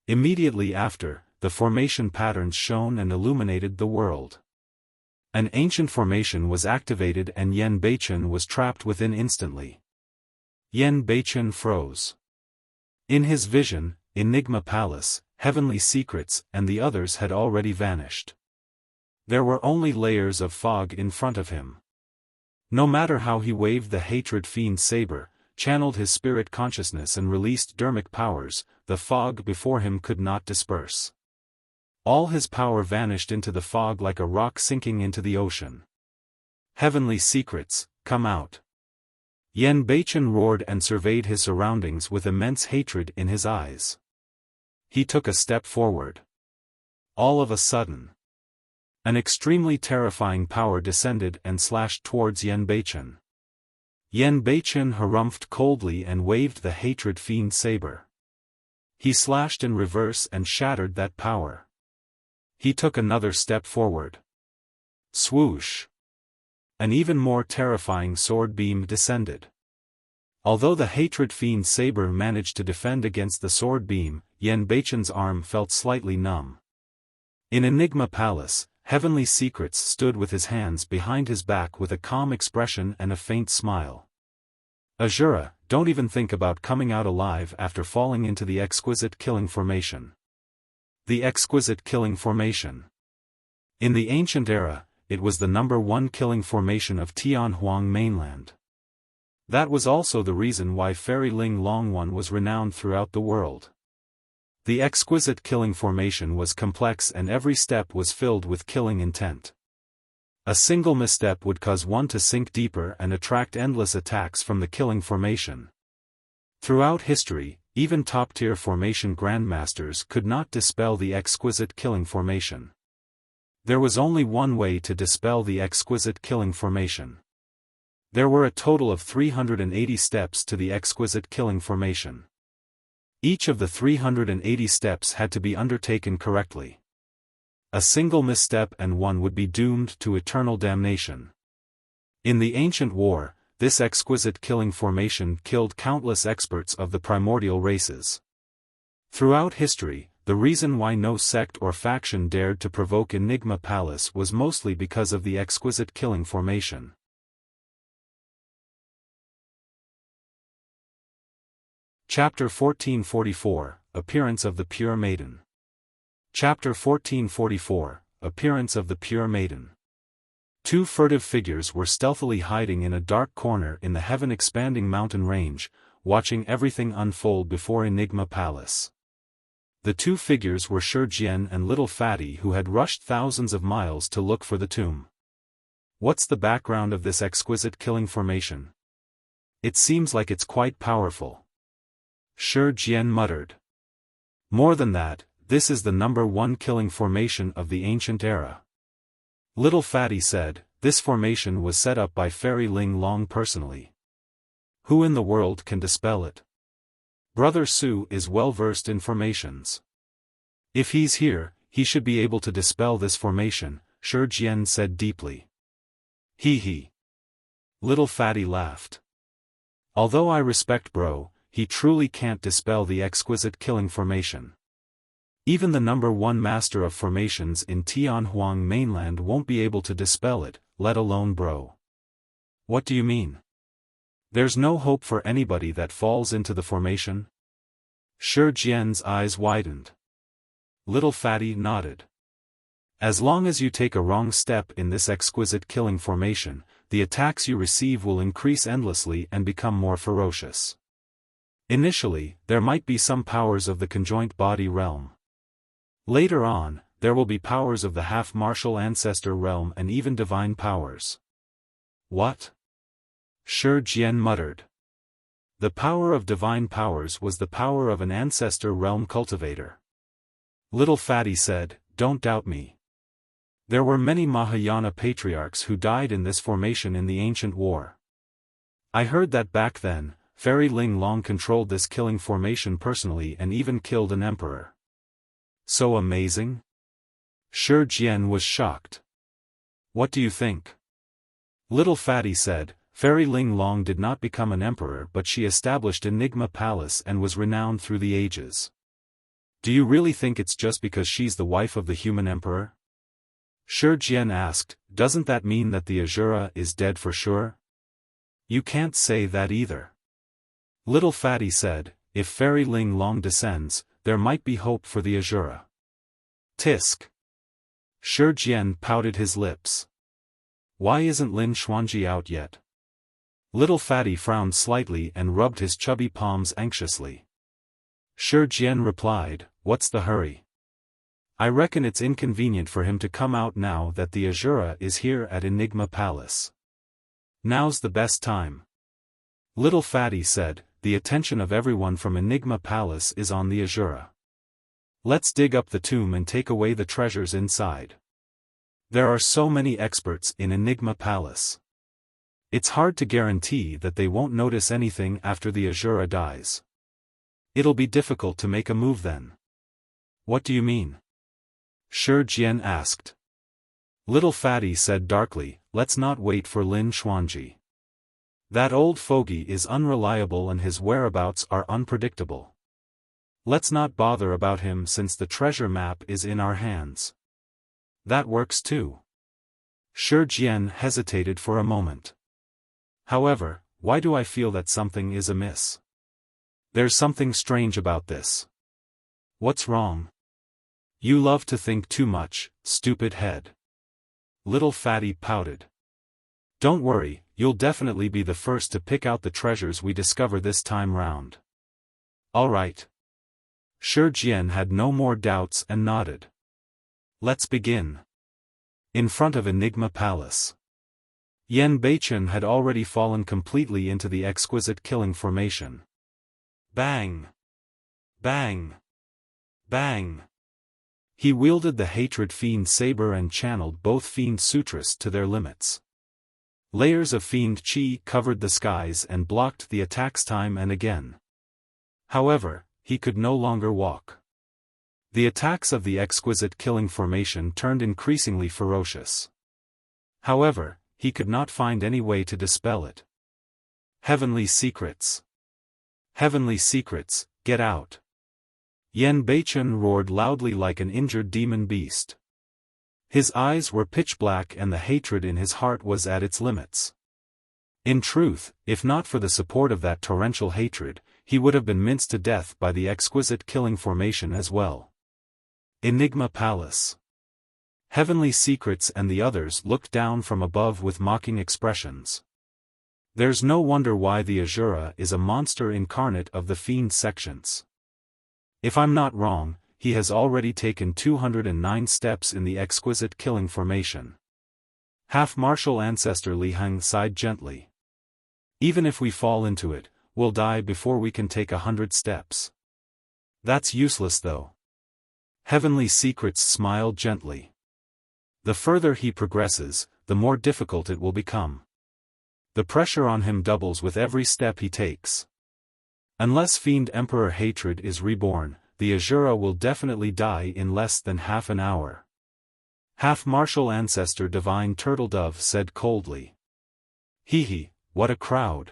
Immediately after, the formation patterns shone and illuminated the world. An ancient formation was activated and Yan Beichen was trapped within instantly. Yan Beichen froze. In his vision, Enigma Palace, Heavenly Secrets, and the others had already vanished. There were only layers of fog in front of him. No matter how he waved the hatred fiend saber, channeled his spirit consciousness and released Dharmic powers, the fog before him could not disperse. All his power vanished into the fog like a rock sinking into the ocean. Heavenly Secrets, come out. Yan Beichen roared and surveyed his surroundings with immense hatred in his eyes. He took a step forward. All of a sudden, an extremely terrifying power descended and slashed towards Yan Beichen. Yan Beichen harumphed coldly and waved the hatred fiend saber. He slashed in reverse and shattered that power. He took another step forward. Swoosh! An even more terrifying sword beam descended. Although the hatred fiend saber managed to defend against the sword beam, Yan Beichen's arm felt slightly numb. In Enigma Palace, Heavenly Secrets stood with his hands behind his back with a calm expression and a faint smile. Asura, don't even think about coming out alive after falling into the Exquisite Killing Formation. The Exquisite Killing Formation. In the ancient era, it was the #1 killing formation of Tianhuang mainland. That was also the reason why Fairy Ling Longone was renowned throughout the world. The Exquisite Killing Formation was complex and every step was filled with killing intent. A single misstep would cause one to sink deeper and attract endless attacks from the killing formation. Throughout history, even top-tier formation grandmasters could not dispel the Exquisite Killing Formation. There was only one way to dispel the Exquisite Killing Formation. There were a total of 380 steps to the Exquisite Killing Formation. Each of the 380 steps had to be undertaken correctly. A single misstep and one would be doomed to eternal damnation. In the ancient war, this Exquisite Killing Formation killed countless experts of the primordial races. Throughout history, the reason why no sect or faction dared to provoke Enigma Palace was mostly because of the Exquisite Killing Formation. Chapter 1444, Appearance of the Pure Maiden. Chapter 1444, Appearance of the Pure Maiden. Two furtive figures were stealthily hiding in a dark corner in the heaven-expanding mountain range, watching everything unfold before Enigma Palace. The two figures were Zhen and Little Fatty, who had rushed thousands of miles to look for the tomb. What's the background of this Exquisite Killing Formation? It seems like it's quite powerful. Zhen muttered. More than that, this is the #1 killing formation of the ancient era. Little Fatty said, this formation was set up by Fairy Ling Long personally. Who in the world can dispel it? Brother Su is well versed in formations. If he's here, he should be able to dispel this formation, Zhen said deeply. Hee. Little Fatty laughed. Although I respect Bro, he truly can't dispel the Exquisite Killing Formation. Even the #1 master of formations in Tianhuang mainland won't be able to dispel it, let alone Bro. What do you mean? There's no hope for anybody that falls into the formation? Zhen's eyes widened. Little Fatty nodded. As long as you take a wrong step in this Exquisite Killing Formation, the attacks you receive will increase endlessly and become more ferocious. Initially, there might be some powers of the conjoint body realm. Later on, there will be powers of the half-martial ancestor realm and even divine powers. What? Shi Jian muttered. The power of divine powers was the power of an ancestor realm cultivator. Little Fatty said, "Don't doubt me. There were many Mahayana patriarchs who died in this formation in the ancient war. I heard that back then, Fairy Ling Long controlled this killing formation personally and even killed an emperor." So amazing? Shi Jian was shocked. What do you think? Little Fatty said, Fairy Ling Long did not become an emperor, but she established Enigma Palace and was renowned through the ages. Do you really think it's just because she's the wife of the human emperor? Shi Jian asked, doesn't that mean that the Asura is dead for sure? You can't say that either. Little Fatty said, if Fairy Ling Long descends, there might be hope for the Asura. Tisk. Shi Jian pouted his lips. Why isn't Lin Xuanji out yet? Little Fatty frowned slightly and rubbed his chubby palms anxiously. Shi Jian replied, what's the hurry? I reckon it's inconvenient for him to come out now that the Asura is here at Enigma Palace. Now's the best time. Little Fatty said, the attention of everyone from Enigma Palace is on the Asura. Let's dig up the tomb and take away the treasures inside. There are so many experts in Enigma Palace. It's hard to guarantee that they won't notice anything after the Asura dies. It'll be difficult to make a move then. What do you mean? Shi Jian asked. Little Fatty said darkly, let's not wait for Lin Xuanji. That old fogey is unreliable and his whereabouts are unpredictable. Let's not bother about him since the treasure map is in our hands. That works too. Shi Jian hesitated for a moment. However, why do I feel that something is amiss? There's something strange about this. What's wrong? You love to think too much, stupid head. Little Fatty pouted. Don't worry, you'll definitely be the first to pick out the treasures we discover this time round. All right. Shi Jian had no more doubts and nodded. Let's begin. In front of Enigma Palace. Yan Beichen had already fallen completely into the exquisite killing formation. Bang! Bang! Bang! He wielded the Hatred Fiend Saber and channeled both Fiend Sutras to their limits. Layers of Fiend Chi covered the skies and blocked the attacks time and again. However, he could no longer walk. The attacks of the exquisite killing formation turned increasingly ferocious. However, he could not find any way to dispel it. Heavenly secrets! Heavenly secrets, get out! Yan Beichen roared loudly like an injured demon beast. His eyes were pitch black and the hatred in his heart was at its limits. In truth, if not for the support of that torrential hatred, he would have been minced to death by the exquisite killing formation as well. Enigma Palace. Heavenly Secrets and the others looked down from above with mocking expressions. There's no wonder why the Asura is a monster incarnate of the Fiend sections. If I'm not wrong, he has already taken 209 steps in the exquisite killing formation. Half-martial ancestor Li Heng sighed gently. Even if we fall into it, we'll die before we can take 100 steps. That's useless though. Heavenly Secrets smiled gently. The further he progresses, the more difficult it will become. The pressure on him doubles with every step he takes. Unless Fiend Emperor Hatred is reborn, the Asura will definitely die in less than half an hour. Half-martial ancestor Divine Turtledove said coldly. Hee, what a crowd.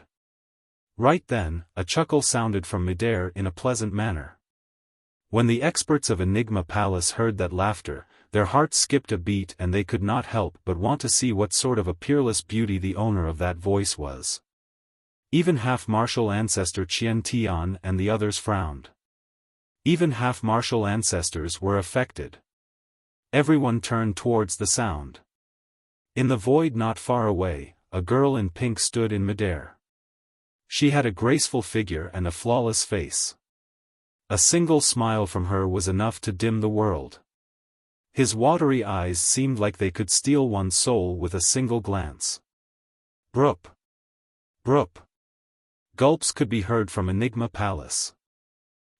Right then, a chuckle sounded from midair in a pleasant manner. When the experts of Enigma Palace heard that laughter, their hearts skipped a beat and they could not help but want to see what sort of a peerless beauty the owner of that voice was. Even half-martial ancestor Qian Tian and the others frowned. Even half-martial ancestors were affected. Everyone turned towards the sound. In the void not far away, a girl in pink stood in midair. She had a graceful figure and a flawless face. A single smile from her was enough to dim the world. His watery eyes seemed like they could steal one's soul with a single glance. Broop. Broop. Gulps could be heard from Enigma Palace.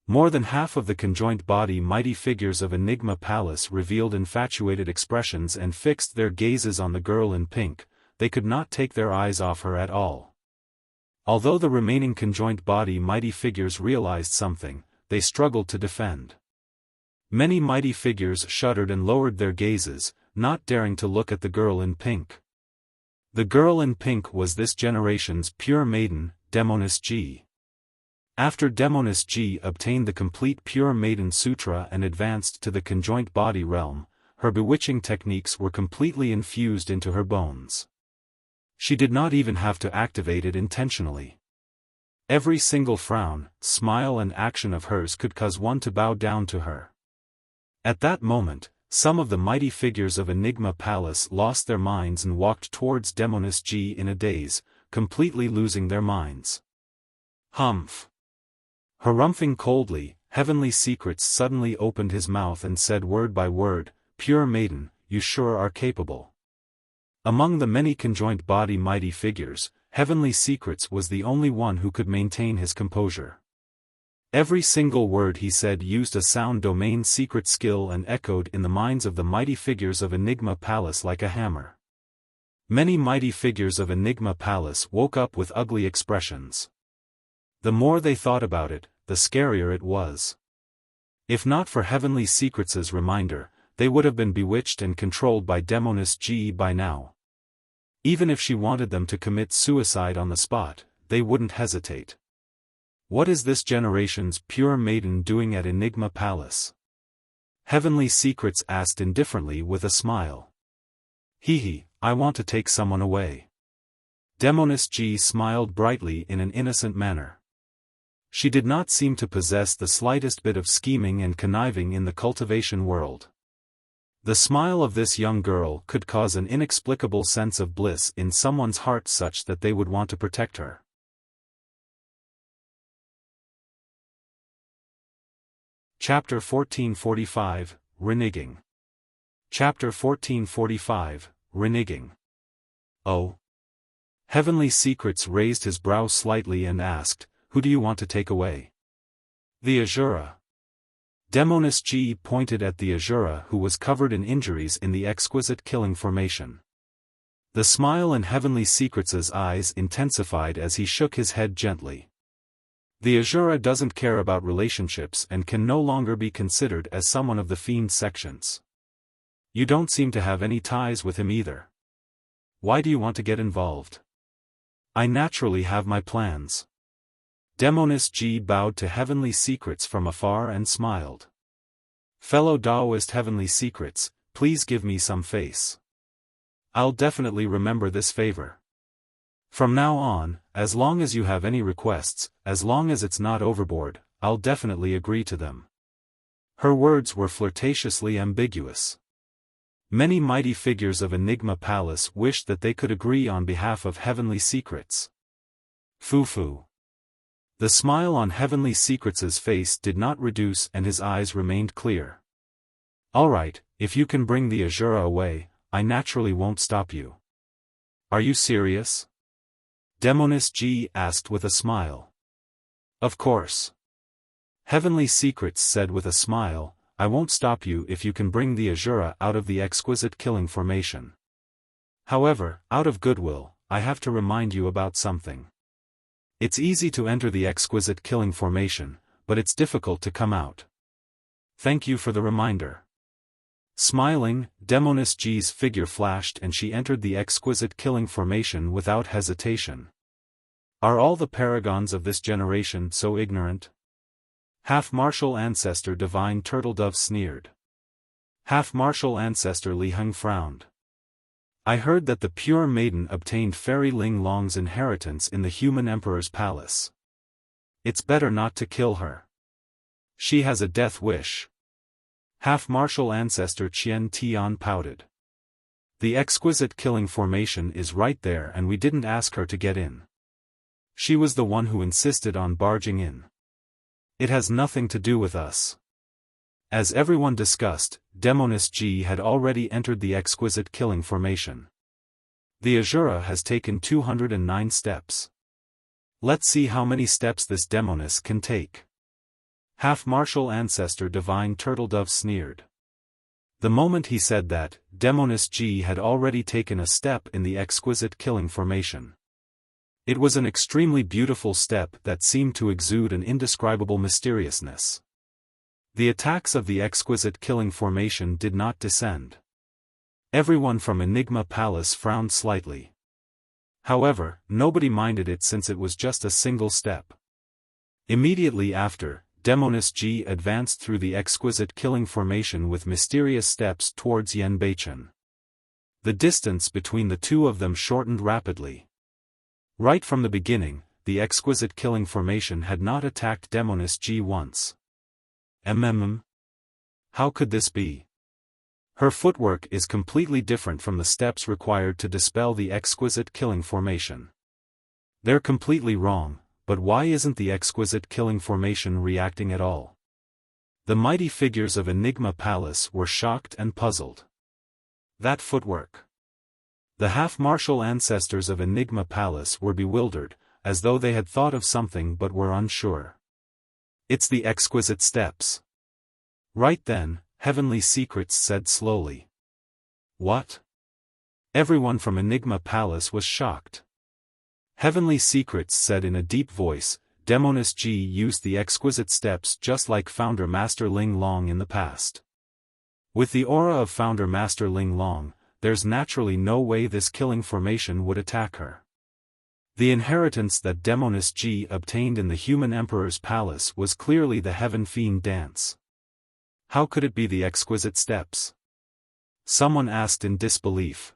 More than half of the conjoined body mighty figures of Enigma Palace revealed infatuated expressions and fixed their gazes on the girl in pink. They could not take their eyes off her at all. Although the remaining conjoined body mighty figures realized something, they struggled to defend. Many mighty figures shuddered and lowered their gazes, not daring to look at the girl in pink. The girl in pink was this generation's pure maiden, Demoness G. After Demoness G obtained the complete Pure Maiden Sutra and advanced to the conjoint body realm, her bewitching techniques were completely infused into her bones. She did not even have to activate it intentionally. Every single frown, smile and action of hers could cause one to bow down to her. At that moment, some of the mighty figures of Enigma Palace lost their minds and walked towards Demoness G in a daze, completely losing their minds. Humph. Harumphing coldly, Heavenly Secrets suddenly opened his mouth and said word by word, "Pure Maiden, you sure are capable." Among the many conjoint body mighty figures, Heavenly Secrets was the only one who could maintain his composure. Every single word he said used a sound domain secret skill and echoed in the minds of the mighty figures of Enigma Palace like a hammer. Many mighty figures of Enigma Palace woke up with ugly expressions. The more they thought about it, the scarier it was. If not for Heavenly Secrets' reminder, they would have been bewitched and controlled by Demoness G by now. Even if she wanted them to commit suicide on the spot, they wouldn't hesitate. What is this generation's pure maiden doing at Enigma Palace? Heavenly Secrets asked indifferently with a smile. Hee, I want to take someone away. Demoness G smiled brightly in an innocent manner. She did not seem to possess the slightest bit of scheming and conniving in the cultivation world. The smile of this young girl could cause an inexplicable sense of bliss in someone's heart such that they would want to protect her. Chapter 1445, Reneging. Chapter 1445, Reneging. Oh. Heavenly Secrets raised his brow slightly and asked, "Who do you want to take away?" "The Asura." Demoness G pointed at the Asura who was covered in injuries in the Exquisite killing formation. The smile in Heavenly Secrets' eyes intensified as he shook his head gently. The Asura doesn't care about relationships and can no longer be considered as someone of the Fiend sections. You don't seem to have any ties with him either. Why do you want to get involved? I naturally have my plans. Demoness G bowed to Heavenly Secrets from afar and smiled. Fellow Taoist Heavenly Secrets, please give me some face. I'll definitely remember this favor. From now on, as long as you have any requests, as long as it's not overboard, I'll definitely agree to them. Her words were flirtatiously ambiguous. Many mighty figures of Enigma Palace wished that they could agree on behalf of Heavenly Secrets. Foo-foo. The smile on Heavenly Secrets' face did not reduce and his eyes remained clear. Alright, if you can bring the Asura away, I naturally won't stop you. Are you serious? Demoness G asked with a smile. Of course. Heavenly Secrets said with a smile, I won't stop you if you can bring the Asura out of the Exquisite killing formation. However, out of goodwill, I have to remind you about something. It's easy to enter the Exquisite killing formation, but it's difficult to come out. Thank you for the reminder. Smiling, Demoness G's figure flashed and she entered the Exquisite killing formation without hesitation. Are all the paragons of this generation so ignorant? Half-Martial Ancestor Divine Turtledove sneered. Half-Martial Ancestor Li Heng frowned. I heard that the pure maiden obtained Fairy Ling Long's inheritance in the human emperor's palace. It's better not to kill her. She has a death wish. Half-Martial Ancestor Qian Tian pouted. The Exquisite killing formation is right there and we didn't ask her to get in. She was the one who insisted on barging in. It has nothing to do with us. As everyone discussed, Demoness G had already entered the Exquisite killing formation. The Asura has taken 209 steps. Let's see how many steps this Demoness can take. Half-martial ancestor Divine Turtledove sneered. The moment he said that, Demoness G had already taken a step in the Exquisite killing formation. It was an extremely beautiful step that seemed to exude an indescribable mysteriousness. The attacks of the Exquisite killing formation did not descend. Everyone from Enigma Palace frowned slightly. However, nobody minded it since it was just a single step. Immediately after, Demoness G advanced through the Exquisite killing formation with mysterious steps towards Yen Beichen. The distance between the two of them shortened rapidly. Right from the beginning, the Exquisite killing formation had not attacked Demoness G once. How could this be? Her footwork is completely different from the steps required to dispel the Exquisite killing formation. They're completely wrong, but why isn't the Exquisite killing formation reacting at all? The mighty figures of Enigma Palace were shocked and puzzled. That footwork. The half-martial ancestors of Enigma Palace were bewildered, as though they had thought of something but were unsure. It's the Exquisite steps. Right then, Heavenly Secrets said slowly. What? Everyone from Enigma Palace was shocked. Heavenly Secrets said in a deep voice, Demoness G used the Exquisite steps just like Founder Master Ling Long in the past. With the aura of Founder Master Ling Long, there's naturally no way this killing formation would attack her. The inheritance that Demoness G obtained in the Human Emperor's palace was clearly the Heaven Fiend dance. How could it be the Exquisite steps? Someone asked in disbelief.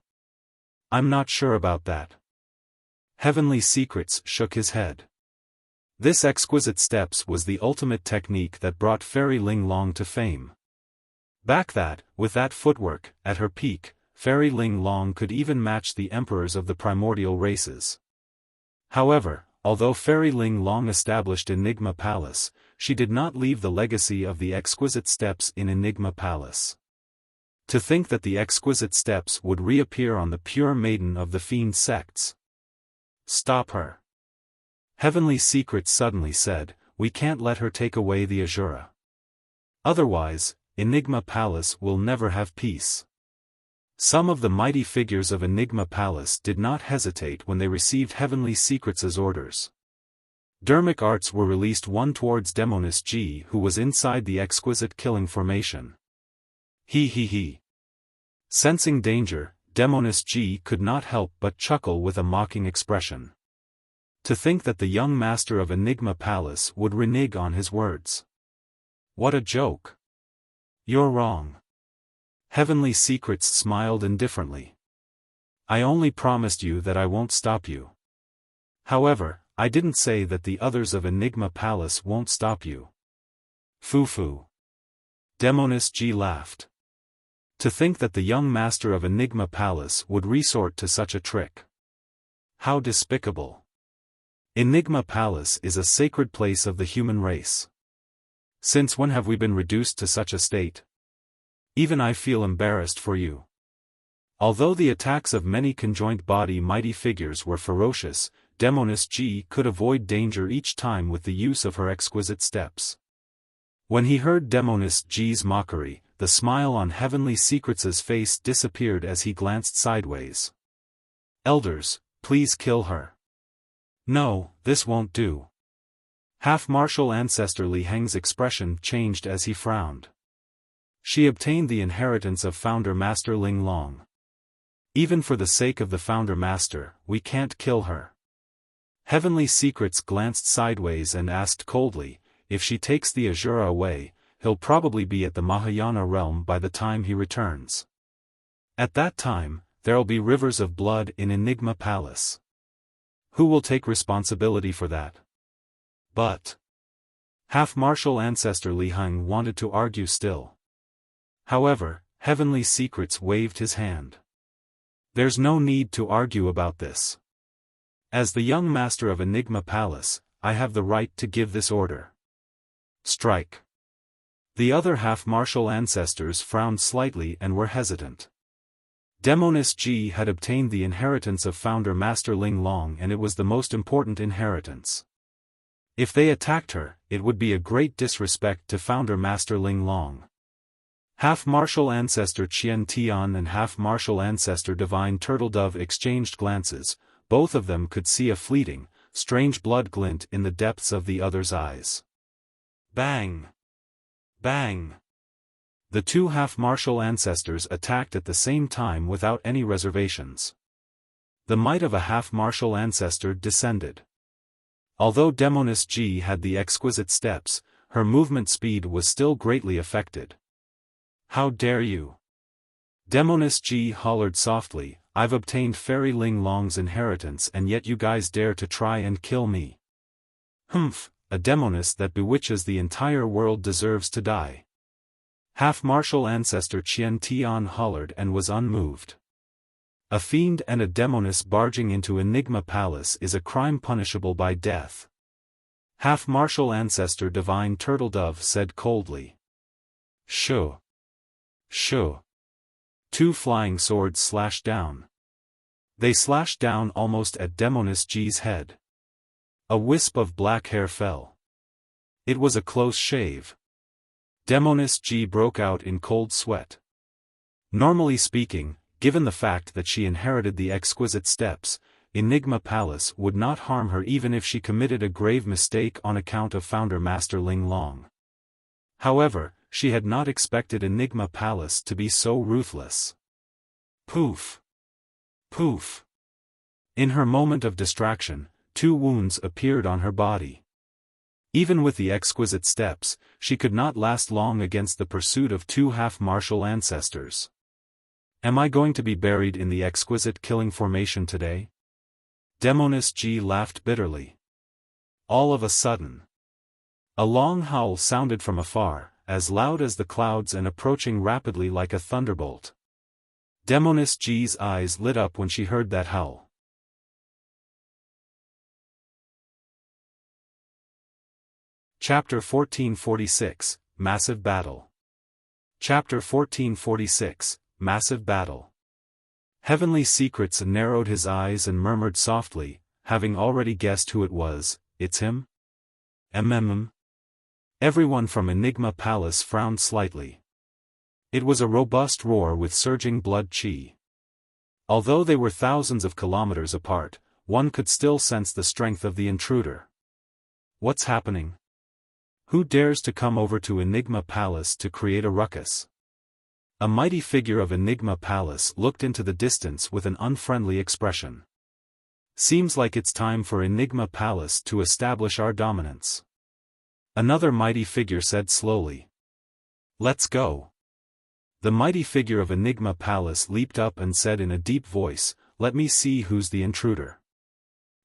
I'm not sure about that. Heavenly Secrets shook his head. This Exquisite steps was the ultimate technique that brought Fairy Ling Long to fame. With that footwork, at her peak, Fairy Ling Long could even match the emperors of the primordial races. However, although Fairy Ling Long established Enigma Palace, she did not leave the legacy of the Exquisite steps in Enigma Palace. To think that the Exquisite steps would reappear on the pure maiden of the Fiend sects. Stop her. Heavenly Secrets suddenly said, we can't let her take away the Asura. Otherwise, Enigma Palace will never have peace. Some of the mighty figures of Enigma Palace did not hesitate when they received Heavenly Secrets' orders. Dharmic arts were released one towards Demoness G who was inside the Exquisite killing formation. He. Sensing danger, Demoness G could not help but chuckle with a mocking expression. To think that the young master of Enigma Palace would renege on his words. What a joke. You're wrong. Heavenly Secrets smiled indifferently. I only promised you that I won't stop you. However, I didn't say that the others of Enigma Palace won't stop you. Foo. Demoness G laughed. To think that the young master of Enigma Palace would resort to such a trick. How despicable. Enigma Palace is a sacred place of the human race. Since when have we been reduced to such a state? Even I feel embarrassed for you. Although the attacks of many conjoined body mighty figures were ferocious, Demoness G could avoid danger each time with the use of her Exquisite steps. When he heard Demoness G's mockery, the smile on Heavenly Secrets' face disappeared as he glanced sideways. Elders, please kill her. No, this won't do. Half-martial ancestor Li Heng's expression changed as he frowned. She obtained the inheritance of Founder Master Ling Long. Even for the sake of the Founder Master, we can't kill her. Heavenly Secrets glanced sideways and asked coldly, if she takes the Asura away, he'll probably be at the Mahayana realm by the time he returns. At that time, there'll be rivers of blood in Enigma Palace. Who will take responsibility for that? But half-martial ancestor Li Heng wanted to argue still. However, Heavenly Secrets waved his hand. There's no need to argue about this. As the young master of Enigma Palace, I have the right to give this order. Strike. The other half-martial ancestors frowned slightly and were hesitant. Demoness Ji had obtained the inheritance of Founder Master Ling Long, and it was the most important inheritance. If they attacked her, it would be a great disrespect to Founder Master Ling Long. Half-martial ancestor Qian Tian and half-martial ancestor Divine Turtledove exchanged glances. Both of them could see a fleeting, strange blood glint in the depths of the other's eyes. Bang! Bang! The two half-martial ancestors attacked at the same time without any reservations. The might of a half-martial ancestor descended. Although Demoness Ji had the exquisite steps, her movement speed was still greatly affected. How dare you? Demoness Ji hollered softly, I've obtained Fairy Ling Long's inheritance and yet you guys dare to try and kill me. Humph, a demoness that bewitches the entire world deserves to die. Half-martial ancestor Qian Tian hollered and was unmoved. A fiend and a demoness barging into Enigma Palace is a crime punishable by death. Half-martial ancestor Divine Turtledove said coldly. Shoo. Shoo. Two flying swords slashed down. They slashed down almost at Demoness Ji's head. A wisp of black hair fell. It was a close shave. Demoness Ji broke out in cold sweat. Normally speaking, given the fact that she inherited the exquisite steps, Enigma Palace would not harm her even if she committed a grave mistake on account of Founder Master Ling Long. However, she had not expected Enigma Palace to be so ruthless. Poof! Poof! In her moment of distraction, 2 wounds appeared on her body. Even with the exquisite steps, she could not last long against the pursuit of 2 half-martial ancestors. Am I going to be buried in the exquisite killing formation today? Demoness Ji laughed bitterly. All of a sudden, a long howl sounded from afar, as loud as the clouds and approaching rapidly like a thunderbolt. Demoness Ji's eyes lit up when she heard that howl. Chapter 1446, Massive Battle. Chapter 1446, Massive Battle. Heavenly Secrets narrowed his eyes and murmured softly, having already guessed who it was, it's him? Everyone from Enigma Palace frowned slightly. It was a robust roar with surging blood chi. Although they were thousands of kilometers apart, one could still sense the strength of the intruder. What's happening? Who dares to come over to Enigma Palace to create a ruckus? A mighty figure of Enigma Palace looked into the distance with an unfriendly expression. Seems like it's time for Enigma Palace to establish our dominance. Another mighty figure said slowly. Let's go. The mighty figure of Enigma Palace leaped up and said in a deep voice, let me see who's the intruder.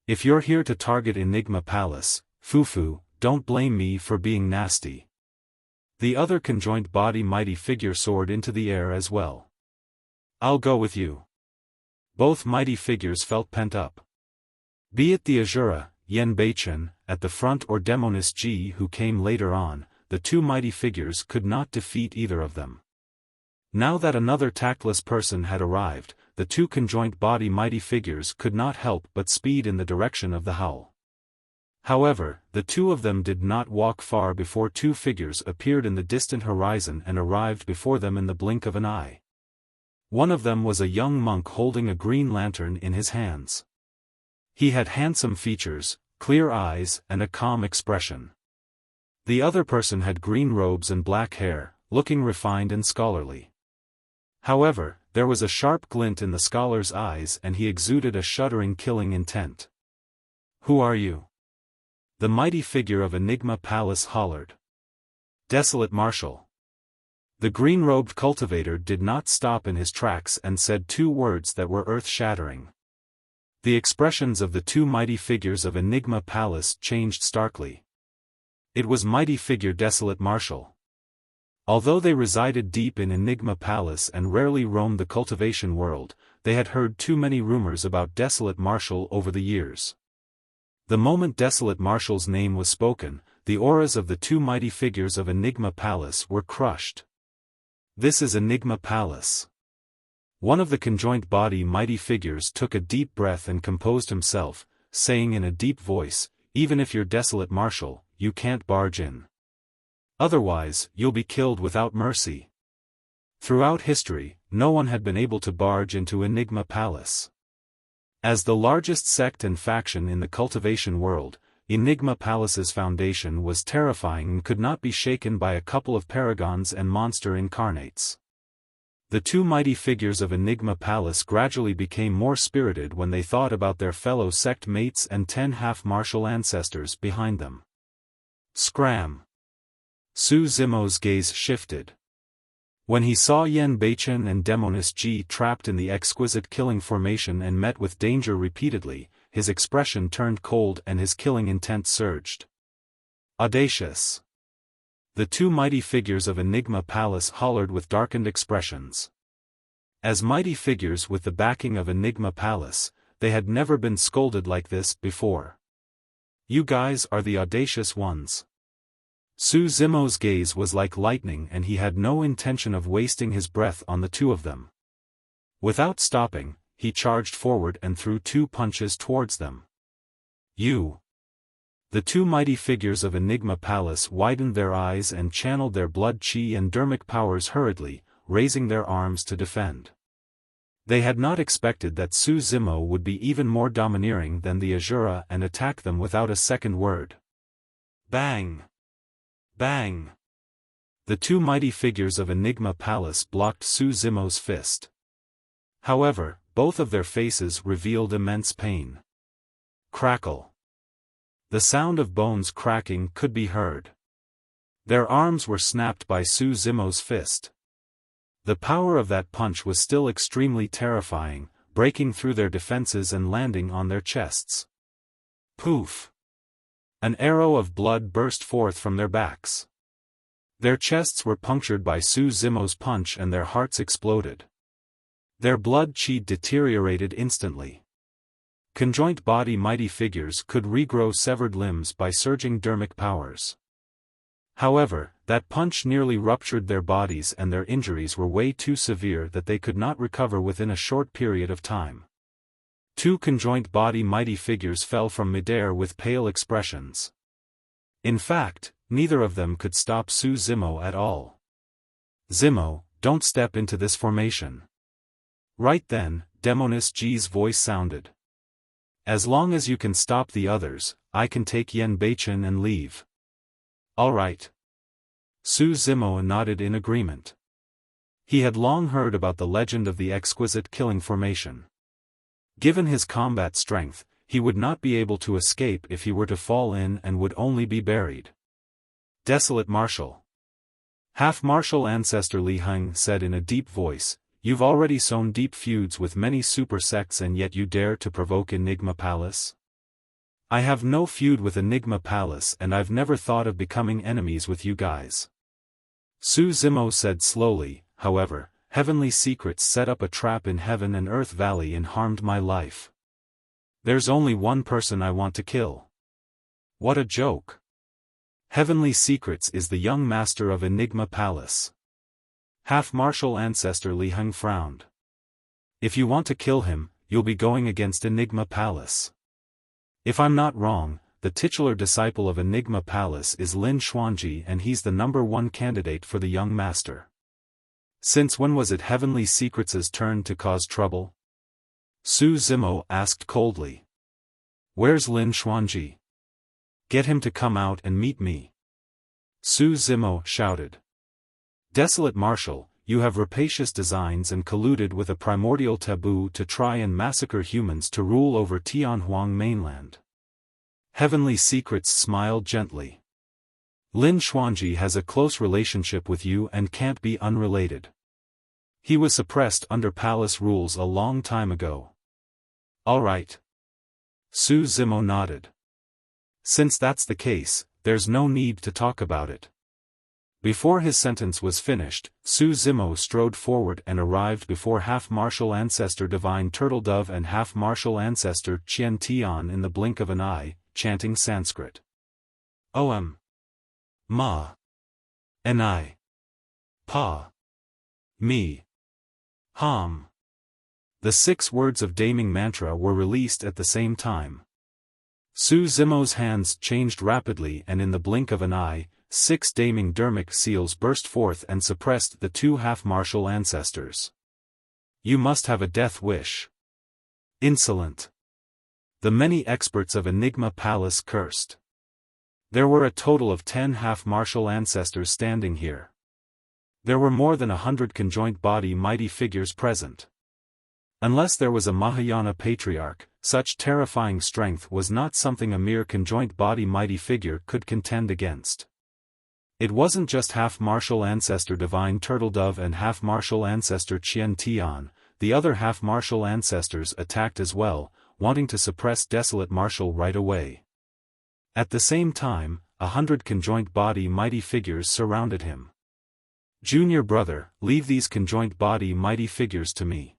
If you're here to target Enigma Palace, Fufu, don't blame me for being nasty. The other conjoined body mighty figure soared into the air as well. I'll go with you. Both mighty figures felt pent up. Be it the Asura, Yen Beichen, at the front or Demoness Ji who came later on, the 2 mighty figures could not defeat either of them. Now that another tactless person had arrived, the 2 conjoined body mighty figures could not help but speed in the direction of the howl. However, the 2 of them did not walk far before 2 figures appeared in the distant horizon and arrived before them in the blink of an eye. One of them was a young monk holding a green lantern in his hands. He had handsome features, clear eyes, and a calm expression. The other person had green robes and black hair, looking refined and scholarly. However, there was a sharp glint in the scholar's eyes and he exuded a shuddering killing intent. Who are you? The mighty figure of Enigma Palace hollered. Desolate Marshal. The green-robed cultivator did not stop in his tracks and said 2 words that were earth-shattering. The expressions of the 2 mighty figures of Enigma Palace changed starkly. It was mighty figure Desolate Marshal. Although they resided deep in Enigma Palace and rarely roamed the cultivation world, they had heard too many rumors about Desolate Marshal over the years. The moment Desolate Marshal's name was spoken, the auras of the two mighty figures of Enigma Palace were crushed. This is Enigma Palace. One of the conjoined body mighty figures took a deep breath and composed himself, saying in a deep voice, "Even if you're desolate marshal, you can't barge in. Otherwise, you'll be killed without mercy." Throughout history, no one had been able to barge into Enigma Palace. As the largest sect and faction in the cultivation world, Enigma Palace's foundation was terrifying and could not be shaken by a couple of paragons and monster incarnates. The two mighty figures of Enigma Palace gradually became more spirited when they thought about their fellow sect mates and 10 half-martial ancestors behind them. Scram! Su Zimo's gaze shifted. When he saw Yen Beichen and Demonis Ji trapped in the exquisite killing formation and met with danger repeatedly, his expression turned cold and his killing intent surged. Audacious! The two mighty figures of Enigma Palace hollered with darkened expressions. As mighty figures with the backing of Enigma Palace, they had never been scolded like this before. You guys are the audacious ones. Su Zimo's gaze was like lightning and he had no intention of wasting his breath on the two of them. Without stopping, he charged forward and threw 2 punches towards them. You! The two mighty figures of Enigma Palace widened their eyes and channeled their blood chi and Dharmic powers hurriedly, raising their arms to defend. They had not expected that Su Zimo would be even more domineering than the Asura and attack them without a second word. Bang! Bang! The two mighty figures of Enigma Palace blocked Su Zimo's fist. However, both of their faces revealed immense pain. Crackle! The sound of bones cracking could be heard. Their arms were snapped by Su Zimo's fist. The power of that punch was still extremely terrifying, breaking through their defenses and landing on their chests. Poof! An arrow of blood burst forth from their backs. Their chests were punctured by Su Zimo's punch and their hearts exploded. Their blood chi deteriorated instantly. Conjoint body mighty figures could regrow severed limbs by surging Dharmic powers. However, that punch nearly ruptured their bodies and their injuries were way too severe that they could not recover within a short period of time. 2 conjoint body mighty figures fell from midair with pale expressions. In fact, neither of them could stop Su Zimo at all. Zimo, don't step into this formation. Right then, Demonis Ji's voice sounded. As long as you can stop the others, I can take Yen Beichen and leave. All right. Su Zimo nodded in agreement. He had long heard about the legend of the exquisite killing formation. Given his combat strength, he would not be able to escape if he were to fall in and would only be buried. Desolate Marshal. Half-Marshal Ancestor Li Heng said in a deep voice, "You've already sown deep feuds with many super sects and yet you dare to provoke Enigma Palace? I have no feud with Enigma Palace and I've never thought of becoming enemies with you guys." Su Zimo said slowly, however, "Heavenly secrets set up a trap in Heaven and Earth Valley and harmed my life. There's only one person I want to kill." What a joke. Heavenly Secrets is the young master of Enigma Palace. Half-Marshal Ancestor Li Heng frowned. If you want to kill him, you'll be going against Enigma Palace. If I'm not wrong, the titular disciple of Enigma Palace is Lin Xuanji and he's the #1 candidate for the young master. Since when was it Heavenly Secrets' turn to cause trouble? Su Zimo asked coldly. Where's Lin Xuanji? Get him to come out and meet me. Su Zimo shouted. Desolate Marshal, you have rapacious designs and colluded with a primordial taboo to try and massacre humans to rule over Tianhuang mainland. Heavenly Secrets smiled gently. Lin Xuanji has a close relationship with you and can't be unrelated. He was suppressed under palace rules a long time ago. All right. Su Zimo nodded. Since that's the case, there's no need to talk about it. Before his sentence was finished, Su Zimo strode forward and arrived before Half-Marshal Ancestor Divine Turtledove and Half-Marshal Ancestor Qian Tian in the blink of an eye, chanting Sanskrit. OM. Ma. Ni. Pa. Mi. Ham. The 6 words of Daming mantra were released at the same time. Su Zimo's hands changed rapidly, and in the blink of an eye, 6 Daming Dharmic seals burst forth and suppressed the 2 half-martial ancestors. You must have a death wish. Insolent. The many experts of Enigma Palace cursed. There were a total of 10 half-martial ancestors standing here. There were more than 100 conjoint body mighty figures present. Unless there was a Mahayana patriarch, such terrifying strength was not something a mere conjoint body mighty figure could contend against. It wasn't just half-martial ancestor Divine Turtledove and half-martial ancestor Qian Tian, the other half-martial ancestors attacked as well, wanting to suppress Desolate Martial right away. At the same time, 100 conjoint body mighty figures surrounded him. Junior brother, leave these conjoint body mighty figures to me,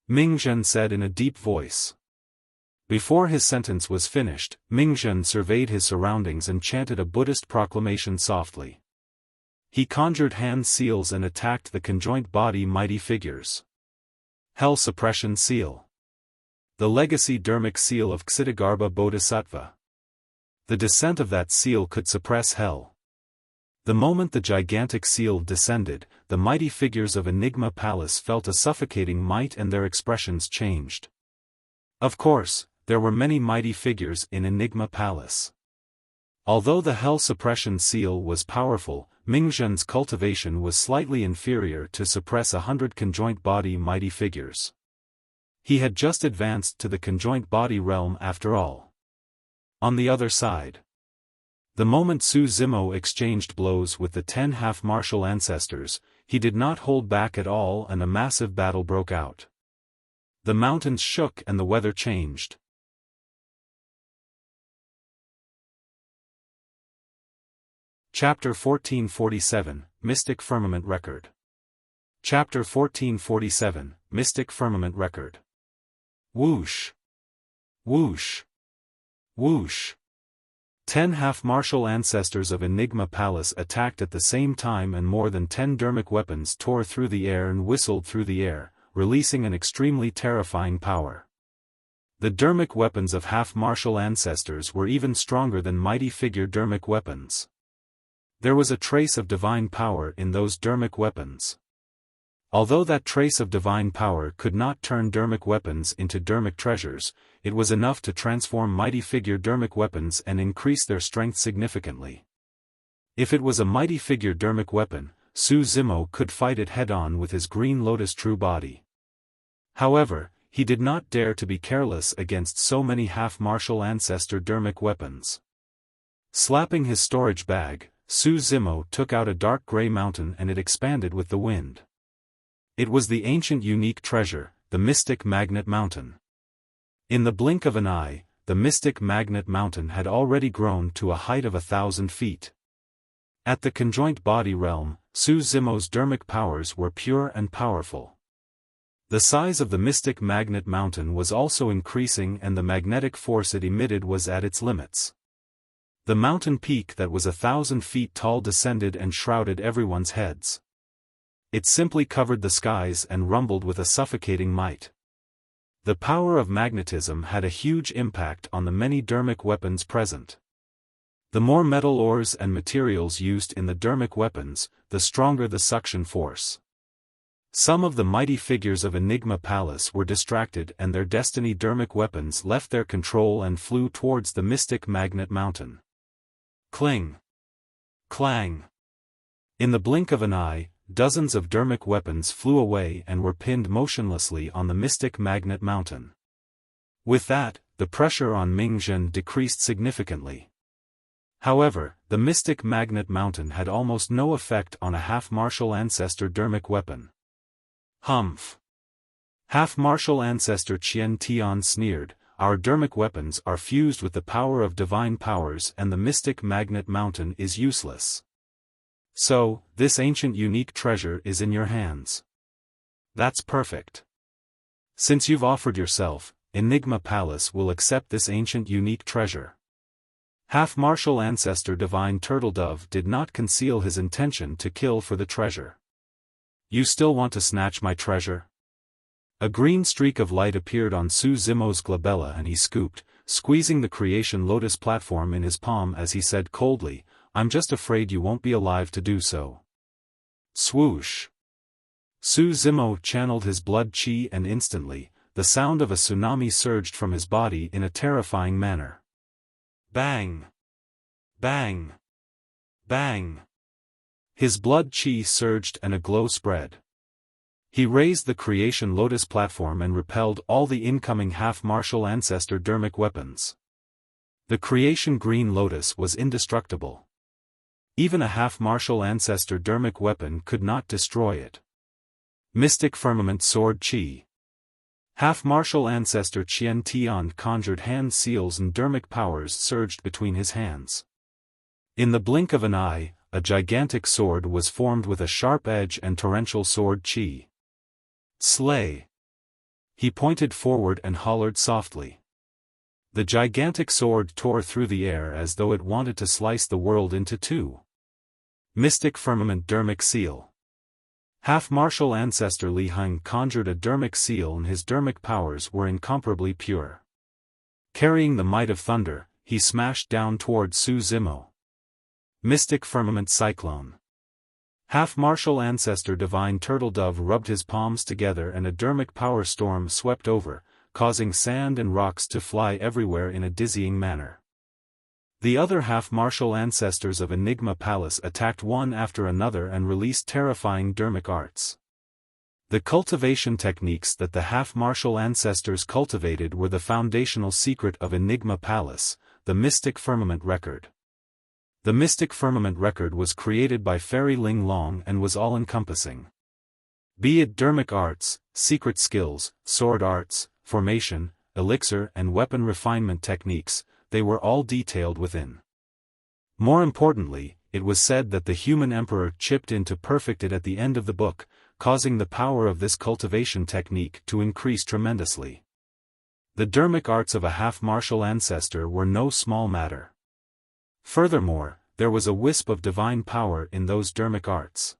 Ming said in a deep voice. Before his sentence was finished, Ming surveyed his surroundings and chanted a Buddhist proclamation softly. He conjured hand seals and attacked the conjoint body mighty figures. Hell Suppression Seal. The Legacy Dharmic Seal of Xitigarbha Bodhisattva. The descent of that seal could suppress hell. The moment the gigantic seal descended, the mighty figures of Enigma Palace felt a suffocating might and their expressions changed. Of course, there were many mighty figures in Enigma Palace. Although the Hell Suppression Seal was powerful, Ming cultivation was slightly inferior to suppress 100 conjoint body mighty figures. He had just advanced to the conjoint body realm after all. On the other side, the moment Su Zimo exchanged blows with the 10 half-martial ancestors, he did not hold back at all and a massive battle broke out. The mountains shook and the weather changed. Chapter 1447, Mystic Firmament Record. Chapter 1447, Mystic Firmament Record. Whoosh! Whoosh! Whoosh! 10 half-martial ancestors of Enigma Palace attacked at the same time, and more than 10 Dharmic weapons tore through the air and whistled through the air, releasing an extremely terrifying power. The Dharmic weapons of half-martial ancestors were even stronger than mighty figure Dharmic weapons. There was a trace of divine power in those Dharmic weapons. Although that trace of divine power could not turn Dharmic weapons into Dharmic treasures, it was enough to transform mighty figure Dharmic weapons and increase their strength significantly. If it was a mighty figure Dharmic weapon, Su Zimo could fight it head-on with his Green Lotus true body. However, he did not dare to be careless against so many half-martial ancestor Dharmic weapons. Slapping his storage bag, Su Zimo took out a dark gray mountain and it expanded with the wind. It was the ancient unique treasure, the Mystic Magnet Mountain. In the blink of an eye, the Mystic Magnet Mountain had already grown to a height of 1,000 feet. At the conjoint body realm, Su Zimo's Dharmic powers were pure and powerful. The size of the Mystic Magnet Mountain was also increasing, and the magnetic force it emitted was at its limits. The mountain peak that was 1,000 feet tall descended and shrouded everyone's heads. It simply covered the skies and rumbled with a suffocating might. The power of magnetism had a huge impact on the many Dharmic weapons present. The more metal ores and materials used in the Dharmic weapons, the stronger the suction force. Some of the mighty figures of Enigma Palace were distracted, and their destiny Dharmic weapons left their control and flew towards the Mystic Magnet Mountain. Cling! Clang! In the blink of an eye, dozens of Dharmic weapons flew away and were pinned motionlessly on the Mystic Magnet Mountain. With that, the pressure on Ming decreased significantly. However, the Mystic Magnet Mountain had almost no effect on a half-martial ancestor Dharmic weapon. Humph! Half-martial ancestor Qian Tian sneered, "Our Dharmic weapons are fused with the power of divine powers, and the Mystic Magnet Mountain is useless. So, this ancient unique treasure is in your hands. That's perfect. Since you've offered yourself, Enigma Palace will accept this ancient unique treasure." Half-martial ancestor Divine Turtledove did not conceal his intention to kill for the treasure. You still want to snatch my treasure? A green streak of light appeared on Su Zimo's glabella and he scooped, squeezing the creation lotus platform in his palm as he said coldly, I'm just afraid you won't be alive to do so. Swoosh. Su Zimo channeled his blood chi and instantly, the sound of a tsunami surged from his body in a terrifying manner. Bang! Bang! Bang! His blood chi surged and a glow spread. He raised the creation lotus platform and repelled all the incoming half-martial ancestor Dharmic weapons. The creation green lotus was indestructible. Even a half-martial ancestor Dharmic weapon could not destroy it. Mystic Firmament Sword Chi. Half-martial ancestor Qian Tian conjured hand seals and Dharmic powers surged between his hands. In the blink of an eye, a gigantic sword was formed with a sharp edge and torrential sword chi. Slay! He pointed forward and hollered softly. The gigantic sword tore through the air as though it wanted to slice the world into two. Mystic Firmament Dharmic Seal. Half-martial ancestor Li Heng conjured a Dharmic seal and his Dharmic powers were incomparably pure. Carrying the might of thunder, he smashed down toward Su Zimo. Mystic Firmament Cyclone. Half-martial ancestor Divine Turtledove rubbed his palms together and a Dharmic power storm swept over, causing sand and rocks to fly everywhere in a dizzying manner. The other half-martial ancestors of Enigma Palace attacked one after another and released terrifying Dharmic arts. The cultivation techniques that the half-martial ancestors cultivated were the foundational secret of Enigma Palace, the Mystic Firmament Record. The Mystic Firmament Record was created by Fairy Ling Long and was all-encompassing. Be it Dharmic arts, secret skills, sword arts, formation, elixir and weapon refinement techniques, they were all detailed within. More importantly, it was said that the human emperor chipped in to perfect it at the end of the book, causing the power of this cultivation technique to increase tremendously. The Dharmic arts of a half-martial ancestor were no small matter. Furthermore, there was a wisp of divine power in those Dharmic arts.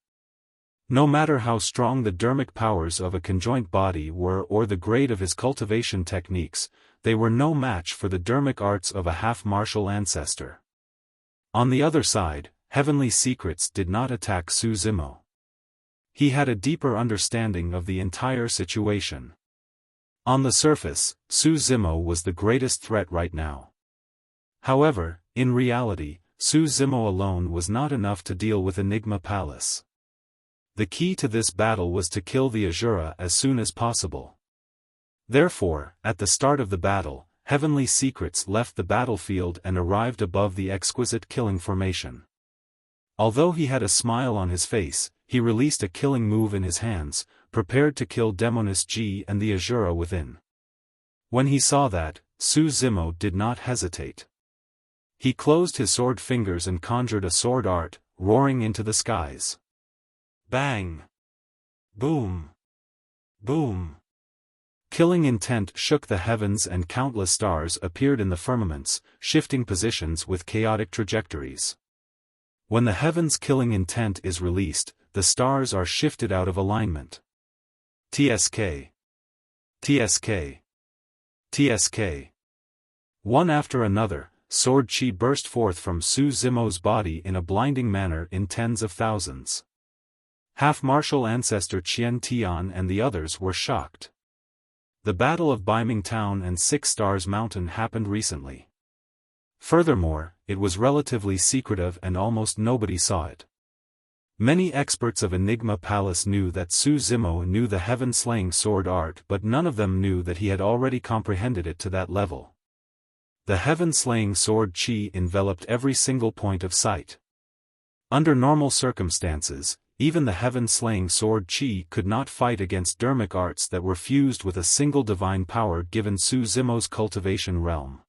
No matter how strong the Dharmic powers of a conjoint body were or the grade of his cultivation techniques, they were no match for the Dharmic arts of a half-martial ancestor. On the other side, heavenly secrets did not attack Su Zimo. He had a deeper understanding of the entire situation. On the surface, Su Zimo was the greatest threat right now. However, in reality, Su Zimo alone was not enough to deal with Enigma Palace. The key to this battle was to kill the Asura as soon as possible. Therefore, at the start of the battle, heavenly secrets left the battlefield and arrived above the Exquisite killing formation. Although he had a smile on his face, he released a killing move in his hands, prepared to kill Demonis G and the Asura within. When he saw that, Su Zimo did not hesitate. He closed his sword fingers and conjured a sword art, roaring into the skies. Bang! Boom! Boom! Killing intent shook the heavens and countless stars appeared in the firmaments, shifting positions with chaotic trajectories. When the heavens' killing intent is released, the stars are shifted out of alignment. TSK. TSK. TSK. One after another, sword chi burst forth from Su Zimo's body in a blinding manner in tens of thousands. Half-martial ancestor Qian Tian and the others were shocked. The Battle of Biming Town and Six Stars Mountain happened recently. Furthermore, it was relatively secretive and almost nobody saw it. Many experts of Enigma Palace knew that Su Zimo knew the heaven-slaying sword art but none of them knew that he had already comprehended it to that level. The heaven-slaying sword chi enveloped every single point of sight. Under normal circumstances, even the heaven-slaying sword chi could not fight against Dharmic arts that were fused with a single divine power given Su Zimo's cultivation realm.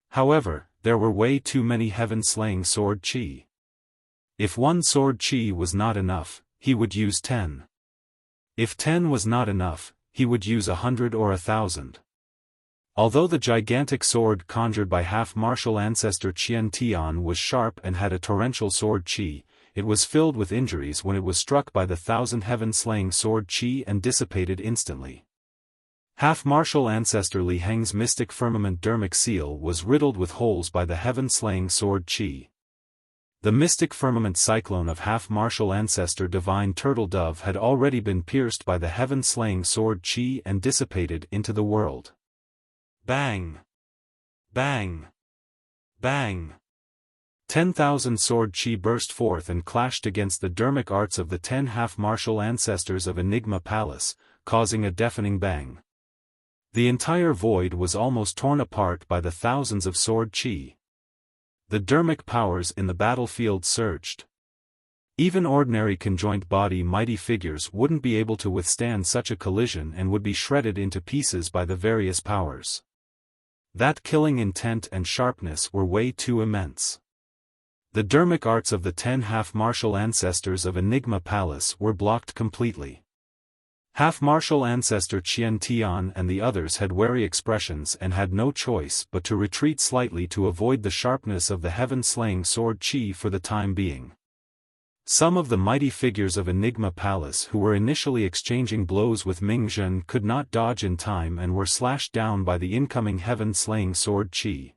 However, there were way too many heaven-slaying sword chi. If one sword chi was not enough, he would use 10. If 10 was not enough, he would use 100 or 1,000. Although the gigantic sword conjured by half-martial ancestor Qian Tian was sharp and had a torrential sword qi, it was filled with injuries when it was struck by the thousand heaven-slaying sword qi and dissipated instantly. Half-martial ancestor Li Heng's mystic firmament Dharmic seal was riddled with holes by the heaven-slaying sword qi. The mystic firmament cyclone of half-martial ancestor divine turtle dove had already been pierced by the heaven-slaying sword qi and dissipated into the world. Bang! Bang! Bang! 10,000 sword qi burst forth and clashed against the Dharmic arts of the 10 half-martial ancestors of Enigma Palace, causing a deafening bang. The entire void was almost torn apart by the thousands of sword qi. The Dharmic powers in the battlefield surged. Even ordinary conjoint body mighty figures wouldn't be able to withstand such a collision and would be shredded into pieces by the various powers. That killing intent and sharpness were way too immense. The Dharmic arts of the 10 half-martial ancestors of Enigma Palace were blocked completely. Half-martial ancestor Qian Tian and the others had wary expressions and had no choice but to retreat slightly to avoid the sharpness of the heaven-slaying sword qi for the time being. Some of the mighty figures of Enigma Palace who were initially exchanging blows with Ming could not dodge in time and were slashed down by the incoming heaven-slaying sword qi.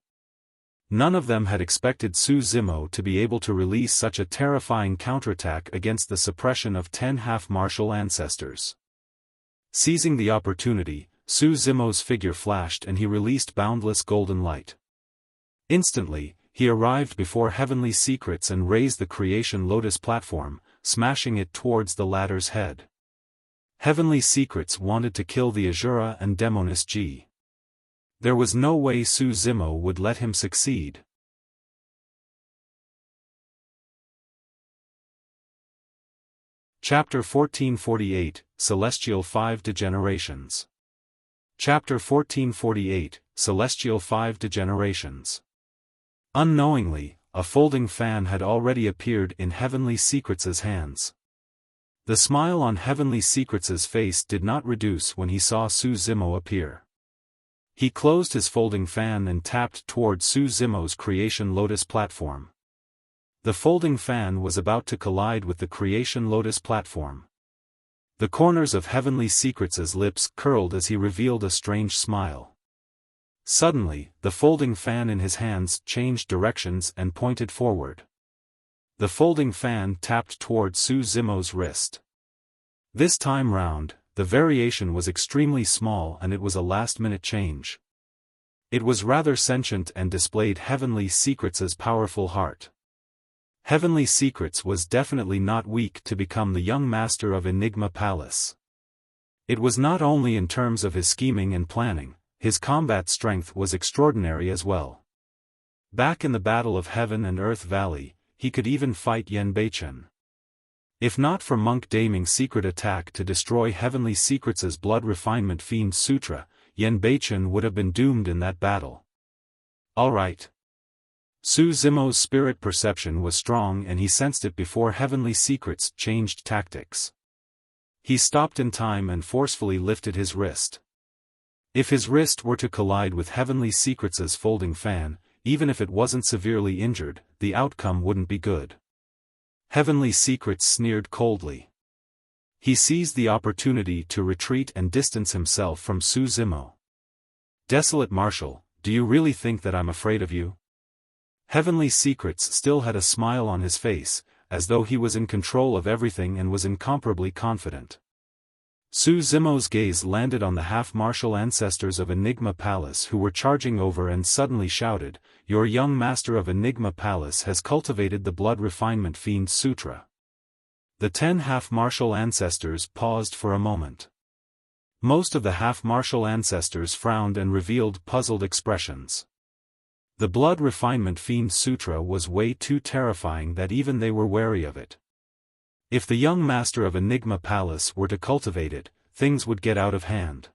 None of them had expected Su Zimo to be able to release such a terrifying counterattack against the suppression of 10 half-martial ancestors. Seizing the opportunity, Su Zimo's figure flashed and he released boundless golden light. Instantly, he arrived before Heavenly Secrets and raised the Creation Lotus platform, smashing it towards the latter's head. Heavenly Secrets wanted to kill the Asura and Demoness G. There was no way Su Zimo would let him succeed. Chapter 1448, Celestial 5 Degenerations. Chapter 1448, Celestial 5 Degenerations. Unknowingly, a folding fan had already appeared in Heavenly Secrets' hands. The smile on Heavenly Secrets' face did not reduce when he saw Su Zimo appear. He closed his folding fan and tapped towards Su Zimo's Creation Lotus platform. The folding fan was about to collide with the Creation Lotus platform. The corners of Heavenly Secrets' lips curled as he revealed a strange smile. Suddenly, the folding fan in his hands changed directions and pointed forward. The folding fan tapped towards Su Zimo's wrist. This time round, the variation was extremely small and it was a last-minute change. It was rather sentient and displayed Heavenly Secrets' powerful heart. Heavenly Secrets was definitely not weak to become the young master of Enigma Palace. It was not only in terms of his scheming and planning, his combat strength was extraordinary as well. Back in the Battle of Heaven and Earth Valley, he could even fight Yan Beichen. If not for Monk Daming's secret attack to destroy Heavenly Secrets' blood refinement Fiend Sutra, Yan Beichen would have been doomed in that battle. Alright. Su Zimo's spirit perception was strong and he sensed it before Heavenly Secrets changed tactics. He stopped in time and forcefully lifted his wrist. If his wrist were to collide with Heavenly Secrets' folding fan, even if it wasn't severely injured, the outcome wouldn't be good. Heavenly Secrets sneered coldly. He seized the opportunity to retreat and distance himself from Su Zimo. Desolate Marshal, do you really think that I'm afraid of you? Heavenly Secrets still had a smile on his face, as though he was in control of everything and was incomparably confident. Su Zimo's gaze landed on the half-martial ancestors of Enigma Palace who were charging over and suddenly shouted, "Your young master of Enigma Palace has cultivated the blood refinement Fiend Sutra." The 10 half-martial ancestors paused for a moment. Most of the half-martial ancestors frowned and revealed puzzled expressions. The blood refinement Fiend Sutra was way too terrifying that even they were wary of it. If the young master of Enigma Palace were to cultivate it, things would get out of hand.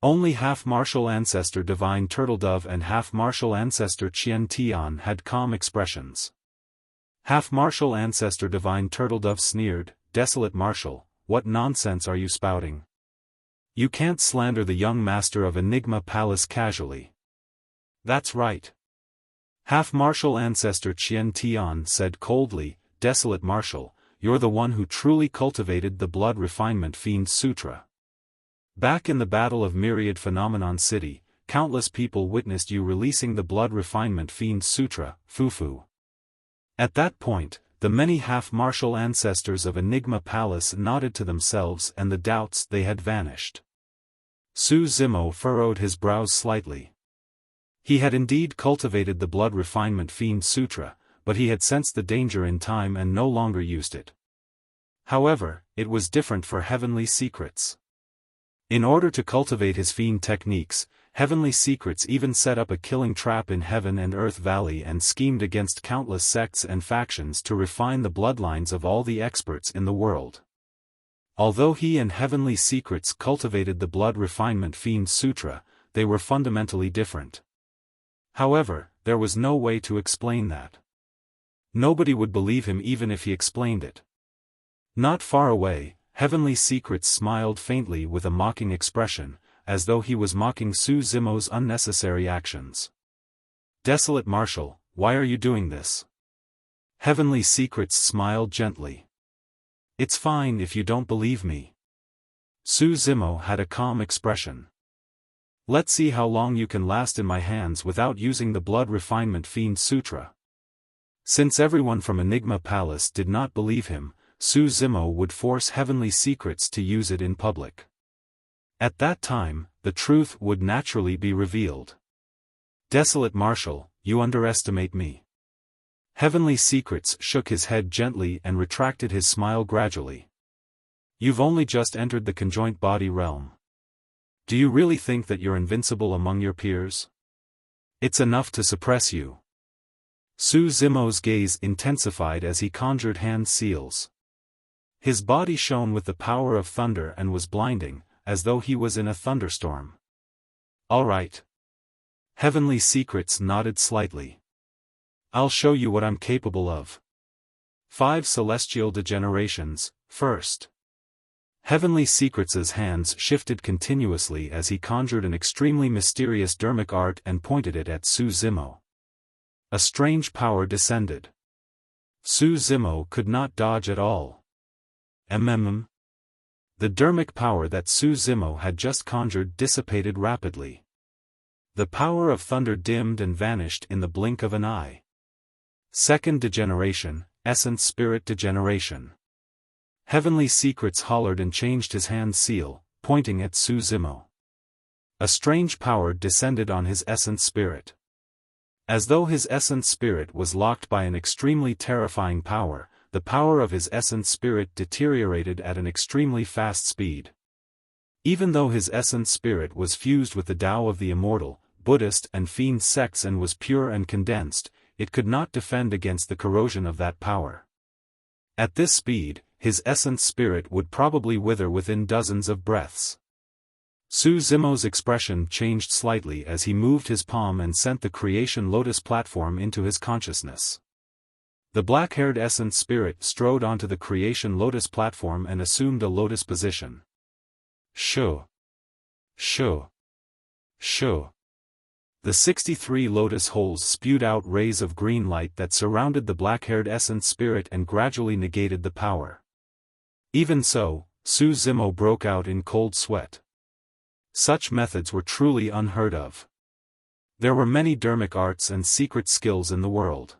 Only half-martial ancestor Divine Turtledove and half-martial ancestor Qian Tian had calm expressions. Half-martial ancestor Divine Turtledove sneered, "Desolate Marshal, what nonsense are you spouting? You can't slander the young master of Enigma Palace casually. That's right. Half-martial ancestor Qian Tian said coldly, Desolate Marshal, you're the one who truly cultivated the blood refinement Fiend Sutra. Back in the Battle of Myriad Phenomenon City, countless people witnessed you releasing the blood refinement Fiend Sutra, Fufu. At that point, the many half-martial ancestors of Enigma Palace nodded to themselves and the doubts they had vanished. Su Zimo furrowed his brows slightly. He had indeed cultivated the blood refinement Fiend Sutra, but he had sensed the danger in time and no longer used it. However, it was different for Heavenly Secrets. In order to cultivate his Fiend techniques, Heavenly Secrets even set up a killing trap in Heaven and Earth Valley and schemed against countless sects and factions to refine the bloodlines of all the experts in the world. Although he and Heavenly Secrets cultivated the blood refinement Fiend Sutra, they were fundamentally different. However, there was no way to explain that. Nobody would believe him even if he explained it. Not far away, Heavenly Secrets smiled faintly with a mocking expression, as though he was mocking Su Zimo's unnecessary actions. Desolate Marshal, why are you doing this? Heavenly Secrets smiled gently. It's fine if you don't believe me. Su Zimo had a calm expression. Let's see how long you can last in my hands without using the blood refinement Fiend Sutra. Since everyone from Enigma Palace did not believe him, Su Zimo would force Heavenly Secrets to use it in public. At that time, the truth would naturally be revealed. Desolate Marshal, you underestimate me. Heavenly Secrets shook his head gently and retracted his smile gradually. You've only just entered the conjoint body realm. Do you really think that you're invincible among your peers? It's enough to suppress you. Su Zimo's gaze intensified as he conjured hand seals. His body shone with the power of thunder and was blinding, as though he was in a thunderstorm. All right. Heavenly Secrets nodded slightly. I'll show you what I'm capable of. 5 Celestial Degenerations, first. Heavenly Secrets' hands shifted continuously as he conjured an extremely mysterious Dharmic art and pointed it at Su Zimo. A strange power descended. Su Zimo could not dodge at all. The Dharmic power that Su Zimo had just conjured dissipated rapidly. The power of thunder dimmed and vanished in the blink of an eye. Second Degeneration, Essence Spirit Degeneration. Heavenly Secrets hollered and changed his hand seal, pointing at Su Zimo. A strange power descended on his Essence Spirit. As though his Essence Spirit was locked by an extremely terrifying power, the power of his Essence Spirit deteriorated at an extremely fast speed. Even though his Essence Spirit was fused with the Tao of the Immortal, Buddhist and Fiend sects and was pure and condensed, it could not defend against the corrosion of that power. At this speed, his Essence Spirit would probably wither within dozens of breaths. Su Zimo's expression changed slightly as he moved his palm and sent the Creation Lotus platform into his consciousness. The black-haired Essence Spirit strode onto the Creation Lotus platform and assumed a lotus position. Shoo. Shoo. Shoo. The 63 lotus holes spewed out rays of green light that surrounded the black-haired Essence Spirit and gradually negated the power. Even so, Su Zimo broke out in cold sweat. Such methods were truly unheard of. There were many Dharmic arts and secret skills in the world.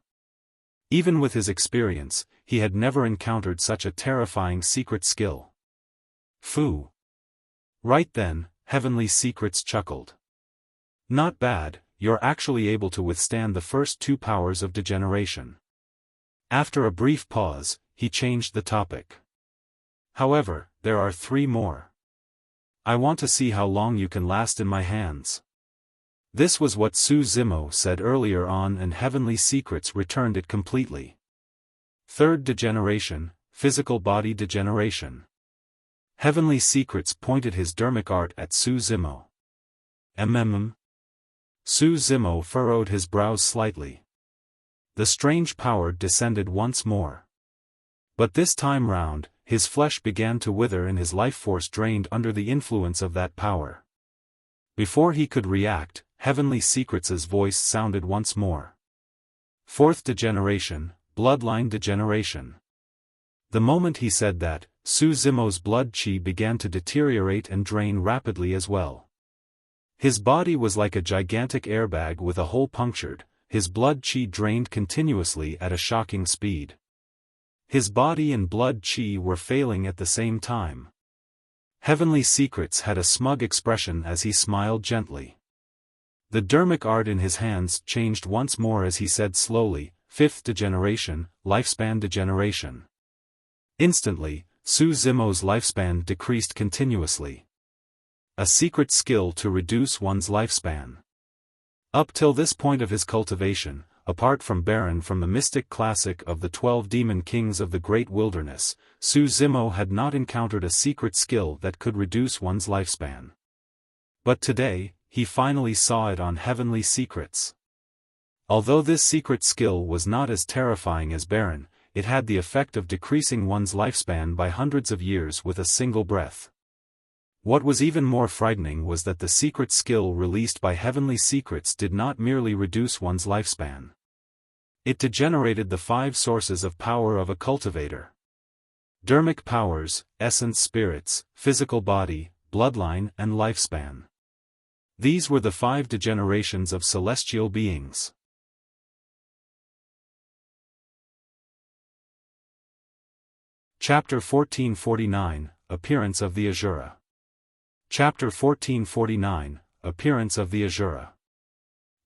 Even with his experience, he had never encountered such a terrifying secret skill. Phew. Right then, Heavenly Secrets chuckled. Not bad, you're actually able to withstand the first 2 powers of degeneration. After a brief pause, he changed the topic. However, there are 3 more. I want to see how long you can last in my hands. This was what Su Zimo said earlier on, and Heavenly Secrets returned it completely. Third Degeneration, Physical Body Degeneration. Heavenly Secrets pointed his Dharmic art at Su Zimo. Su Zimo furrowed his brows slightly. The strange power descended once more. But this time round, his flesh began to wither and his life force drained under the influence of that power. Before he could react, Heavenly Secrets' voice sounded once more. Fourth degeneration, bloodline degeneration. The moment he said that, Su Zimo's blood qi began to deteriorate and drain rapidly as well. His body was like a gigantic airbag with a hole punctured, his blood qi drained continuously at a shocking speed. His body and blood qi were failing at the same time. Heavenly Secrets had a smug expression as he smiled gently. The Dharmic art in his hands changed once more as he said slowly, fifth degeneration, lifespan degeneration. Instantly, Su Zimo's lifespan decreased continuously. A secret skill to reduce one's lifespan. Up till this point of his cultivation, apart from Baron from the mystic classic of the 12 demon kings of the great wilderness, Su Zimo had not encountered a secret skill that could reduce one's lifespan. But today, he finally saw it on Heavenly Secrets. Although this secret skill was not as terrifying as Baron, it had the effect of decreasing one's lifespan by hundreds of years with a single breath. What was even more frightening was that the secret skill released by Heavenly Secrets did not merely reduce one's lifespan. It degenerated the 5 sources of power of a cultivator. Dharmic powers, essence spirits, physical body, bloodline and lifespan. These were the 5 degenerations of celestial beings. Chapter 1449, Appearance of the Asura. Chapter 1449, Appearance of the Asura.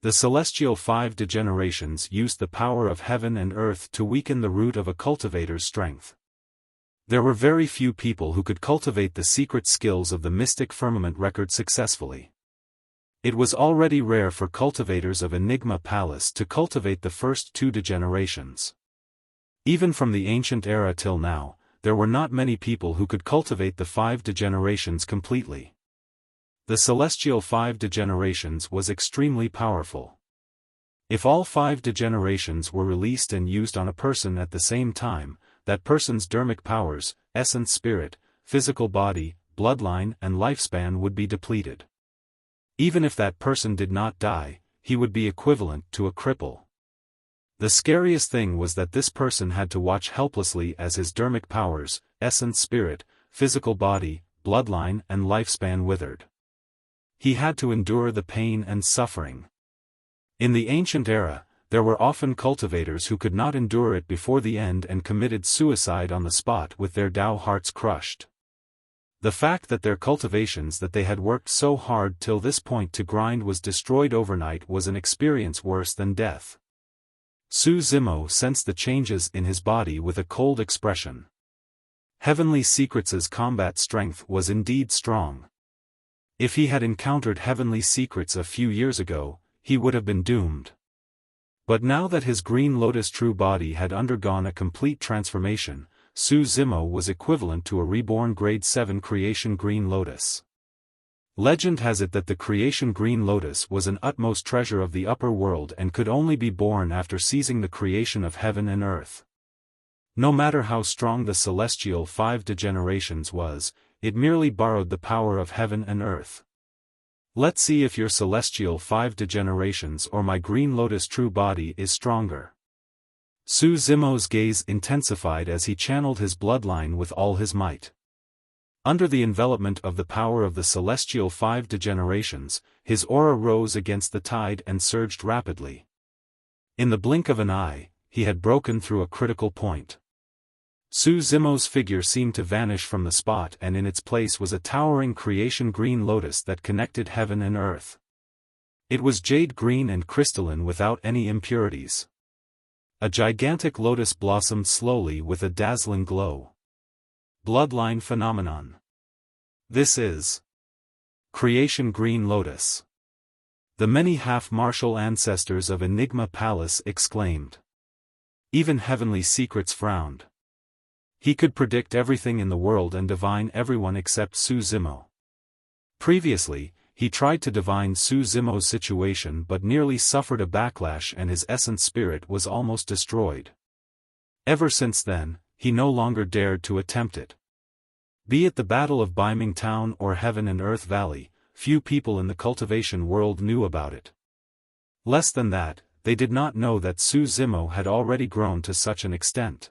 The celestial 5 degenerations used the power of heaven and earth to weaken the root of a cultivator's strength. There were very few people who could cultivate the secret skills of the mystic firmament record successfully. It was already rare for cultivators of Enigma Palace to cultivate the first 2 degenerations. Even from the ancient era till now, there were not many people who could cultivate the 5 degenerations completely. The celestial 5 degenerations was extremely powerful. If all 5 degenerations were released and used on a person at the same time, that person's dharmic powers, essence spirit, physical body, bloodline and lifespan would be depleted. Even if that person did not die, he would be equivalent to a cripple. The scariest thing was that this person had to watch helplessly as his dharmic powers, essence spirit, physical body, bloodline and lifespan withered. He had to endure the pain and suffering. In the ancient era, there were often cultivators who could not endure it before the end and committed suicide on the spot with their Tao hearts crushed. The fact that their cultivations that they had worked so hard till this point to grind was destroyed overnight was an experience worse than death. Su Zimo sensed the changes in his body with a cold expression. Heavenly Secrets' combat strength was indeed strong. If he had encountered Heavenly Secrets a few years ago, he would have been doomed. But now that his Green Lotus true body had undergone a complete transformation, Su Zimo was equivalent to a reborn Grade 7 Creation Green Lotus. Legend has it that the Creation Green Lotus was an utmost treasure of the upper world and could only be born after seizing the creation of heaven and earth. No matter how strong the celestial 5 degenerations was, it merely borrowed the power of heaven and earth. Let's see if your celestial 5 degenerations or my Green Lotus true body is stronger. Su Zimo's gaze intensified as he channeled his bloodline with all his might. Under the envelopment of the power of the celestial 5 degenerations, his aura rose against the tide and surged rapidly. In the blink of an eye, he had broken through a critical point. Su Zimo's figure seemed to vanish from the spot and in its place was a towering creation green lotus that connected heaven and earth. It was jade green and crystalline without any impurities. A gigantic lotus blossomed slowly with a dazzling glow. Bloodline phenomenon. This is Creation Green Lotus. The many half-martial ancestors of Enigma Palace exclaimed. Even Heavenly Secrets frowned. He could predict everything in the world and divine everyone except Su Zimo. Previously, he tried to divine Su Zimo's situation but nearly suffered a backlash and his essence spirit was almost destroyed. Ever since then, he no longer dared to attempt it. Be it the Battle of Biming Town or Heaven and Earth Valley, few people in the cultivation world knew about it. Less than that, they did not know that Su Zimo had already grown to such an extent.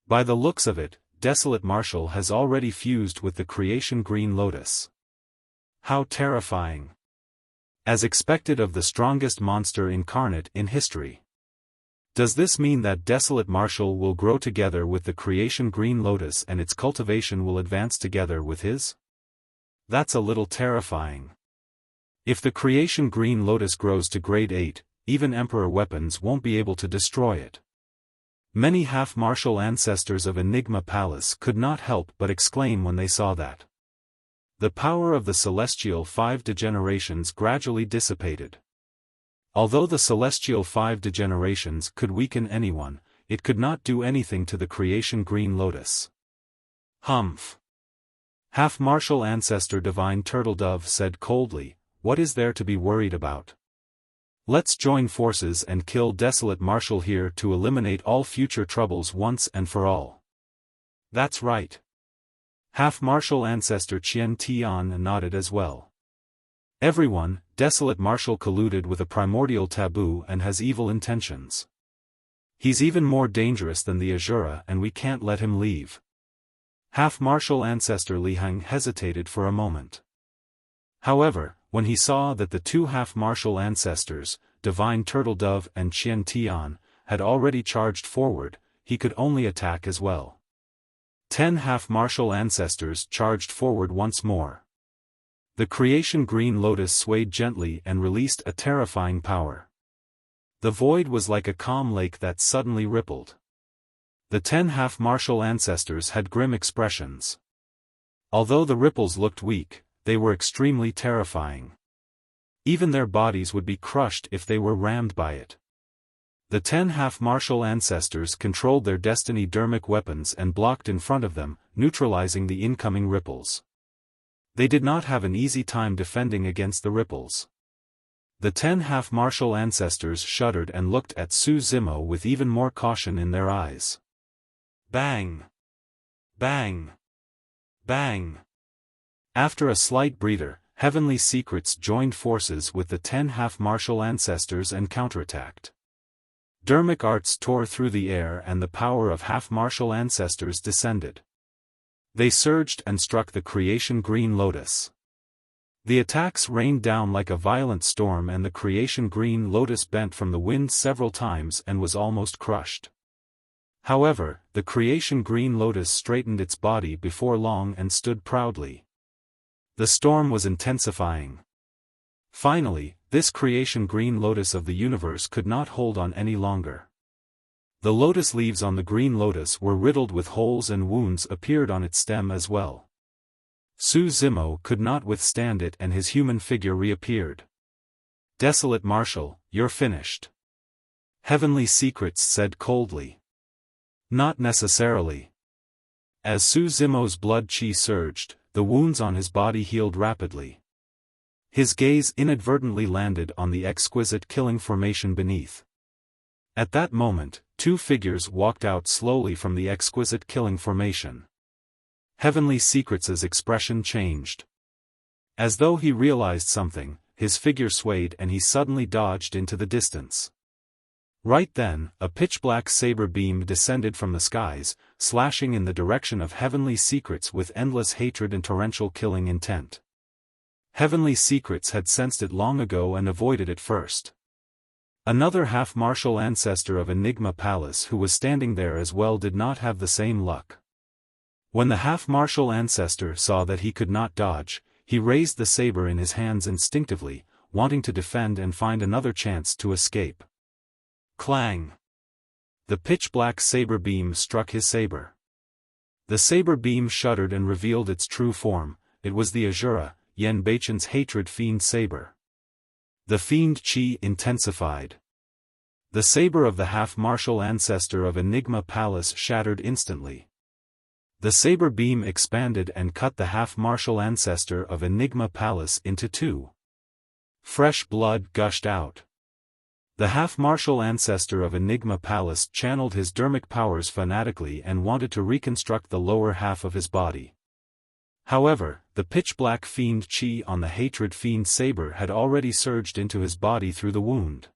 By the looks of it, Desolate Martial has already fused with the creation Green Lotus. How terrifying! As expected of the strongest monster incarnate in history. Does this mean that Desolate Martial will grow together with the creation Green Lotus and its cultivation will advance together with his? That's a little terrifying. If the creation Green Lotus grows to grade 8, even Emperor weapons won't be able to destroy it. Many half-martial ancestors of Enigma Palace could not help but exclaim when they saw that. The power of the celestial 5 degenerations gradually dissipated. Although the celestial 5 degenerations could weaken anyone, it could not do anything to the creation Green Lotus. Humph! Half-martial ancestor Divine Turtledove said coldly, "What is there to be worried about? Let's join forces and kill Desolate Martial here to eliminate all future troubles once and for all." That's right. Half-martial ancestor Qian Tian nodded as well. Everyone, Desolate Martial colluded with a primordial taboo and has evil intentions. He's even more dangerous than the Asura and we can't let him leave. Half-martial ancestor Lihang hesitated for a moment. However, when he saw that the two half-martial ancestors, Divine Turtledove and Qian Tian, had already charged forward, he could only attack as well. 10 half-martial ancestors charged forward once more. The creation Green Lotus swayed gently and released a terrifying power. The void was like a calm lake that suddenly rippled. The 10 half-martial ancestors had grim expressions. Although the ripples looked weak, they were extremely terrifying. Even their bodies would be crushed if they were rammed by it. The 10 half-martial ancestors controlled their destiny Dharmic weapons and blocked in front of them, neutralizing the incoming ripples. They did not have an easy time defending against the ripples. The 10 half-martial ancestors shuddered and looked at Su Zimo with even more caution in their eyes. Bang! Bang! Bang! After a slight breather, Heavenly Secrets joined forces with the 10 half-martial ancestors and counterattacked. Dharmic arts tore through the air and the power of half-martial ancestors descended. They surged and struck the creation Green Lotus. The attacks rained down like a violent storm and the creation Green Lotus bent from the wind several times and was almost crushed. However, the creation Green Lotus straightened its body before long and stood proudly. The storm was intensifying. Finally, this creation Green Lotus of the universe could not hold on any longer. The lotus leaves on the Green Lotus were riddled with holes and wounds appeared on its stem as well. Su Zimo could not withstand it and his human figure reappeared. "Desolate Martial, you're finished." Heavenly Secrets said coldly. "Not necessarily." As Su Zimo's blood chi surged, the wounds on his body healed rapidly. His gaze inadvertently landed on the exquisite killing formation beneath. At that moment, two figures walked out slowly from the exquisite killing formation. Heavenly Secrets' expression changed. As though he realized something, his figure swayed and he suddenly dodged into the distance. Right then, a pitch-black saber beam descended from the skies, slashing in the direction of Heavenly Secrets with endless hatred and torrential killing intent. Heavenly Secrets had sensed it long ago and avoided it first. Another half-martial ancestor of Enigma Palace who was standing there as well did not have the same luck. When the half-martial ancestor saw that he could not dodge, he raised the saber in his hands instinctively, wanting to defend and find another chance to escape. Clang! The pitch-black saber beam struck his saber. The saber beam shuddered and revealed its true form. It was the Asura, Yen Beichen's hatred Fiend saber. The Fiend chi intensified. The saber of the half-martial ancestor of Enigma Palace shattered instantly. The saber beam expanded and cut the half-martial ancestor of Enigma Palace into two. Fresh blood gushed out. The half-martial ancestor of Enigma Palace channeled his Dharmic powers fanatically and wanted to reconstruct the lower half of his body. However, the pitch-black fiend chi on the hatred fiend saber had already surged into his body through the wound.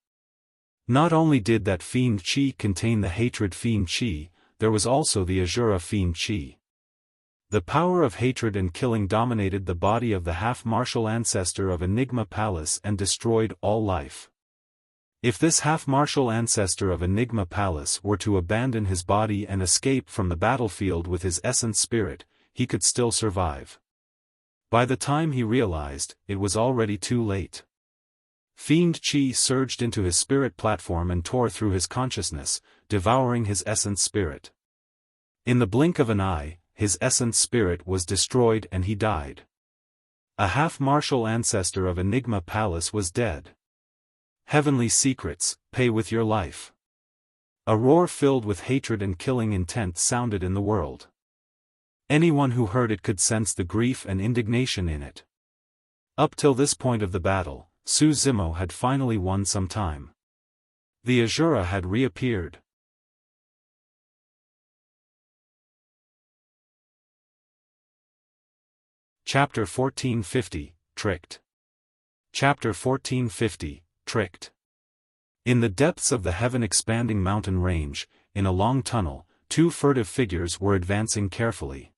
Not only did that fiend chi contain the hatred fiend chi, there was also the Asura fiend chi. The power of hatred and killing dominated the body of the half-martial ancestor of Enigma Palace and destroyed all life. If this half-martial ancestor of Enigma Palace were to abandon his body and escape from the battlefield with his essence spirit, he could still survive. By the time he realized, it was already too late. Fiend chi surged into his spirit platform and tore through his consciousness, devouring his essence spirit. In the blink of an eye, his essence spirit was destroyed and he died. A half-martial ancestor of Enigma Palace was dead. Heavenly secrets, pay with your life. A roar filled with hatred and killing intent sounded in the world. Anyone who heard it could sense the grief and indignation in it. Up till this point of the battle, Su Zimo had finally won some time. The Asura had reappeared. Chapter 1450, Tricked. Chapter 1450, Tricked. In the depths of the heaven-expanding mountain range, in a long tunnel, two furtive figures were advancing carefully.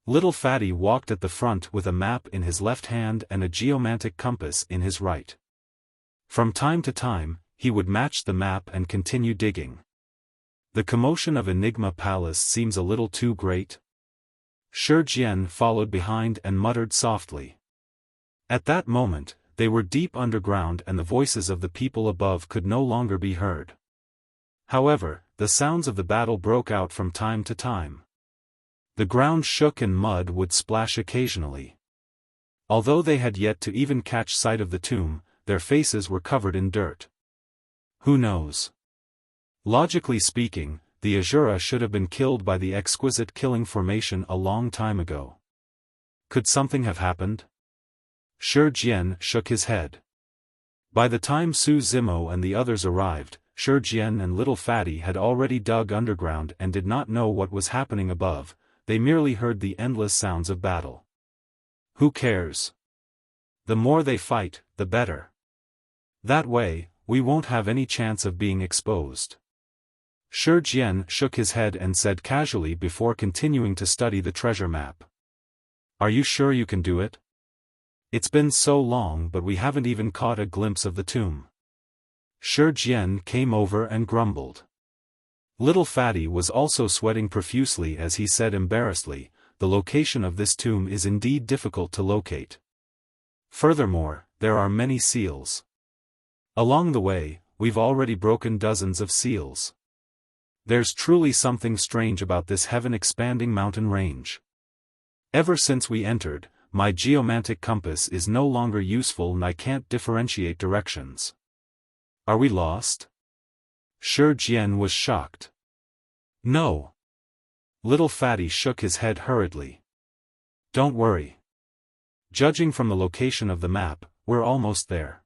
Little Fatty walked at the front with a map in his left hand and a geomantic compass in his right. From time to time, he would match the map and continue digging. The commotion of Enigma Palace seems a little too great. Zhen followed behind and muttered softly. At that moment, they were deep underground and the voices of the people above could no longer be heard. However, the sounds of the battle broke out from time to time. The ground shook and mud would splash occasionally. Although they had yet to even catch sight of the tomb, their faces were covered in dirt. Who knows? Logically speaking, the Asura should have been killed by the Exquisite killing formation a long time ago. Could something have happened? Zhen shook his head. By the time Su Zimo and the others arrived, Zhen and Little Fatty had already dug underground and did not know what was happening above. They merely heard the endless sounds of battle. Who cares? The more they fight, the better. That way, we won't have any chance of being exposed. Zhen shook his head and said casually before continuing to study the treasure map. Are you sure you can do it? It's been so long but we haven't even caught a glimpse of the tomb. Zhen came over and grumbled. Little Fatty was also sweating profusely as he said embarrassedly, the location of this tomb is indeed difficult to locate. Furthermore, there are many seals. Along the way, we've already broken dozens of seals. There's truly something strange about this heaven-expanding mountain range. Ever since we entered, my geomantic compass is no longer useful and I can't differentiate directions. Are we lost? Zhen was shocked. No. Little Fatty shook his head hurriedly. Don't worry. Judging from the location of the map, we're almost there.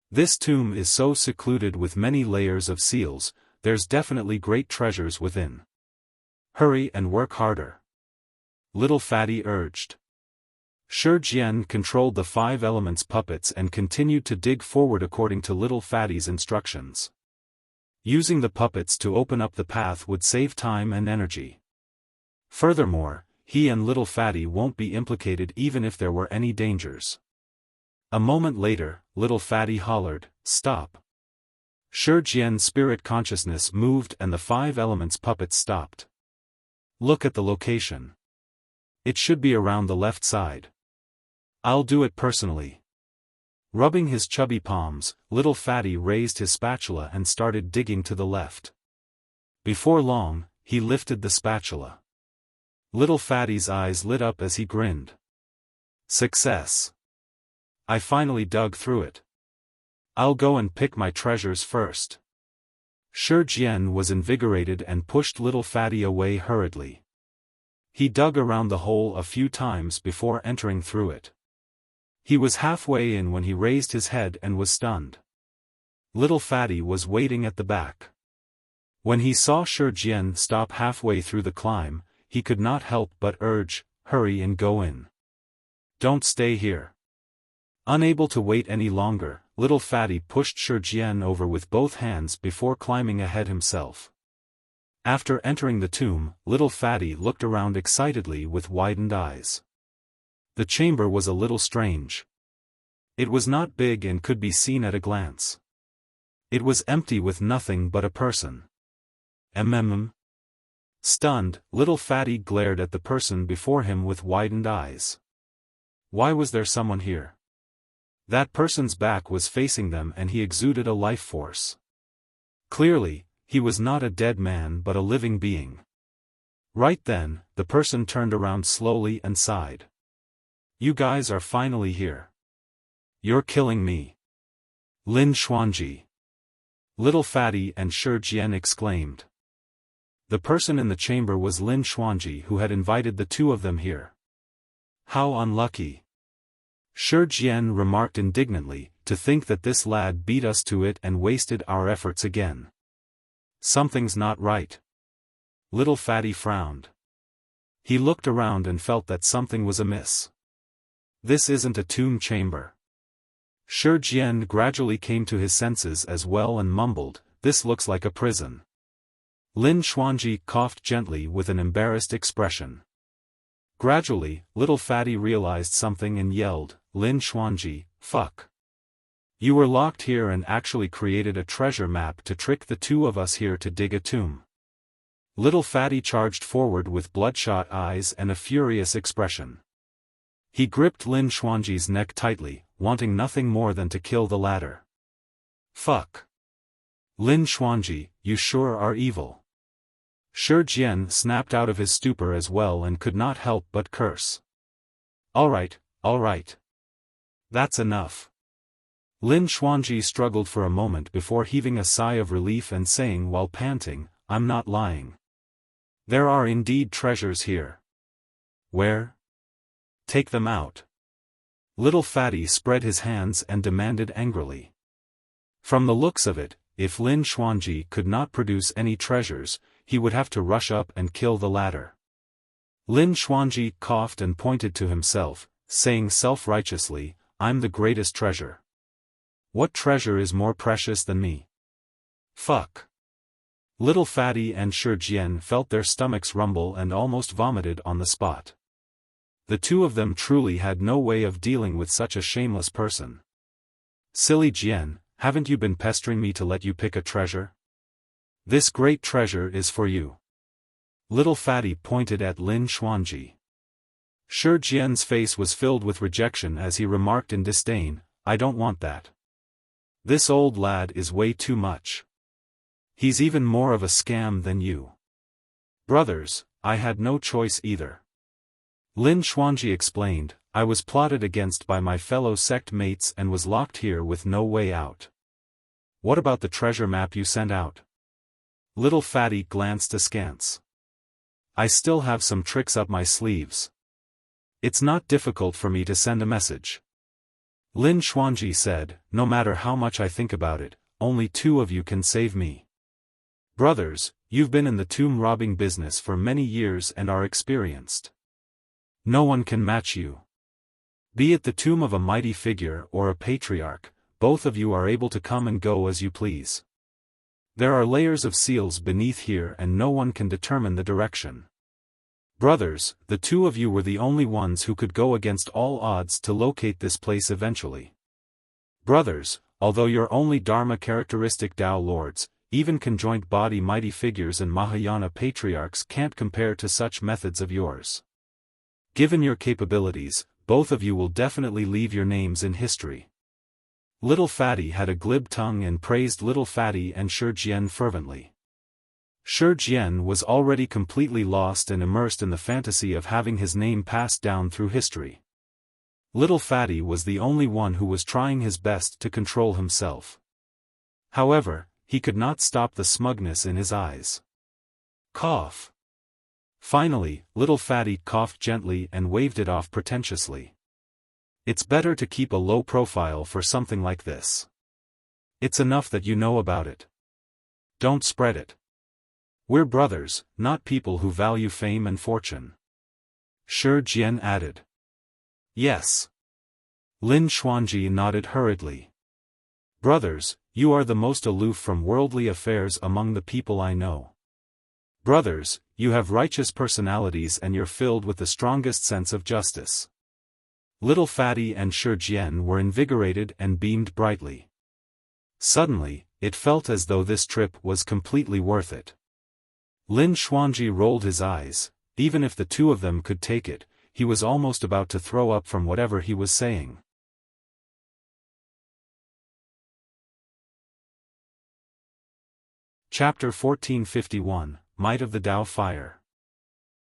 This tomb is so secluded with many layers of seals, there's definitely great treasures within. Hurry and work harder. Little Fatty urged. Zhen controlled the 5 elements puppets and continued to dig forward according to Little Fatty's instructions. Using the puppets to open up the path would save time and energy. Furthermore, he and Little Fatty won't be implicated even if there were any dangers. A moment later, Little Fatty hollered, "Stop." Zhen's spirit consciousness moved and the 5 elements puppets stopped. Look at the location. It should be around the left side. I'll do it personally. Rubbing his chubby palms, Little Fatty raised his spatula and started digging to the left. Before long, he lifted the spatula. Little Fatty's eyes lit up as he grinned. Success! I finally dug through it. I'll go and pick my treasures first. Zhen was invigorated and pushed Little Fatty away hurriedly. He dug around the hole a few times before entering through it. He was halfway in when he raised his head and was stunned. Little Fatty was waiting at the back. When he saw Shi Jian stop halfway through the climb, he could not help but urge, "Hurry and go in. Don't stay here." Unable to wait any longer, Little Fatty pushed Shi Jian over with both hands before climbing ahead himself. After entering the tomb, Little Fatty looked around excitedly with widened eyes. The chamber was a little strange. It was not big and could be seen at a glance. It was empty with nothing but a person. Stunned, Little Fatty glared at the person before him with widened eyes. Why was there someone here? That person's back was facing them and he exuded a life force. Clearly, he was not a dead man but a living being. Right then, the person turned around slowly and sighed. "You guys are finally here. You're killing me." "Lin Xuanji." Little Fatty and Shi Jian exclaimed. The person in the chamber was Lin Xuanji who had invited the two of them here. "How unlucky." Shi Jian remarked indignantly, "To think that this lad beat us to it and wasted our efforts again. Something's not right." Little Fatty frowned. He looked around and felt that something was amiss. This isn't a tomb chamber. Shi Jian gradually came to his senses as well and mumbled, "This looks like a prison." Lin Xuanji coughed gently with an embarrassed expression. Gradually, Little Fatty realized something and yelled, "Lin Xuanji, fuck. You were locked here and actually created a treasure map to trick the two of us here to dig a tomb." Little Fatty charged forward with bloodshot eyes and a furious expression. He gripped Lin Xuanji's neck tightly, wanting nothing more than to kill the latter. "Fuck. Lin Xuanji, you sure are evil." Shi Jian snapped out of his stupor as well and could not help but curse. All right. That's enough." Lin Xuanji struggled for a moment before heaving a sigh of relief and saying while panting, "I'm not lying. There are indeed treasures here." "Where? Take them out." Little Fatty spread his hands and demanded angrily. From the looks of it, if Lin Xuanji could not produce any treasures, he would have to rush up and kill the latter. Lin Xuanji coughed and pointed to himself, saying self-righteously, "I'm the greatest treasure. What treasure is more precious than me? Fuck." Little Fatty and Shi Jian felt their stomachs rumble and almost vomited on the spot. The two of them truly had no way of dealing with such a shameless person. "Silly Jian, haven't you been pestering me to let you pick a treasure? This great treasure is for you." Little Fatty pointed at Lin Xuanji. Shi Jian's face was filled with rejection as he remarked in disdain, "I don't want that. This old lad is way too much. He's even more of a scam than you." "Brothers, I had no choice either." Lin Xuanji explained, "I was plotted against by my fellow sect mates and was locked here with no way out." "What about the treasure map you sent out?" Little Fatty glanced askance. "I still have some tricks up my sleeves. It's not difficult for me to send a message." Lin Xuanji said, "No matter how much I think about it, only two of you can save me. Brothers, you've been in the tomb robbing business for many years and are experienced. No one can match you. Be it the tomb of a mighty figure or a patriarch, both of you are able to come and go as you please. There are layers of seals beneath here and no one can determine the direction. Brothers, the two of you were the only ones who could go against all odds to locate this place eventually. Brothers, although you're only Dharma characteristic Tao lords, even conjoined body mighty figures and Mahayana patriarchs can't compare to such methods of yours. Given your capabilities, both of you will definitely leave your names in history." Little Fatty had a glib tongue and praised Little Fatty and Shi Jian fervently. Shi Jian was already completely lost and immersed in the fantasy of having his name passed down through history. Little Fatty was the only one who was trying his best to control himself. However, he could not stop the smugness in his eyes. Cough. Finally, Little Fatty coughed gently and waved it off pretentiously. "It's better to keep a low profile for something like this. It's enough that you know about it. Don't spread it. We're brothers, not people who value fame and fortune. Shi Jian added. Yes. Lin Xuanji nodded hurriedly. Brothers, you are the most aloof from worldly affairs among the people I know. Brothers, you have righteous personalities and you're filled with the strongest sense of justice. Little Fatty and Shi Jian were invigorated and beamed brightly. Suddenly, it felt as though this trip was completely worth it. Lin Xuanji rolled his eyes. Even if the two of them could take it, he was almost about to throw up from whatever he was saying. Chapter 1451, Might of the Dao Fire.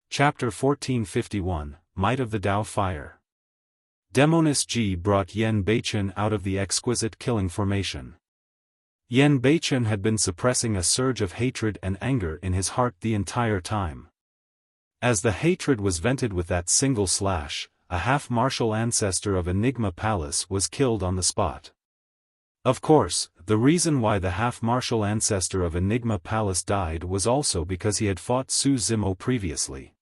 Chapter 1451, Might of the Dao Fire. Demoness Ji brought Yan Beichen out of the exquisite killing formation. Yan Beichen had been suppressing a surge of hatred and anger in his heart the entire time. As the hatred was vented with that single slash, a half-martial ancestor of Enigma Palace was killed on the spot. Of course, the reason why the half-martial ancestor of Enigma Palace died was also because he had fought Su Zimo previously.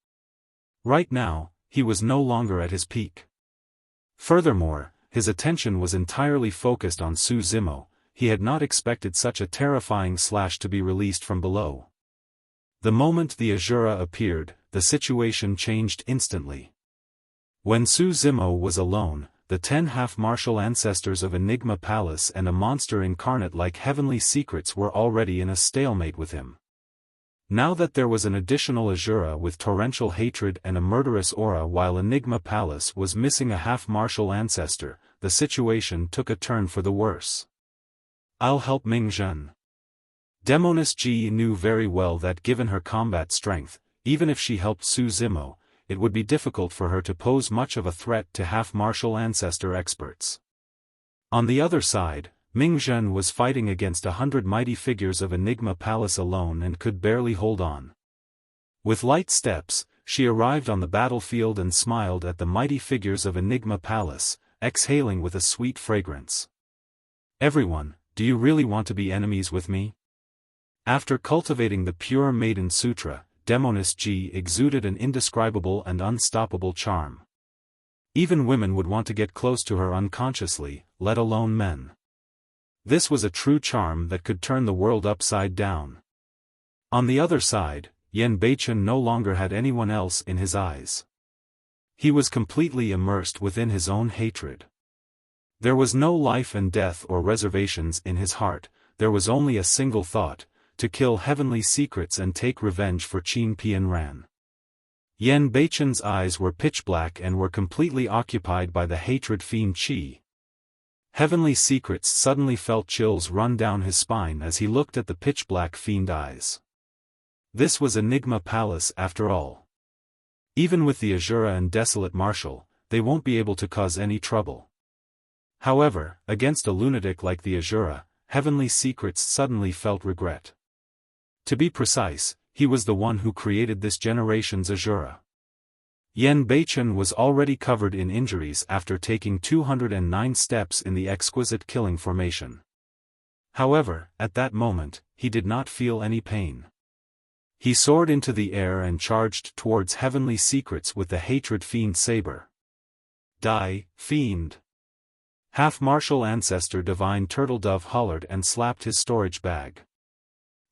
Right now, he was no longer at his peak. Furthermore, his attention was entirely focused on Su Zimo. He had not expected such a terrifying slash to be released from below. The moment the Asura appeared, the situation changed instantly. When Su Zimo was alone, the 10 half-martial ancestors of Enigma Palace and a monster incarnate like Heavenly Secrets were already in a stalemate with him. Now that there was an additional Asura with torrential hatred and a murderous aura while Enigma Palace was missing a half-martial ancestor, the situation took a turn for the worse. I'll help Ming. Demoness Ji knew very well that given her combat strength, even if she helped Su Zimo, it would be difficult for her to pose much of a threat to half-martial ancestor experts. On the other side, Ming was fighting against 100 mighty figures of Enigma Palace alone and could barely hold on. With light steps, she arrived on the battlefield and smiled at the mighty figures of Enigma Palace, exhaling with a sweet fragrance. Everyone, do you really want to be enemies with me? After cultivating the pure Maiden Sutra, Demoness Ji exuded an indescribable and unstoppable charm. Even women would want to get close to her unconsciously, let alone men. This was a true charm that could turn the world upside down. On the other side, Yan Beichen no longer had anyone else in his eyes. He was completely immersed within his own hatred. There was no life and death or reservations in his heart, there was only a single thought, to kill Heavenly Secrets and take revenge for Qin Pian Ran. Yan Beichen's eyes were pitch black and were completely occupied by the hatred fiend Qi. Heavenly Secrets suddenly felt chills run down his spine as he looked at the pitch-black fiend eyes. This was Enigma Palace after all. Even with the Asura and Desolate Marshal, they won't be able to cause any trouble. However, against a lunatic like the Asura, Heavenly Secrets suddenly felt regret. To be precise, he was the one who created this generation's Asura. Yan Beichen was already covered in injuries after taking 209 steps in the exquisite killing formation. However, at that moment, he did not feel any pain. He soared into the air and charged towards Heavenly Secrets with the hatred fiend saber. Die, fiend! Half-martial ancestor Divine Turtledove hollered and slapped his storage bag.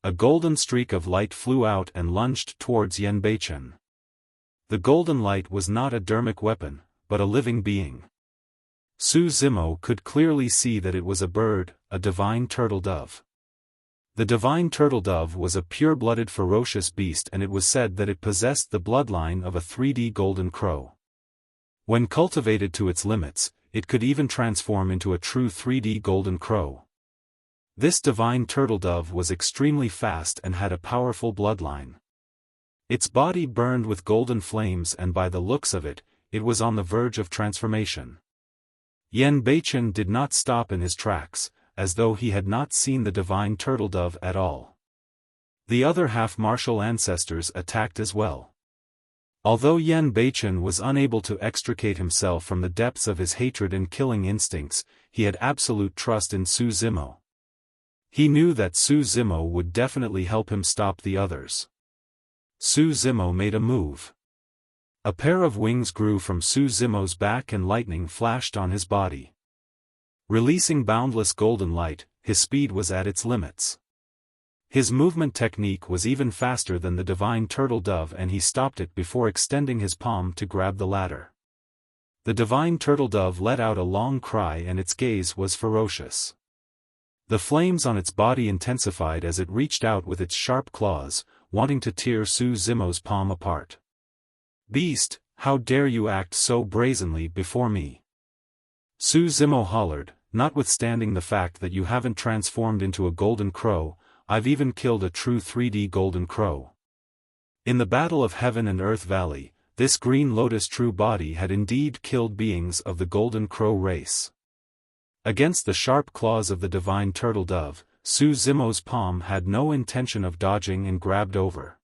A golden streak of light flew out and lunged towards Yan Beichen. The golden light was not a Dharmic weapon, but a living being. Su Zimo could clearly see that it was a bird, a divine turtle-dove. The divine turtle-dove was a pure-blooded ferocious beast, and it was said that it possessed the bloodline of a 3D golden crow. When cultivated to its limits, it could even transform into a true 3D golden crow. This divine turtle-dove was extremely fast and had a powerful bloodline. Its body burned with golden flames, and by the looks of it, it was on the verge of transformation. Yan Beichen did not stop in his tracks, as though he had not seen the divine turtle-dove at all. The other half-martial ancestors attacked as well. Although Yan Beichen was unable to extricate himself from the depths of his hatred and killing instincts, he had absolute trust in Su Zimo. He knew that Su Zimo would definitely help him stop the others. Su Zimo made a move. A pair of wings grew from Su Zimo's back and lightning flashed on his body. Releasing boundless golden light, his speed was at its limits. His movement technique was even faster than the divine turtle dove, and he stopped it before extending his palm to grab the ladder. The divine turtle dove let out a long cry and its gaze was ferocious. The flames on its body intensified as it reached out with its sharp claws, wanting to tear Su Zimo's palm apart. "Beast, how dare you act so brazenly before me?" Su Zimo hollered, "Notwithstanding the fact that you haven't transformed into a golden crow, I've even killed a true 3D golden crow." In the Battle of Heaven and Earth Valley, this green lotus true body had indeed killed beings of the golden crow race. Against the sharp claws of the divine turtle dove, Su Zimo's palm had no intention of dodging and grabbed over.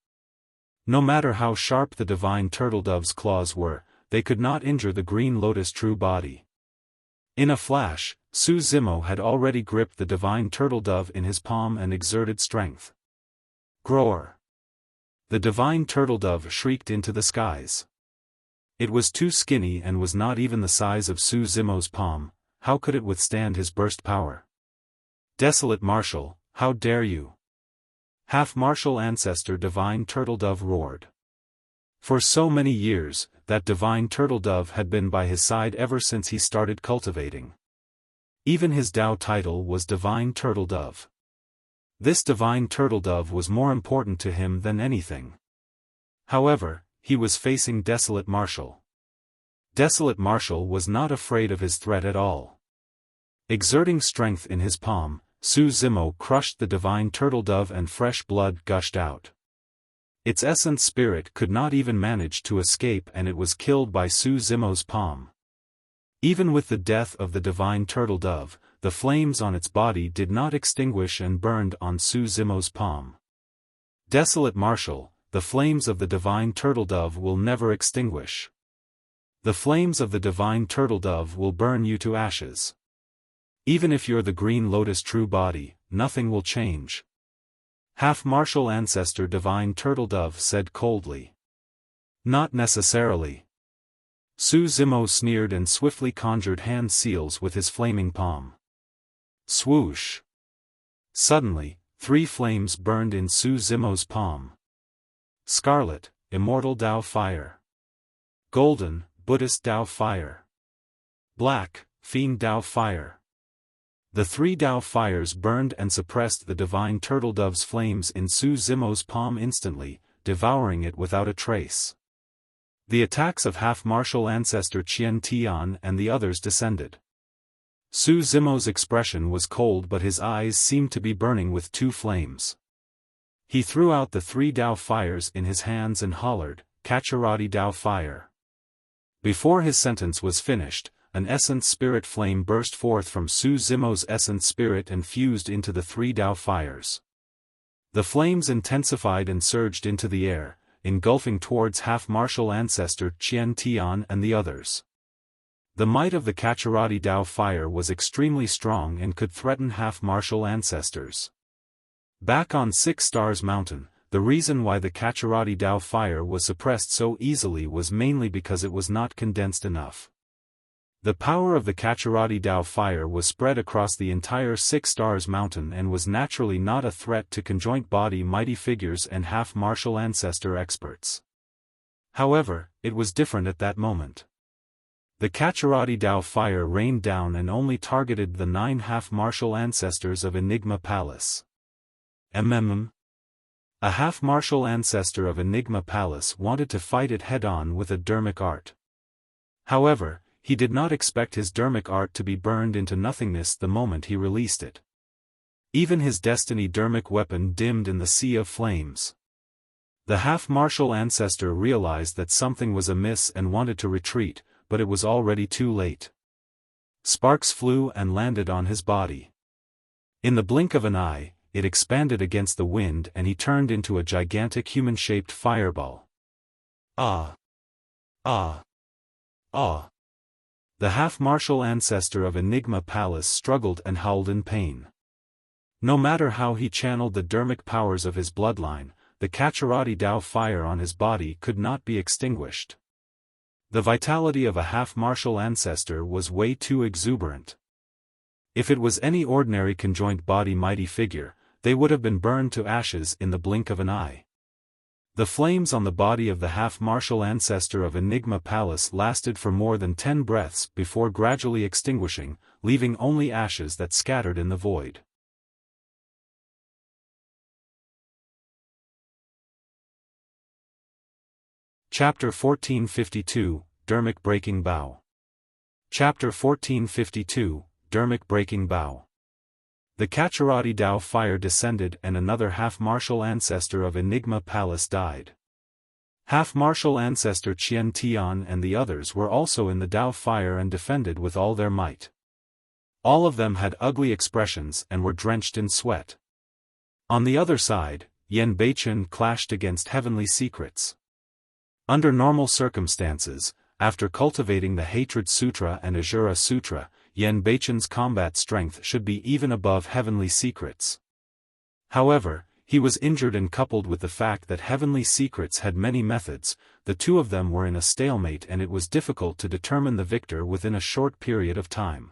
No matter how sharp the divine turtle dove's claws were, they could not injure the green lotus true body. In a flash, Su Zimo had already gripped the divine turtle dove in his palm and exerted strength. Groar! The divine turtle dove shrieked into the skies. It was too skinny and was not even the size of Su Zimo's palm. How could it withstand his burst power? "Desolate Marshal, how dare you!" Half-martial ancestor divine turtle dove roared. For so many years, that divine turtle dove had been by his side ever since he started cultivating. Even his Tao title was divine turtle dove. This divine turtle dove was more important to him than anything. However, he was facing Desolate Marshal. Desolate Marshal was not afraid of his threat at all. Exerting strength in his palm, Su Zimo crushed the divine turtle dove and fresh blood gushed out. Its essence spirit could not even manage to escape and it was killed by Su Zimo's palm. Even with the death of the divine turtle dove, the flames on its body did not extinguish and burned on Su Zimo's palm. Desolate Marshal, the flames of the divine turtle dove will never extinguish. The flames of the divine turtle dove will burn you to ashes. Even if you're the green lotus true body, nothing will change. Half-martial ancestor divine turtle dove said coldly. Not necessarily. Su Zimo sneered and swiftly conjured hand seals with his flaming palm. Swoosh! Suddenly, 3 flames burned in Su Zimo's palm. Scarlet, Immortal Tao Fire. Golden, Buddhist Tao Fire. Black, Fiend Tao Fire. The 3 Tao fires burned and suppressed the divine turtle dove's flames in Su Zimo's palm instantly, devouring it without a trace. The attacks of half-martial ancestor Qian Tian and the others descended. Su Zimo's expression was cold but his eyes seemed to be burning with 2 flames. He threw out the 3 Tao fires in his hands and hollered, "Kacharati Tao Fire." Before his sentence was finished, an essence spirit flame burst forth from Su Zimo's essence spirit and fused into the 3 Tao fires. The flames intensified and surged into the air, engulfing towards half-martial ancestor Qian Tian and the others. The might of the Kacharati Tao fire was extremely strong and could threaten half-martial ancestors. Back on 6 Stars Mountain, the reason why the Kacharati Tao fire was suppressed so easily was mainly because it was not condensed enough. The power of the Kacharati Tao fire was spread across the entire 6 Stars Mountain and was naturally not a threat to conjoint body mighty figures and half-martial ancestor experts. However, it was different at that moment. The Kacharati Tao fire rained down and only targeted the 9 half-martial ancestors of Enigma Palace. A half-martial ancestor of Enigma Palace wanted to fight it head-on with a Dharmic art. However, he did not expect his Dharmic art to be burned into nothingness the moment he released it. Even his destiny Dharmic weapon dimmed in the sea of flames. The half-martial ancestor realized that something was amiss and wanted to retreat, but it was already too late. Sparks flew and landed on his body. In the blink of an eye, it expanded against the wind and he turned into a gigantic human-shaped fireball. Ah! Ah! Ah! The half-martial ancestor of Enigma Palace struggled and howled in pain. No matter how he channeled the Dharmic powers of his bloodline, the Kacharati Dao fire on his body could not be extinguished. The vitality of a half-martial ancestor was way too exuberant. If it was any ordinary conjoined body mighty figure, they would have been burned to ashes in the blink of an eye. The flames on the body of the half-martial ancestor of Enigma Palace lasted for more than 10 breaths before gradually extinguishing, leaving only ashes that scattered in the void. Chapter 1452, Dharmic Breaking Bow. Chapter 1452, Dharmic Breaking Bow. The Kacharati Dao fire descended and another half-martial ancestor of Enigma Palace died. Half-martial ancestor Qian Tian and the others were also in the Dao fire and defended with all their might. All of them had ugly expressions and were drenched in sweat. On the other side, Yan Beichen clashed against heavenly secrets. Under normal circumstances, after cultivating the Hatred Sutra and Asura Sutra, Yan Beichen's combat strength should be even above heavenly secrets. However, he was injured, and coupled with the fact that heavenly secrets had many methods, the two of them were in a stalemate and it was difficult to determine the victor within a short period of time.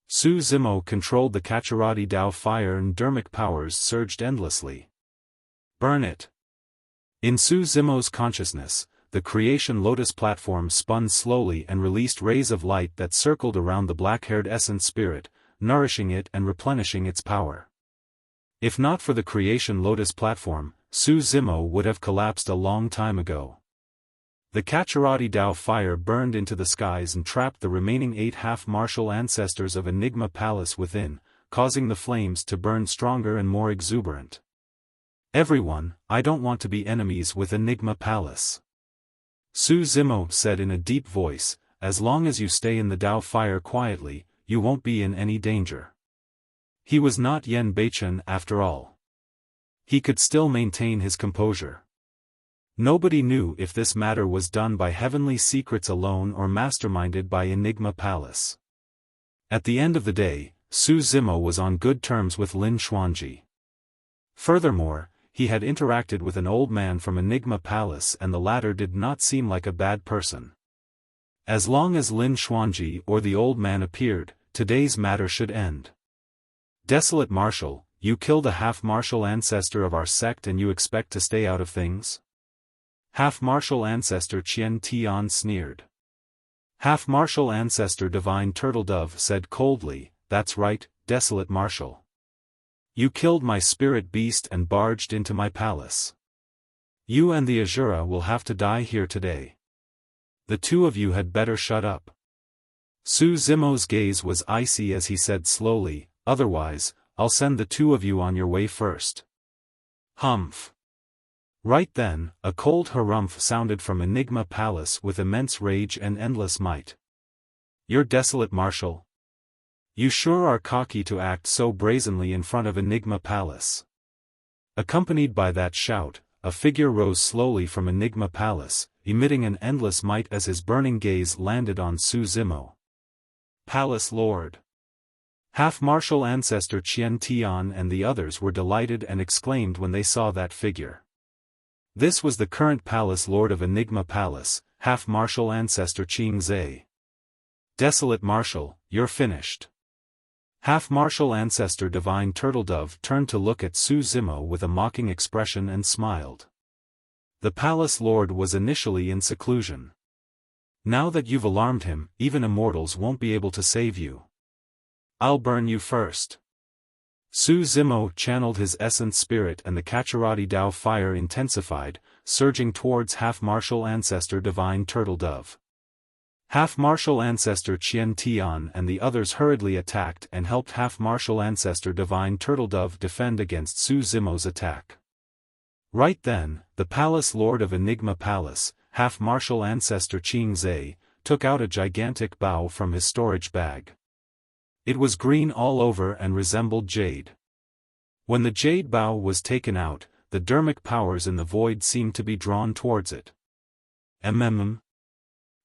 Su Zimo controlled the Kacharati Dao fire and Dharmic powers surged endlessly. Burn it! In Su Zimo's consciousness, the creation lotus platform spun slowly and released rays of light that circled around the black-haired essence spirit, nourishing it and replenishing its power. If not for the creation lotus platform, Su Zimo would have collapsed a long time ago. The Kacharati Dao fire burned into the skies and trapped the remaining 8 half-martial ancestors of Enigma Palace within, causing the flames to burn stronger and more exuberant. Everyone, I don't want to be enemies with Enigma Palace. Su Zimo said in a deep voice, as long as you stay in the Dao fire quietly, you won't be in any danger. He was not Yan Beichen after all. He could still maintain his composure. Nobody knew if this matter was done by heavenly secrets alone or masterminded by Enigma Palace. At the end of the day, Su Zimo was on good terms with Lin Xuanji. Furthermore, he had interacted with an old man from Enigma Palace and the latter did not seem like a bad person. As long as Lin Xuanji or the old man appeared, today's matter should end. Desolate Marshal, you killed a half-martial ancestor of our sect and you expect to stay out of things? Half-martial ancestor Qian Tian sneered. Half-martial ancestor Divine Turtledove said coldly, that's right, Desolate Marshal. You killed my spirit beast and barged into my palace. You and the Asura will have to die here today. The two of you had better shut up. Su Zimo's gaze was icy as he said slowly, otherwise, I'll send the two of you on your way first. Humph. Right then, a cold harumph sounded from Enigma Palace with immense rage and endless might. You're Desolate Marshal? You sure are cocky to act so brazenly in front of Enigma Palace. Accompanied by that shout, a figure rose slowly from Enigma Palace, emitting an endless might as his burning gaze landed on Su Zimo. Palace Lord. Half-martial ancestor Qian Tian and the others were delighted and exclaimed when they saw that figure. This was the current Palace Lord of Enigma Palace, half-martial ancestor Qing Zhe. Desolate Marshal, you're finished. Half-martial ancestor Divine Turtledove turned to look at Su Zimo with a mocking expression and smiled. The Palace Lord was initially in seclusion. Now that you've alarmed him, even immortals won't be able to save you. I'll burn you first. Su Zimo channeled his essence spirit and the Kacharati Dao fire intensified, surging towards half-martial ancestor Divine Turtledove. Half-martial ancestor Qian Tian and the others hurriedly attacked and helped half-martial ancestor Divine Turtledove defend against Su Zimo's attack. Right then, the Palace Lord of Enigma Palace, half-martial ancestor Qing Zhe, took out a gigantic bow from his storage bag. It was green all over and resembled jade. When the jade bow was taken out, the Dharmic powers in the void seemed to be drawn towards it.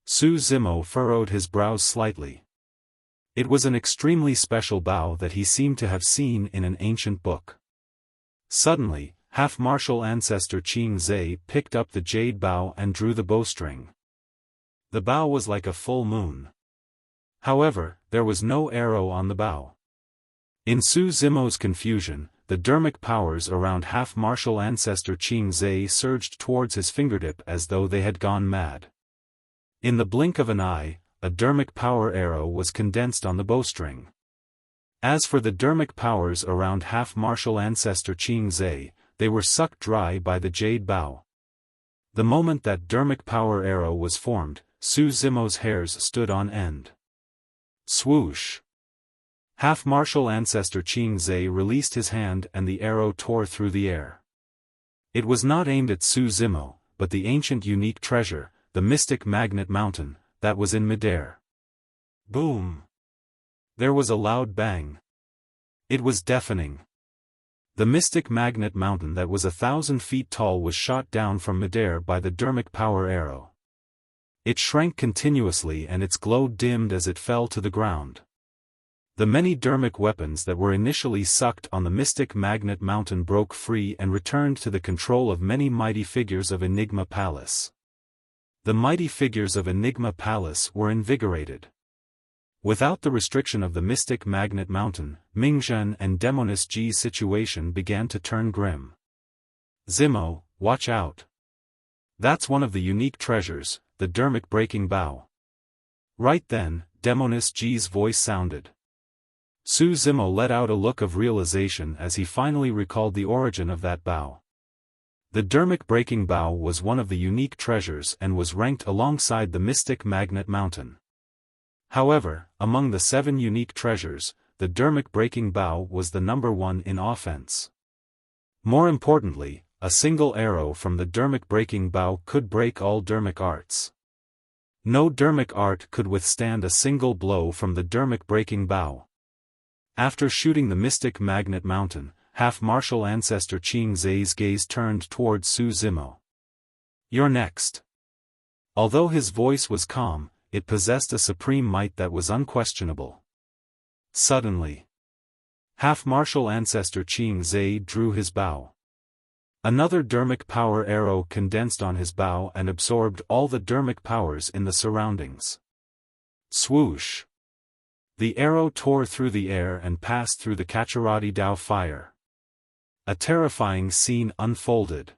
Su Zimo furrowed his brows slightly. It was an extremely special bow that he seemed to have seen in an ancient book. Suddenly, half-martial ancestor Qing Zhe picked up the jade bow and drew the bowstring. The bow was like a full moon. However, there was no arrow on the bow. In Su Zimo's confusion, the Dharmic powers around half-martial ancestor Qing Zhe surged towards his fingertip as though they had gone mad. In the blink of an eye, a Dharmic power arrow was condensed on the bowstring. As for the Dharmic powers around half-martial ancestor Qing Zhe, they were sucked dry by the jade bow. The moment that Dharmic power arrow was formed, Su Zimo's hairs stood on end. Swoosh! Half-martial ancestor Qing Zhe released his hand and the arrow tore through the air. It was not aimed at Su Zimo, but the ancient unique treasure, the mystic magnet mountain, that was in midair. Boom! There was a loud bang. It was deafening. The mystic magnet mountain that was 1,000 feet tall was shot down from midair by the Dharmic power arrow. It shrank continuously and its glow dimmed as it fell to the ground. The many Dharmic weapons that were initially sucked on the mystic magnet mountain broke free and returned to the control of many mighty figures of Enigma Palace. The mighty figures of Enigma Palace were invigorated. Without the restriction of the mystic magnet mountain, Ming and Demoness Ji's situation began to turn grim. Zimo, watch out. That's one of the unique treasures, the Dharmic breaking bow. Right then, Demoness Ji's voice sounded. Su Zimo let out a look of realization as he finally recalled the origin of that bow. The Dharmic breaking bow was one of the unique treasures and was ranked alongside the mystic magnet mountain. However, among the 7 unique treasures, the Dharmic breaking bow was the number 1 in offense. More importantly, a single arrow from the Dharmic breaking bow could break all Dharmic arts. No Dharmic art could withstand a single blow from the Dharmic breaking bow. After shooting the mystic magnet mountain, half-martial ancestor Qing Zhe's gaze turned towards Su Zimo. You're next. Although his voice was calm, it possessed a supreme might that was unquestionable. Suddenly, half-martial ancestor Qing Zhe drew his bow. Another Dharmic power arrow condensed on his bow and absorbed all the Dharmic powers in the surroundings. Swoosh! The arrow tore through the air and passed through the Kacharati Dao fire. A terrifying scene unfolded.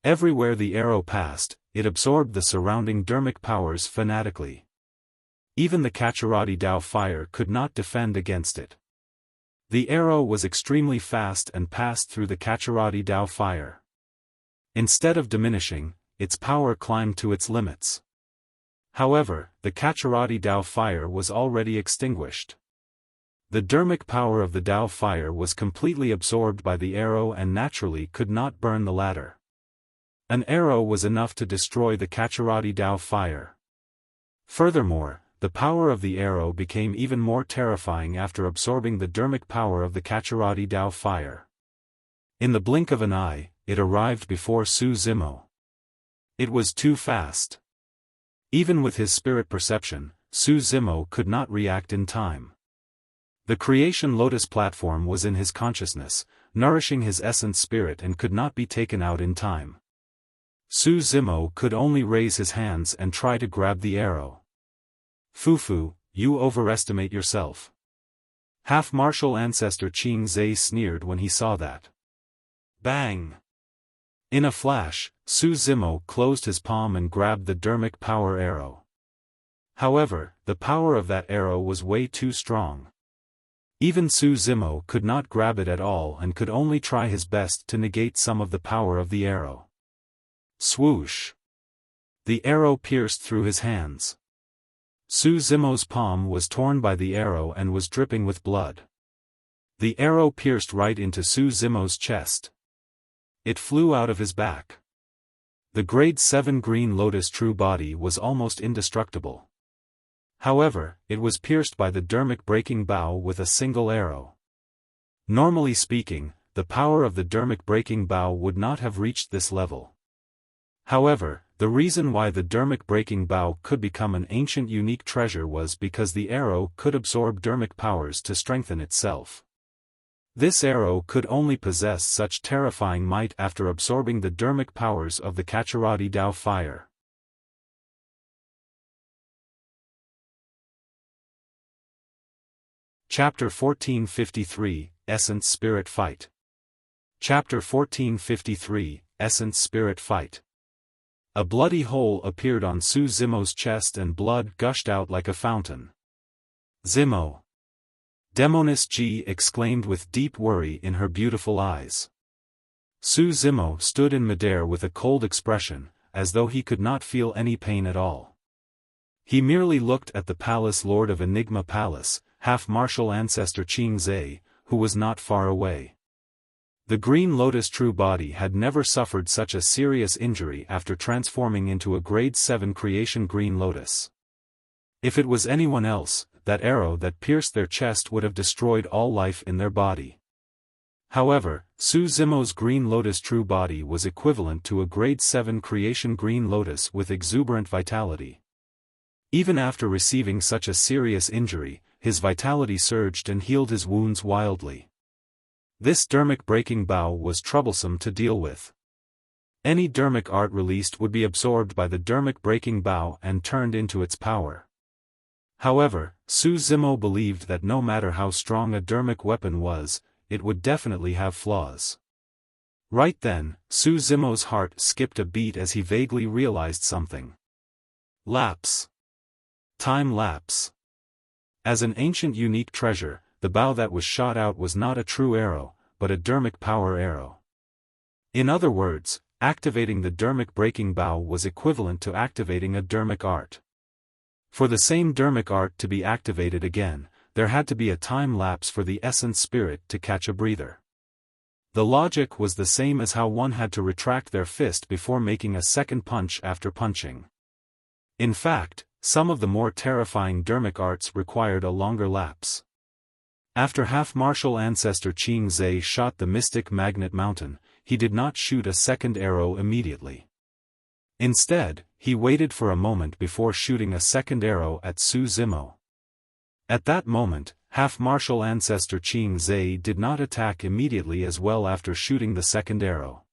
Everywhere the arrow passed, it absorbed the surrounding Dharmic powers fanatically. Even the Kacharati Dao fire could not defend against it. The arrow was extremely fast and passed through the Kacharati Dao fire. Instead of diminishing, its power climbed to its limits. However, the Kacharati Dao fire was already extinguished. The Dharmic power of the Dao fire was completely absorbed by the arrow and naturally could not burn the latter. An arrow was enough to destroy the Kacharati Dao fire. Furthermore, the power of the arrow became even more terrifying after absorbing the Dharmic power of the Kacharati Dao fire. In the blink of an eye, it arrived before Su Zimo. It was too fast. Even with his spirit perception, Su Zimo could not react in time. The creation lotus platform was in his consciousness, nourishing his essence spirit and could not be taken out in time. Su Zimo could only raise his hands and try to grab the arrow. Fufu, you overestimate yourself. Half-martial ancestor Qing Zhe sneered when he saw that. Bang! In a flash, Su Zimo closed his palm and grabbed the Dharmic power arrow. However, the power of that arrow was way too strong. Even Su Zimo could not grab it at all and could only try his best to negate some of the power of the arrow. Swoosh! The arrow pierced through his hands. Su Zimo's palm was torn by the arrow and was dripping with blood. The arrow pierced right into Su Zimo's chest. It flew out of his back. The Grade 7 Green Lotus True Body was almost indestructible. However, it was pierced by the Dharmic breaking bow with a single arrow. Normally speaking, the power of the Dharmic breaking bow would not have reached this level. However, The reason why the Dharmic breaking bow could become an ancient unique treasure was because the arrow could absorb Dharmic powers to strengthen itself. This arrow could only possess such terrifying might after absorbing the Dharmic powers of the Kacharati Dao fire. Chapter 1453, Essence Spirit Fight. Chapter 1453, Essence Spirit Fight. A bloody hole appeared on Su Zimo's chest and blood gushed out like a fountain. Zimo! Demoness Ji exclaimed with deep worry in her beautiful eyes. Su Zimo stood in midair with a cold expression, as though he could not feel any pain at all. He merely looked at the palace lord of Enigma Palace, half-martial ancestor Qing Zhe, who was not far away. The Green Lotus true body had never suffered such a serious injury after transforming into a grade 7 creation Green Lotus. If it was anyone else, that arrow that pierced their chest would have destroyed all life in their body. However, Su Zimo's Green Lotus true body was equivalent to a grade 7 creation Green Lotus with exuberant vitality. Even after receiving such a serious injury, his vitality surged and healed his wounds wildly. This Dharmic breaking bow was troublesome to deal with. Any Dharmic art released would be absorbed by the Dharmic breaking bow and turned into its power. However, Su Zimo believed that no matter how strong a Dharmic weapon was, it would definitely have flaws. Right then, Su Zimo's heart skipped a beat as he vaguely realized something. Lapse. Time lapse. As an ancient unique treasure, the bow that was shot out was not a true arrow, but a Dharmic power arrow. In other words, activating the Dharmic breaking bow was equivalent to activating a Dharmic art. For the same Dharmic art to be activated again, there had to be a time lapse for the essence spirit to catch a breather. The logic was the same as how one had to retract their fist before making a second punch after punching. In fact, some of the more terrifying Dharmic arts required a longer lapse. After half-martial ancestor Qing Zhe shot the mystic magnet mountain, he did not shoot a second arrow immediately. Instead, he waited for a moment before shooting a second arrow at Su Zimo. At that moment, half-martial ancestor Qing Zhe did not attack immediately as well after shooting the second arrow.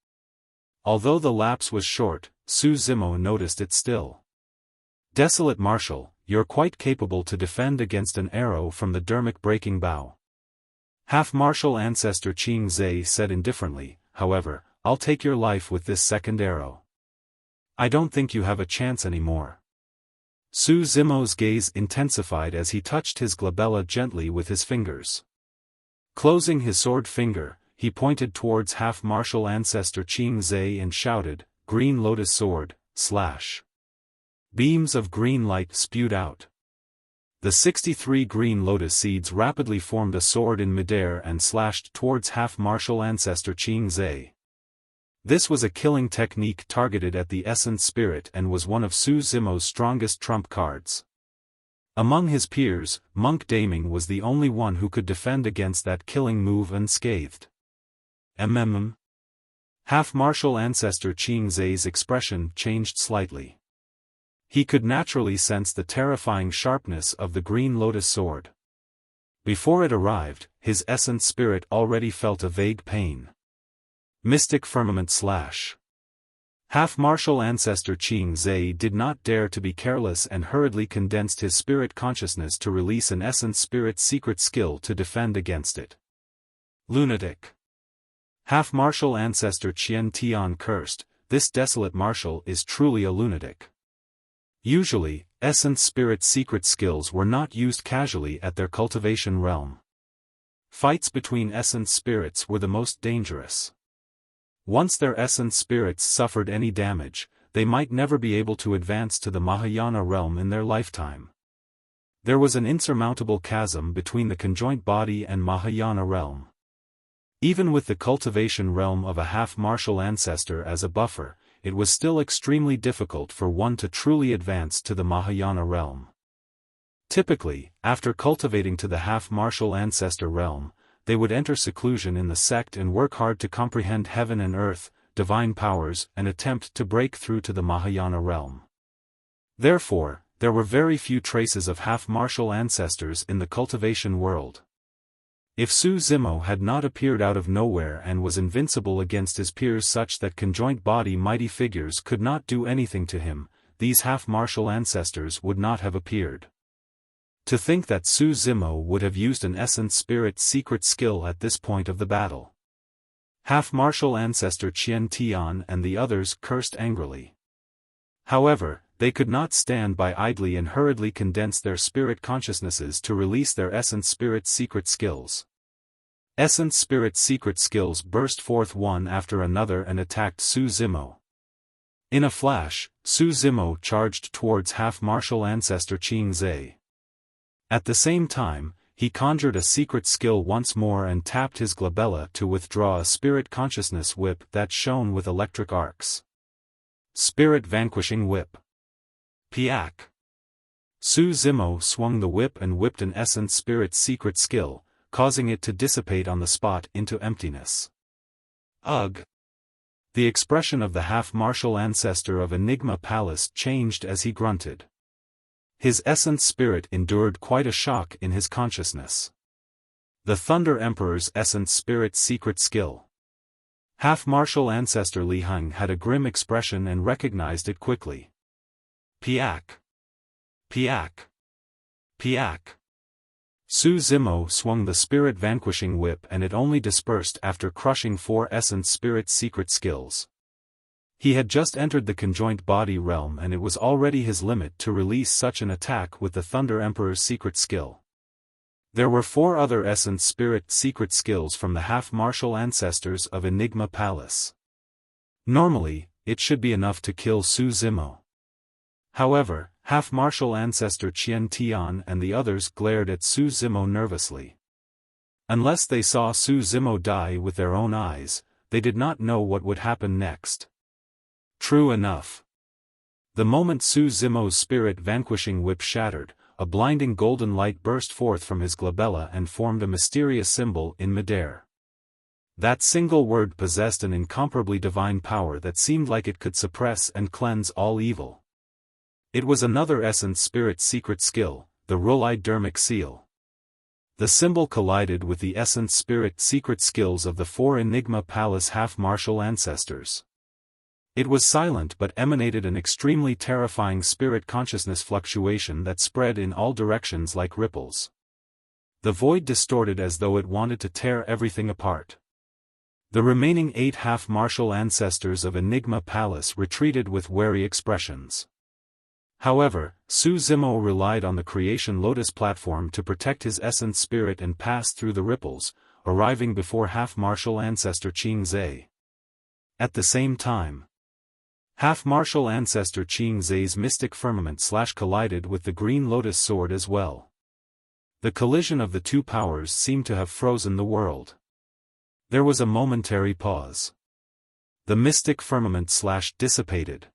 Although the lapse was short, Su Zimo noticed it still. Desolate Marshal, you're quite capable to defend against an arrow from the Dharmic breaking bow. Half-martial ancestor Qing Zhe said indifferently, however, I'll take your life with this second arrow. I don't think you have a chance anymore. Su Zimo's gaze intensified as he touched his glabella gently with his fingers. Closing his sword finger, he pointed towards half-martial ancestor Qing Zhe and shouted, Green Lotus Sword, slash. Beams of green light spewed out. The 63 green lotus seeds rapidly formed a sword in midair and slashed towards half-martial ancestor Qing Zhe. This was a killing technique targeted at the essence spirit and was one of Su Zimo's strongest trump cards. Among his peers, Monk Daming was the only one who could defend against that killing move unscathed. Half-martial ancestor Qing Zhe's expression changed slightly. He could naturally sense the terrifying sharpness of the Green Lotus sword. Before it arrived, his essence spirit already felt a vague pain. Mystic Firmament slash. Half-martial ancestor Qing Zhe did not dare to be careless and hurriedly condensed his spirit consciousness to release an essence spirit secret skill to defend against it. Lunatic. Half-martial ancestor Qian Tian cursed, this desolate martial is truly a lunatic. Usually, essence spirit secret skills were not used casually at their cultivation realm. Fights between essence spirits were the most dangerous. Once their essence spirits suffered any damage, they might never be able to advance to the Mahayana realm in their lifetime. There was an insurmountable chasm between the conjoint body and Mahayana realm. Even with the cultivation realm of a half-martial ancestor as a buffer, it was still extremely difficult for one to truly advance to the Mahayana realm. Typically, after cultivating to the half-martial ancestor realm, they would enter seclusion in the sect and work hard to comprehend heaven and earth, divine powers and attempt to break through to the Mahayana realm. Therefore, there were very few traces of half-martial ancestors in the cultivation world. If Su Zimo had not appeared out of nowhere and was invincible against his peers such that conjoint body mighty figures could not do anything to him, these half-martial ancestors would not have appeared. To think that Su Zimo would have used an essence spirit secret skill at this point of the battle. Half-martial ancestor Qian Tian and the others cursed angrily. However, they could not stand by idly and hurriedly condense their spirit consciousnesses to release their essence spirit secret skills. Essence spirit secret skills burst forth one after another and attacked Su Zimo. In a flash, Su Zimo charged towards half-martial ancestor Qing Zhe. At the same time, he conjured a secret skill once more and tapped his glabella to withdraw a spirit consciousness whip that shone with electric arcs. Spirit Vanquishing Whip. Piak. Su Zimo swung the whip and whipped an essence spirit secret skill, causing it to dissipate on the spot into emptiness. Ugh! The expression of the half-martial ancestor of Enigma Palace changed as he grunted. His essence spirit endured quite a shock in his consciousness. The Thunder Emperor's essence spirit secret skill. Half-martial ancestor Li Heng had a grim expression and recognized it quickly. Piak. Piak. Piak. Su Zimo swung the spirit vanquishing whip and it only dispersed after crushing 4 essence spirit secret skills. He had just entered the conjoint body realm and it was already his limit to release such an attack with the Thunder Emperor's secret skill. There were 4 other essence spirit secret skills from the half-martial ancestors of Enigma Palace. Normally, it should be enough to kill Su Zimo. However, half-martial ancestor Qian Tian and the others glared at Su Zimo nervously. Unless they saw Su Zimo die with their own eyes, they did not know what would happen next. True enough. The moment Su Zimo's spirit vanquishing whip shattered, a blinding golden light burst forth from his glabella and formed a mysterious symbol in midair. That single word possessed an incomparably divine power that seemed like it could suppress and cleanse all evil. It was another essence spirit secret skill, the Rulai Dharmic seal. The symbol collided with the essence spirit secret skills of the 4 Enigma Palace half-martial ancestors. It was silent but emanated an extremely terrifying spirit consciousness fluctuation that spread in all directions like ripples. The void distorted as though it wanted to tear everything apart. The remaining 8 half-martial ancestors of Enigma Palace retreated with wary expressions. However, Su Zimo relied on the Creation Lotus platform to protect his essence spirit and pass through the ripples, arriving before half-martial ancestor Qing Zhe. At the same time, half-martial ancestor Qing Zhe's mystic firmament collided with the Green Lotus sword as well. The collision of the 2 powers seemed to have frozen the world. There was a momentary pause. The mystic firmament dissipated.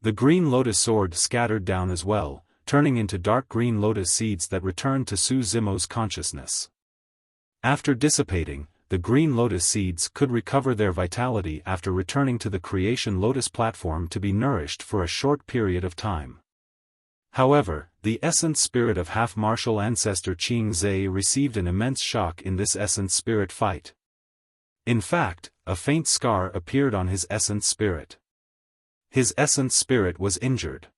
The Green Lotus sword scattered down as well, turning into dark green lotus seeds that returned to Su Zimo's consciousness. After dissipating, the Green Lotus seeds could recover their vitality after returning to the Creation Lotus platform to be nourished for a short period of time. However, the essence spirit of half-martial ancestor Qing Zhe received an immense shock in this essence spirit fight. In fact, a faint scar appeared on his essence spirit. His essence spirit was injured.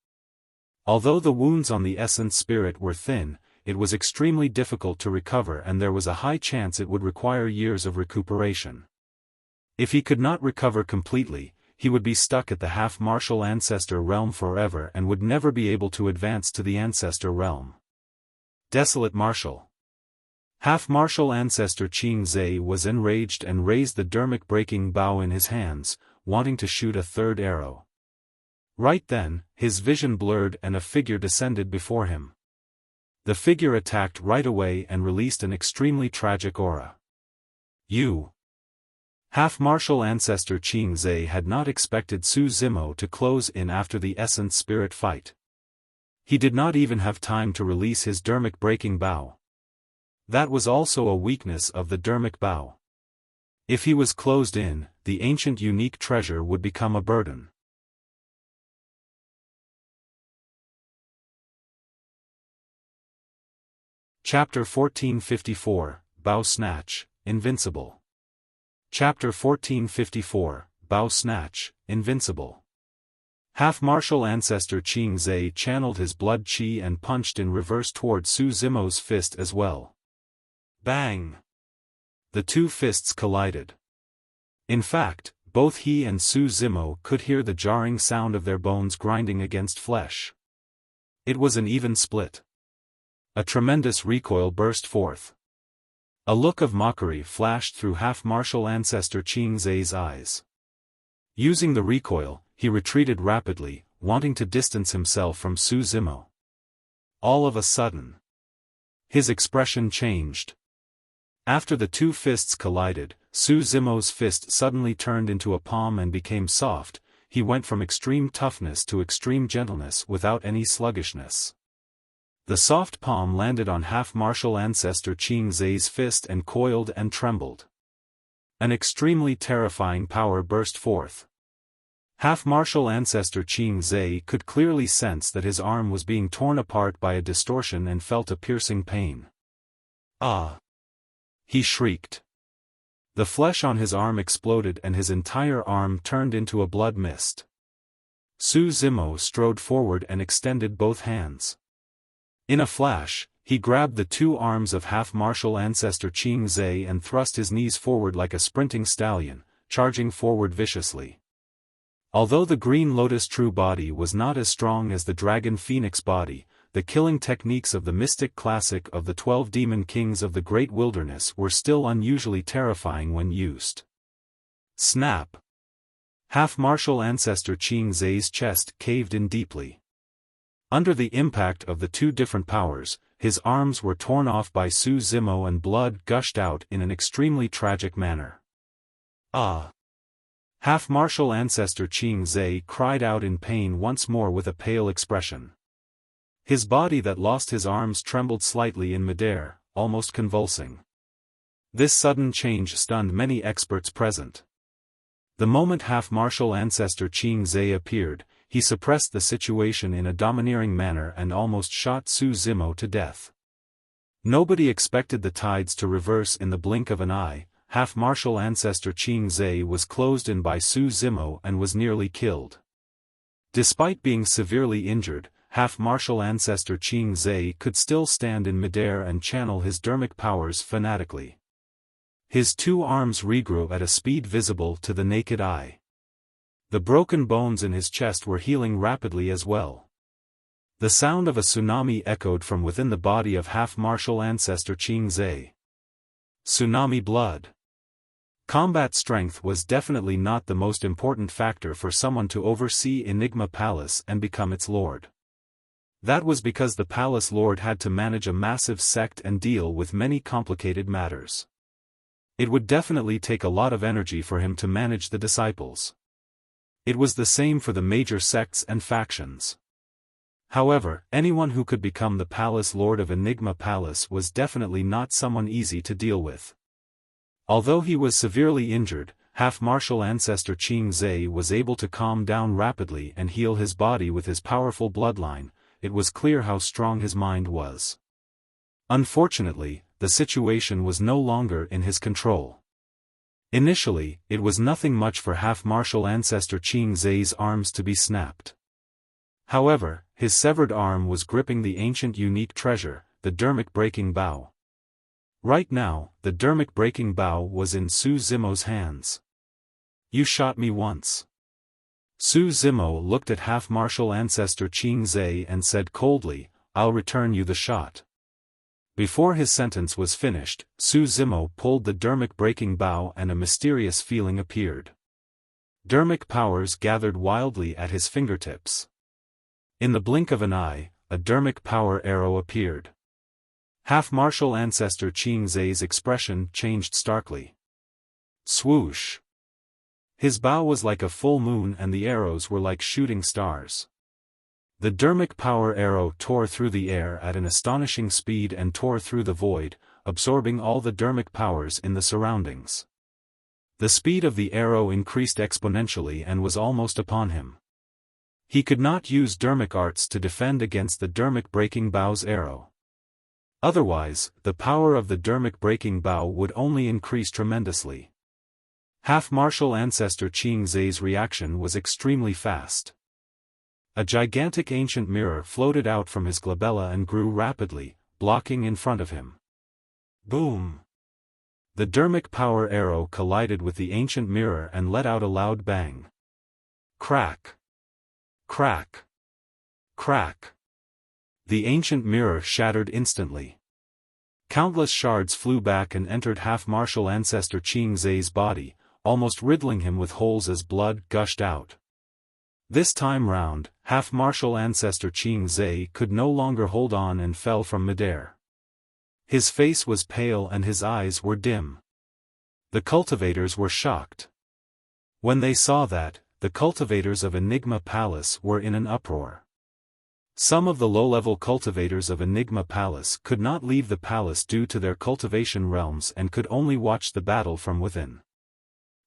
Although the wounds on the essence spirit were thin, it was extremely difficult to recover and there was a high chance it would require years of recuperation. If he could not recover completely, he would be stuck at the half-martial ancestor realm forever and would never be able to advance to the ancestor realm. Desolate Martial. Half-martial ancestor Qing Zhe was enraged and raised the Dharmic breaking bow in his hands, wanting to shoot a 3rd arrow. Right then, his vision blurred and a figure descended before him. The figure attacked right away and released an extremely tragic aura. You. Half-martial ancestor Qing Zhe had not expected Su Zimo to close in after the essence spirit fight. He did not even have time to release his Dharmic breaking bow. That was also a weakness of the Dharmic bow. If he was closed in, the ancient unique treasure would become a burden. Chapter 1454, Bao Snatch, Invincible. Chapter 1454, Bao Snatch, Invincible. Half-martial ancestor Qing Zhe channeled his blood qi and punched in reverse toward Su Zimo's fist as well. Bang! The two fists collided. In fact, both he and Su Zimo could hear the jarring sound of their bones grinding against flesh. It was an even split. A tremendous recoil burst forth. A look of mockery flashed through half-martial ancestor Qing Zhe's eyes. Using the recoil, he retreated rapidly, wanting to distance himself from Su Zimo. All of a sudden, his expression changed. After the two fists collided, Su Zimo's fist suddenly turned into a palm and became soft. He went from extreme toughness to extreme gentleness without any sluggishness. The soft palm landed on half-martial ancestor Qing Zhe's fist and coiled and trembled. An extremely terrifying power burst forth. Half-martial ancestor Qing Zhe could clearly sense that his arm was being torn apart by a distortion and felt a piercing pain. Ah! He shrieked. The flesh on his arm exploded and his entire arm turned into a blood mist. Su Zimo strode forward and extended both hands. In a flash, he grabbed the two arms of half-martial ancestor Qing Zhe and thrust his knees forward like a sprinting stallion, charging forward viciously. Although the Green Lotus true body was not as strong as the Dragon Phoenix body, the killing techniques of the mystic classic of the 12 demon kings of the Great Wilderness were still unusually terrifying when used. Snap! Half-martial ancestor Qing Zhe's chest caved in deeply. Under the impact of the two different powers, his arms were torn off by Su Zimo and blood gushed out in an extremely tragic manner. Ah! Half-martial ancestor Qing Zhe cried out in pain once more with a pale expression. His body that lost his arms trembled slightly in midair, almost convulsing. This sudden change stunned many experts present. The moment half-martial ancestor Qing Zhe appeared, he suppressed the situation in a domineering manner and almost shot Su Zimo to death. Nobody expected the tides to reverse in the blink of an eye. Half-martial ancestor Qing Zhe was closed in by Su Zimo and was nearly killed. Despite being severely injured, half-martial ancestor Qing Zhe could still stand in midair and channel his Dharmic powers fanatically. His two arms regrew at a speed visible to the naked eye. The broken bones in his chest were healing rapidly as well. The sound of a tsunami echoed from within the body of half-martial ancestor Qing Zhe. Tsunami blood. Combat strength was definitely not the most important factor for someone to oversee Enigma Palace and become its lord. That was because the palace lord had to manage a massive sect and deal with many complicated matters. It would definitely take a lot of energy for him to manage the disciples. It was the same for the major sects and factions. However, anyone who could become the palace lord of Enigma Palace was definitely not someone easy to deal with. Although he was severely injured, half-martial ancestor Qing Zhe was able to calm down rapidly and heal his body with his powerful bloodline. It was clear how strong his mind was. Unfortunately, the situation was no longer in his control. Initially, it was nothing much for half-martial ancestor Qing Zhe's arms to be snapped. However, his severed arm was gripping the ancient unique treasure, the Dharmic breaking bow. Right now, the Dharmic breaking bow was in Su Zimo's hands. You shot me once. Su Zimo looked at half-martial ancestor Qing Zhe and said coldly, I'll return you the shot. Before his sentence was finished, Su Zimo pulled the Dharmic breaking bow and a mysterious feeling appeared. Dharmic powers gathered wildly at his fingertips. In the blink of an eye, a Dharmic power arrow appeared. Half-martial ancestor Qing Zhe's expression changed starkly. Swoosh! His bow was like a full moon and the arrows were like shooting stars. The Dharmic power arrow tore through the air at an astonishing speed and tore through the void, absorbing all the Dharmic powers in the surroundings. The speed of the arrow increased exponentially and was almost upon him. He could not use Dharmic arts to defend against the Dharmic breaking bow's arrow. Otherwise, the power of the Dharmic breaking bow would only increase tremendously. Half-martial ancestor Qing Zai's reaction was extremely fast. A gigantic ancient mirror floated out from his glabella and grew rapidly, blocking in front of him. Boom! The Dharmic power arrow collided with the ancient mirror and let out a loud bang. Crack! Crack! Crack! The ancient mirror shattered instantly. Countless shards flew back and entered half-martial ancestor Qing Zai's body, almost riddling him with holes as blood gushed out. This time round, half-martial ancestor Qing Zai could no longer hold on and fell from midair. His face was pale and his eyes were dim. The cultivators were shocked. When they saw that, the cultivators of Enigma Palace were in an uproar. Some of the low-level cultivators of Enigma Palace could not leave the palace due to their cultivation realms and could only watch the battle from within.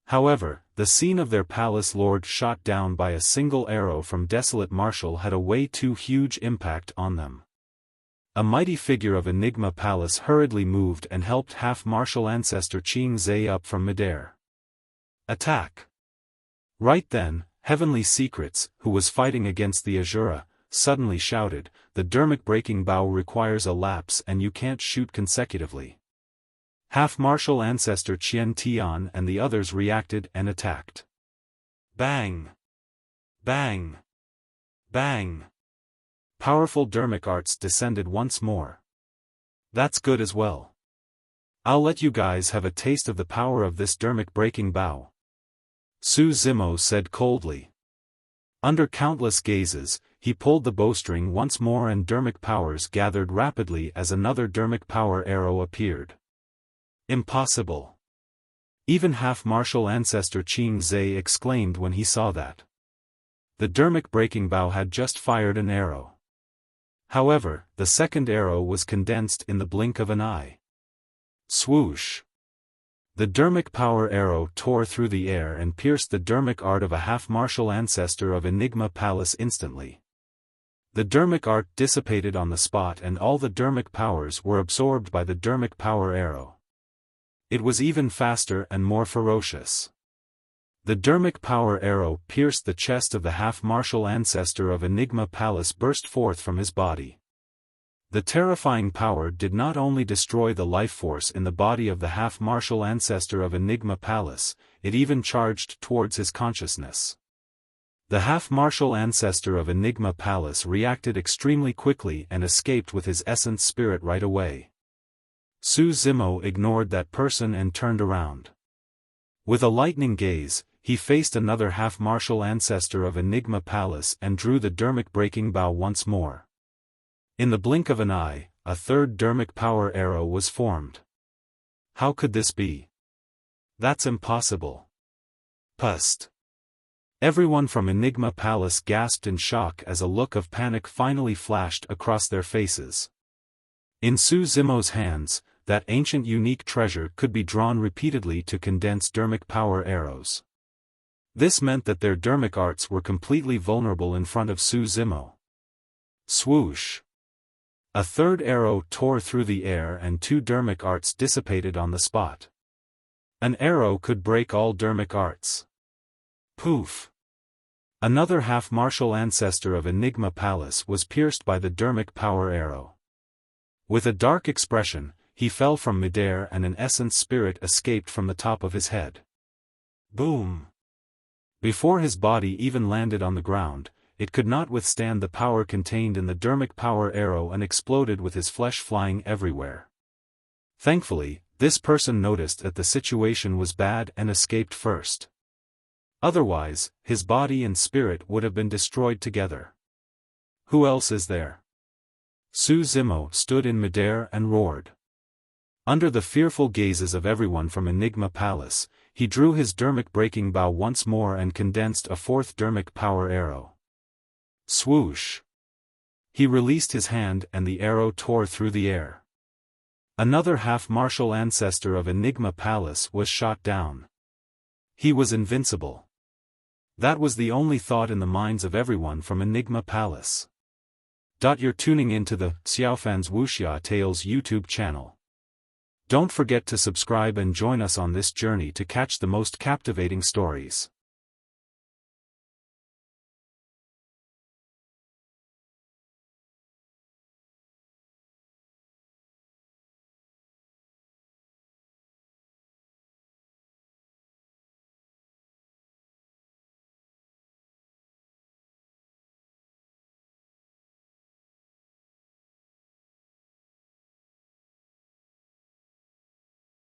However, the scene of their palace lord shot down by a single arrow from Desolate Marshal had a way too huge impact on them. A mighty figure of Enigma Palace hurriedly moved and helped half-martial ancestor Qing Zai up from midair. Attack! Right then, Heavenly Secrets, who was fighting against the Asura, suddenly shouted, "The Dharmic breaking bow requires a lapse and you can't shoot consecutively." Half-martial ancestor Qian Tian and the others reacted and attacked. Bang! Bang! Bang! Powerful Dharmic arts descended once more. That's good as well. I'll let you guys have a taste of the power of this Dharmic breaking bow. Su Zimo said coldly. Under countless gazes, he pulled the bowstring once more and Dharmic powers gathered rapidly as another Dharmic power arrow appeared. Impossible! Even half-martial ancestor Qing Zai exclaimed when he saw that. The Dharmic breaking bow had just fired an arrow. However, the second arrow was condensed in the blink of an eye. Swoosh! The Dharmic power arrow tore through the air and pierced the Dharmic art of a half-martial ancestor of Enigma Palace instantly. The Dharmic art dissipated on the spot and all the Dharmic powers were absorbed by the Dharmic power arrow. It was even faster and more ferocious. The Dharmic power arrow pierced the chest of the half-martial ancestor of Enigma Palace burst forth from his body. The terrifying power did not only destroy the life force in the body of the half-martial ancestor of Enigma Palace, it even charged towards his consciousness. The half-martial ancestor of Enigma Palace reacted extremely quickly and escaped with his essence spirit right away. Su Zimo ignored that person and turned around. With a lightning gaze, he faced another half-martial ancestor of Enigma Palace and drew the Dharmic breaking bow once more. In the blink of an eye, a third Dharmic power arrow was formed. How could this be? That's impossible. Pust! Everyone from Enigma Palace gasped in shock as a look of panic finally flashed across their faces. In Su Zimo's hands, that ancient unique treasure could be drawn repeatedly to condense Dharmic power arrows. This meant that their Dharmic arts were completely vulnerable in front of Su Zimo. Swoosh! A third arrow tore through the air and two Dharmic arts dissipated on the spot. An arrow could break all Dharmic arts. Poof! Another half-martial ancestor of Enigma Palace was pierced by the Dharmic power arrow. With a dark expression, he fell from midair and an essence spirit escaped from the top of his head. Boom! Before his body even landed on the ground, it could not withstand the power contained in the Dharmic power arrow and exploded with his flesh flying everywhere. Thankfully, this person noticed that the situation was bad and escaped first. Otherwise, his body and spirit would have been destroyed together. Who else is there? Su Zimo stood in midair and roared. Under the fearful gazes of everyone from Enigma Palace, he drew his Dharmic breaking bow once more and condensed a fourth Dharmic power arrow. Swoosh! He released his hand and the arrow tore through the air. Another half-martial ancestor of Enigma Palace was shot down. He was invincible. That was the only thought in the minds of everyone from Enigma Palace. You're tuning into the Xiaofan's Wuxia Tales YouTube channel. Don't forget to subscribe and join us on this journey to catch the most captivating stories.